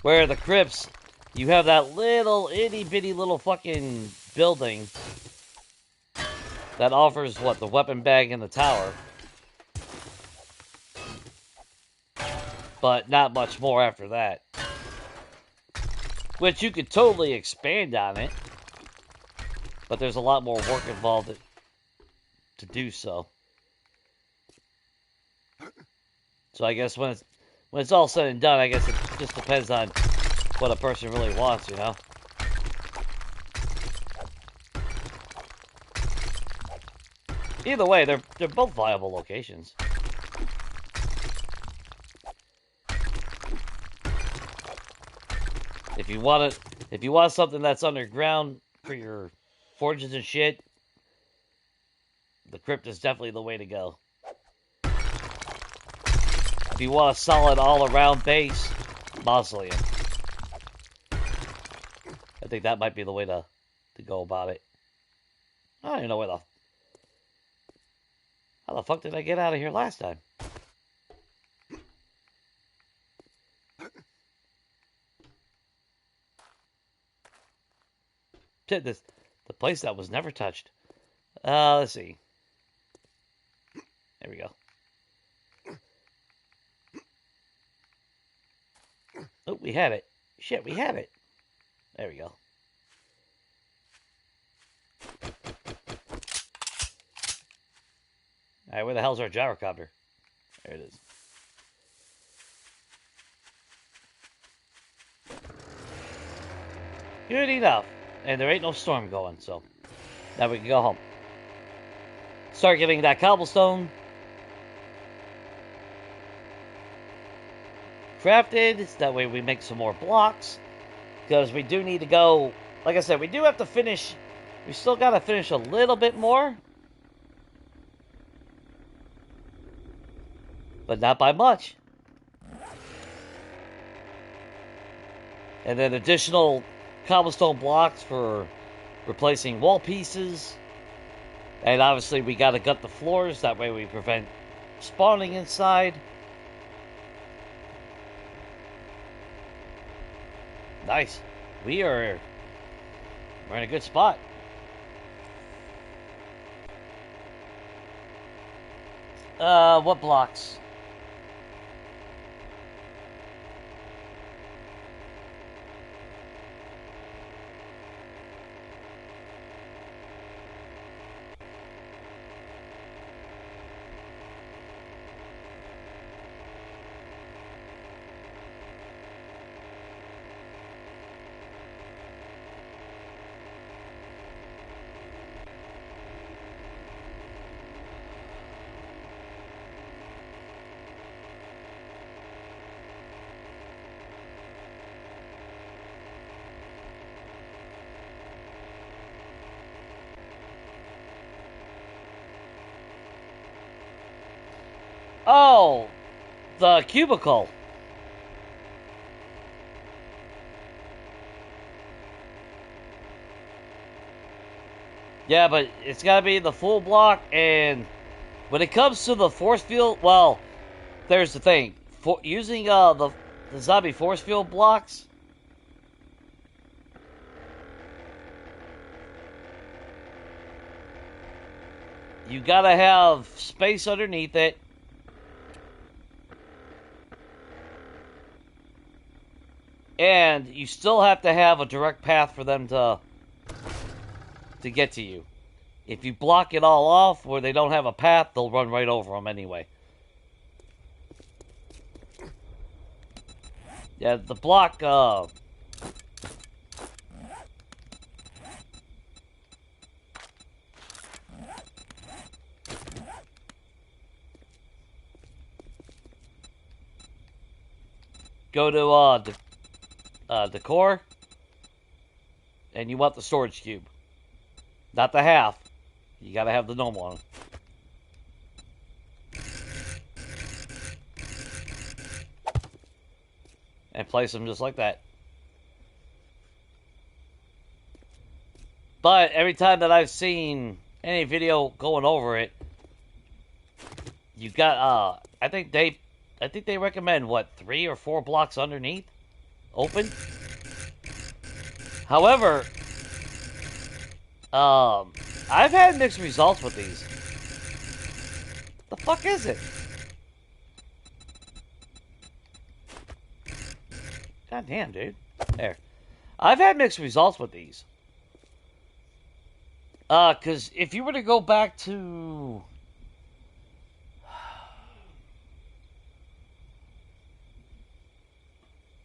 Where the crypts, you have that little itty-bitty little fucking building that offers, what, the weapon bag in the tower. But not much more after that. Which you could totally expand on it. But there's a lot more work involved to do so. So I guess when it's all said and done, I guess it just depends on what a person really wants, you know? Either way, they're both viable locations. If you want something that's underground for your forges and shit, the crypt is definitely the way to go. If you want a solid all-around base, mausoleum. I think that might be the way to go about it. I don't even know how the fuck did I get out of here last time? The place that was never touched. Let's see. There we go. Oh, we had it. Shit, we had it. There we go. Alright, where the hell's our gyrocopter? There it is. Good enough. And there ain't no storm going, so now we can go home. Start getting that cobblestone crafted. So that way we make some more blocks. Because we do need to go, like I said, we do have to finish. We still got to finish a little bit more. But not by much. And then additional cobblestone blocks for replacing wall pieces. And obviously we got to gut the floors. That way we prevent spawning inside. Nice. We're in a good spot. What blocks? Oh, the cubicle. Yeah, but it's got to be the full block, and when it comes to the force field, well, there's the thing. Using the zombie force field blocks, you got to have space underneath it. And you still have to have a direct path for them to get to you. If you block it all off where they don't have a path, they'll run right over them anyway. Yeah, the block, go to, decor, and you want the storage cube. Not the half. You gotta have the normal one. And place them just like that. But every time that I've seen any video going over it, you got I think they recommend what, 3 or 4 blocks underneath open. However, I've had mixed results with these. The fuck is it? God damn, dude. There. I've had mixed results with these. Because if you were to go back to...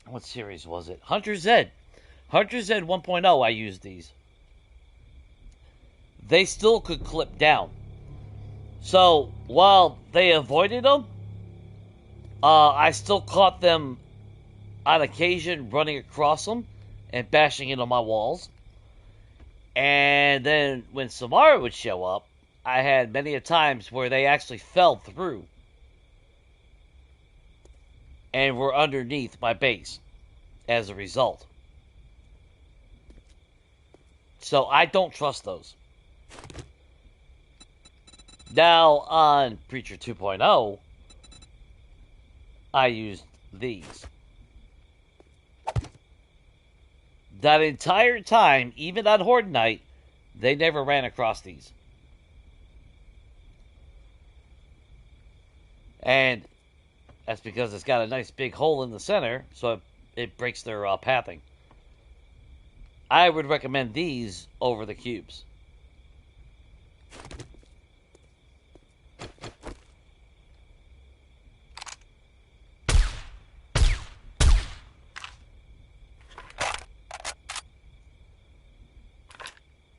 What series was it? Hunter Z. Hunter Z 1.0, I used these. They still could clip down. So, while they avoided them, I still caught them on occasion running across them and bashing into my walls. And then when Samara would show up, I had many a times where they actually fell through and were underneath my base as a result. So I don't trust those. Now on Preacher 2.0, I used these. That entire time, even on Horde Night, they never ran across these. And that's because it's got a nice big hole in the center, so it breaks their pathing. I would recommend these over the cubes.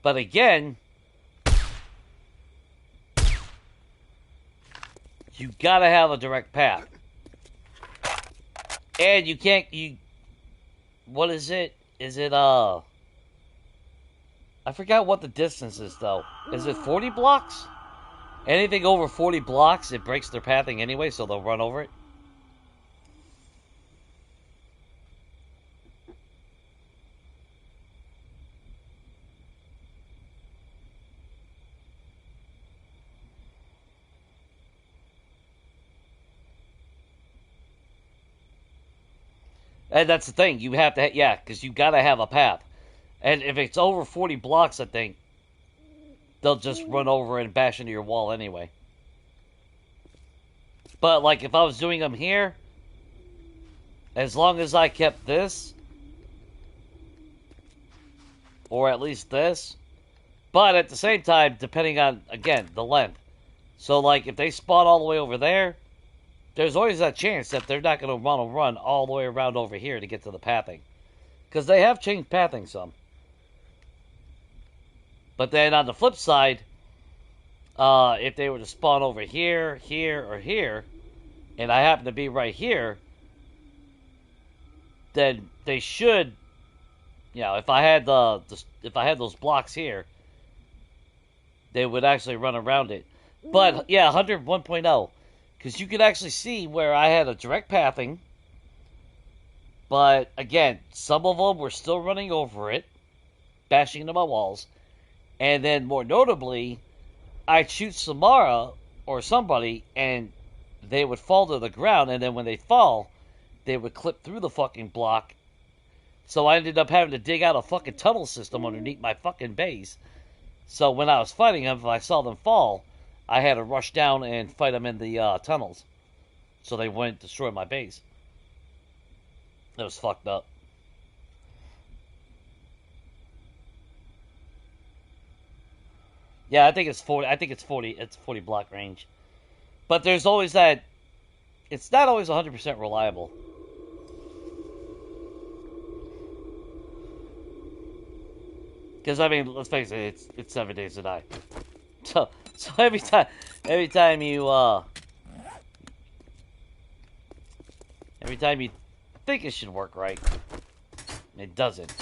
But again, you gotta have a direct path. And you can't, what is it? Is it, I forgot what the distance is, though. Is it 40 blocks? Anything over 40 blocks, it breaks their pathing anyway, so they'll run over it. And that's the thing. You have to, yeah, because you got to have a path. And if it's over 40 blocks, I think, they'll just run over and bash into your wall anyway. But, like, if I was doing them here, as long as I kept this, or at least this, but at the same time, depending on, again, the length. So, like, if they spawn all the way over there, there's always that chance that they're not going to want to run all the way around over here to get to the pathing. Because they have changed pathing some. But then on the flip side, if they were to spawn over here, here, or here, and I happen to be right here, then they should, you know, if I had those blocks here, they would actually run around it. But yeah, 101.0. Because you could actually see where I had a direct pathing. But, again, some of them were still running over it. Bashing into my walls. And then, more notably, I'd shoot Samara or somebody, and they would fall to the ground. And then when they fall, they would clip through the fucking block. So I ended up having to dig out a fucking tunnel system underneath my fucking base. So when I was fighting them, if I saw them fall, I had to rush down and fight them in the tunnels. So they wouldn't destroy my base. It was fucked up. Yeah, I think it's 40. I think it's 40. It's 40 block range. But there's always that. It's not always 100% reliable. Because I mean, let's face it, it's 7 days to die. So every time you think it should work right, it doesn't.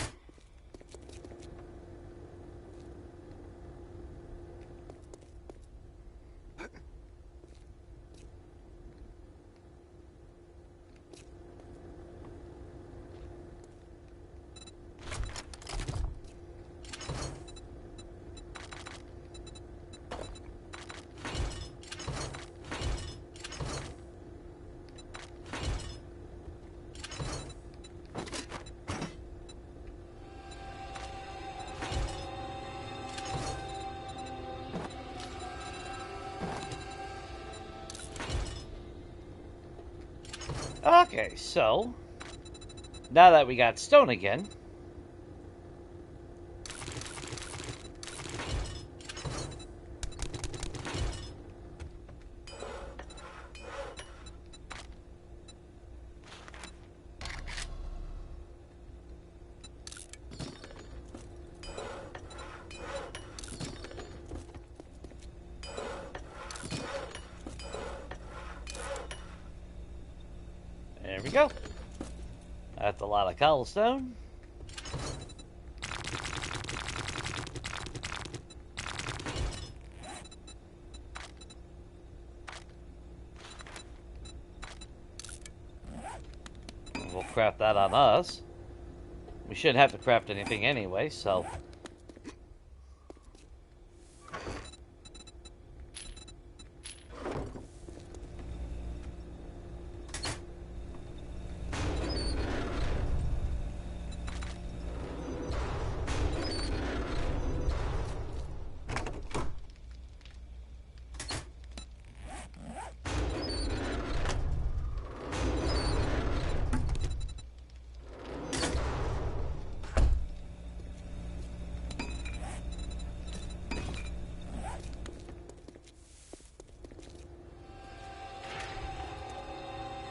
Okay, so now that we got stone again, there we go. That's a lot of cobblestone. We'll craft that on us. We shouldn't have to craft anything anyway, so.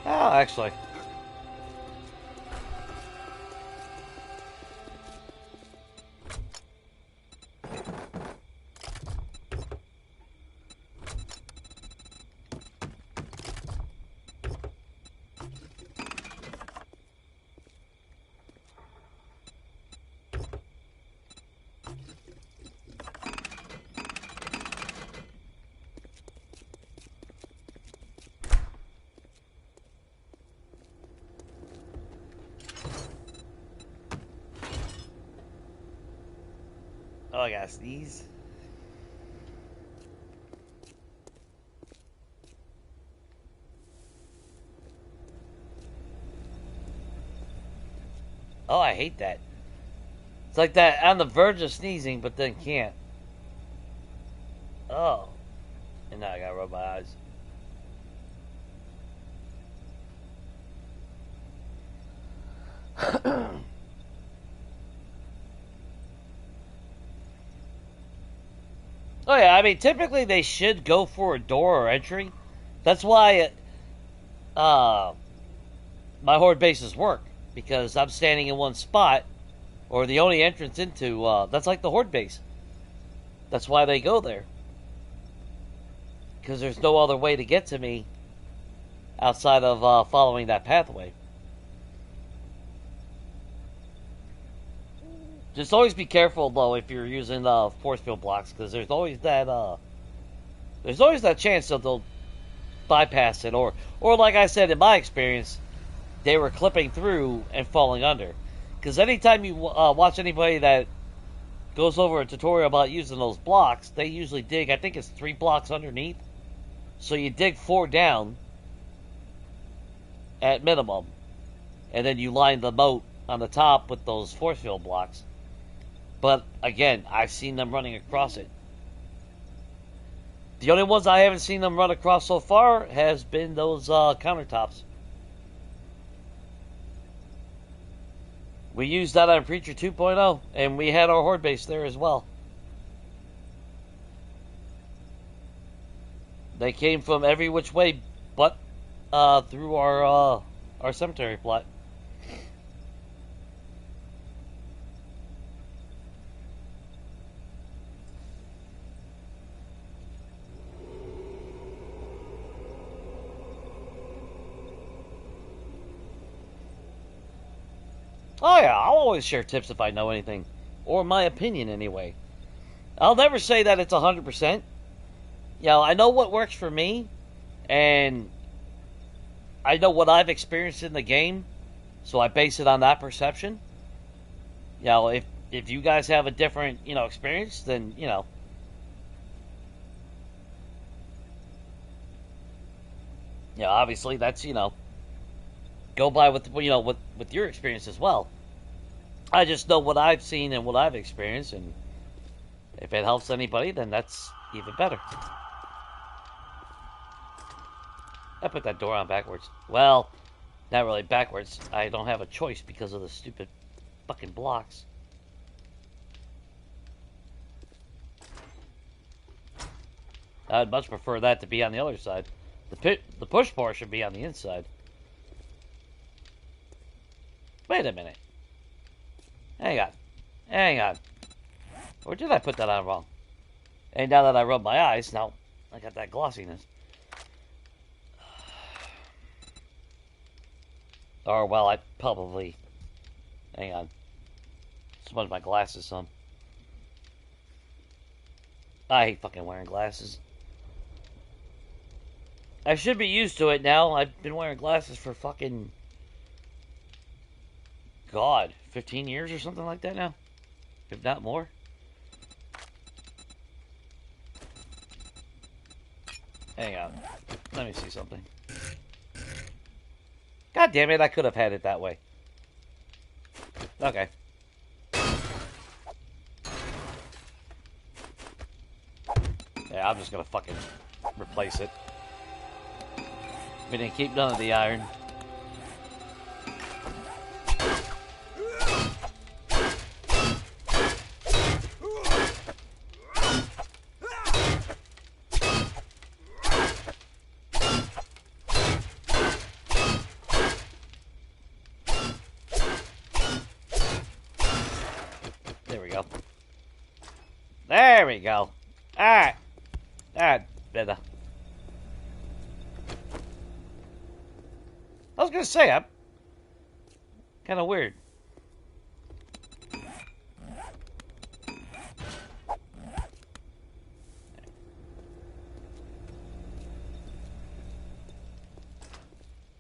Oh, actually. Oh, I gotta sneeze. Oh, I hate that. It's like that on the verge of sneezing, but then can't. Oh. And now I gotta rub my eyes. Oh yeah, I mean, typically they should go for a door or entry. That's why my horde bases work, because I'm standing in one spot, or the only entrance into that's like the horde base. That's why they go there, because there's no other way to get to me outside of following that pathway. Just always be careful though if you're using force field blocks, because there's always that chance that they'll bypass it, or like I said in my experience, they were clipping through and falling under. Because anytime you watch anybody that goes over a tutorial about using those blocks, they usually dig, I think it's 3 blocks underneath. So you dig 4 down at minimum, and then you line the moat on the top with those force field blocks. But again, I've seen them running across it. The only ones I haven't seen them run across so far has been those countertops. We used that on Preacher 2.0, and we had our horde base there as well. They came from every which way, but through our cemetery plot. Oh yeah, I'll always share tips if I know anything, or my opinion anyway. I'll never say that it's 100%. You know, I know what works for me, and I know what I've experienced in the game, so I base it on that perception. You know, if you guys have a different, experience, then, obviously that's, go by with, with your experience as well. I just know what I've seen and what I've experienced, and if it helps anybody, then that's even better. I put that door on backwards. Well, not really backwards. I don't have a choice because of the stupid fucking blocks. I'd much prefer that to be on the other side. The push bar should be on the inside. Wait a minute. Hang on. Hang on. Or did I put that on wrong? And now that I rub my eyes, now I got that glossiness. Or, well, I probably... Hang on. Smudge my glasses some. I hate fucking wearing glasses. I should be used to it now. I've been wearing glasses for fucking... God, 15 years or something like that now? If not more. Hang on. Let me see something. God damn it, I could have had it that way. Okay. Yeah, I'm just gonna fucking replace it. We didn't keep none of the iron. There we go. Alright. Alright, better. I was gonna say, I'm kind of weird.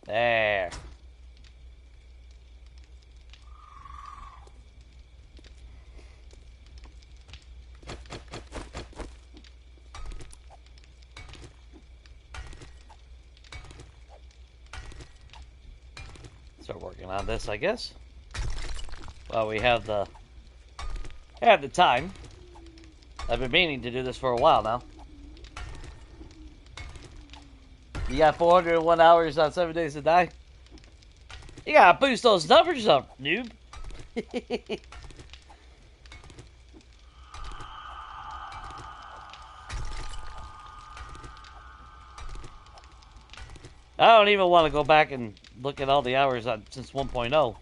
There. Start working on this, I guess. Well, we have the time. I've been meaning to do this for a while now. You got 401 hours on 7 Days to Die. You gotta boost those numbers up, noob. I don't even want to go back and look at all the hours since 1.0.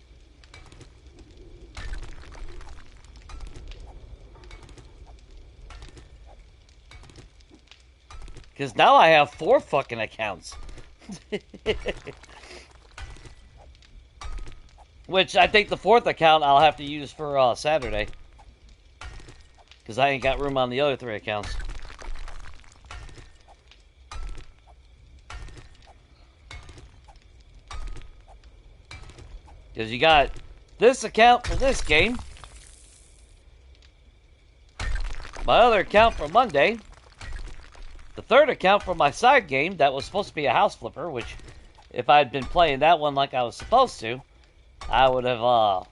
Because now I have 4 fucking accounts. Which I think the 4th account I'll have to use for Saturday. Because I ain't got room on the other 3 accounts. Because you got this account for this game. My other account for Monday. The 3rd account for my side game that was supposed to be a house flipper, which if I had been playing that one like I was supposed to, I would have a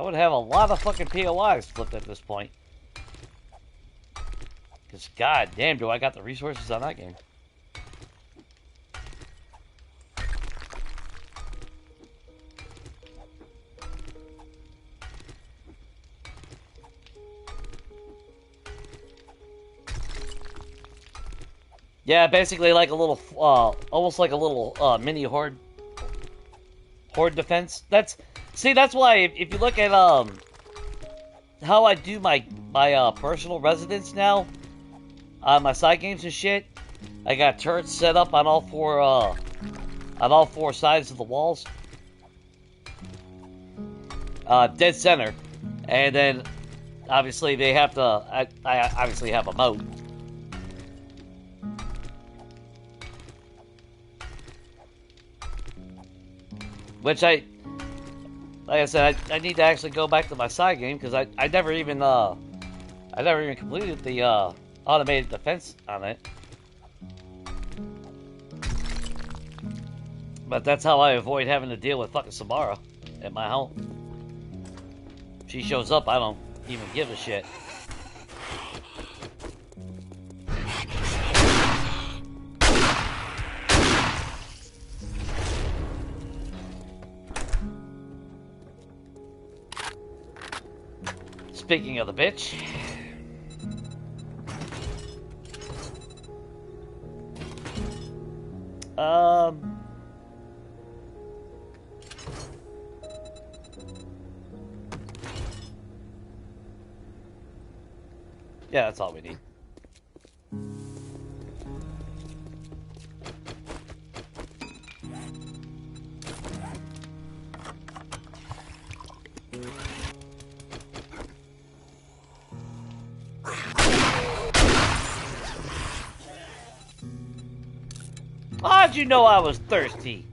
lot of fucking POIs flipped at this point. Because god damn, do I got the resources on that game. Yeah, basically like a little, almost like a little mini horde defense. That's why if you look at how I do my personal residence now on my side games and shit, I got turrets set up on all four sides of the walls, dead center, and then obviously they have to. I obviously have a moat. Which like I said, I need to actually go back to my side game because I never even completed the automated defense on it. But that's how I avoid having to deal with fucking Samara at my home. If she shows up, I don't even give a shit. Speaking of the bitch. Yeah, that's all we need. How'd you know I was thirsty?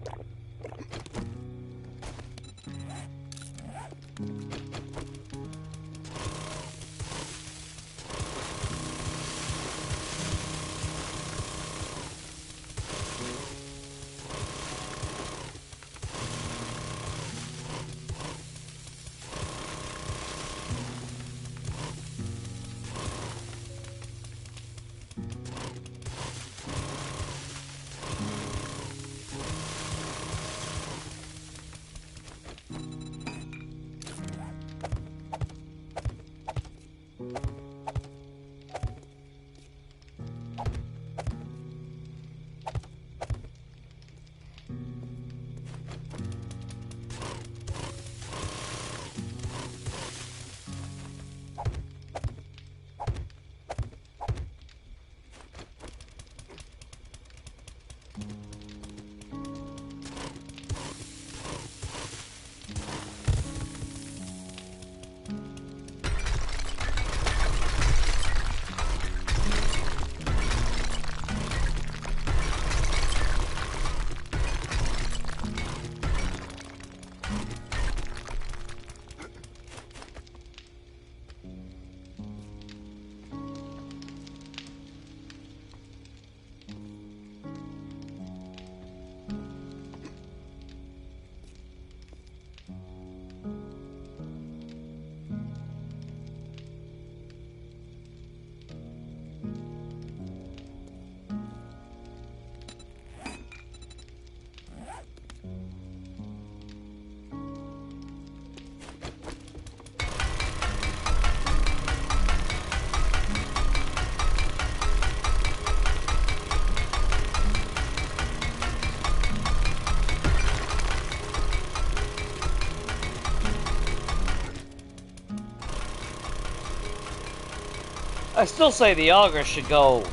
I still say the auger should go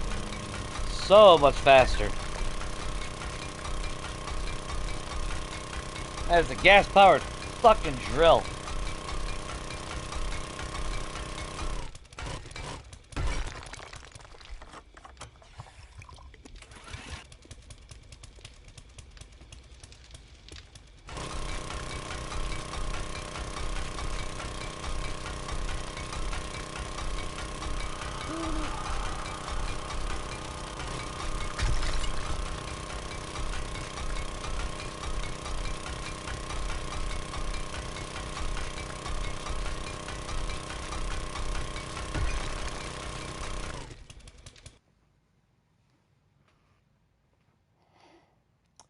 so much faster. That is a gas-powered fucking drill.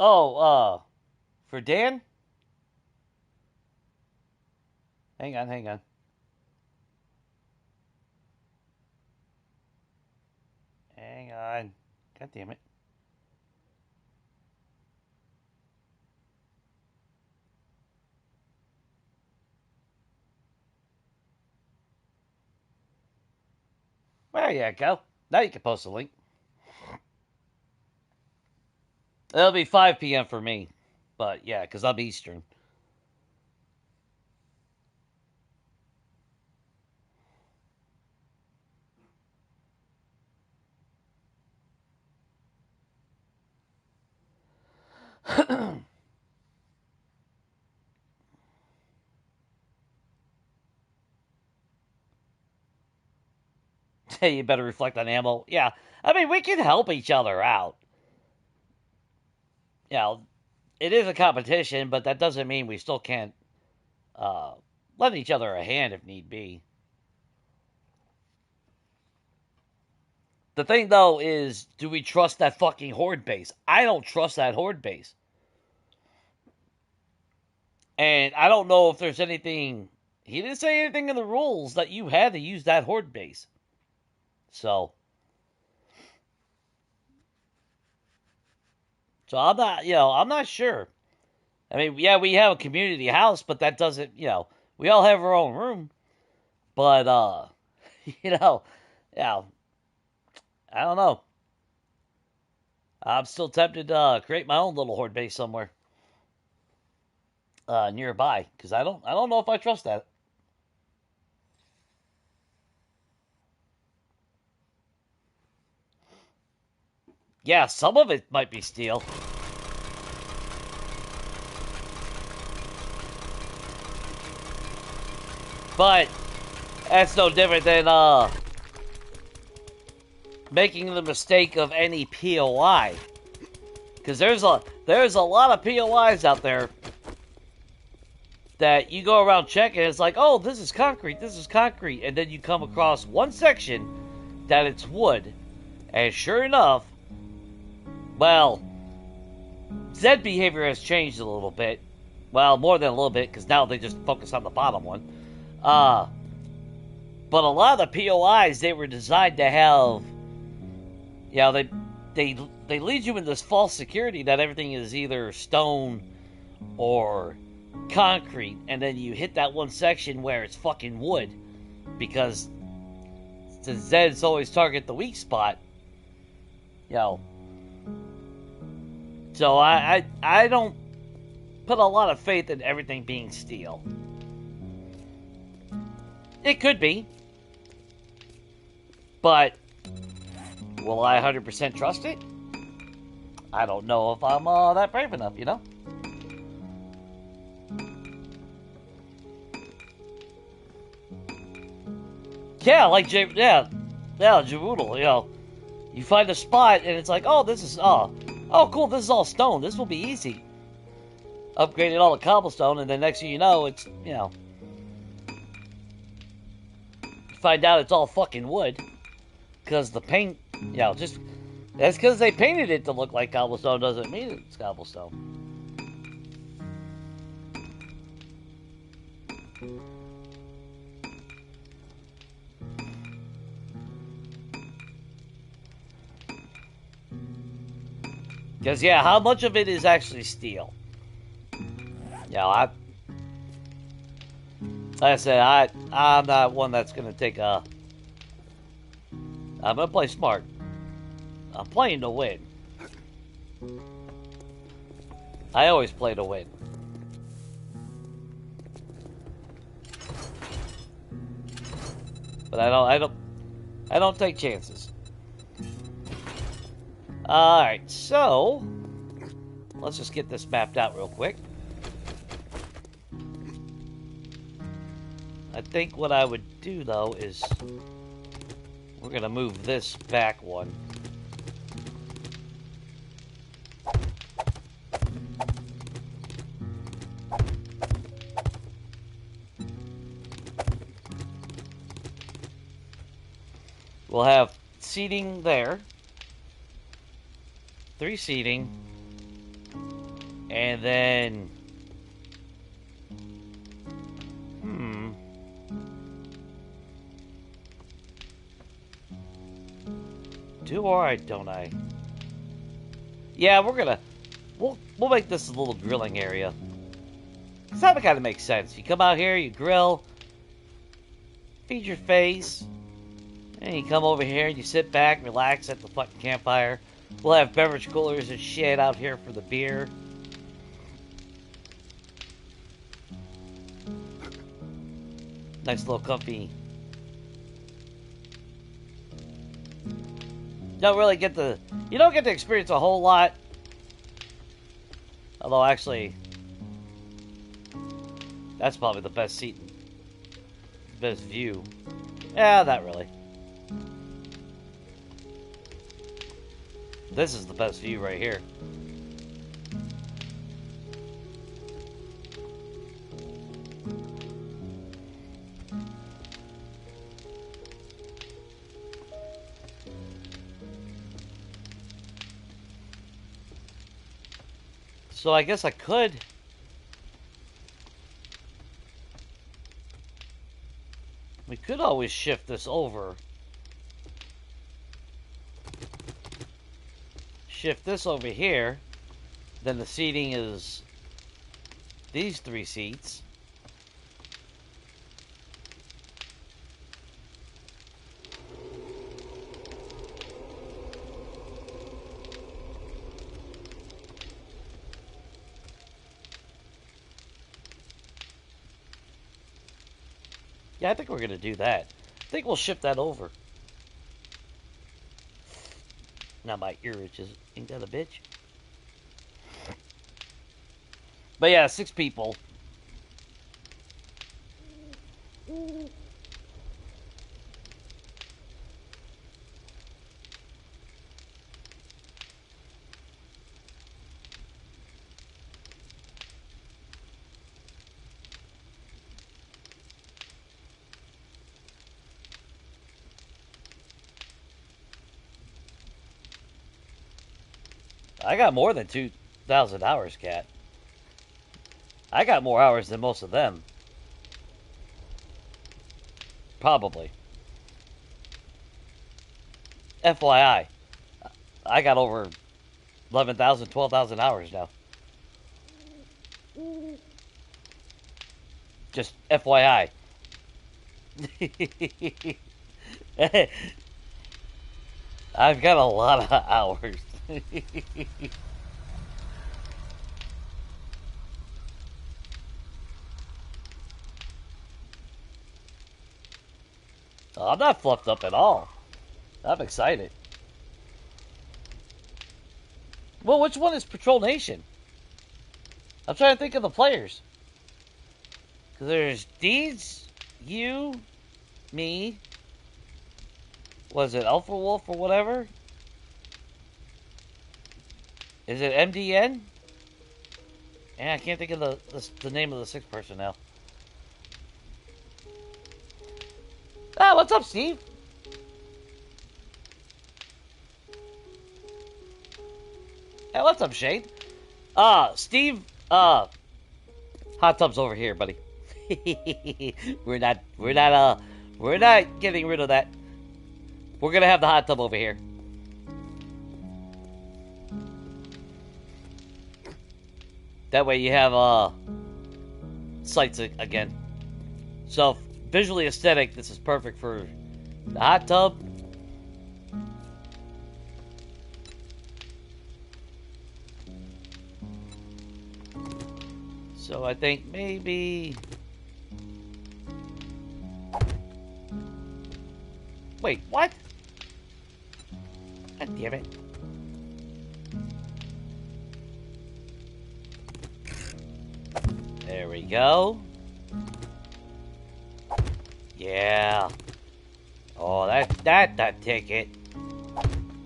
Oh, for Dan? Hang on, hang on. Hang on. God damn it. There you go. Now you can post a link. It'll be 5 p.m. for me. But yeah, because I'm Eastern. You better reflect on ammo. Yeah. I mean, we can help each other out. You know, it is a competition, but that doesn't mean we still can't uh, lend each other a hand if need be. The thing, though, is do we trust that fucking horde base? I don't trust that horde base. And I don't know if there's anything. He didn't say anything in the rules that you had to use that horde base. So. So I'm not sure. I mean, yeah, we have a community house, but that doesn't, we all have our own room. But, you know, yeah, I don't know. I'm still tempted to create my own little horde base somewhere nearby because I don't know if I trust that. Yeah, some of it might be steel. But that's no different than making the mistake of any POI. Because there's a lot of POIs out there that you go around checking, it's like, oh, this is concrete, and then you come across one section that it's wood, and sure enough, well, Zed behavior has changed a little bit. Well, more than a little bit, because now they just focus on the bottom one. But a lot of the POIs, they were designed to have, they lead you in this false security that everything is either stone or concrete, and then you hit that one section where it's fucking wood, because the Zeds always target the weak spot. So I don't put a lot of faith in everything being steel. It could be, but will I 100% trust it? I don't know if I'm that brave enough, Yeah, like Jerusalem, you find a spot and it's like, oh, this is cool, this is all stone. This will be easy. Upgraded all the cobblestone, and then next thing you know, it's you find out it's all fucking wood because the paint, just that's because they painted it to look like cobblestone doesn't mean it's cobblestone. Because, how much of it is actually steel? Like I said, I'm not one that's going to take I'm going to play smart. I'm playing to win. I always play to win. But I don't take chances. Alright, so let's just get this mapped out real quick. I think what I would do, though, is we're going to move this back one. We'll have seating there. 3 seating. And then... Do or don't I? Yeah, we'll make this a little grilling area. Cause that kind of makes sense. You come out here, you grill, feed your face, and you come over here and you sit back, relax at the fucking campfire. We'll have beverage coolers and shit out here for the beer. Nice little comfy. You don't get to experience a whole lot. Although actually, that's probably the best seat, best view. Yeah, not really. This is the best view right here. So I guess I could. We could always shift this over. Shift this over here. Then the seating is these 3 seats. Yeah, I think we're going to do that. I think we'll shift that over. Now my ear itches. Ain't that a bitch? But yeah, 6 people. I got more than 2,000 hours, Cat. I got more hours than most of them. Probably. FYI, I got over 11,000, 12,000 hours now. Just FYI. I've got a lot of hours. I'm not fluffed up at all. I'm excited. Well, which one is Patrol Nation? I'm trying to think of the players. Because there's Deeds, you, me. Was it Alpha Wolf or whatever? Is it MDN? Yeah, I can't think of the name of the 6th person now. Ah, what's up, Steve? Hey, what's up, Shane? Steve, hot tub's over here, buddy. we're not getting rid of that. We're gonna have the hot tub over here. That way you have, sights again. So, visually aesthetic, this is perfect for the hot tub. So I think maybe... Wait, what? God damn it. There we go. Yeah. Oh, that ticket.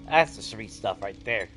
That's the sweet stuff right there.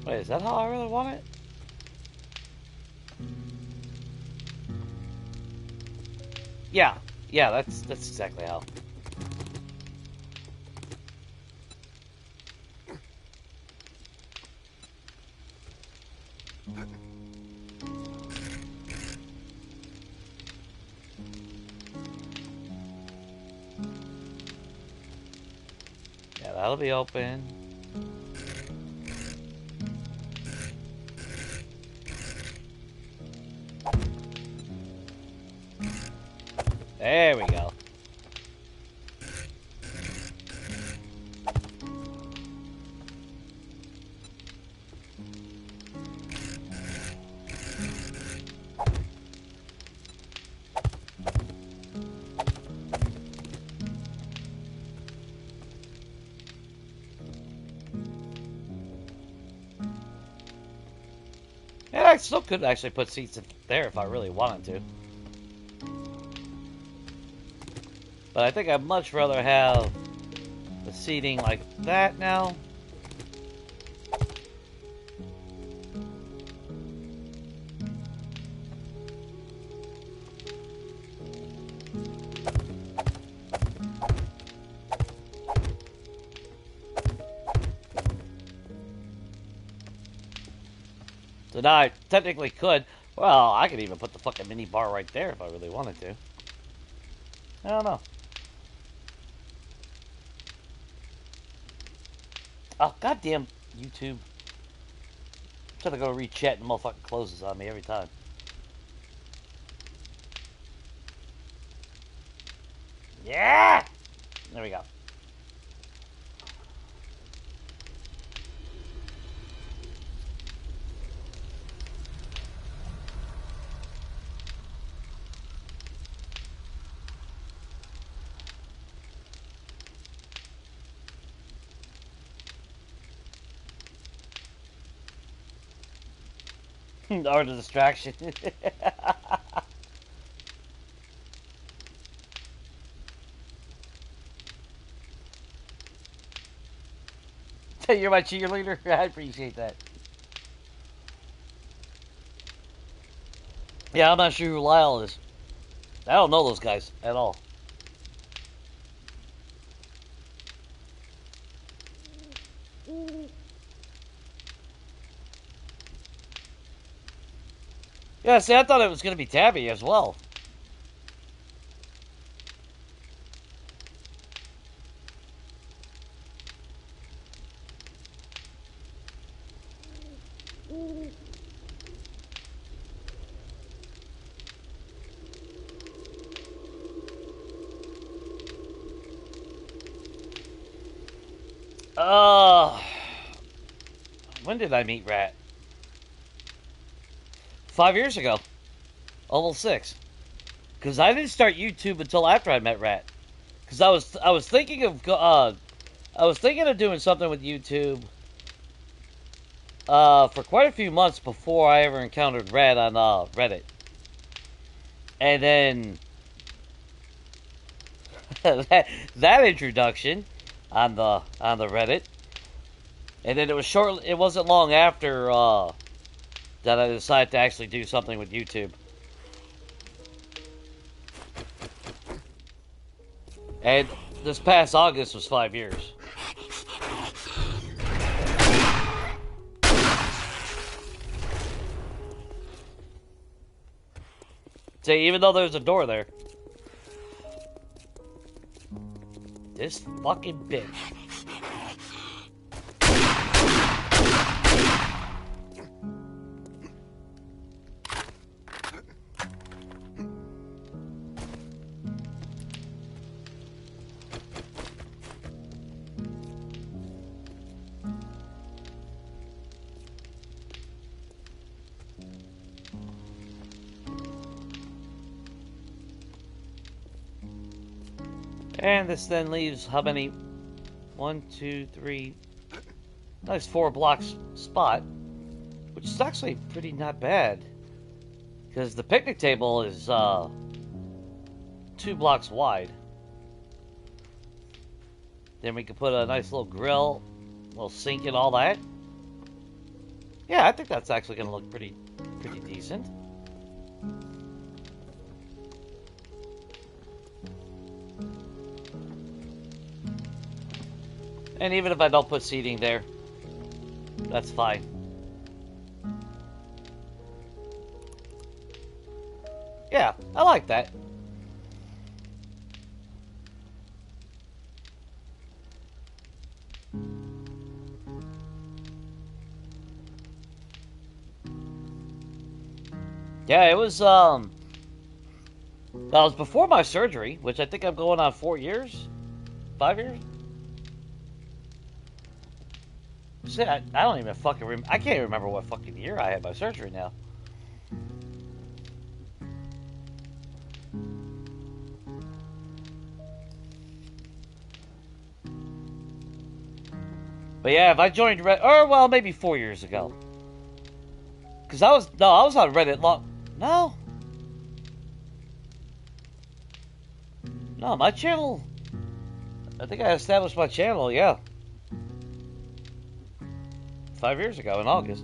Wait, is that how I really want it? Yeah, yeah, that's exactly how. Yeah, that'll be open. There we go. And I still could actually put seats in there if I really wanted to. But I think I'd much rather have the seating like that now. So now I technically could. Well, I could even put the fucking mini bar right there if I really wanted to. I don't know. Oh, goddamn YouTube. I'm trying to go read chat and the motherfucker closes on me every time. Yeah! There we go. Or the distraction. You're my cheerleader? I appreciate that. Yeah, I'm not sure who Lyle is. I don't know those guys at all. Yeah, see, I thought it was going to be Tabby as well. When did I meet Rat? 5 years ago. Almost 6. Because I didn't start YouTube until after I met Rat. Because I was thinking of doing something with YouTube for quite a few months before I ever encountered Rat on Reddit. And then that introduction on the Reddit. And then it wasn't long after that I decided to actually do something with YouTube. And this past August was 5 years. See, even though there's a door there. This fucking bitch. And this then leaves how many? 1, 2, 3. Nice 4 blocks spot, which is actually pretty not bad. Because the picnic table is 2 blocks wide. Then we can put a nice little grill, little sink and all that. Yeah, I think that's actually going to look pretty decent. And even if I don't put seating there, that's fine. Yeah, I like that. Yeah, it was that was before my surgery, which I think I'm going on 4 years, 5 years. See, I don't even fucking remember. I can't even remember what fucking year I had my surgery now. But yeah, if I joined Reddit, or well, maybe 4 years ago. Because I was on Reddit No, my channel. I think I established my channel, yeah. 5 years ago in August.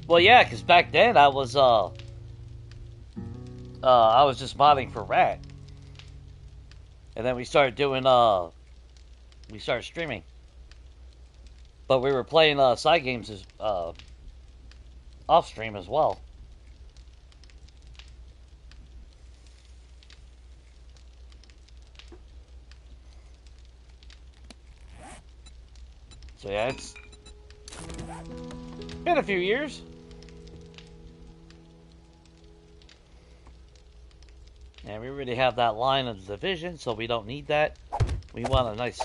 Well, yeah, because back then I was just modding for Rat, and then we started doing we started streaming, but we were playing side games as off stream as well. So yeah, it's been a few years. And we already have that line of division, so we don't need that. We want a nice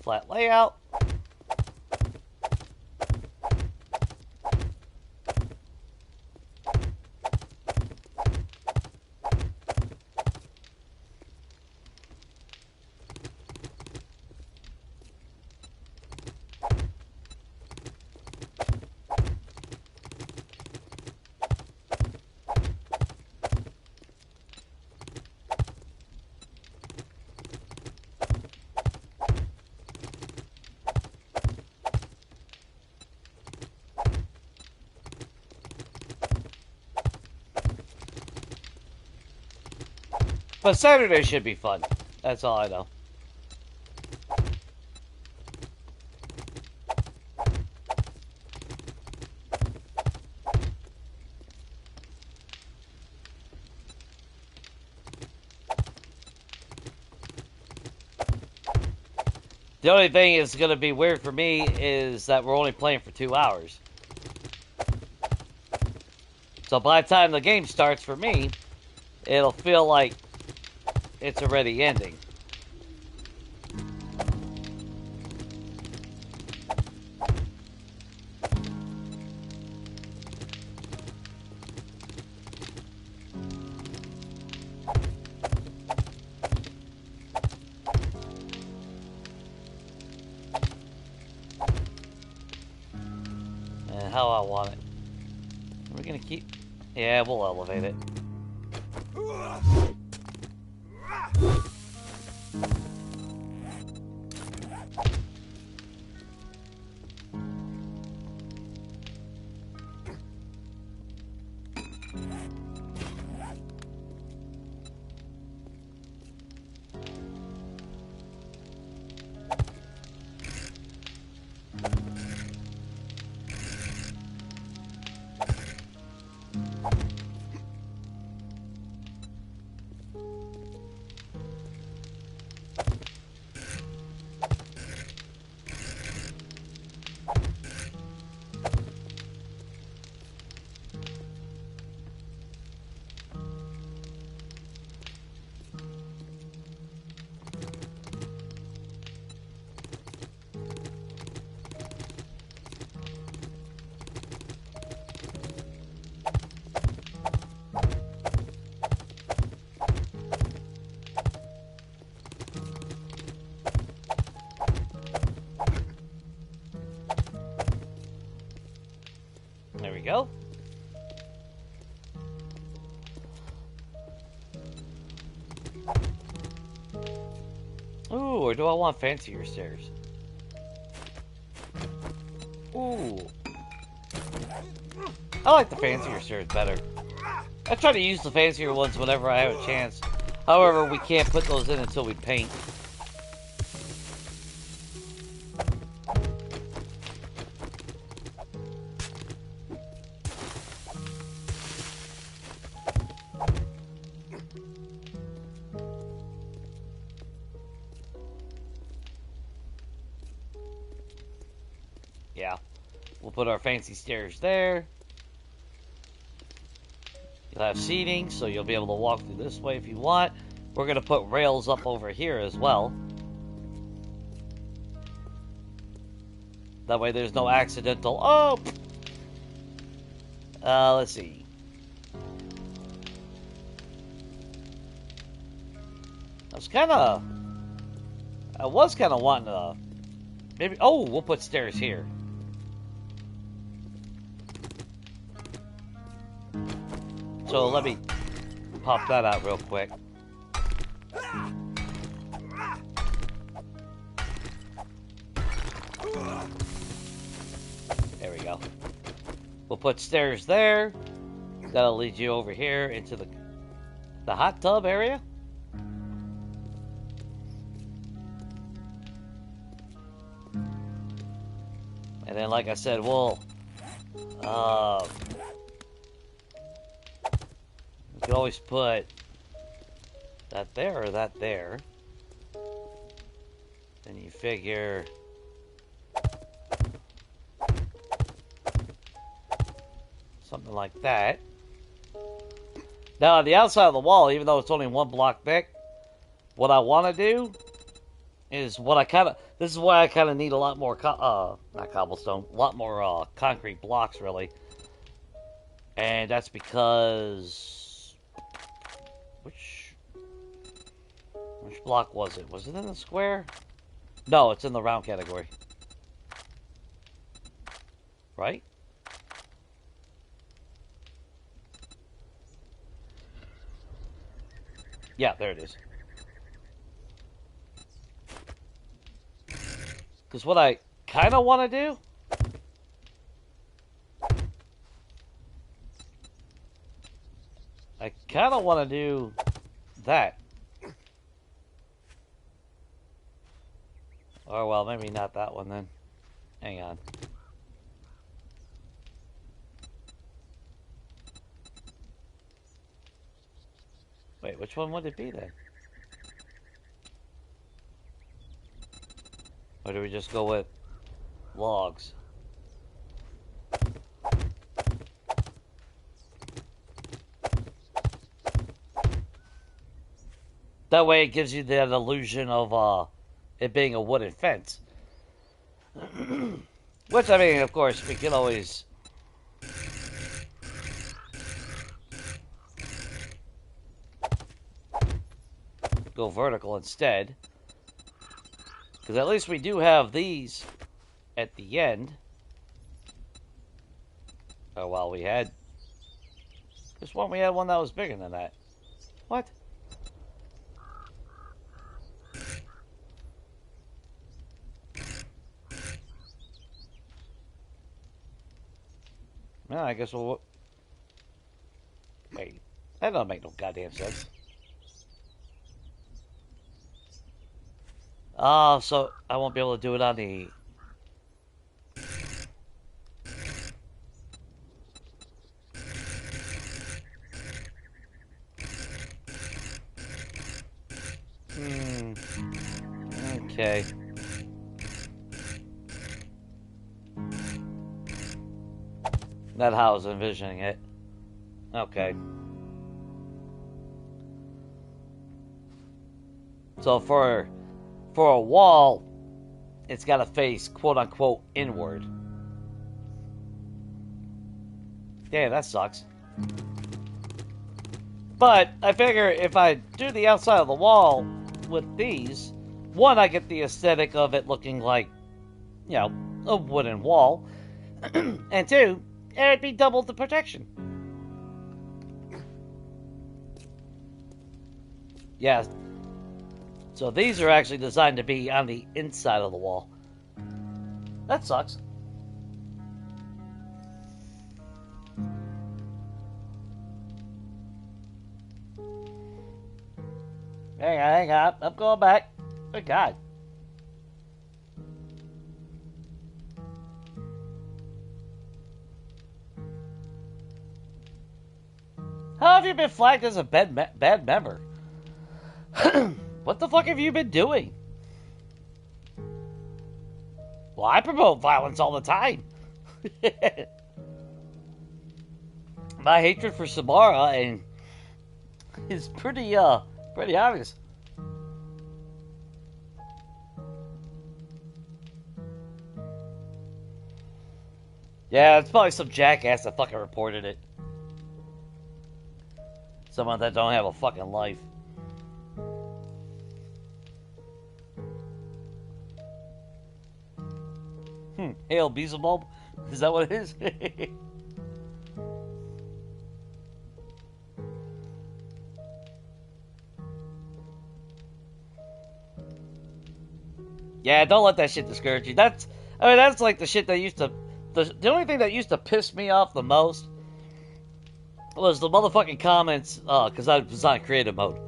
flat layout. But Saturday should be fun. That's all I know. The only thing is going to be weird for me is that we're only playing for 2 hours. So by the time the game starts for me, it'll feel like it's already ending. And how I want it. We're gonna keep... Yeah, we'll elevate it. do I want fancier stairs? Ooh. I like the fancier stairs better. I try to use the fancier ones whenever I have a chance. However, we can't put those in until we paint. Yeah. We'll put our fancy stairs there. You'll have seating, so you'll be able to walk through this way if you want. We're going to put rails up over here as well. That way there's no accidental... Oh! Let's see. I was kind of wanting to... Maybe... Oh, we'll put stairs here. So let me pop that out real quick. There we go. We'll put stairs there. That'll lead you over here into the hot tub area. And then, like I said, we'll you can always put that there or that there. Then you figure something like that. Now, on the outside of the wall, even though it's only 1 block thick, what I want to do is what I kind of... This is why I kind of need a lot more... not cobblestone. A lot more concrete blocks, really. And that's because... Which block was it? Was it in the square? No, it's in the round category. Right? Yeah, there it is. Because what I kind of want to do... I kind of want to do that. Or, well, maybe not that one then. Hang on. Wait, which one would it be then? Or do we just go with logs? That way it gives you that illusion of it being a wooden fence. Which, I mean, of course, we can always... go vertical instead. Because at least we do have these at the end. Oh, well, we had... This one, we had one that was bigger than that. What? Well, I guess we'll... Wait. That don't make no goddamn sense. So I won't be able to do it on the... Okay. That's how I was envisioning it. Okay. So for a wall, it's got to face quote-unquote inward. Damn, that sucks. But I figure if I do the outside of the wall with these, one, I get the aesthetic of it looking like, you know, a wooden wall. And two, it'd be double the protection. Yeah. So these are actually designed to be on the inside of the wall. That sucks. Hang on. I'm going back. Good God. How have you been flagged as a bad member? What the fuck have you been doing? Well, I promote violence all the time. My hatred for Samara and is pretty obvious. Yeah, it's probably some jackass that fucking reported it. Someone that don't have a fucking life. Hail Beelzebub? Is that what it is? Yeah, don't let that shit discourage you. That's like the shit that used to... The only thing that used to piss me off the most was the motherfucking comments, because I was on creative mode.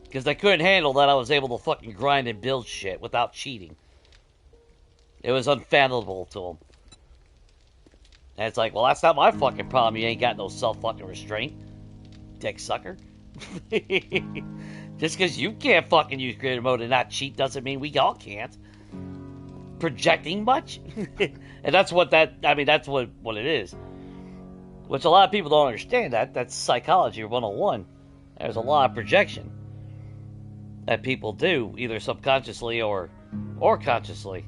Because they couldn't handle that I was able to fucking grind and build shit without cheating. It was unfathomable to them. And it's like, well, that's not my fucking problem. You ain't got no self-fucking restraint, dick sucker. Just because you can't fucking use creative mode and not cheat doesn't mean we all can't. Projecting much? And that's what that's what it is. Which a lot of people don't understand that. That's psychology 101. There's a lot of projection that people do, either subconsciously or consciously.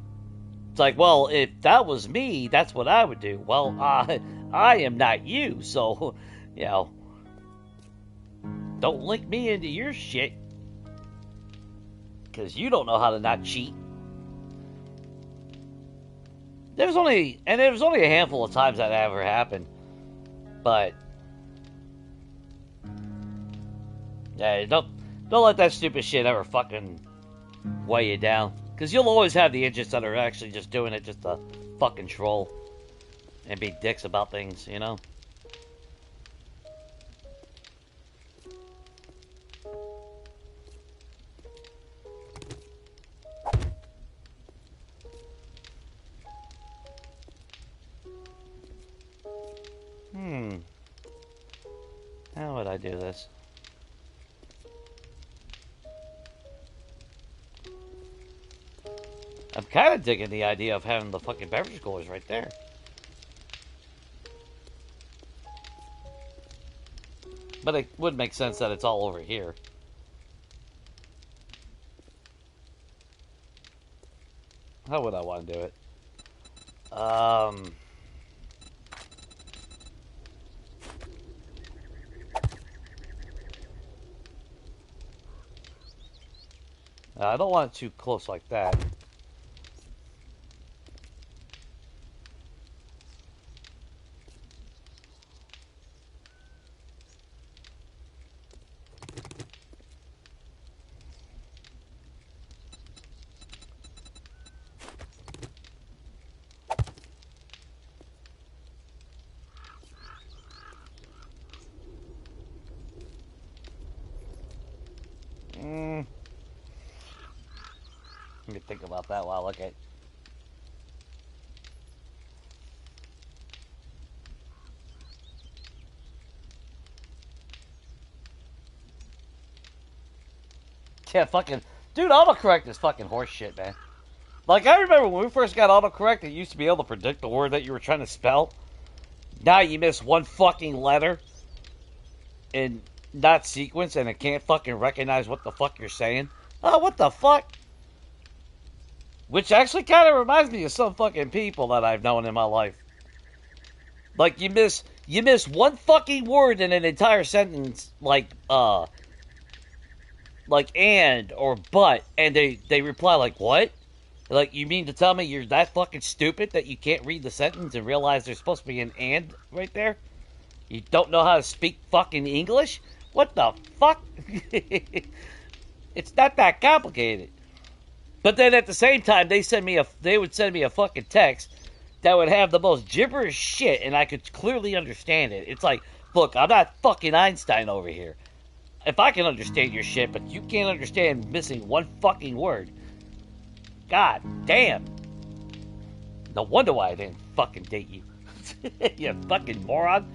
It's like, well, if that was me, that's what I would do. Well, I am not you, so, you know, don't link me into your shit, because you don't know how to not cheat. There was only a handful of times that ever happened, but yeah, don't let that stupid shit ever fucking weigh you down. Because you'll always have the idiots that are actually just doing it just to fucking troll and be dicks about things, you know? How would I do this? I'm kind of digging the idea of having the fucking beverage coolers right there. But it would make sense that it's all over here. How would I want to do it? I don't want it too close like that. Let me think about that while I look at. Yeah, fucking dude, autocorrect is fucking horse shit, man. Like, I remember when we first got autocorrect, it used to be able to predict the word that you were trying to spell. Now you miss one fucking letter in not sequence, and it can't fucking recognize what the fuck you're saying. Oh, what the fuck? Which actually kind of reminds me of some fucking people that I've known in my life. Like, you miss one fucking word in an entire sentence, like and or but, and they reply like, what? Like, you mean to tell me you're that fucking stupid that you can't read the sentence and realize there's supposed to be an and right there? You don't know how to speak fucking English? What the fuck? It's not that complicated. But then at the same time, they would send me a fucking text that would have the most gibberish shit, and I could clearly understand it. It's like, look, I'm not fucking Einstein over here. If I can understand your shit, but you can't understand missing one fucking word. God damn. No wonder why I didn't fucking date you. You fucking moron.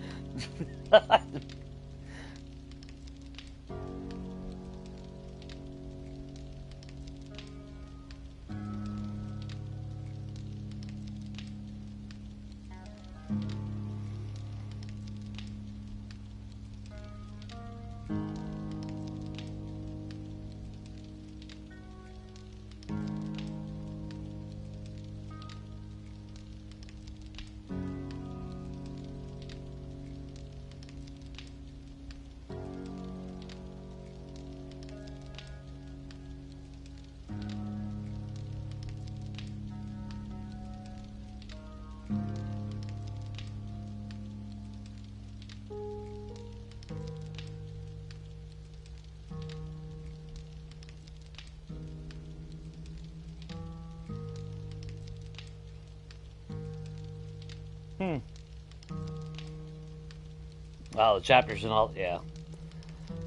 Oh, the chapters and all, yeah.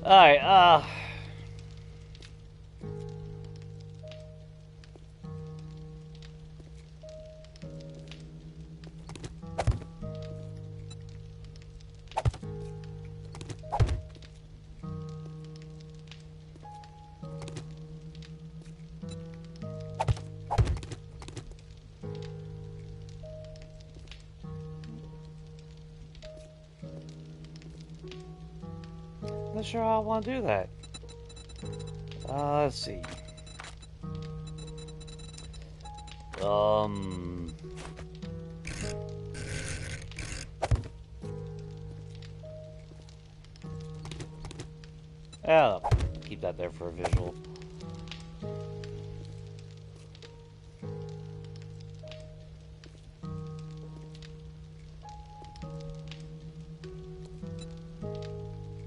Alright, I'm not sure how I want to do that. Let's see. Yeah, keep that there for a visual.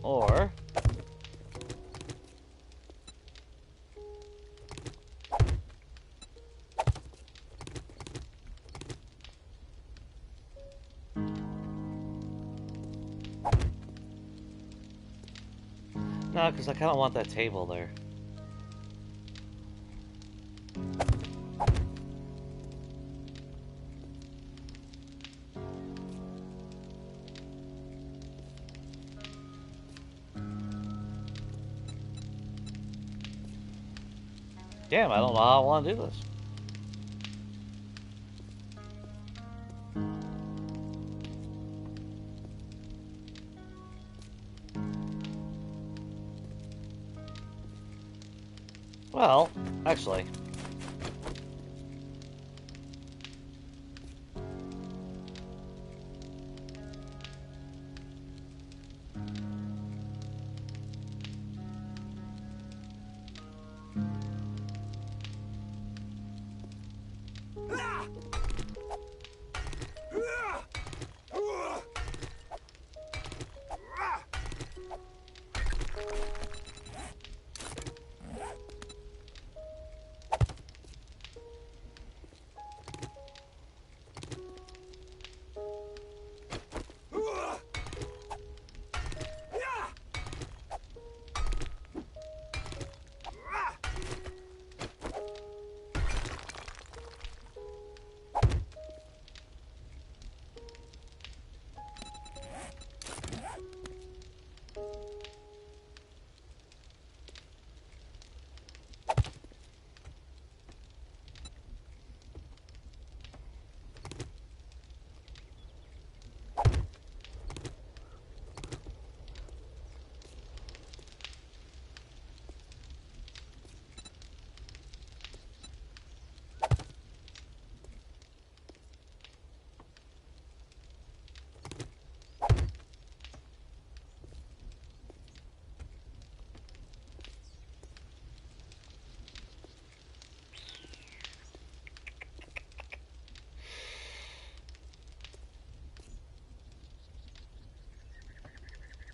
Or no, because I kind of want that table there. Damn, I don't know how I want to do this. Well, actually.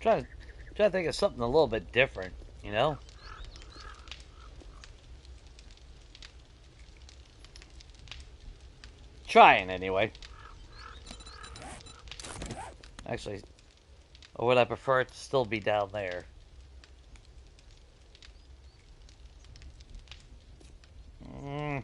Trying to think of something a little bit different, you know? trying anyway. Actually, or would I prefer it to still be down there? Mm.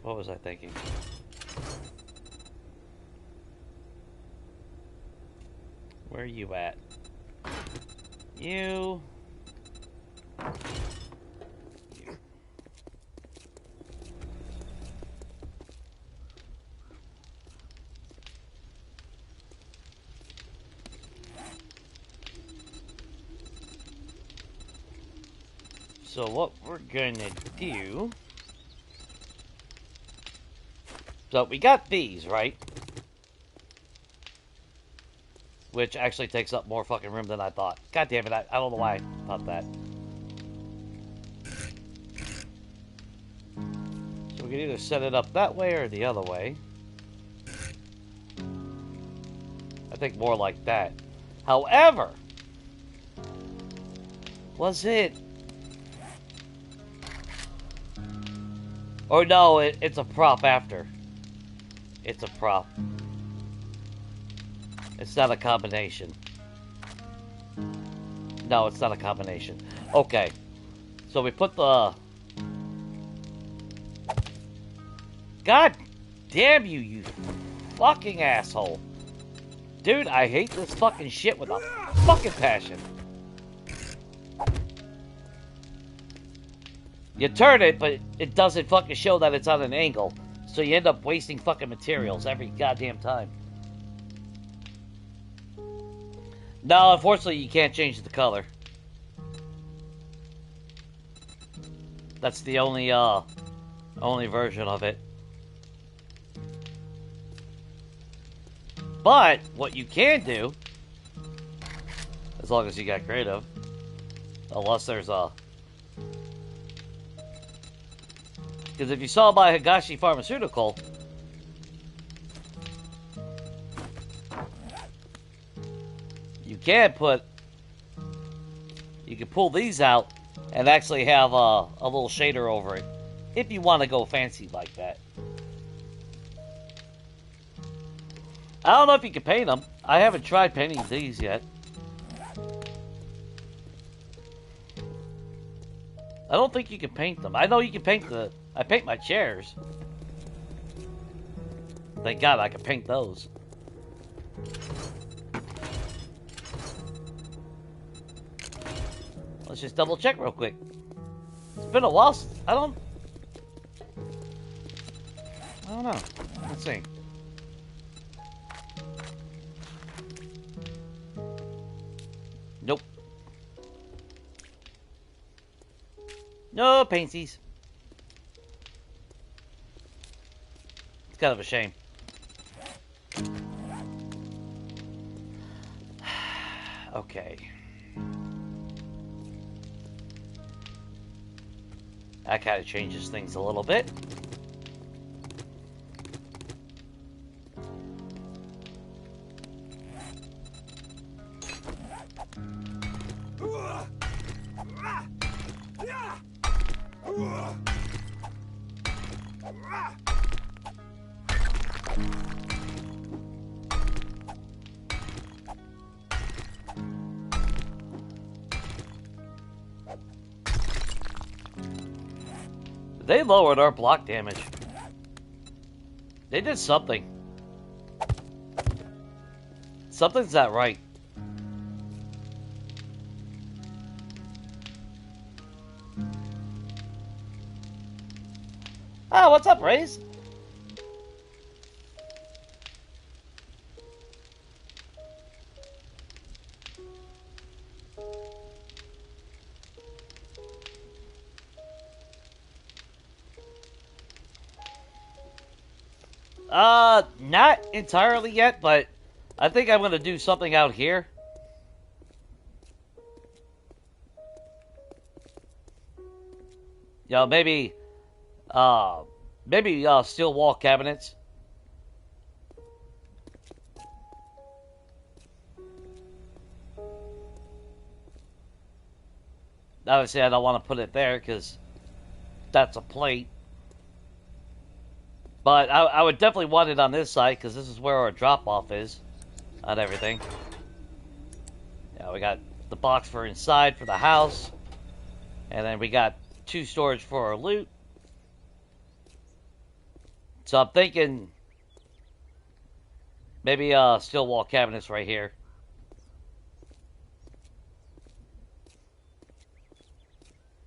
What was I thinking? Where are you at? You. So what we're gonna do... So we got these, right? Which actually takes up more fucking room than I thought. God damn it, I don't know why I thought that. So we can either set it up that way or the other way. I think more like that. However, was it... Or no, it's a prop after. It's a prop. It's not a combination. No, it's not a combination. Okay. So we put the... God damn you, you fucking asshole. Dude, I hate this fucking shit with a fucking passion. You turn it, but it doesn't fucking show that it's on an angle. So you end up wasting fucking materials every goddamn time. No, unfortunately, you can't change the color. That's the only version of it. But what you can do, as long as you got creative, unless there's a... Because if you saw my Higashi Pharmaceutical, you can pull these out and actually have a little shader over it, if you want to go fancy like that. I don't know if you can paint them. I haven't tried painting these yet. I don't think you can paint them. I know you can paint the... I paint my chairs. Thank God I can paint those. Let's just double check real quick. It's been a while since... I don't know. Let's see. Nope. No paintsies. It's kind of a shame. Okay. That kind of changes things a little bit. They lowered our block damage. They did something. Something's not right. Oh, what's up, Raze? Not entirely yet, but I think I'm gonna do something out here. You know, maybe steel wall cabinets obviously I don't want to put it there because that's a plate. But I would definitely want it on this side because this is where our drop-off is on everything. Yeah, we got the box for inside for the house. And then we got 2 storage for our loot. So I'm thinking maybe steel wall cabinets right here.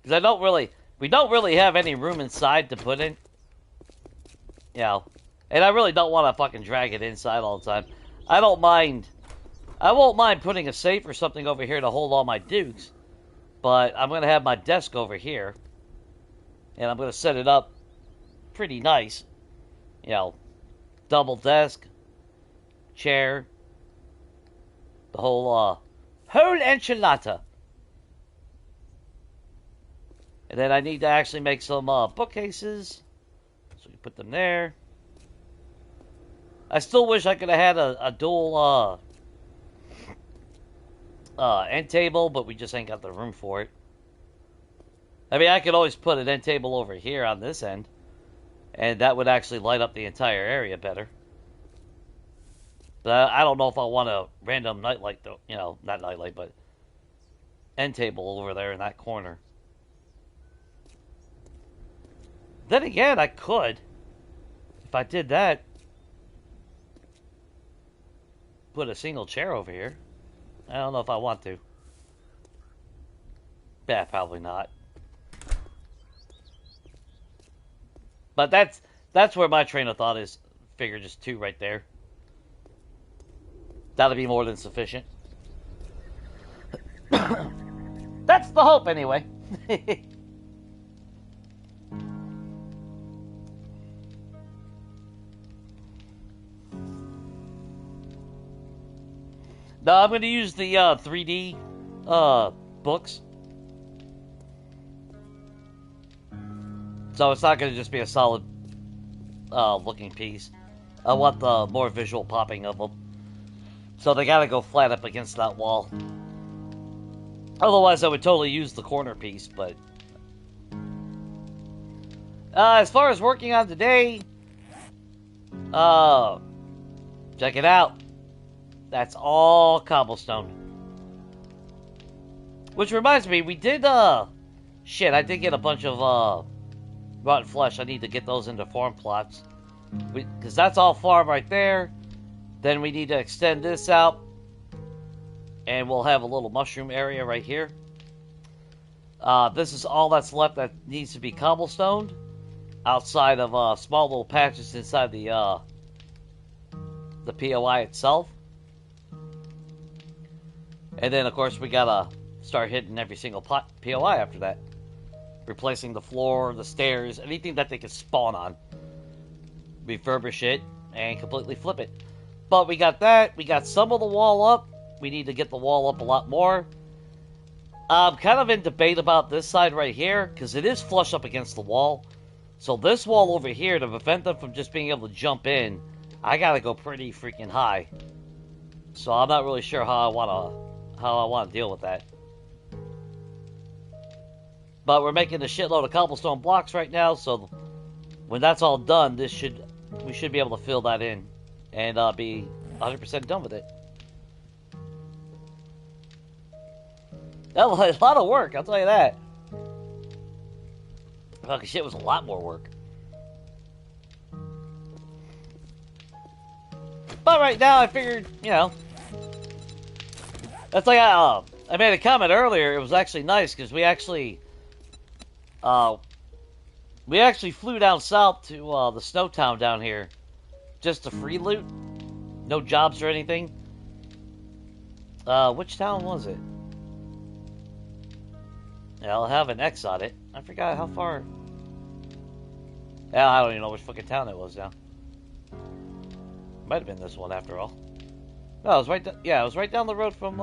Because we don't really have any room inside to put in. You know, and I really don't want to fucking drag it inside all the time. I won't mind putting a safe or something over here to hold all my dukes. But I'm going to have my desk over here. And I'm going to set it up pretty nice. You know, double desk, chair, the whole enchilada. And then I need to actually make some bookcases. So we put them there. I still wish I could have had a dual end table, but we just ain't got the room for it. I mean, I could always put an end table over here on this end, and that would actually light up the entire area better. But I don't know if I want a random nightlight, though. You know, not nightlight, but end table over there in that corner. Then again, I could, if I did that, put a single chair over here. I don't know if I want to. Yeah, probably not. But that's where my train of thought is. Figure just 2 right there. That'll be more than sufficient. That's the hope, anyway. No, I'm going to use the 3D books. So it's not going to just be a solid looking piece. I want the more visual popping of them. So they got to go flat up against that wall. Otherwise, I would totally use the corner piece, but... as far as working on today... check it out. That's all cobblestone. Which reminds me, we did, shit, I did get a bunch of, rotten flesh. I need to get those into farm plots. Because that's all farm right there. Then we need to extend this out. And we'll have a little mushroom area right here. This is all that's left that needs to be cobblestoned. Outside of, small little patches inside the POI itself. And then, of course, we gotta start hitting every single POI after that. Replacing the floor, the stairs, anything that they can spawn on. Refurbish it and completely flip it. But we got that. We got some of the wall up. We need to get the wall up a lot more. I'm kind of in debate about this side right here, because it is flush up against the wall. So this wall over here, to prevent them from just being able to jump in, I gotta go pretty freaking high. So I'm not really sure how I wanna deal with that. But we're making a shitload of cobblestone blocks right now, so when that's all done, we should be able to fill that in and be 100% done with it. That was a lot of work, I'll tell you that. Fucking shit was a lot more work. But right now, I figured, you know, that's like I made a comment earlier. It was actually nice because we actually flew down south to the snow town down here, just to free loot, no jobs or anything. Which town was it? Yeah, I'll have an X on it. I forgot how far. Yeah, I don't even know which fucking town it was now. Might have been this one after all. No, it was right. Yeah, it was right down the road from.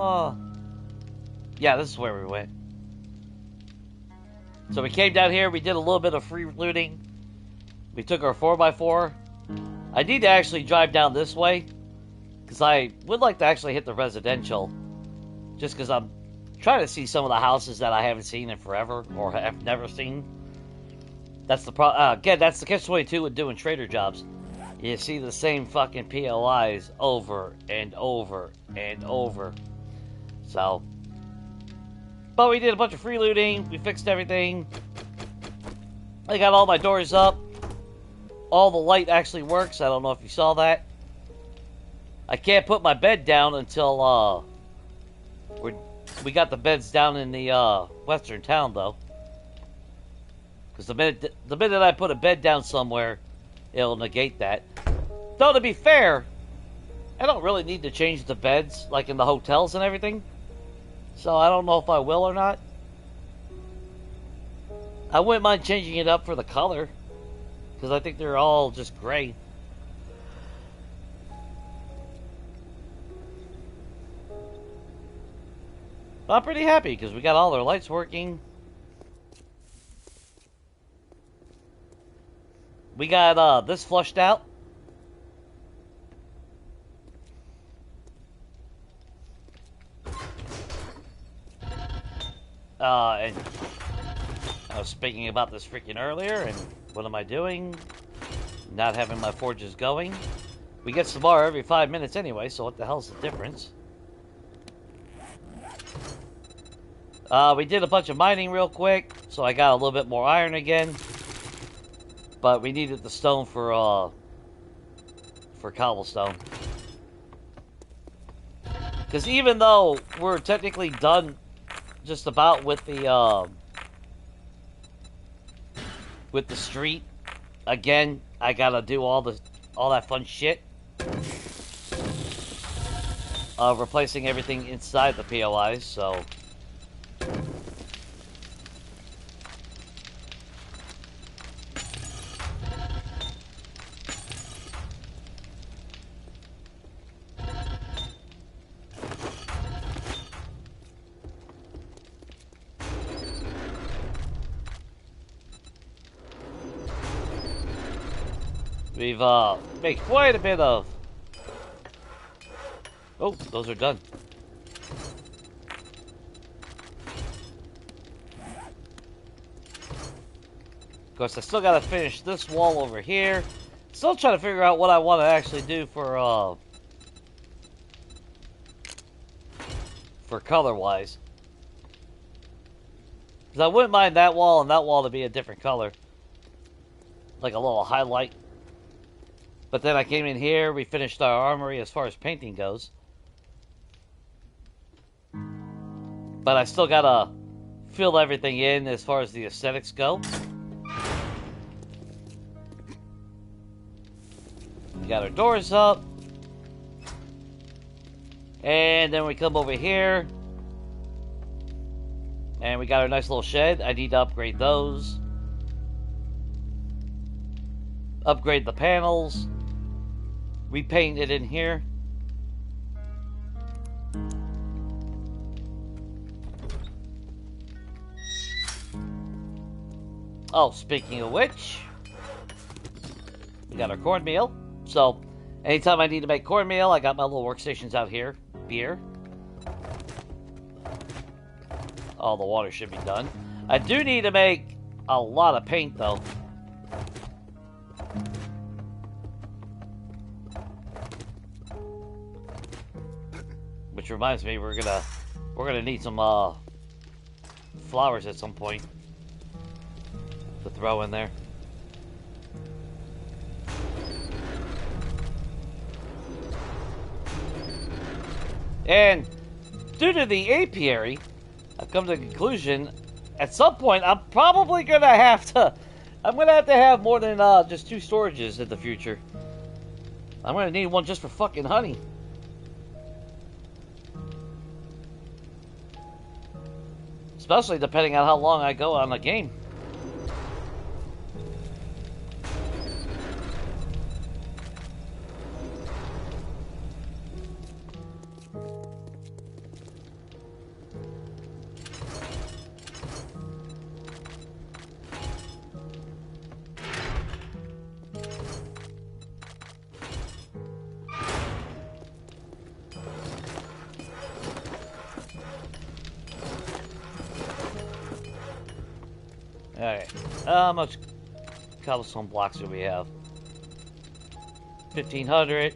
Yeah, this is where we went. So we came down here. We did a little bit of free looting. We took our 4x4. I need to actually drive down this way because I would like to actually hit the residential, just because I'm trying to see some of the houses that I haven't seen in forever or have never seen. That's the again, that's the catch-22 with doing trader jobs. You see the same fucking POIs over and over and over. So, but we did a bunch of free looting. We fixed everything. I got all my doors up. All the light actually works. I don't know if you saw that. I can't put my bed down until we got the beds down in the western town, though. Because the minute I put a bed down somewhere, it'll negate that. Though, to be fair, I don't really need to change the beds, like in the hotels and everything. So I don't know if I will or not. I wouldn't mind changing it up for the color, because I think they're all just gray. But I'm pretty happy, because we got all our lights working. We got this flushed out. And I was speaking about this freaking earlier, and what am I doing? Not having my forges going. We get some more every 5 minutes anyway, so what the hell's the difference? We did a bunch of mining real quick, so I got a little bit more iron again. But we needed the stone for cobblestone. Because even though we're technically done just about with the street, again, I gotta do all that fun shit of replacing everything inside the POIs, so we've made quite a bit of... Oh, those are done. Of course, I still gotta finish this wall over here. Still trying to figure out what I want to actually do for color-wise. Because I wouldn't mind that wall and that wall to be a different color. Like a little highlight. But then I came in here, we finished our armory as far as painting goes. But I still gotta fill everything in as far as the aesthetics go. We got our doors up. And then we come over here. And we got our nice little shed. I need to upgrade those. Upgrade the panels. Repaint it in here. Oh, speaking of which, we got our cornmeal. So, anytime I need to make cornmeal, I got my little workstations out here. Beer. All the water should be done. I do need to make a lot of paint, though. Which reminds me, we're gonna need some flowers at some point to throw in there. And due to the apiary, I've come to the conclusion, at some point, I'm probably gonna have to have more than just 2 storages in the future. I'm gonna need one just for fucking honey. Especially depending on how long I go on the game. Alright. How much cobblestone blocks do we have? 1,500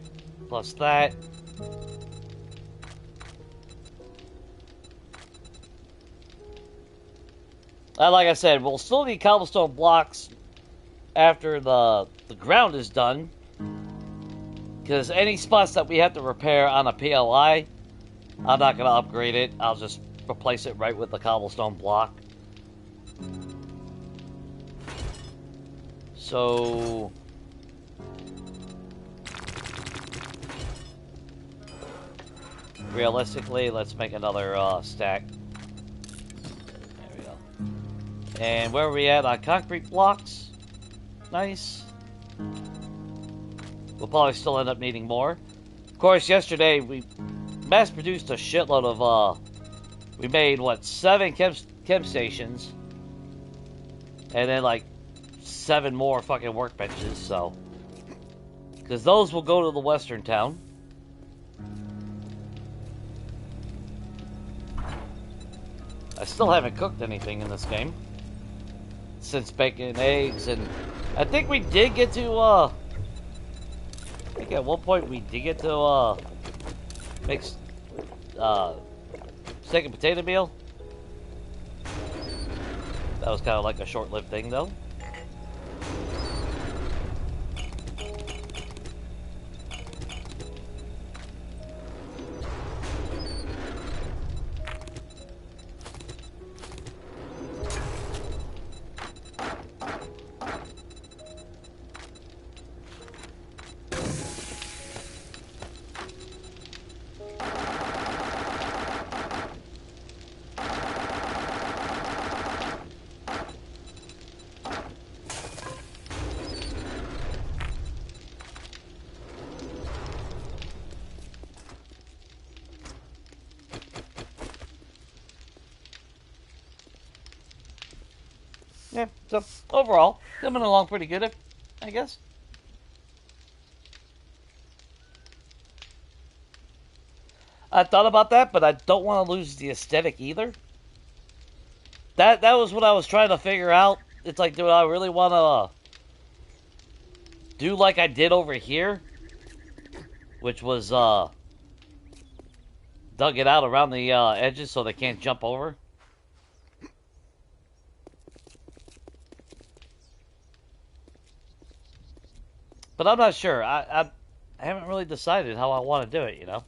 plus that. Like I said, we'll still need cobblestone blocks after the ground is done. Because any spots that we have to repair on a PLI, I'm not going to upgrade it. I'll just replace it right with the cobblestone block. So... realistically, let's make another stack. There we go. And where are we at on concrete blocks? Nice. We'll probably still end up needing more. Of course, yesterday we mass-produced a shitload of, we made, what, 7 chem stations. And then, like, 7 more fucking workbenches, so. Because those will go to the western town. I still haven't cooked anything in this game. Since bacon, eggs, and... I think we did get to, I think at one point we did get to, make, steak and potato meal. That was kind of like a short-lived thing, though. Yeah, so overall, coming along pretty good, I guess. I thought about that, but I don't want to lose the aesthetic either. That was what I was trying to figure out. It's like, do I really want to do like I did over here? Which was, dug it out around the edges so they can't jump over. But I'm not sure. I haven't really decided how I want to do it, you know?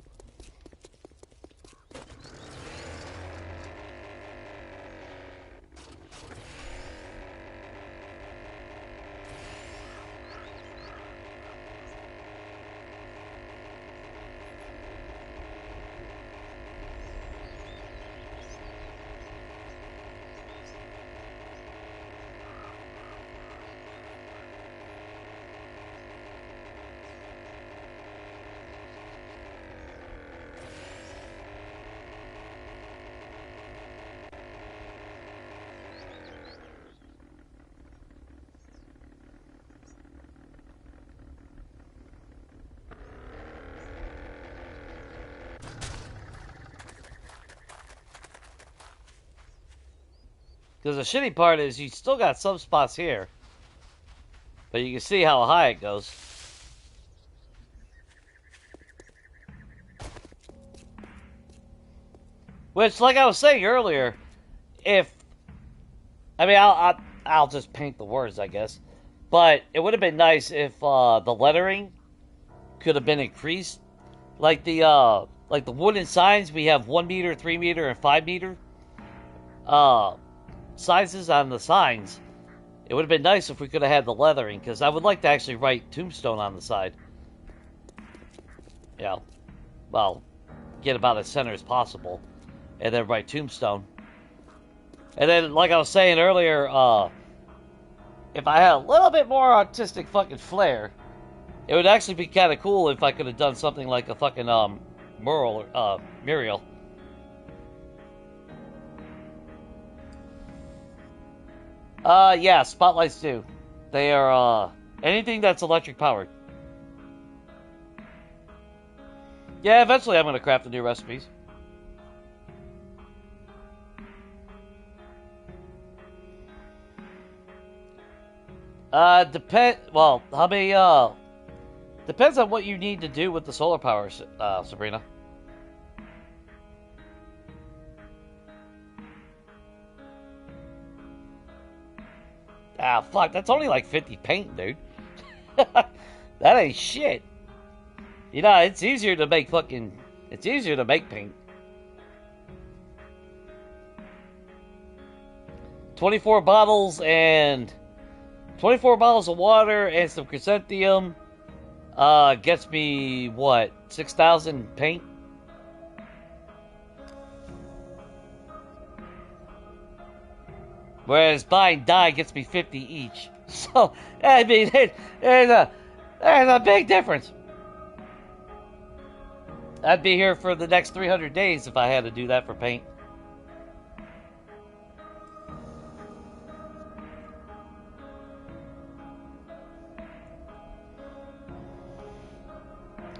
Because the shitty part is you still got some spots here. But you can see how high it goes. Which, like I was saying earlier, if... I mean, I'll just paint the words, I guess. But it would have been nice if the lettering could have been increased. Like the wooden signs, we have 1 meter, 3 meter, and 5 meter. Sizes on the signs. It would have been nice if we could have had the lettering, because I would like to actually write Tombstone on the side. You know, well, get about as center as possible, and then write Tombstone. And then, like I was saying earlier, if I had a little bit more artistic fucking flair, it would actually be kind of cool if I could have done something like a fucking mural, mural. Yeah, spotlights do. They are, anything that's electric powered. Yeah, eventually I'm going to craft the new recipes. Well, how many, depends on what you need to do with the solar power, Sabrina. Ah, fuck, that's only like 50 paint, dude. That ain't shit. You know, it's easier to make it's easier to make paint. 24 bottles and 24 bottles of water and some chrysanthemum gets me what, 6,000 paint? Whereas buying dye gets me 50 each. So, I mean, there's a big difference. I'd be here for the next 300 days if I had to do that for paint.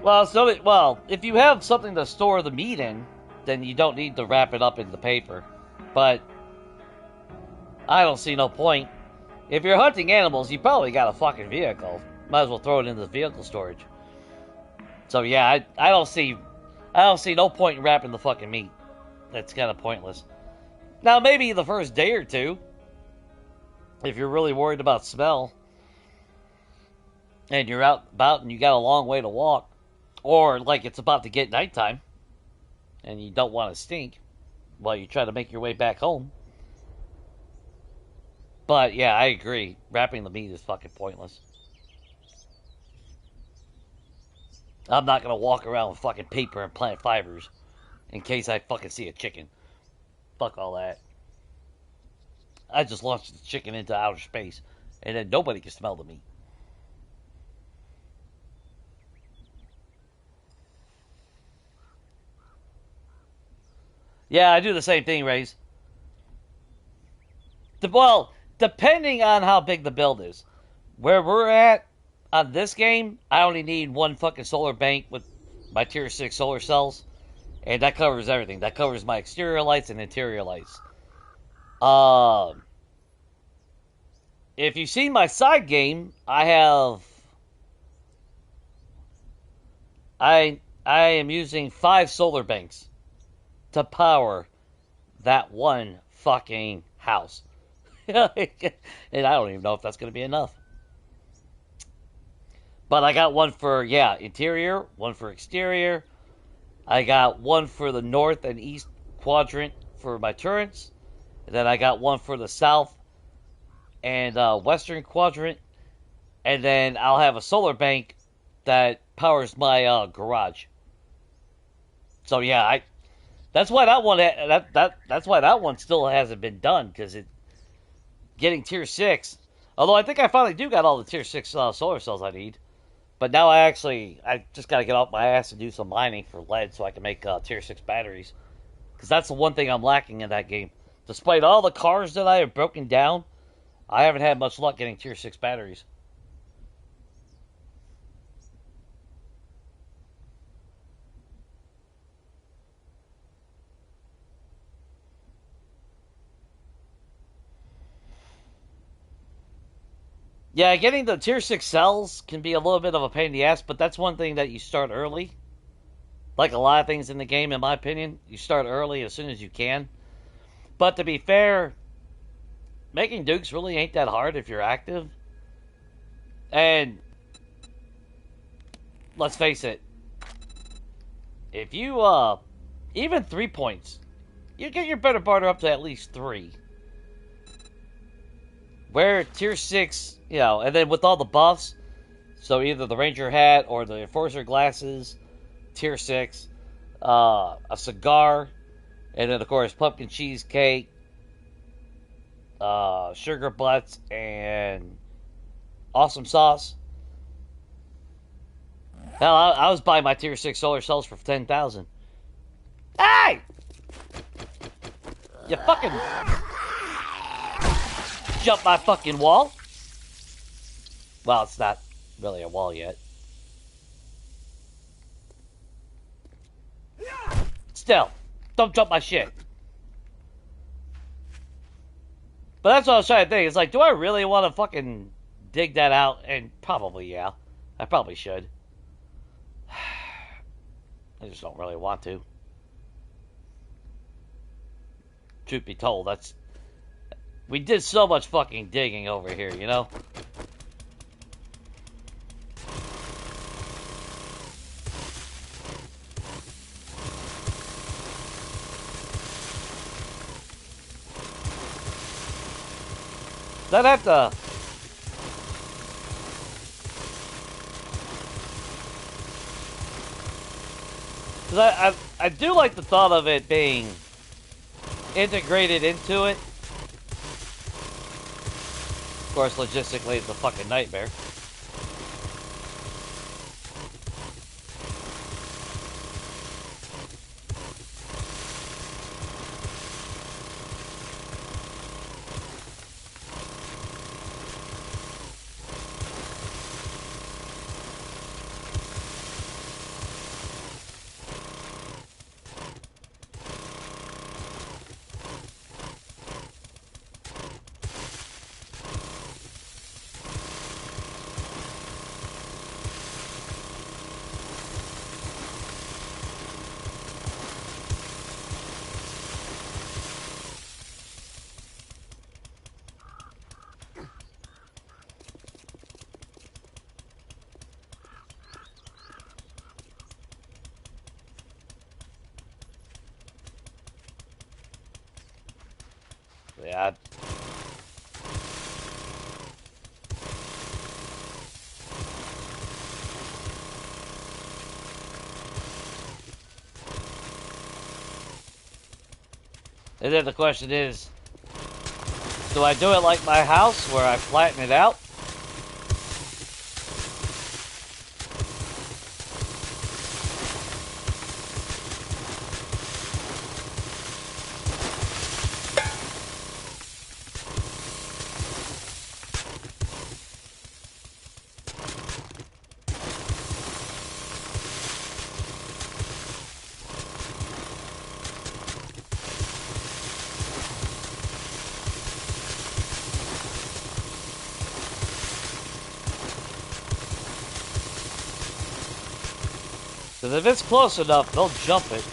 Well, if you have something to store the meat in, then you don't need to wrap it up in the paper. But I don't see no point. If you're hunting animals, you probably got a fucking vehicle. Might as well throw it into the vehicle storage. So yeah, I don't see no point in wrapping the fucking meat. That's kind of pointless. Now maybe the first day or two, if you're really worried about smell, and you're out about and you got a long way to walk, or like it's about to get nighttime, and you don't want to stink while you try to make your way back home. But yeah, I agree. Wrapping the meat is fucking pointless. I'm not gonna walk around with fucking paper and plant fibers in case I fucking see a chicken. Fuck all that. I just launched the chicken into outer space, and then nobody can smell the meat. Yeah, I do the same thing, Raze. Well, depending on how big the build is. Where we're at on this game, I only need one fucking solar bank with my tier 6 solar cells. And that covers everything. That covers my exterior lights and interior lights. If you've seen my side game, I am using 5 solar banks to power that one fucking house. And I don't even know if that's going to be enough. But I got one for, interior, one for exterior. I got one for the north and east quadrant for my turrets. And then I got one for the south and western quadrant. And then I'll have a solar bank that powers my garage. So yeah, that's why that one that's why that one still hasn't been done, because it getting tier 6. Although I think I finally do got all the tier 6 solar cells I need. But now I just got to get off my ass and do some mining for lead so I can make tier 6 batteries. Because that's the one thing I'm lacking in that game. Despite all the cars that I have broken down, I haven't had much luck getting tier 6 batteries. Yeah, getting the tier 6 cells can be a little bit of a pain in the ass, but that's one thing that you start early. Like a lot of things in the game, in my opinion, you start early as soon as you can. But to be fair, making dukes really ain't that hard if you're active. And let's face it, if you, even 3 points, you get your better barter up to at least 3. Where tier 6, and then with all the buffs, so either the Ranger hat or the Enforcer glasses, tier 6, a cigar, and then of course pumpkin cheesecake, sugar butts, and awesome sauce. Hell, I was buying my tier 6 solar cells for 10,000. Hey! You fucking jump my fucking wall. Well, it's not really a wall yet. Still, don't jump my shit. But that's what I was trying to think. It's like, do I really want to fucking dig that out, and probably, yeah, I probably should. I just don't really want to. Truth be told, we did so much fucking digging over here, you know? I'd have to... Cause I do like the thought of it being integrated into it. Of course, logistically, it's a fucking nightmare. Yeah. And then the question is, do I do it like my house, where I flatten it out? Because if it's close enough, they'll jump it.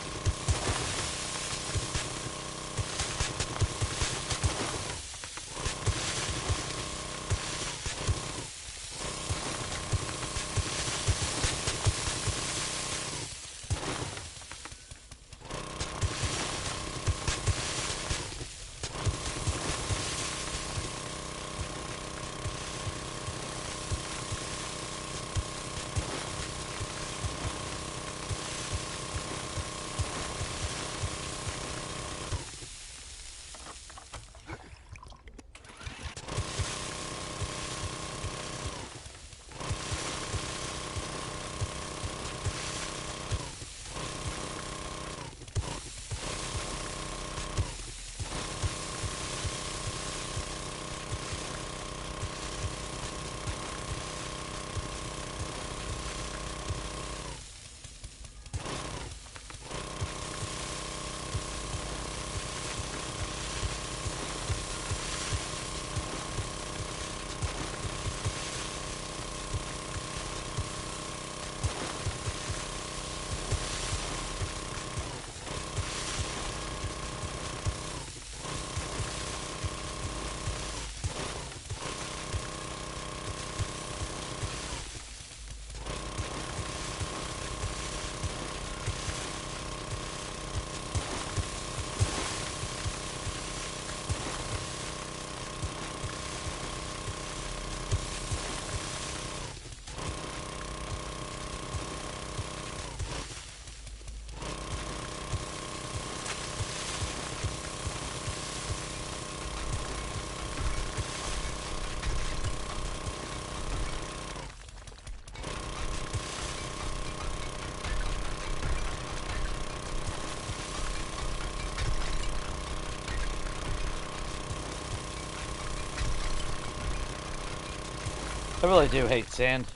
I really do hate sand.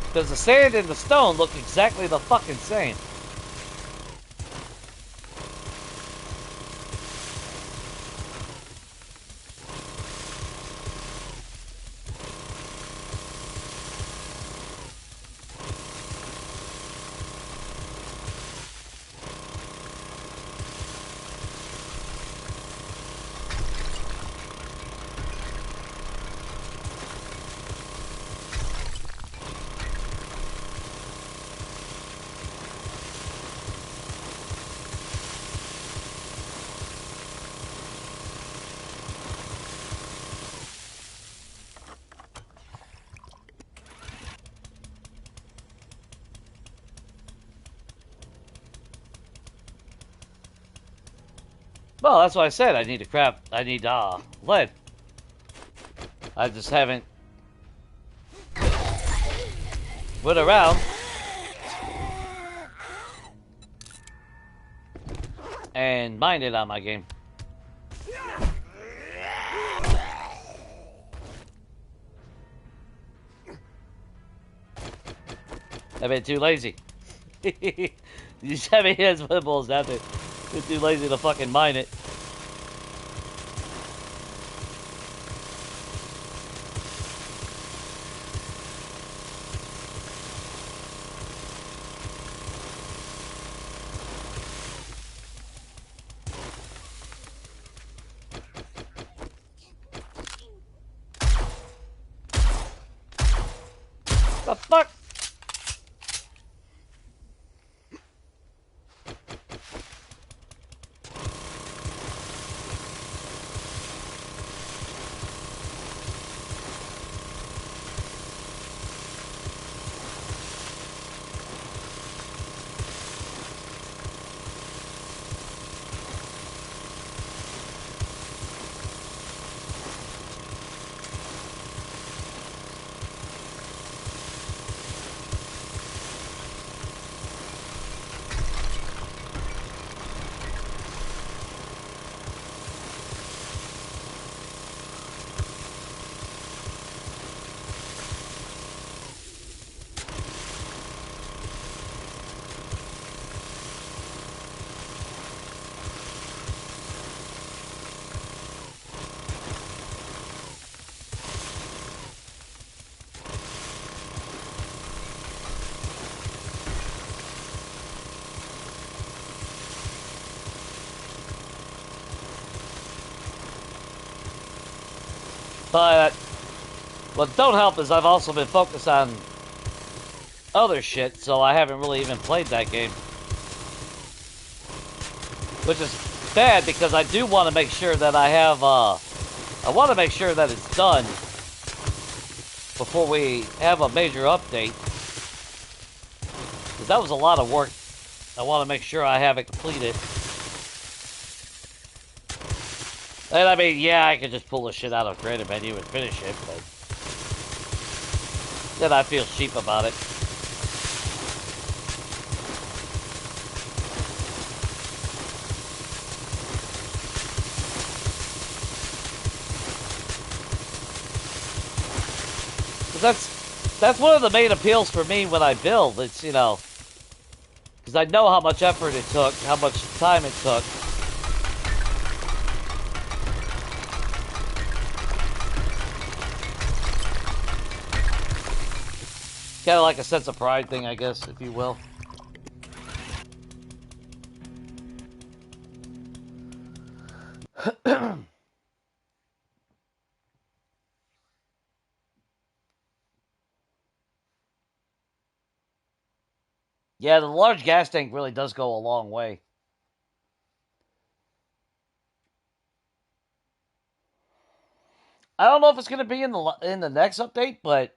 Because the sand and the stone look exactly the fucking same. Well, that's what I said. I need to craft. I need lead. I just haven't went around and mined it on my game. I've been too lazy. You just have me as footballs out there. Been too lazy to fucking mine it. The fuck? But what don't help is I've also been focused on other shit, so I haven't really even played that game. Which is bad because I do want to make sure that I have, I want to make sure that it's done before we have a major update. Because that was a lot of work. I want to make sure I have it completed. And I mean, yeah, I could just pull the shit out of creative menu and finish it, but then I feel cheap about it. That's one of the main appeals for me when I build. It's, you know, because I know how much effort it took, how much time it took. Kind of like a sense of pride thing, I guess, if you will. Yeah, the large gas tank really does go a long way. I don't know if it's going to be in the next update, but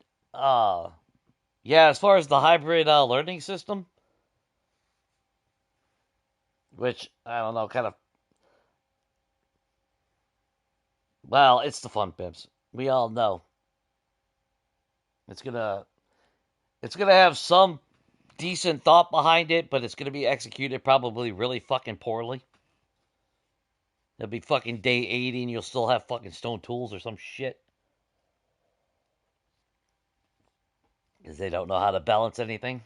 yeah, as far as the hybrid learning system, which I don't know, kind of, well, it's the fun pimps. We all know it's gonna have some decent thought behind it, but it's gonna be executed probably really fucking poorly. It'll be fucking day 80 and you'll still have fucking stone tools or some shit. Because they don't know how to balance anything.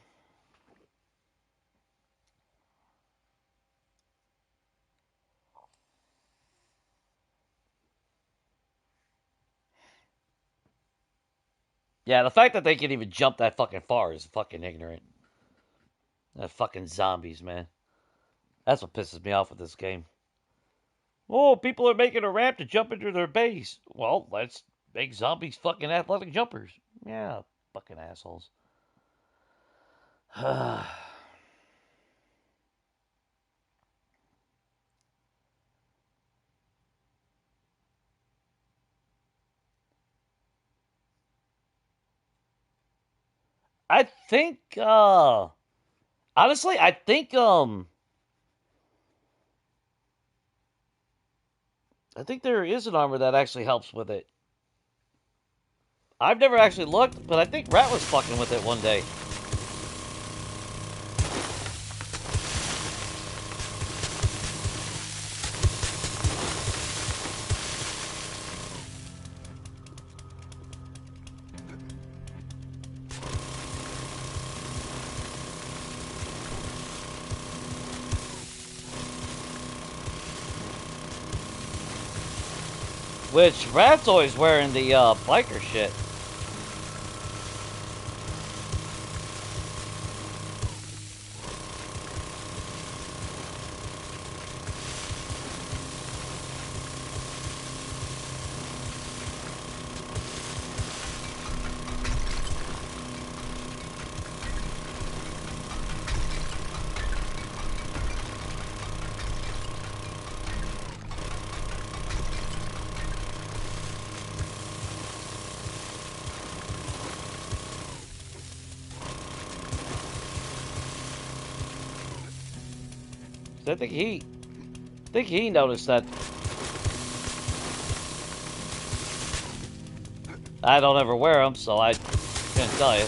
Yeah, the fact that they can even jump that fucking far is fucking ignorant. That fucking zombies, man. That's what pisses me off with this game. Oh, people are making a ramp to jump into their base. Well, let's make zombies fucking athletic jumpers. Yeah, fucking assholes. I think, honestly, I think, I think there is an armor that actually helps with it. I've never actually looked, but I think Rat was fucking with it one day. Which, Rat's always wearing the biker shit. I think he noticed that. I don't ever wear them, so I can't tell you.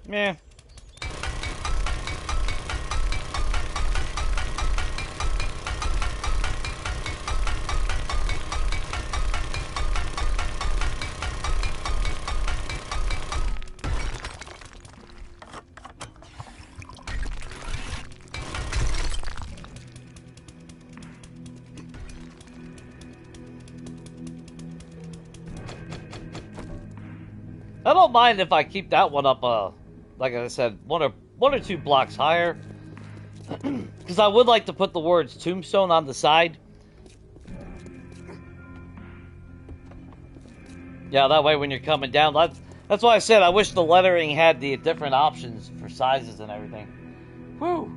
Yeah. I don't mind if I keep that one up, like I said, one or two blocks higher. Because I would like to put the words Tombstone on the side. Yeah, that way when you're coming down, that's why I said I wish the lettering had the different options for sizes and everything. Whew.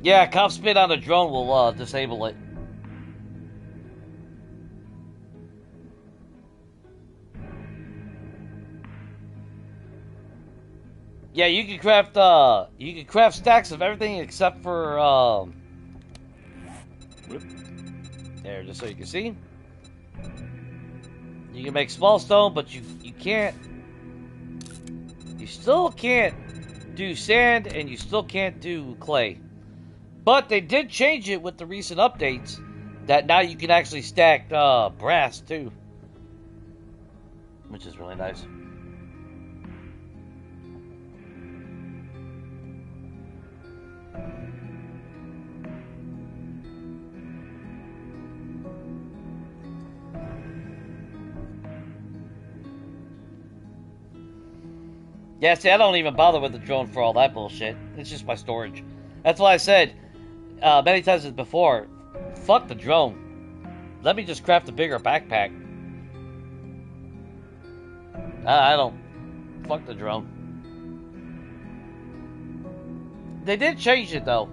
Yeah, cop spin on a drone will disable it. Yeah, you can craft stacks of everything except for there, just so you can see. You can make small stone, but you still can't do sand, and you still can't do clay. But they did change it with the recent updates that now you can actually stack brass too, which is really nice. Yeah, see, I don't even bother with the drone for all that bullshit. It's just my storage. That's why I said many times before, fuck the drone. Let me just craft a bigger backpack. I don't. Fuck the drone. They did change it, though.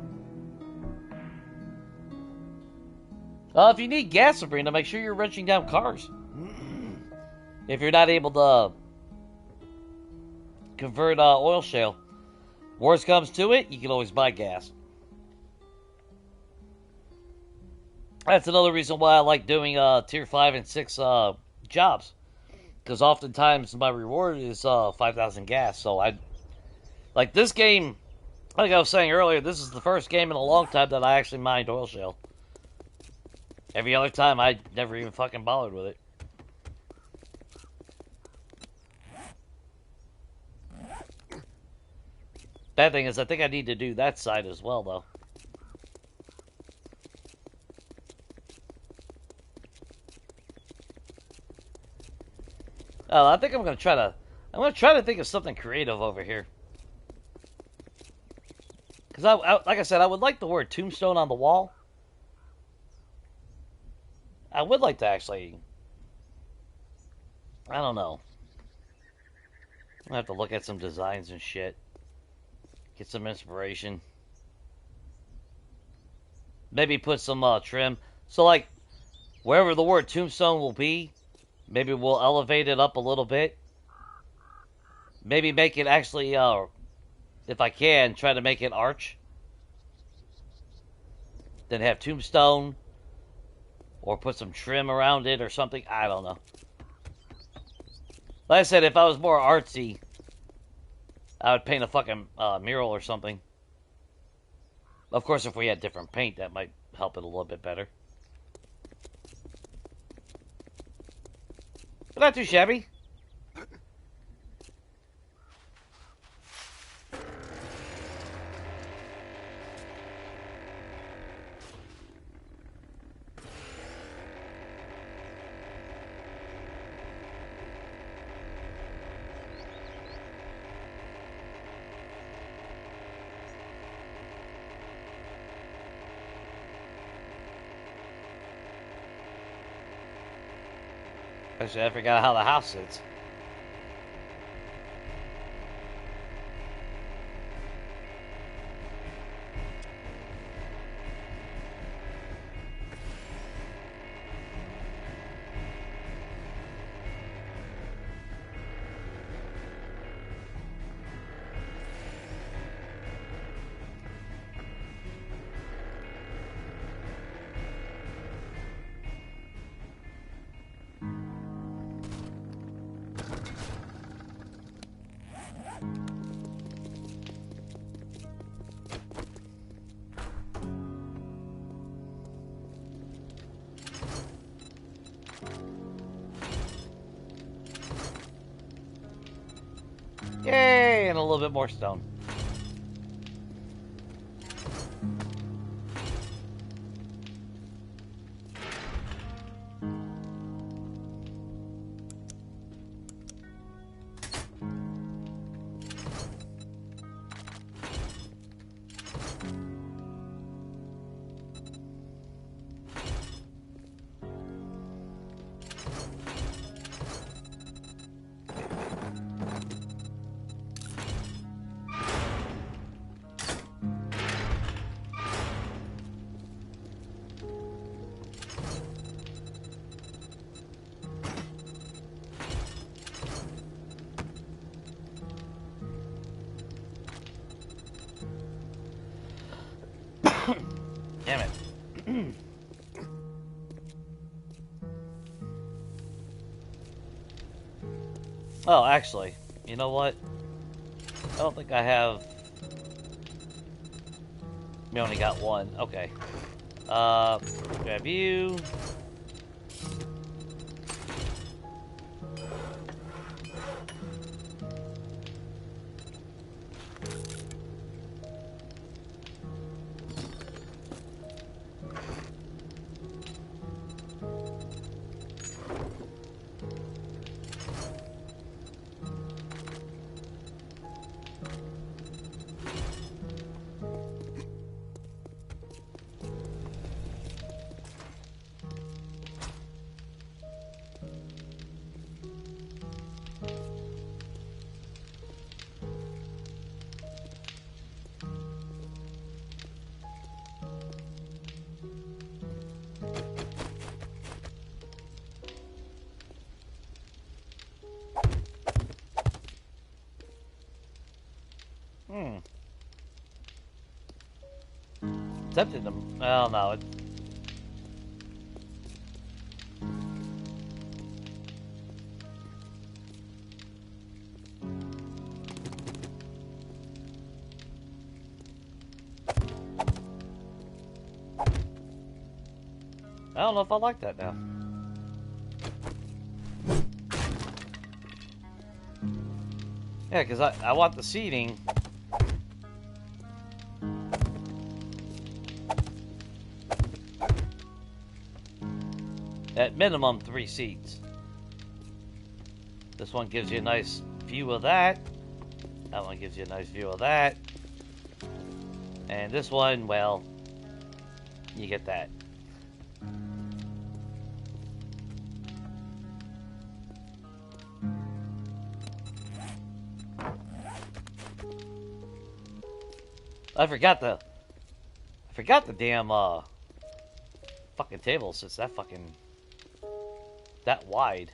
If you need gas, Sabrina, make sure you're wrenching down cars. If you're not able to convert oil shale. Worst comes to it, you can always buy gas. That's another reason why I like doing tier 5 and 6 jobs. Because oftentimes my reward is 5,000 gas. So like this game, like I was saying earlier, this is the first game in a long time that I actually mined oil shale. Every other time I never even fucking bothered with it. Bad thing is I think I need to do that side as well though. I think I'm gonna try to think of something creative over here. Because like I said, I would like the word Tombstone on the wall. I would like to actually, I don't know. I have to look at some designs and shit. Get some inspiration. Maybe put some trim. So like, wherever the word Tombstone will be, maybe we'll elevate it up a little bit. Maybe make it actually, if I can, try to make it arch. Then have Tombstone. Or put some trim around it or something. I don't know. Like I said, if I was more artsy, I would paint a fucking mural or something. Of course, if we had different paint, that might help it a little bit better. But not too shabby. Actually, I forgot how the house sits. and a little bit more stone. Damn it. Oh, actually, you know what? I don't think I have... We only got one. Okay. Grab you. Tempted them. Well, no. I don't know if I like that now. Yeah, because I want the seating. At minimum 3 seats. This one gives you a nice view of that. That one gives you a nice view of that. And this one, well, you get that. I forgot the damn fucking table since that fucking that wide.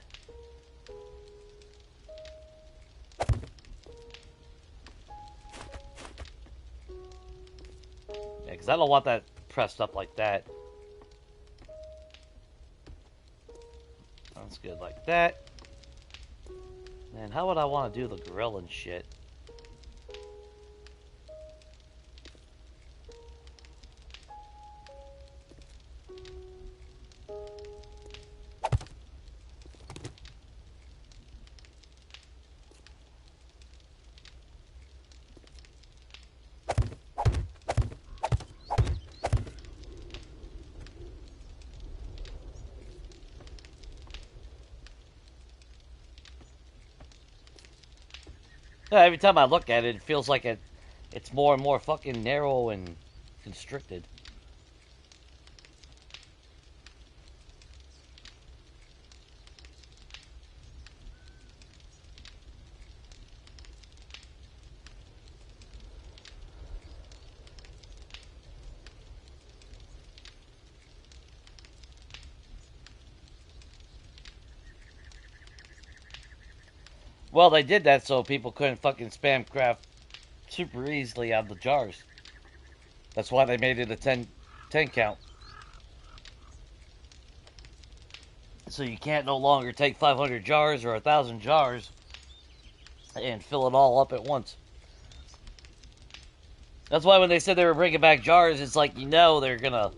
Yeah, because I don't want that pressed up like that. That's good like that. And how would I want to do the grill and shit? Yeah, every time I look at it, it feels like it's more and more fucking narrow and constricted. Well, they did that so people couldn't fucking spam craft super easily out of the jars. That's why they made it a 10 count. So you can't no longer take 500 jars or 1,000 jars and fill it all up at once. That's why when they said they were bringing back jars, it's like, you know, they're gonna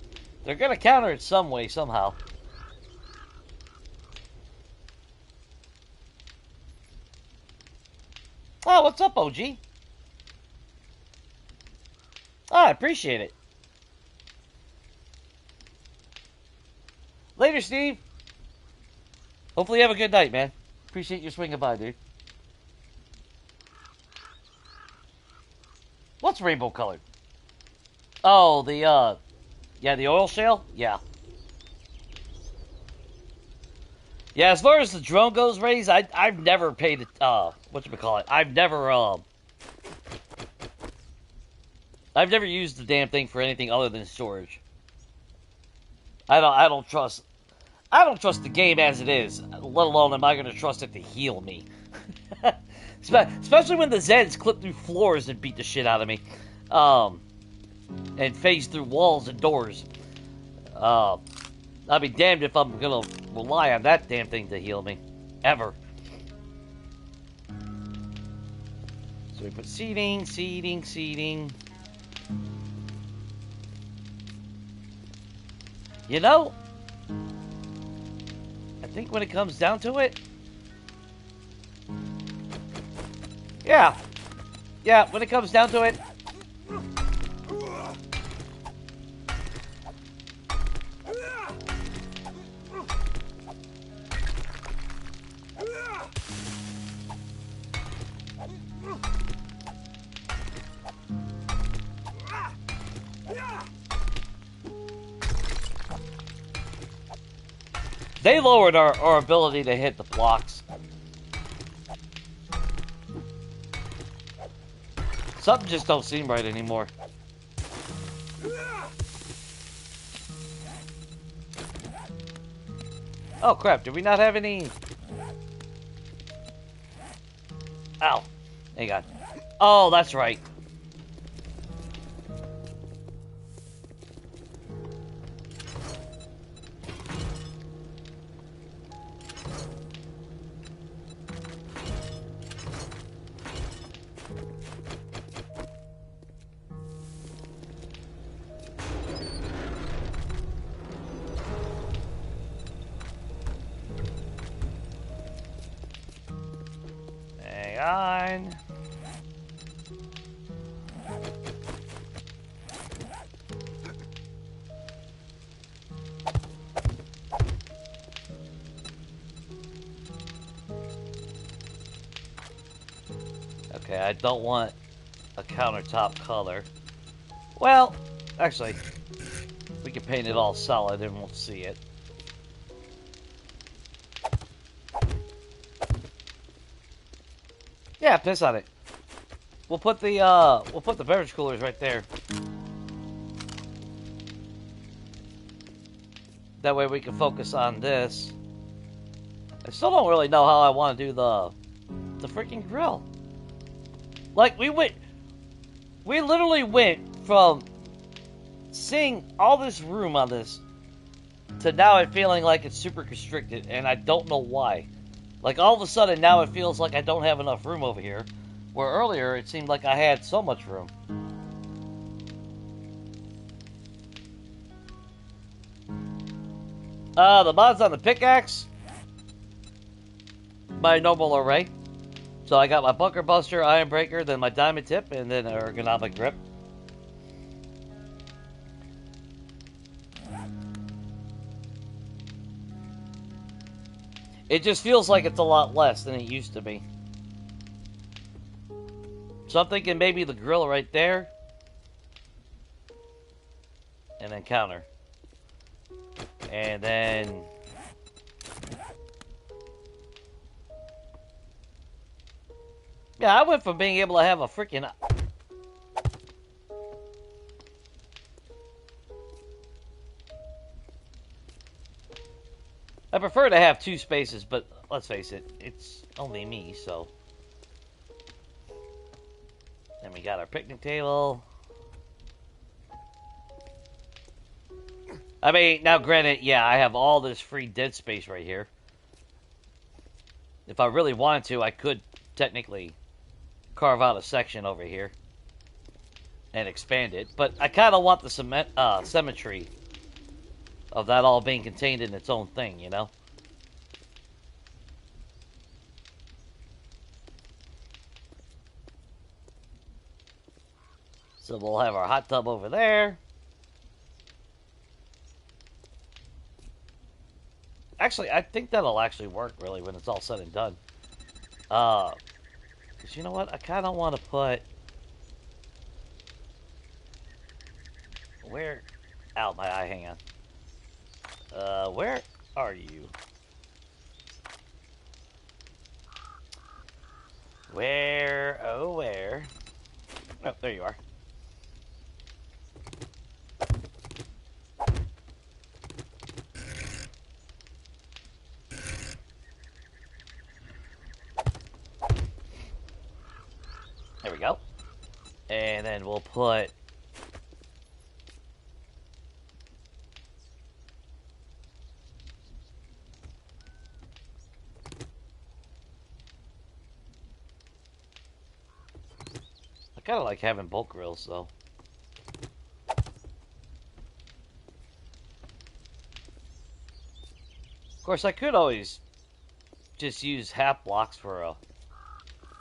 counter it some way, somehow. Oh, what's up, OG? Oh, I appreciate it. Later, Steve. Hopefully you have a good night, man. Appreciate you swinging by, dude. What's rainbow colored? Oh, yeah, the oil shale? Yeah. Yeah, as far as the drone goes, Raze, I've never paid, whatchamacallit, I've never used the damn thing for anything other than storage. I don't trust the game as it is, let alone am I going to trust it to heal me. Especially when the Zeds clip through floors and beat the shit out of me. And phase through walls and doors. I'll be damned if I'm going to rely on that damn thing to heal me. Ever. So we put seating. You know, I think when it comes down to it, yeah, when it comes down to it, they lowered our ability to hit the blocks. Something just don't seem right anymore. Oh crap, did we not have any? Ow. Hang on. Oh, that's right. Hang on. Okay, I don't want a countertop color. Well, actually, we can paint it all solid and we'll see it. Yeah, piss on it. We'll put the beverage coolers right there. That way we can focus on this. I still don't really know how I want to do the freaking grill. Like we literally went from seeing all this room on this to now it feeling like it's super constricted, and I don't know why. Like all of a sudden now it feels like I don't have enough room over here, where earlier it seemed like I had so much room. The mods on the pickaxe, my normal array. So I got my bunker buster, iron breaker, then my diamond tip, and then an ergonomic grip. It just feels like it's a lot less than it used to be. So I'm thinking maybe the grill right there. And then counter. And then... yeah, I went from being able to have a freaking... I prefer to have two spaces, but let's face it, it's only me, so... Then we got our picnic table. I mean, now granted, yeah, I have all this free dead space right here. If I really wanted to, I could technically carve out a section over here and expand it, but I kind of want the symmetry of that all being contained in its own thing, you know? So we'll have our hot tub over there. Actually, I think that'll actually work really when it's all said and done. Because you know what? I kind of want to put... Where... Ow, my eye, hang on. Where are you? Where? Oh, where? Oh, there you are. There we go. And then we'll put... I kind of like having bulk grills, though. Of course, I could always just use half blocks for a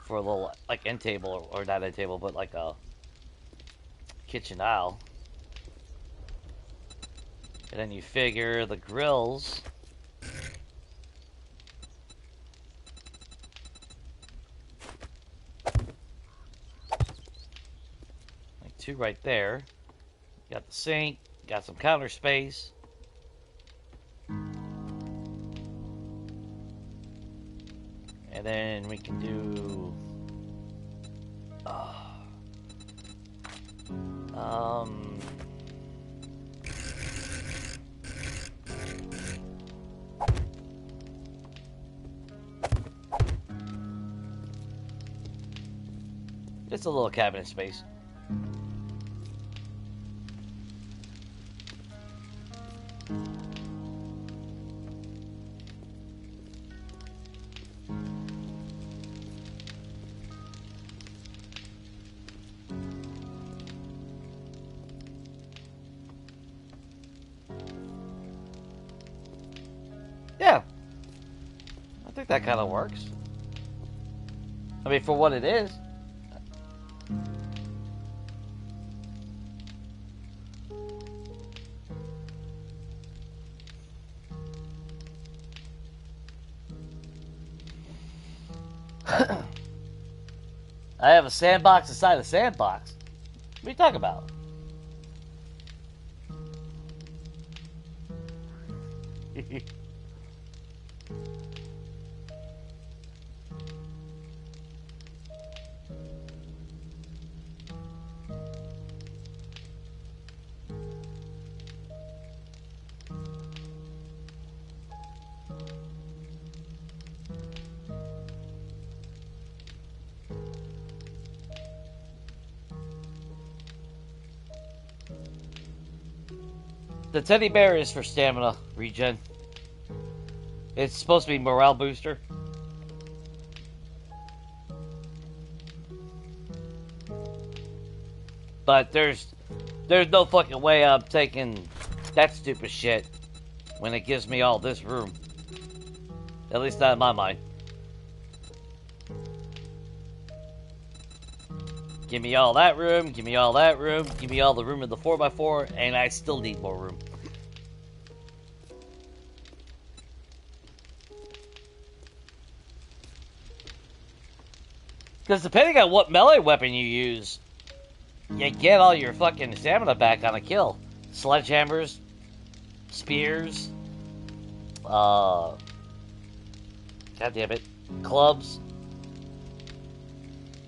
little, like, end table, or not end table, but like a kitchen aisle. And then you figure the grills... Like 2 right there. Got the sink, got some counter space. And then we can do... Just a little cabinet space. Yeah. I think that kind of works. I mean, for what it is. I have a sandbox inside a sandbox. What are you talking about? The teddy bear is for stamina regen. It's supposed to be morale booster. But there's no fucking way I'm taking that stupid shit when it gives me all this room. At least not in my mind. Give me all that room, give me all that room, give me all the room in the 4x4, and I still need more room. Because depending on what melee weapon you use, you get all your fucking stamina back on a kill. Sledgehammers, spears, god damn it, clubs.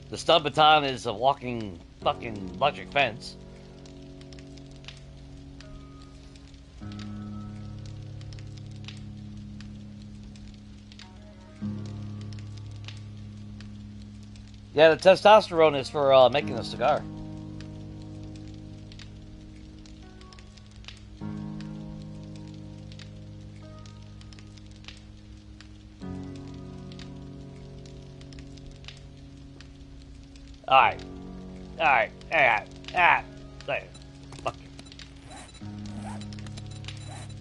The stun baton is a walking fucking electric fence. Yeah, the testosterone is for making a cigar. Alright. Alright. There. Fuck you.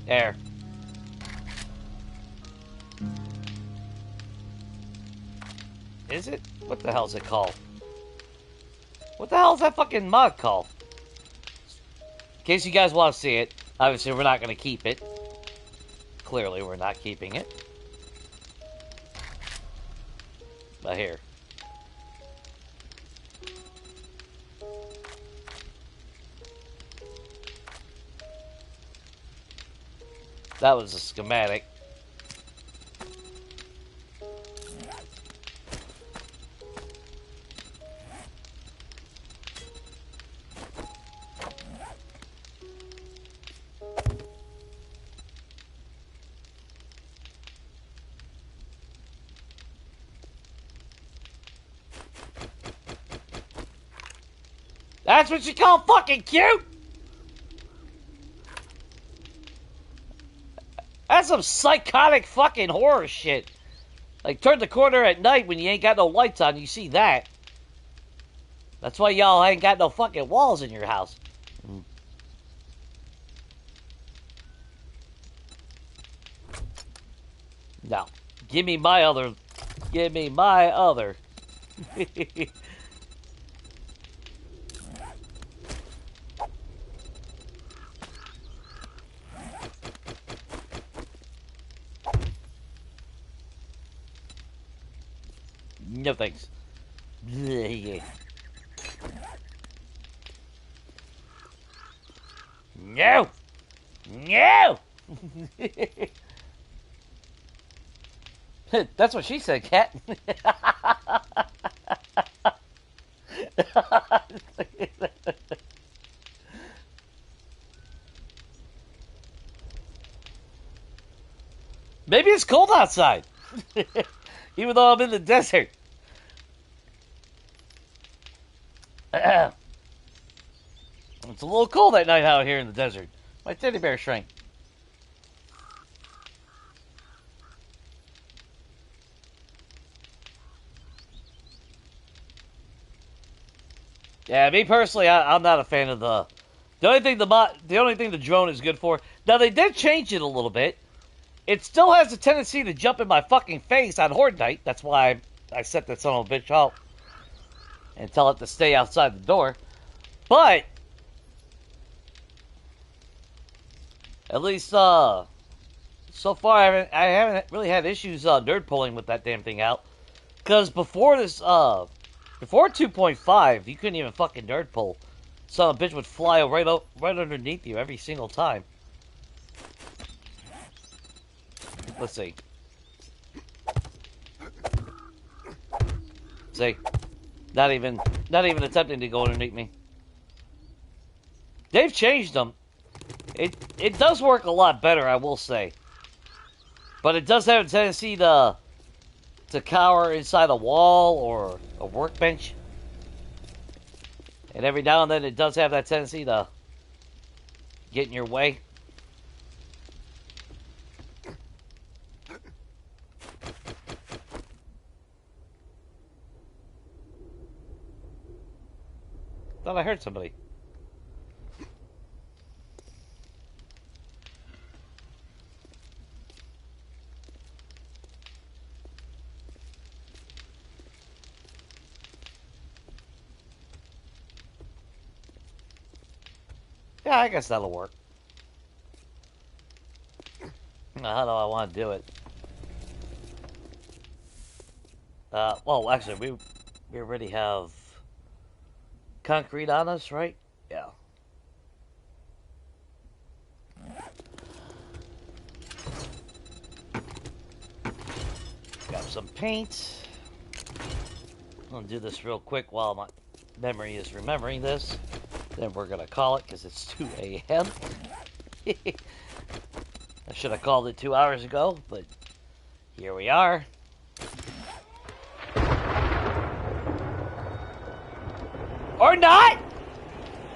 There. Is it? What the hell is it called? What the hell is that fucking mod called? In case you guys want to see it, obviously we're not going to keep it. Clearly we're not keeping it. But here. That was a schematic. That's what you call fucking cute? That's some psychotic fucking horror shit. Like, turn the corner at night when you ain't got no lights on, you see that. That's why y'all ain't got no fucking walls in your house. No. Give me my other. Give me my other. No thanks. No! No! That's what she said, cat. Maybe it's cold outside. Even though I'm in the desert. It's a little cold at night out here in the desert. My teddy bear shrank. Yeah, me personally, I'm not a fan of the only thing the drone is good for. Now they did change it a little bit. It still has a tendency to jump in my fucking face on Horde Night. That's why I set that son of a bitch out and tell it to stay outside the door. But at least so far I haven't really had issues nerd pulling with that damn thing out. Because before this before 2.5, you couldn't even fucking nerd pull. Son of a bitch would fly right underneath you every single time. Let's see. See? Not even attempting to go underneath me. They've changed them. It does work a lot better, I will say. But it does have a tendency to cower inside a wall or a workbench. And every now and then it does have that tendency to get in your way. Thought I heard somebody. Yeah, I guess that'll work. Now, how do I want to do it? Well, actually, we already have concrete on us, right? Yeah. Got some paint. I'm gonna do this real quick while my memory is remembering this. Then we're gonna call it because it's 2 a.m. I should have called it 2 hours ago, but here we are. Or not!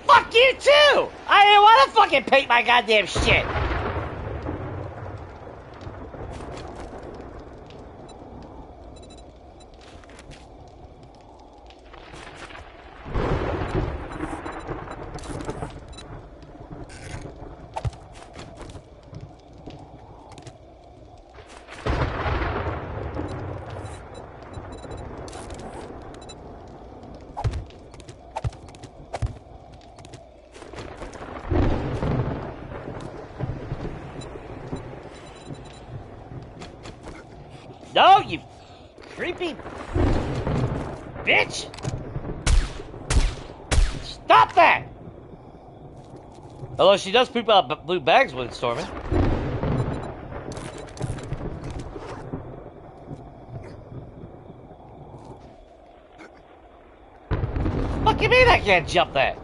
Fuck you too! I didn't want to fucking paint my goddamn shit! No, you creepy bitch! Stop that! Although she does poop out blue bags when it's storming. Fuck you mean I can't jump that?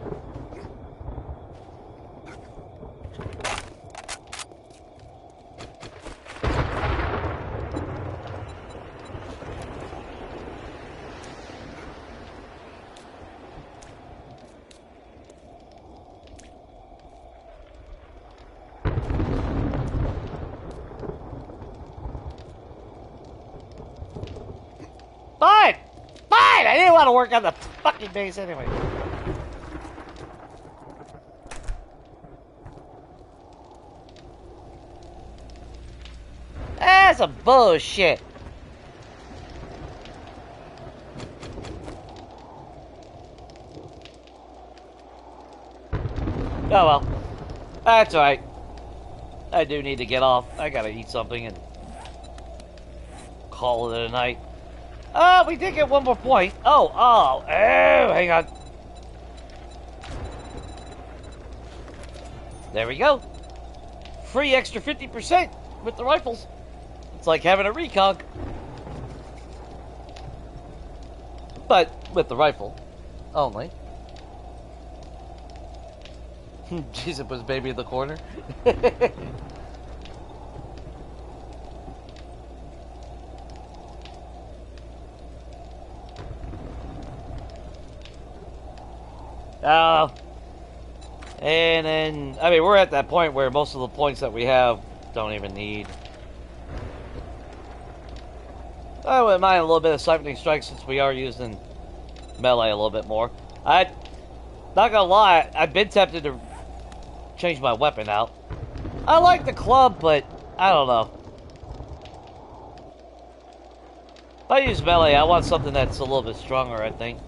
Fine! Fine! I didn't want to work on the fucking base anyway. That's some bullshit. Oh well. That's alright. I do need to get off. I gotta eat something and call it a night. Oh, we did get one more point. Oh, hang on. There we go. Free extra 50% with the rifles. It's like having a recog. But with the rifle only. Jesus puts baby in the corner. And then, I mean, we're at that point where most of the points that we have don't even need. I wouldn't mind a little bit of siphoning strike since we are using melee a little bit more. Not gonna lie, I've been tempted to change my weapon out. I like the club, but I don't know. If I use melee, I want something that's a little bit stronger, I think.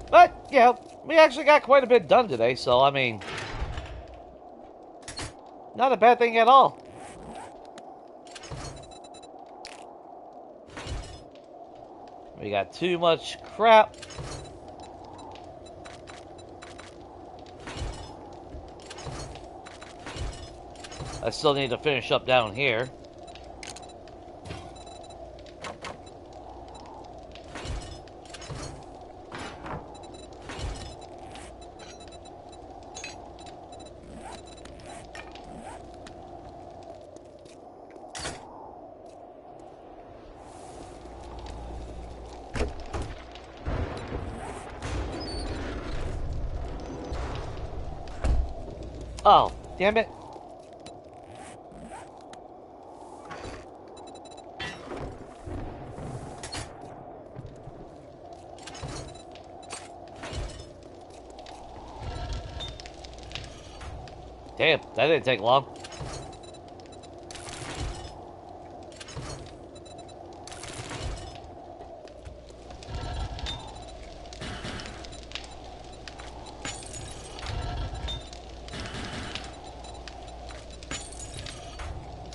But, you know, we actually got quite a bit done today, so, I mean, not a bad thing at all. We got too much crap. I still need to finish up down here. Oh, damn it. Damn, that didn't take long.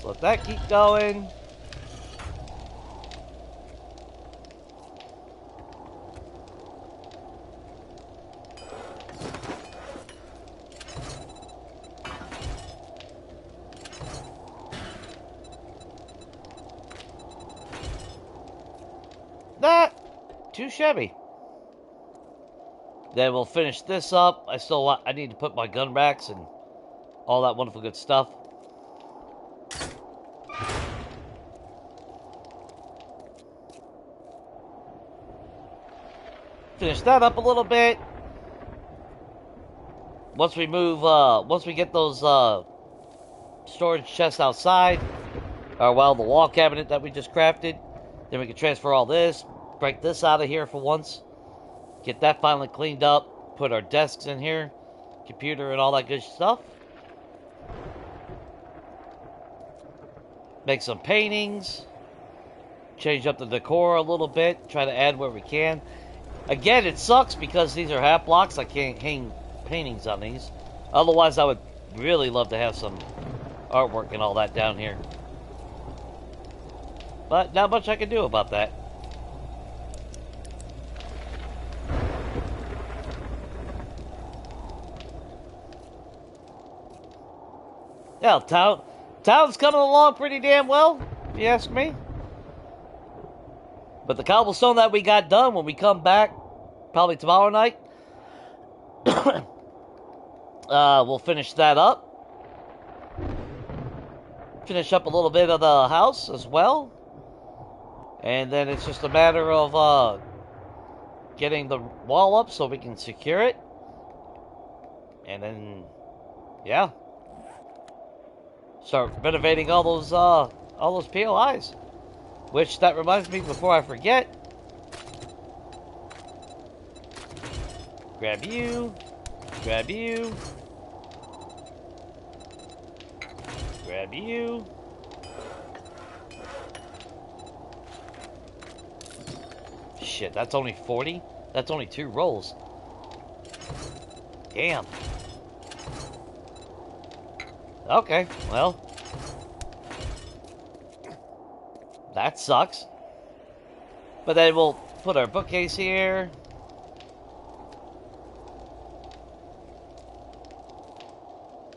Let that keep going. Not too shabby. Then we'll finish this up. I need to put my gun racks and all that wonderful good stuff. Finish that up a little bit. Once we move, once we get those storage chests outside, or well, the wall cabinet that we just crafted, then we can transfer all this, break this out of here for once, get that finally cleaned up, put our desks in here, computer and all that good stuff. Make some paintings, change up the decor a little bit, try to add where we can. Again, it sucks because these are half blocks. I can't hang paintings on these. Otherwise, I would really love to have some artwork and all that down here. But not much I can do about that. Yeah, town's coming along pretty damn well, if you ask me. But the cobblestone that we got done when we come back, probably tomorrow night, we'll finish that up. Finish up a little bit of the house as well. And then it's just a matter of getting the wall up so we can secure it. And then, yeah. Start renovating all those POIs. Which, that reminds me, before I forget, grab you, grab you, grab you. Shit, that's only 40? That's only 2 rolls. Damn. Okay, well. That sucks. But then we'll put our bookcase here.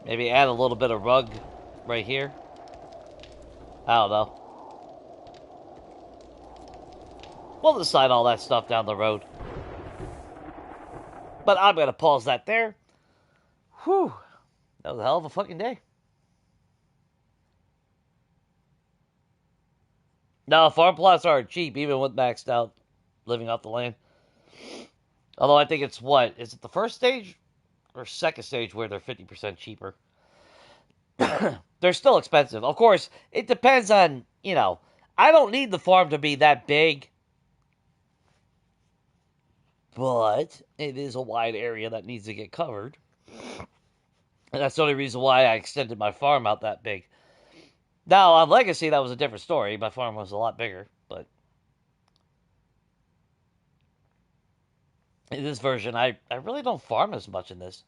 Maybe add a little bit of rug right here. I don't know. We'll decide all that stuff down the road. But I'm going to pause that there. Whew. That was a hell of a fucking day. No, farm plots aren't cheap, even with maxed out living off the land. Although I think it's what? Is it the first stage or second stage where they're 50% cheaper? They're still expensive. Of course, it depends on, you know, I don't need the farm to be that big. But it is a wide area that needs to get covered. And that's the only reason why I extended my farm out that big. Now, on Legacy, that was a different story. My farm was a lot bigger, but in this version, I really don't farm as much in this.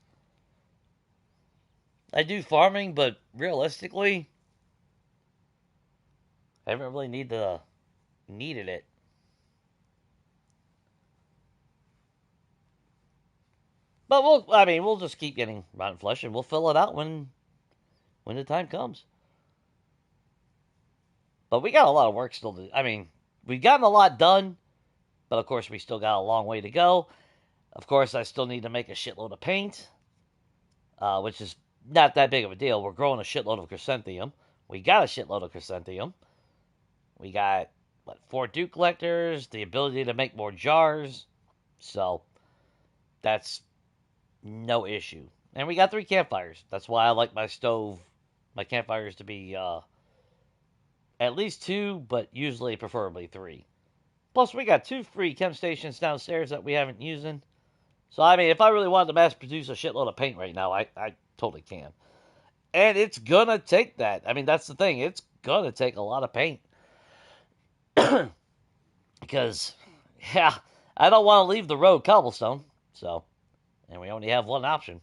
I do farming, but realistically, I haven't really needed it. But we'll just keep getting rotten flesh, and we'll fill it out when the time comes. But we got a lot of work still to do. I mean, we've gotten a lot done, but of course we still got a long way to go. Of course, I still need to make a shitload of paint, which is not that big of a deal. We're growing a shitload of chrysanthemum. We got a shitload of chrysanthemum. We got, 4 dew collectors, the ability to make more jars. So, that's no issue. And we got 3 campfires. That's why I like my campfires to be at least 2, but usually preferably 3. Plus, we got 2 free chem stations downstairs that we haven't using. So, I mean, if I really wanted to mass produce a shitload of paint right now, I totally can. And it's gonna take that. I mean, that's the thing. It's gonna take a lot of paint. Because, yeah, I don't want to leave the road cobblestone. So, and we only have one option.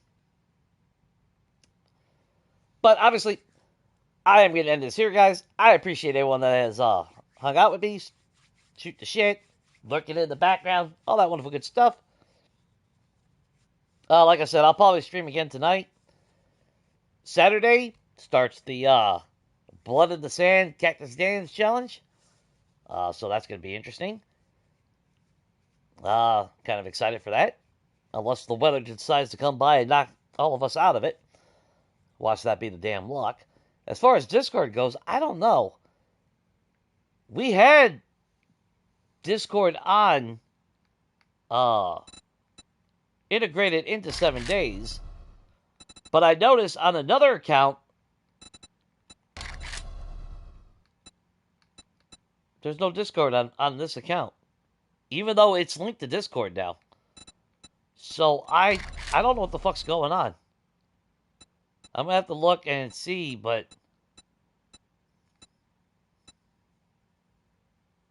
But, obviously, I am going to end this here, guys. I appreciate everyone that has hung out with me, shoot the shit, lurking in the background, all that wonderful good stuff. Like I said, I'll probably stream again tonight. Saturday starts the Blood in the Sand Cactus Dance Challenge. So that's going to be interesting. Kind of excited for that. Unless the weather decides to come by and knock all of us out of it. Watch that be the damn luck. As far as Discord goes, I don't know. We had Discord on integrated into 7 days. But I noticed on another account, there's no Discord on this account. Even though it's linked to Discord now. So I don't know what the fuck's going on. I'm going to have to look and see, but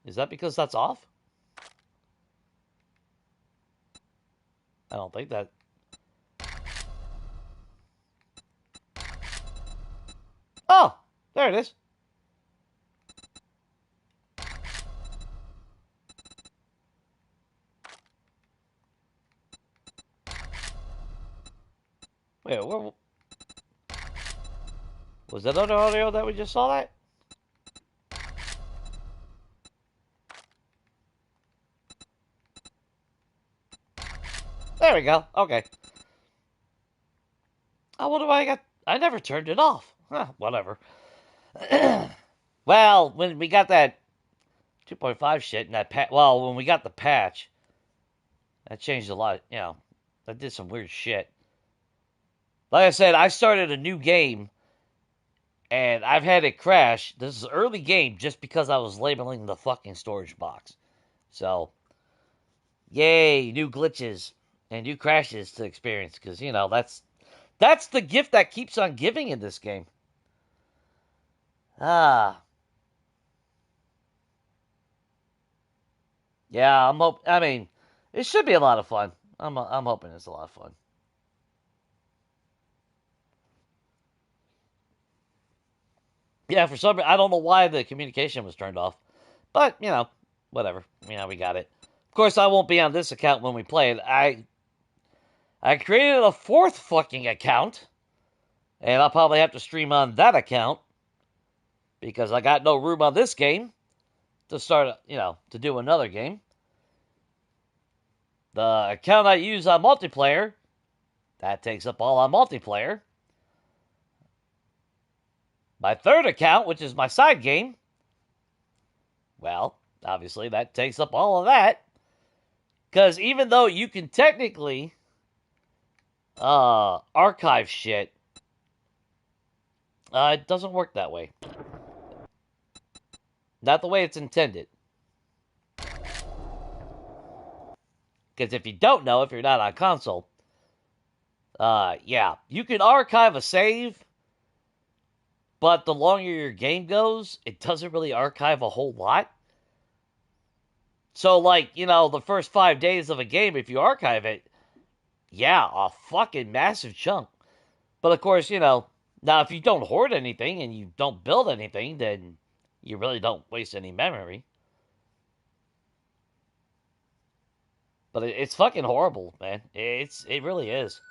is that because that's off? I don't think that. Oh, there it is. Wait, where... Was that other audio that we just saw that? There we go. Okay. I wonder why I got... I never turned it off. Huh, whatever. Well, when we got that 2.5 shit and that patch... Well, when we got the patch, that changed a lot. You know, that did some weird shit. Like I said, I started a new game, and I've had it crash. This is an early game just because I was labeling the fucking storage box. So, yay, new glitches and new crashes to experience. Because, you know, that's the gift that keeps on giving in this game. Ah. Yeah, I mean, it should be a lot of fun. I'm hoping it's a lot of fun. Yeah, for some reason, I don't know why the communication was turned off. But, you know, whatever. You know, we got it. Of course, I won't be on this account when we play it. I created a fourth fucking account. And I'll probably have to stream on that account. Because I got no room on this game to start, you know, to do another game. The account I use on multiplayer, that takes up all on multiplayer. My third account, which is my side game, well, obviously that takes up all of that. Because even though you can technically archive shit, it doesn't work that way. Not the way it's intended. Because if you don't know, if you're not on console, yeah, you can archive a save, but the longer your game goes, it doesn't really archive a whole lot. So, like, you know, the first 5 days of a game, if you archive it, yeah, a fucking massive chunk. But, of course, you know, now if you don't hoard anything and you don't build anything, then you really don't waste any memory. But it's fucking horrible, man. It really is.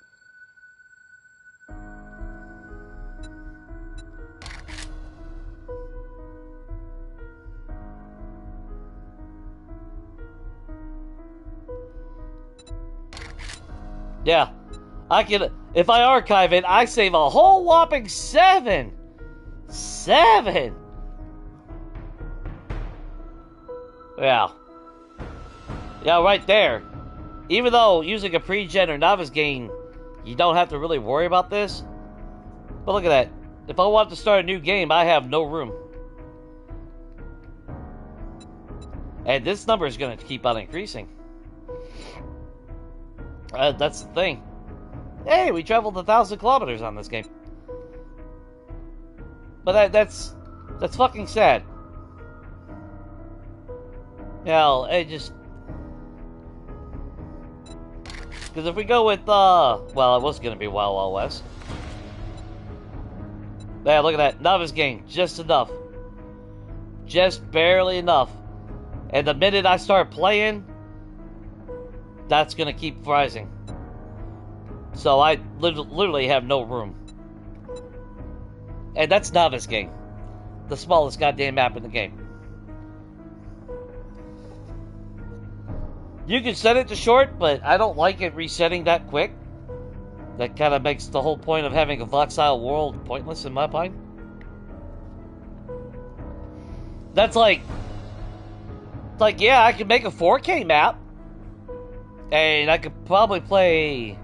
Yeah, I can. If I archive it, I save a whole whopping 7. 7. Yeah. Yeah, right there. Even though using a pre-gen or novice game, you don't have to really worry about this. But look at that. If I want to start a new game, I have no room. And this number is going to keep on increasing. That's the thing. Hey, we traveled 1,000 kilometers on this game. But that's fucking sad. You know, it just... Because if we go with, well, it was going to be Wild Wild West. Yeah, look at that. Novice game. Just enough. Just barely enough. And the minute I start playing, that's going to keep rising. So I literally have no room. And that's novice game. The smallest goddamn map in the game. You can set it to short, but I don't like it resetting that quick. That kind of makes the whole point of having a voxel world pointless in my mind. That's like, yeah, I can make a 4K map. And I could probably play...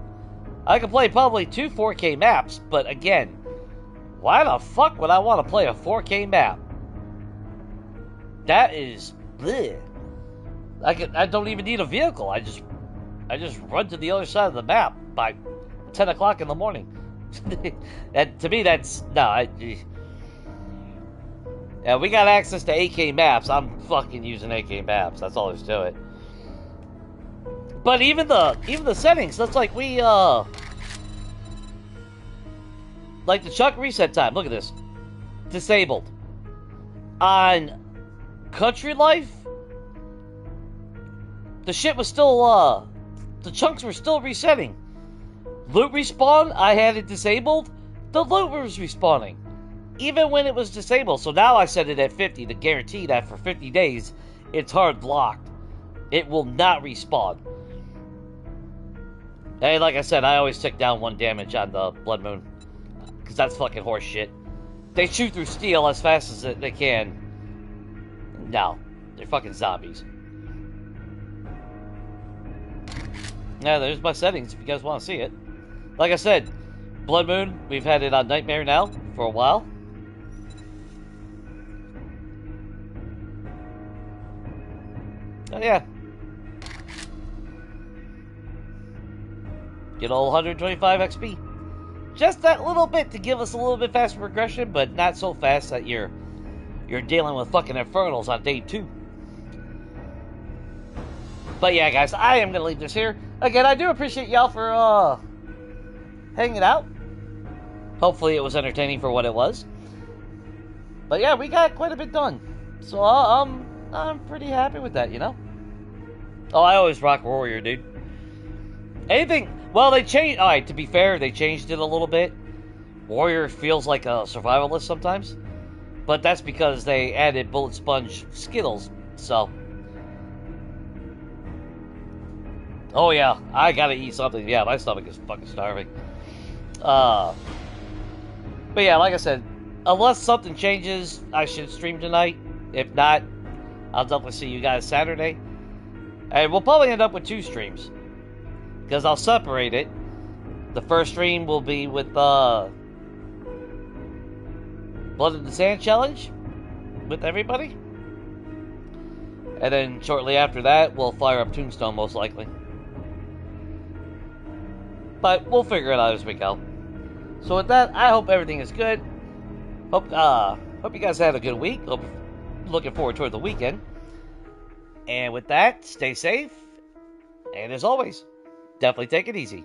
I could play probably 2 4K maps, but again, why the fuck would I want to play a 4K map? That is... bleh. I don't even need a vehicle. I just run to the other side of the map by 10 o'clock in the morning. And to me, that's... No, yeah, we got access to AK maps. I'm fucking using AK maps. That's all there's to it. But even the settings, that's like we, like the chunk reset time, look at this. Disabled. On Country Life, the shit was still, the chunks were still resetting. Loot respawn, I had it disabled. The loot was respawning, even when it was disabled. So now I set it at 50 to guarantee that for 50 days, it's hard locked. It will not respawn. Hey, like I said, I always took down 1 damage on the Blood Moon, because that's fucking horse shit. They shoot through steel as fast as they can. No, they're fucking zombies. Yeah, there's my settings if you guys want to see it. Like I said, Blood Moon, we've had it on Nightmare now for a while. Oh yeah. Get all 125 XP. Just that little bit to give us a little bit faster progression, but not so fast that you're dealing with fucking infernals on day 2. But yeah, guys, I am going to leave this here. Again, I do appreciate y'all for hanging out. Hopefully it was entertaining for what it was. But yeah, we got quite a bit done. So I'm pretty happy with that, you know? Oh, I always rock Warrior, dude. Anything... Well, they changed... Alright, to be fair, they changed it a little bit. Warrior feels like a survivalist sometimes. But that's because they added Bullet Sponge Skittles, so... Oh yeah, I gotta eat something. Yeah, my stomach is fucking starving. But yeah, like I said, unless something changes, I should stream tonight. If not, I'll definitely see you guys Saturday. And we'll probably end up with 2 streams, because I'll separate it. The first stream will be with Blood in the Sand Challenge with everybody. And then shortly after that, we'll fire up Tombstone most likely. But we'll figure it out as we go. So with that, I hope everything is good. Hope you guys had a good week. Looking forward toward the weekend. And with that, stay safe. And as always, definitely take it easy.